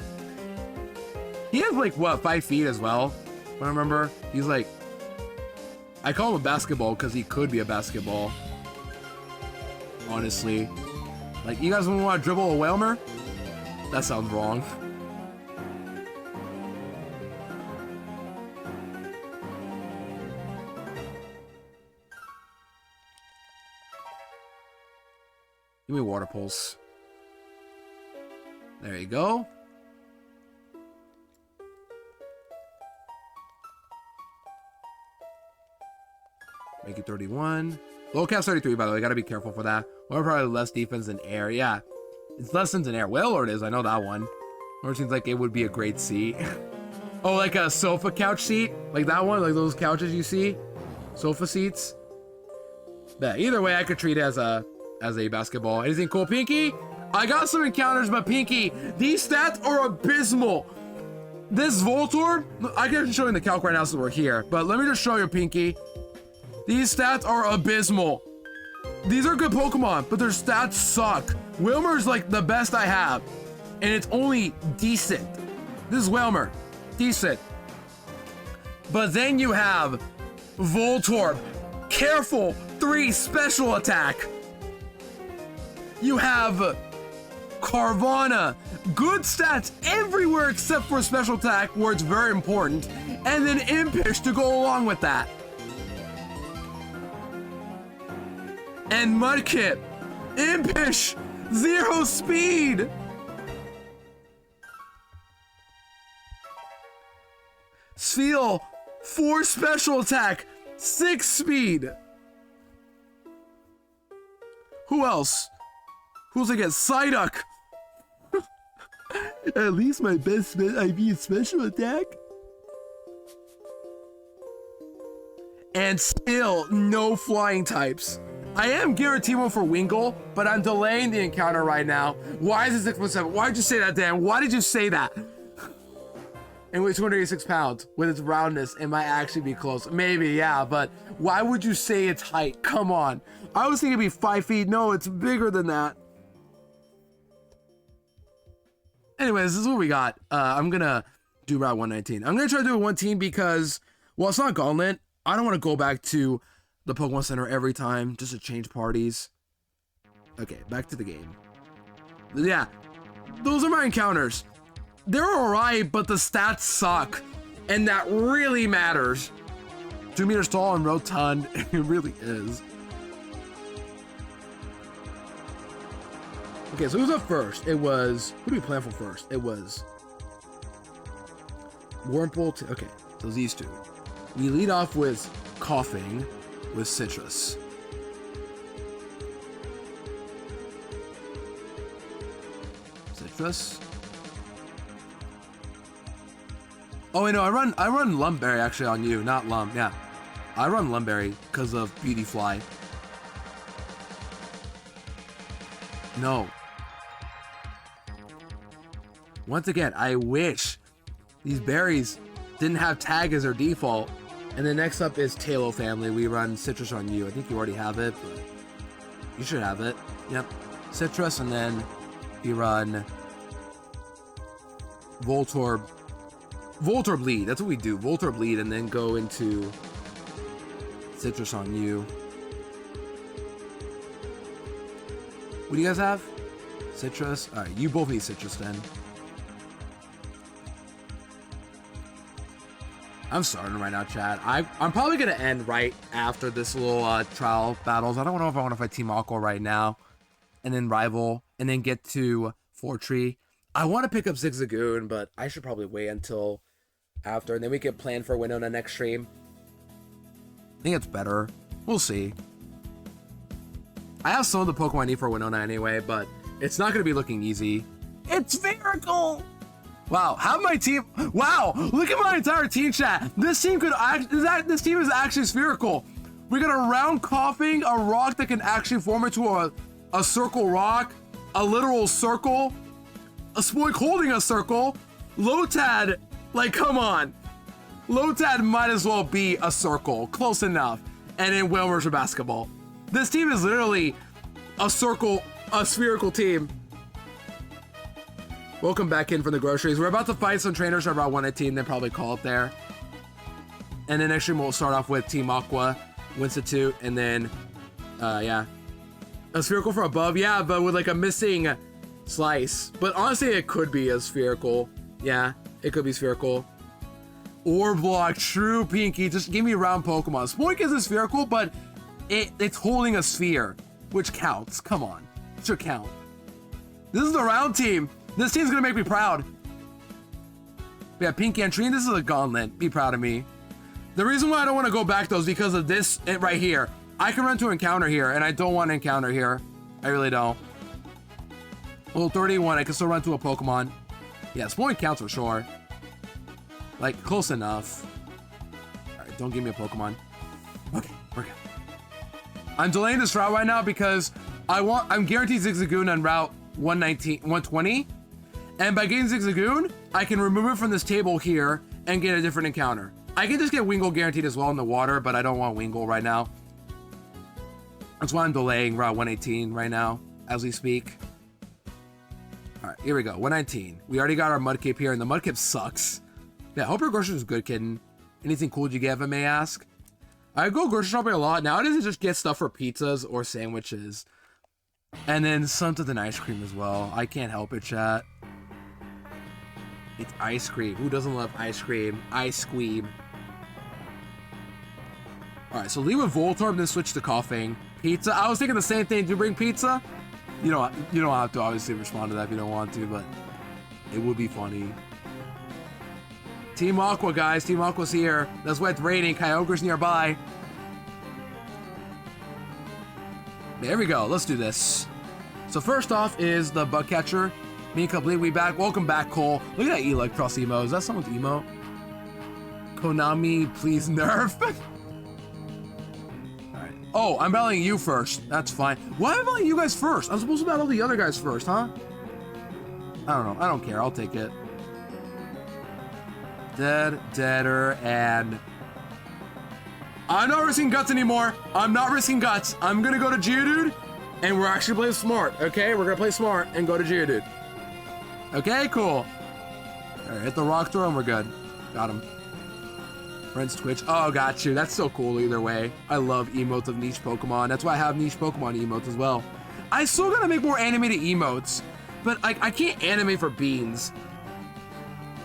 He has like, what, 5 feet as well? If I remember. He's like... I call him a basketball because he could be a basketball. Honestly. Like, you guys want to dribble a Whalmer? That sounds wrong. Give me Water Pulse. There you go. Make it 31. Low cap's 33, by the way. Gotta be careful for that. We're probably less defense than air. Yeah. It's less than air. Wailord is. I know that one. Or seems like it would be a great seat. Oh, like a sofa couch seat? Like that one? Like those couches you see? Sofa seats? But either way, I could treat it as a basketball. Anything cool, Pinky? I got some encounters, but Pinky, these stats are abysmal. This Voltorb, I can show you in the calc right now so we're here. But let me just show you, Pinky. These stats are abysmal. These are good Pokemon, but their stats suck. Wilmer's like the best I have, and it's only decent. This is Wilmer, decent. But then you have Voltorb, careful, 3 special attack. You have Carvana, good stats everywhere except for special attack where it's very important, and then Impish to go along with that. And Mudkip, Impish, 0 speed. Spheal, 4 special attack, 6 speed. Who else? Who's against Psyduck? At least my best IV is special attack. And still no flying types. I am guaranteed one for Wingull, but I'm delaying the encounter right now. Why is it 6.7? Why did you say that, Dan? Why did you say that? And weighs 286 pounds with its roundness, it might actually be close. Maybe, yeah, but why would you say its height? Come on. I was thinking it'd be 5 feet. No, it's bigger than that. Anyways, this is what we got. I'm gonna do Route 119. I'm gonna try to do it one team because, well, it's not Gauntlet. I don't want to go back to the Pokemon Center every time just to change parties. Okay, back to the game. Yeah, those are my encounters. They're alright, but the stats suck. And that really matters. 2 meters tall and rotund. It really is. Okay, so who's up first? It was... Who do we plan for first? It was... Wurmple. Okay, so these two. We lead off with Coughing with Citrus. Citrus. Oh wait, no, I run Lumberry actually on you, not Lum. Yeah, I run Lumberry because of Beauty Fly. No. Once again, I wish these berries didn't have tag as their default. And then next up is Talo family. We run Citrus on you. I think you already have it, but you should have it. Yep, Citrus, and then you run Voltorb Bleed. That's what we do. Voltorb Bleed, and then go into Citrus on you. What do you guys have? Citrus. All right, you both need Citrus then. I'm starting right now, chat. I'm probably gonna end right after this little trial battles. I don't know if I want to fight Team Aqua right now, and then Rival, and then get to Fortree. I want to pick up Zigzagoon, but I should probably wait until after, and then we can plan for Winona next stream. I think it's better. We'll see. I have some of the Pokemon I need for Winona anyway, but it's not gonna be looking easy. It's Miracle! Wow, have my team. Wow, look at my entire team chat. This team could this team is actually spherical. We got a round Coughing, a rock that can actually form into a circle rock, a literal circle, a Spoik holding a circle, Lotad, like come on. Lotad might as well be a circle, close enough. And then Whalers for basketball. This team is literally a spherical team. Welcome back in from the groceries. We're about to fight some trainers at Route 118, then probably call it there. And then next stream we'll start off with Team Aqua, Winstitute, and then, yeah. A spherical for above, yeah, but with like a missing slice. But honestly, it could be a spherical. Yeah, it could be spherical. Orblock, true Pinky, just give me round Pokemon. Spoik isn't spherical, but it's holding a sphere, which counts. Come on, it should count. This is the round team. This team's gonna make me proud. Yeah, Pinky and Trine, this is a gauntlet. Be proud of me. The reason why I don't want to go back though is because of this right here. I can run to encounter here, and I don't want to encounter here. I really don't. Well, 31, I can still run to a Pokemon. Yeah, Spoink counts for sure. Like, close enough. Alright, don't give me a Pokemon. Okay, we're good. I'm delaying this route right now because I'm guaranteed Zigzagoon on Route 120. And by getting Zigzagoon, I can remove it from this table here and get a different encounter. I can just get Wingull guaranteed as well in the water, but I don't want Wingull right now. That's why I'm delaying Route 118 right now, as we speak. Alright, here we go, 119. We already got our Mudkip here, and the Mudkip sucks. Yeah, hope your grocery is good, kitten. Anything cool did you get, if I may ask? I go grocery shopping a lot. Nowadays, I just get stuff for pizzas or sandwiches. And then something with ice cream as well. I can't help it, chat. It's ice cream. Who doesn't love ice cream? Ice cream. Alright, so leave with Voltorb, then switch to Coughing. Pizza. I was thinking the same thing. Do you bring pizza? You don't have to obviously respond to that if you don't want to, but it would be funny. Team Aqua, guys. Team Aqua's here. That's why it's raining. Kyogre's nearby. There we go. Let's do this. So first off is the bug catcher. Me and Complete, we back. Welcome back, Cole. Look at that Electros emo. Is that someone's emo? Konami, please nerf. Alright. Oh, I'm battling you first. That's fine. Why am I battling you guys first? I'm supposed to battle the other guys first, huh? I don't know. I don't care. I'll take it. Dead, deader, and... I'm not risking guts anymore. I'm not risking guts. I'm gonna go to Geodude, and we're actually playing smart, okay? We're gonna play smart and go to Geodude. Okay, cool. All right, hit the rock throw and we're good. Got him. Friends Twitch. Oh, got you. That's so cool either way. I love emotes of niche Pokemon. That's why I have niche Pokemon emotes as well. I still gotta make more animated emotes, but I can't animate for beans.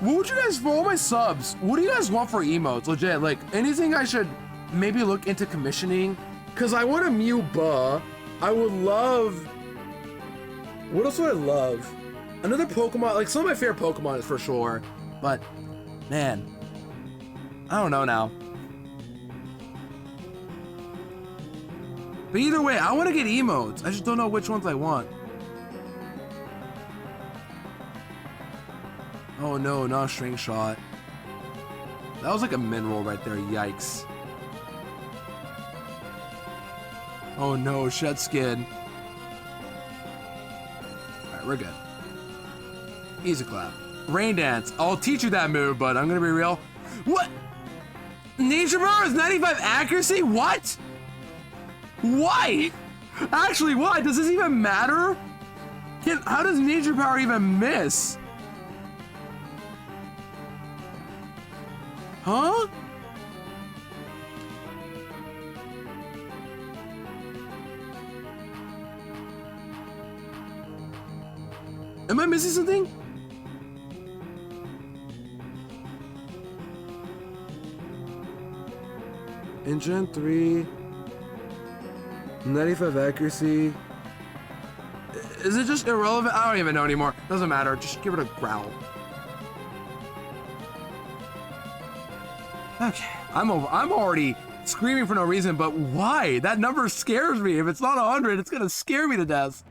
What would you guys, for all my subs, what do you guys want for emotes? Legit, like, anything I should maybe look into commissioning? Because I want a Mew Buh. I would love... What else would I love? Another Pokemon, like, some of my favorite Pokemon is for sure. But, man, I don't know now. But either way, I want to get emotes. I just don't know which ones I want. Oh no, not a string shot. That was like a mineral right there, yikes. Oh no, shed skin. Alright, we're good. Easy clap. Rain dance. I'll teach you that move, but I'm gonna be real. What? Nature Power is 95 accuracy? What? Why? Actually, why? Does this even matter? How does Nature Power even miss? Huh? Am I missing something? In Gen 3, 95 accuracy. Is it just irrelevant? I don't even know anymore. Doesn't matter. Just give it a growl. Okay, I'm already screaming for no reason, but why? That number scares me. If it's not 100, it's gonna scare me to death.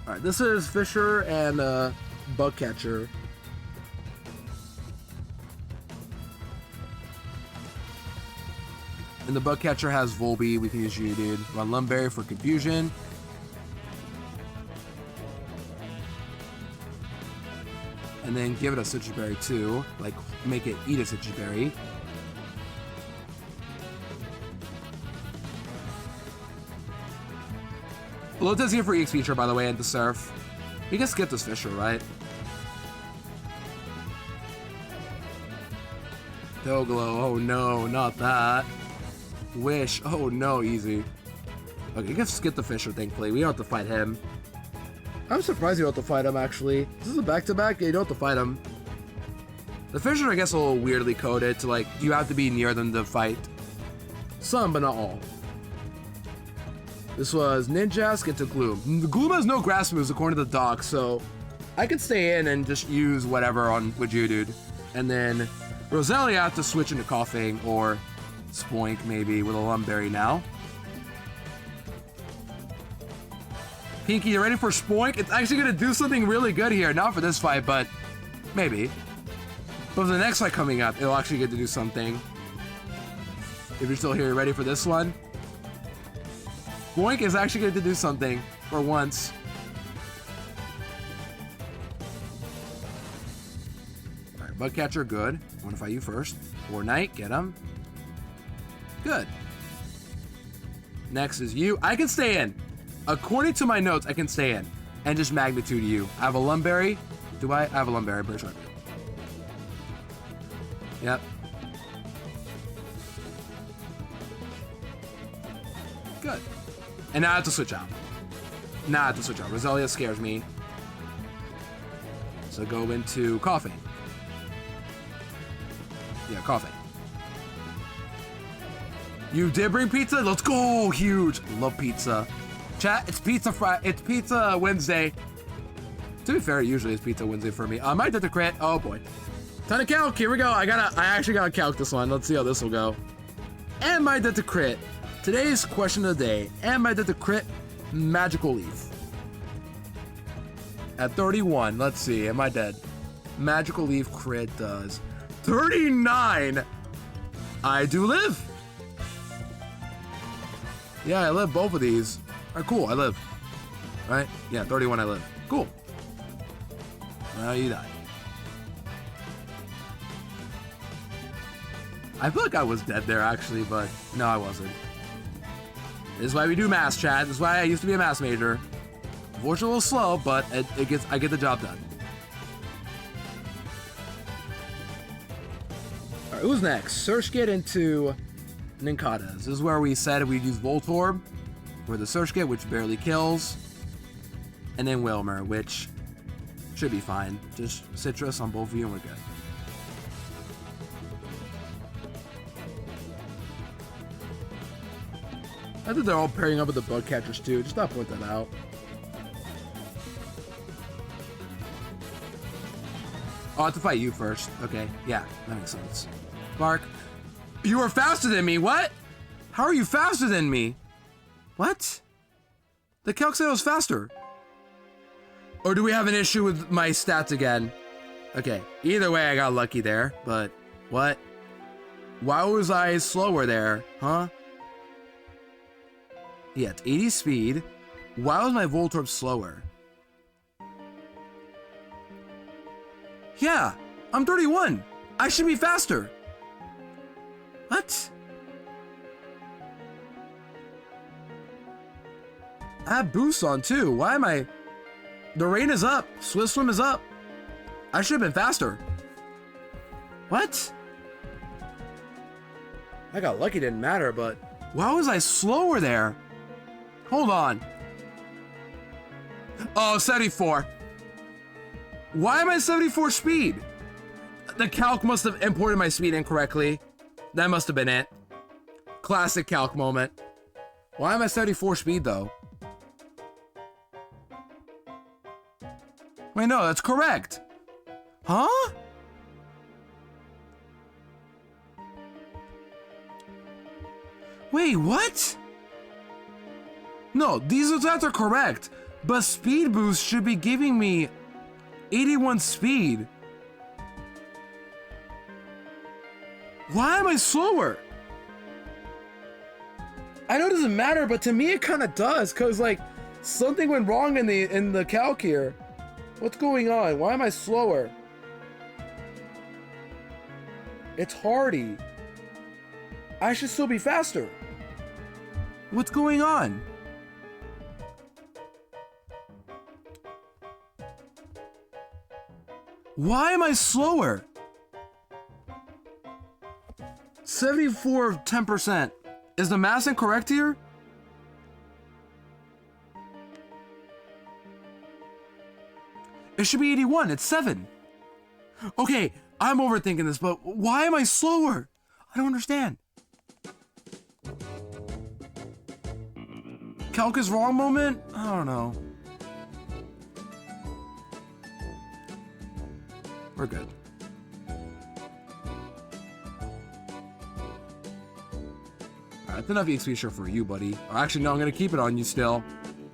All right, this is Fisher and Bug Catcher. And the Bug Catcher has Volby. We can use you, dude. Run Lumberry for confusion. And then give it a Citrus Berry too. Like, make it eat a Citrus Berry. Low does here for EX feature, by the way, and the Surf. We can skip this Fisher, right? Doglow, oh no, not that. Wish, oh no, easy. Okay, you can skip the Fisher, thankfully. We don't have to fight him. I'm surprised you don't have to fight him, actually. This is a back-to-back? Yeah, you don't have to fight him. The Fisher, I guess, a little weirdly coded to, like, you have to be near them to fight. Some, but not all. This was Ninjask into Gloom. Gloom has no grass moves, according to the doc, so I could stay in and just use whatever on with you, dude. And then Roselia have to switch into Coughing or Spoink, maybe, with a Lumberry now. Pinky, you ready for Spoink? It's actually going to do something really good here. Not for this fight, but maybe. But for the next fight coming up, it'll actually get to do something. If you're still here, you ready for this one? Spoink is actually going to do something for once. Alright, Bug Catcher, good. I want to fight you first. Warknight, get him. Good. Next is you. I can stay in. According to my notes, I can stay in and just magnitude you. I have a Lumberry. Do I? I have a Lumberry, pretty sure. Yep. Good. And now I have to switch out. Now I have to switch out. Roselia scares me. So go into Coughing. Yeah, Coughing. You did bring pizza? Let's go! Huge. Love pizza. Chat, it's Pizza Wednesday. To be fair, usually it's pizza Wednesday for me. I might have to crit. Oh boy. Time to calc. Here we go. I actually gotta calc this one. Let's see how this will go. Am I dead to crit? Today's question of the day. Am I dead to crit Magical Leaf? At 31, let's see. Am I dead? Magical Leaf crit does 39. I do live. Yeah, I live both of these. All right, cool. I live. All right. Yeah, 31. I live. Cool. Now you die. I feel like I was dead there actually, but no, I wasn't. This is why we do math, chat. This is why I used to be a math major. Unfortunately, a little slow, but I get the job done. All right, who's next? Search Kit into Ninkadas. This is where we said we'd use Voltorb for the Search Kit, which barely kills, and then Wilmer, which should be fine. Just Citrus on both of you, and we're good. I think they're all pairing up with the bug catchers too. Just not point that out. Oh, I have to fight you first. Okay, yeah, that makes sense. Bark. You are faster than me. What? How are you faster than me? What? The calc said I was faster. Or do we have an issue with my stats again? Okay, either way, I got lucky there. But what? Why was I slower there? Huh? Yeah, it's 80 speed. Why was my Voltorb slower? Yeah, I'm 31. I should be faster. What? I have boosts on too. Why am I? The rain is up. Swift Swim is up. I should have been faster. What? I got lucky, didn't matter, but why was I slower there? Hold on. Oh, 74. Why am I 74 speed? The calc must have imported my speed incorrectly. That must have been it. Classic calc moment. Why am I 74 speed though? Wait, no, that's correct. Huh? Wait, what? No, these stats are correct, but speed boost should be giving me 81 speed. Why am I slower? I know it doesn't matter, but to me it kind of does, cause like something went wrong in the calc here. What's going on? Why am I slower? It's hardy. I should still be faster. What's going on? Why am I slower? 74 of 10%. Is the math incorrect here? It should be 81. It's 7. Okay, I'm overthinking this, but why am I slower? I don't understand. Calc is wrong moment? I don't know. We're good. Alright, that's enough XP share for you, buddy. Or actually, no, I'm gonna keep it on you still.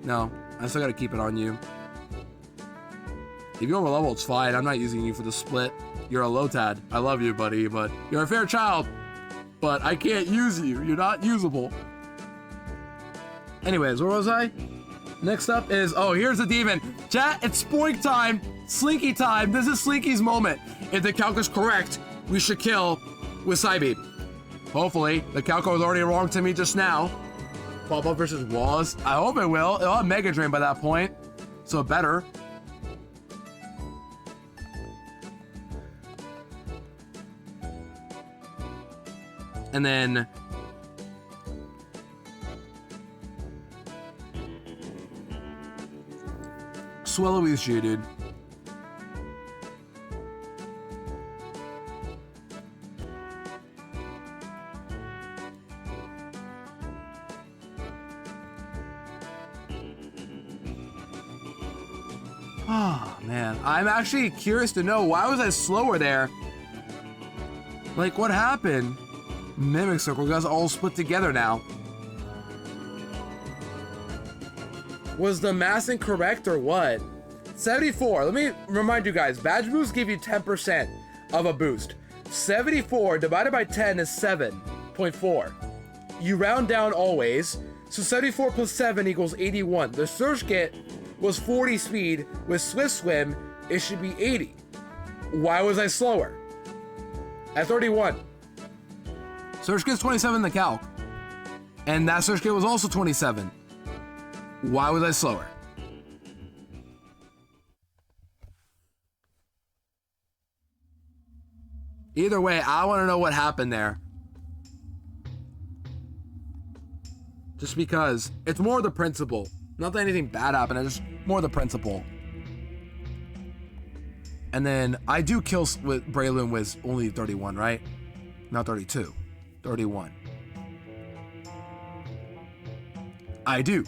No, I still gotta keep it on you. If you over level, it's fine. I'm not using you for the split. You're a Lotad. I love you, buddy, but you're a fair child. But I can't use you. You're not usable. Anyways, where was I? Next up is, oh, here's the demon. Chat, it's spoink time. Slinky time. This is Slinky's moment. If the calc is correct, we should kill with Psybeam. Hopefully. The calc was already wrong to me just now. Pop-up versus Walls. I hope it will. It'll have Mega Drain by that point. So better. And then Swallowy's you, dude. Ah, Man, I'm actually curious to know, why was I slower there? Like, what happened? Mimic Circle, you guys all split together now. Was the math incorrect or what? 74, let me remind you guys, badge boosts give you 10% of a boost. 74 divided by 10 is 7.4. You round down always, so 74 plus 7 equals 81. The Surge Kit was 40 speed, with Swift Swim, it should be 80. Why was I slower? At 31. Surge Kit's 27 in the calc. And that Surge Kit was also 27. Why was I slower? Either way, I want to know what happened there. Just because it's more the principle. Not that anything bad happened, it's just more the principle. And then I do kill with Breloom with only 31, right? Not 32. 31. I do.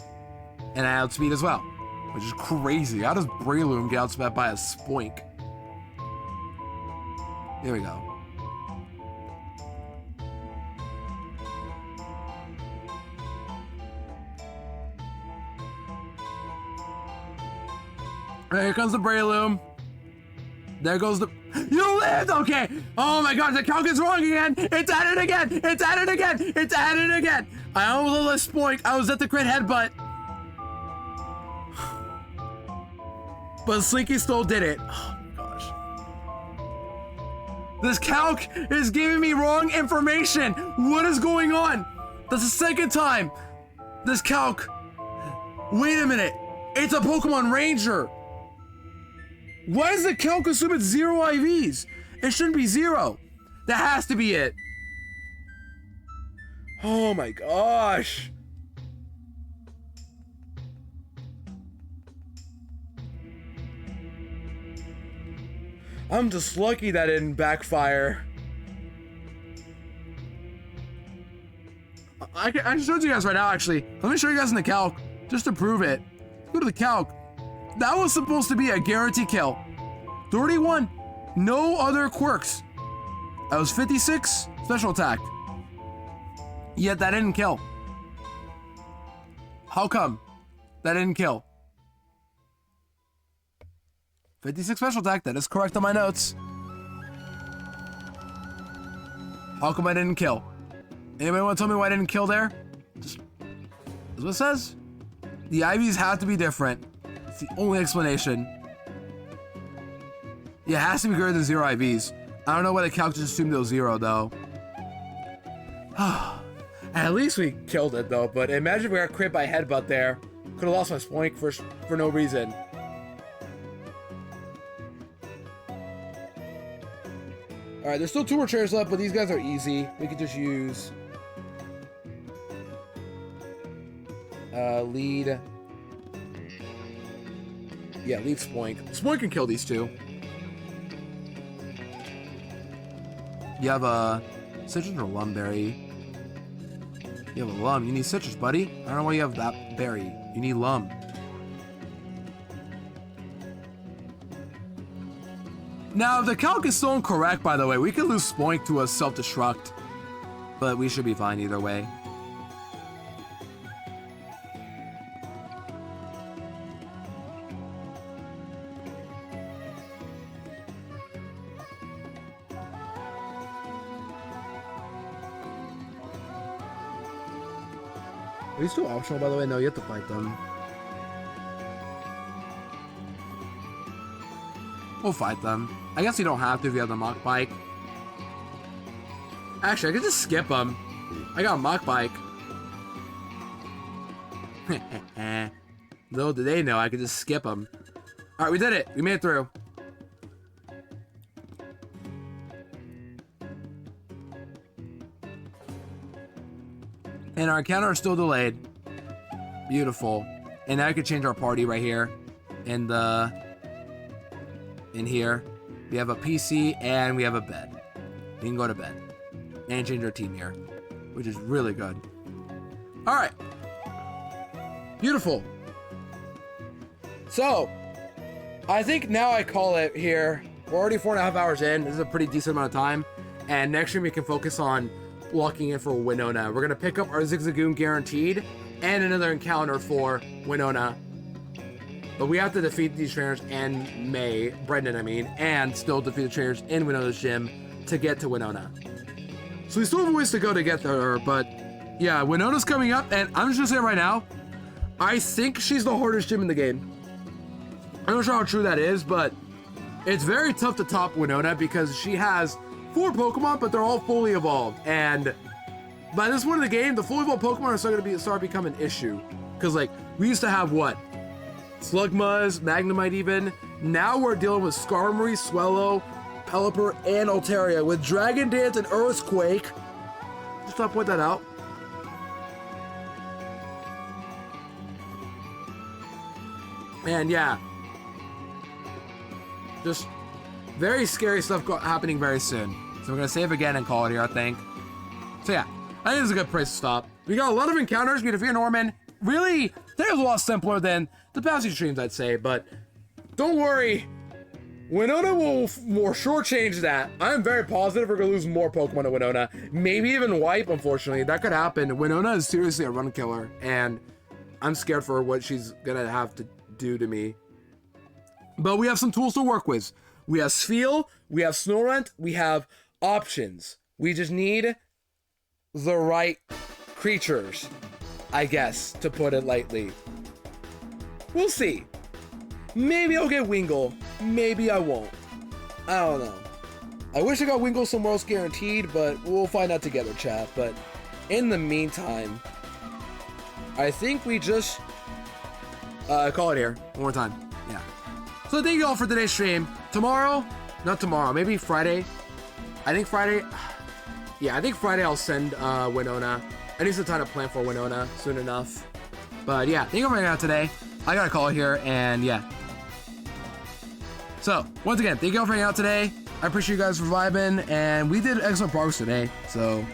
And I outspeed as well, which is crazy. How does Breloom get outsped by a Spoink? Here we go. Here comes the Breloom. There goes the... You lived! Okay! Oh my god, the calc is wrong again! It's at it again! It's at it again! It's at it again! I almost let Spoink. I was at the crit headbutt. But Slinky still did it. Oh my gosh. This calc is giving me wrong information. What is going on? That's the second time. This calc. Wait a minute. It's a Pokemon Ranger. Why does the calc assume it's 0 IVs? It shouldn't be 0. That has to be it. Oh my gosh. I'm just lucky that didn't backfire. I showed you guys right now, actually. Let me show you guys in the calc, just to prove it. Go to the calc. That was supposed to be a guarantee kill. 31. No other quirks. That was 56 special attack. Yet that didn't kill. How come that didn't kill? 56 special attack, that is correct on my notes. How come I didn't kill? Anybody want to tell me why I didn't kill there? Just, that's what it says. The IVs have to be different. It's the only explanation. Yeah, it has to be greater than 0 IVs. I don't know why the calc just assumed it was 0 though. At least we killed it though, but imagine if we got crit by headbutt there. Could have lost my Spoink for no reason. Alright, there's still 2 more chairs left, but these guys are easy. We could just use... lead... Yeah, lead Spoink. Spoink can kill these 2. You have a... Citrus or Lumberry? You have a Lum. You need Citrus, buddy. I don't know why you have that berry. You need Lum. Now, the calc is still incorrect, by the way. We could lose Spoink to a self-destruct, but we should be fine either way. Are these still optional, by the way? No, you have to fight them. We'll fight them. I guess you don't have to if you have the Mach Bike. Actually, I could just skip them. I got a Mach Bike. Little did they know I could just skip them. Alright, we did it. We made it through. And our encounter is still delayed. Beautiful. And now I could change our party right here. In here. We have a PC and we have a bed. We can go to bed. And change our team here. Which is really good. Alright. Beautiful. So, I think now I call it here. We're already 4.5 hours in. This is a pretty decent amount of time. And next stream we can focus on locking in for Winona. We're gonna pick up our Zigzagoon guaranteed and another encounter for Winona. But we have to defeat these trainers and Brendan, I mean, and still defeat the trainers in Winona's gym to get to Winona. So we still have a ways to go to get there, but yeah, Winona's coming up, and I'm just gonna say right now, I think she's the hardest gym in the game. I'm not sure how true that is, but it's very tough to top Winona because she has 4 Pokemon, but they're all fully evolved. And by this point in the game, the fully evolved Pokemon are still gonna start becoming an issue. Because like, we used to have what? Slugmuzz, Magnemite even. Now we're dealing with Skarmory, Swellow, Pelipper, and Altaria with Dragon Dance and Earthquake. Just thought I'd point that out. And yeah, just very scary stuff happening very soon. So we're gonna save again and call it here, I think. So yeah, I think it's a good place to stop. We got a lot of encounters. We defeat Norman. Really, they're a lot simpler than the past few streams, I'd say. But don't worry, Winona will shortchange that. I'm very positive we're gonna lose more Pokemon to Winona. Maybe even wipe, unfortunately. That could happen. Winona is seriously a run killer, and I'm scared for what she's gonna have to do to me. But we have some tools to work with. We have Spheal, we have Snorunt, we have options. We just need the right creatures, I guess, to put it lightly. We'll see. Maybe I'll get Wingull. Maybe I won't. I don't know. I wish I got Wingull somewhere else guaranteed, but we'll find out together, chat. But in the meantime, I think we just call it here one more time. Yeah. So thank you all for today's stream. Tomorrow, not tomorrow, maybe Friday. I think Friday. Yeah, I think Friday I'll send Winona. I need some time to plan for Winona soon enough. But yeah, thank you for hanging out today. I gotta call it here, and yeah. So, once again, thank you all for hanging out today. I appreciate you guys for vibing, and we did excellent progress today. So,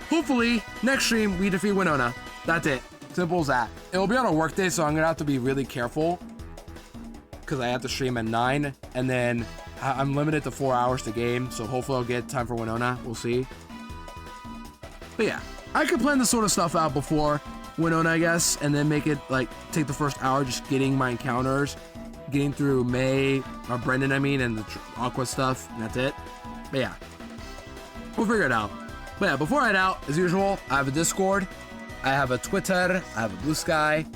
hopefully, next stream, we defeat Winona. That's it. Simple as that. It'll be on a work day, so I'm gonna have to be really careful. Because I have to stream at 9, and then I'm limited to 4 hours to game, so hopefully I'll get time for Winona. We'll see. But yeah, I could plan this sort of stuff out before Winona, I guess, and then make it, like, take the first hour just getting my encounters, getting through or Brendan, I mean, and the Aqua stuff, and that's it. But yeah, we'll figure it out. But yeah, before I head out, as usual, I have a Discord, I have a Twitter, I have a Blue Sky,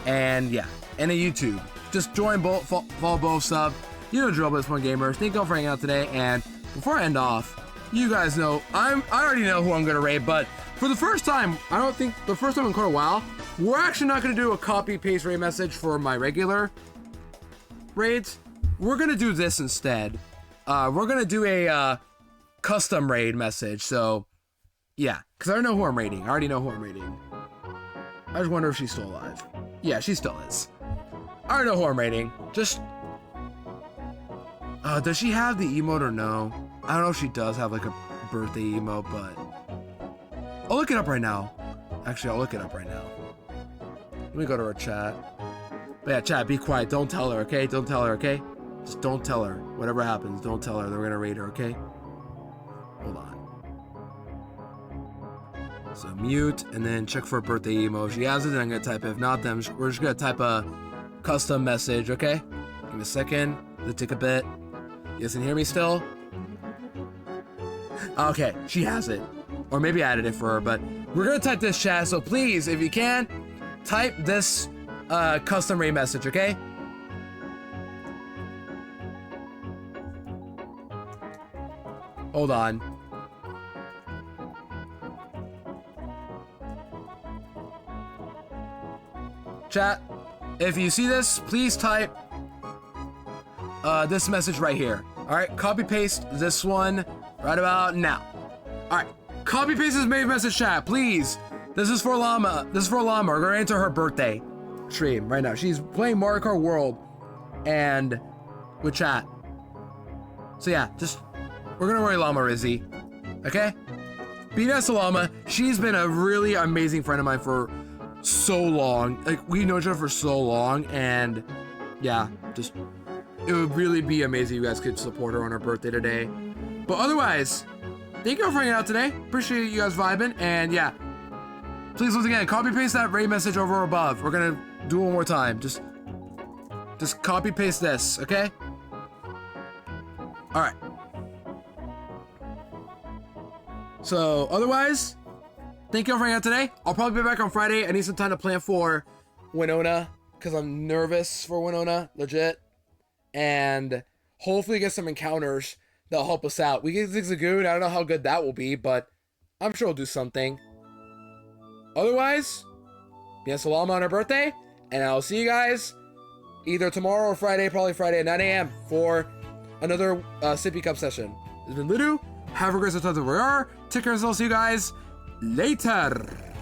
and yeah, and a YouTube. Just join both, follow both, sub. You know the drill, but one gamers. Thank you all for hanging out today. And before I end off, you guys know I already know who I'm gonna raid, but for the first time, I don't think the first time in quite a while, we're actually not gonna do a copy paste raid message for my regular raids. We're gonna do this instead. We're gonna do a custom raid message. So yeah, because I already know who I'm raiding. I already know who I'm raiding. I just wonder if she's still alive. Yeah, she still is. I already know who I'm raiding. Just does she have the emote or no? I don't know if she does have like a birthday emote, but I'll look it up right now. Actually, I'll look it up right now. Let me go to her chat. But yeah, chat, be quiet. Don't tell her, okay? Don't tell her, okay? Just don't tell her. Whatever happens, don't tell her. They're gonna raid her, okay? Hold on. So mute, and then check for a birthday emote. If she has it, then I'm gonna type it. If not, then we're just gonna type a custom message, okay? Give me a second. It'll take a bit. You guys can hear me still? Okay, she has it. Or maybe I added it for her, but we're gonna type this, chat, so please, if you can, type this custom raid message, okay? Hold on. Chat, if you see this, please type this message right here. Alright, copy paste this one right about now. Alright, copy paste this main message, chat, please. This is for Llama. This is for Llama. We're gonna enter her birthday stream right now. She's playing Mario Kart World and with chat. So yeah, just we're gonna worry Llama Rizzy. Okay? Be nice to Llama. She's been a really amazing friend of mine for so long. Like, we've known each other for so long, and yeah, just, it would really be amazing if you guys could support her on her birthday today. But otherwise, thank you all for hanging out today. Appreciate you guys vibing. And yeah, please once again, copy paste that raid message over or above. We're gonna do it one more time. Just copy paste this, okay? All right. So otherwise, thank you all for hanging out today. I'll probably be back on Friday. I need some time to plan for Winona because I'm nervous for Winona, legit. And hopefully get some encounters that'll help us out. We get Zigzagoon. I don't know how good that will be, but I'm sure we'll do something. Otherwise, Mia Salama on her birthday, and I'll see you guys either tomorrow or Friday, probably Friday at 9 a.m. for another Sippy Cup session. It's been Lidu. Have a great time wherever you are. Take care and I'll see you guys later.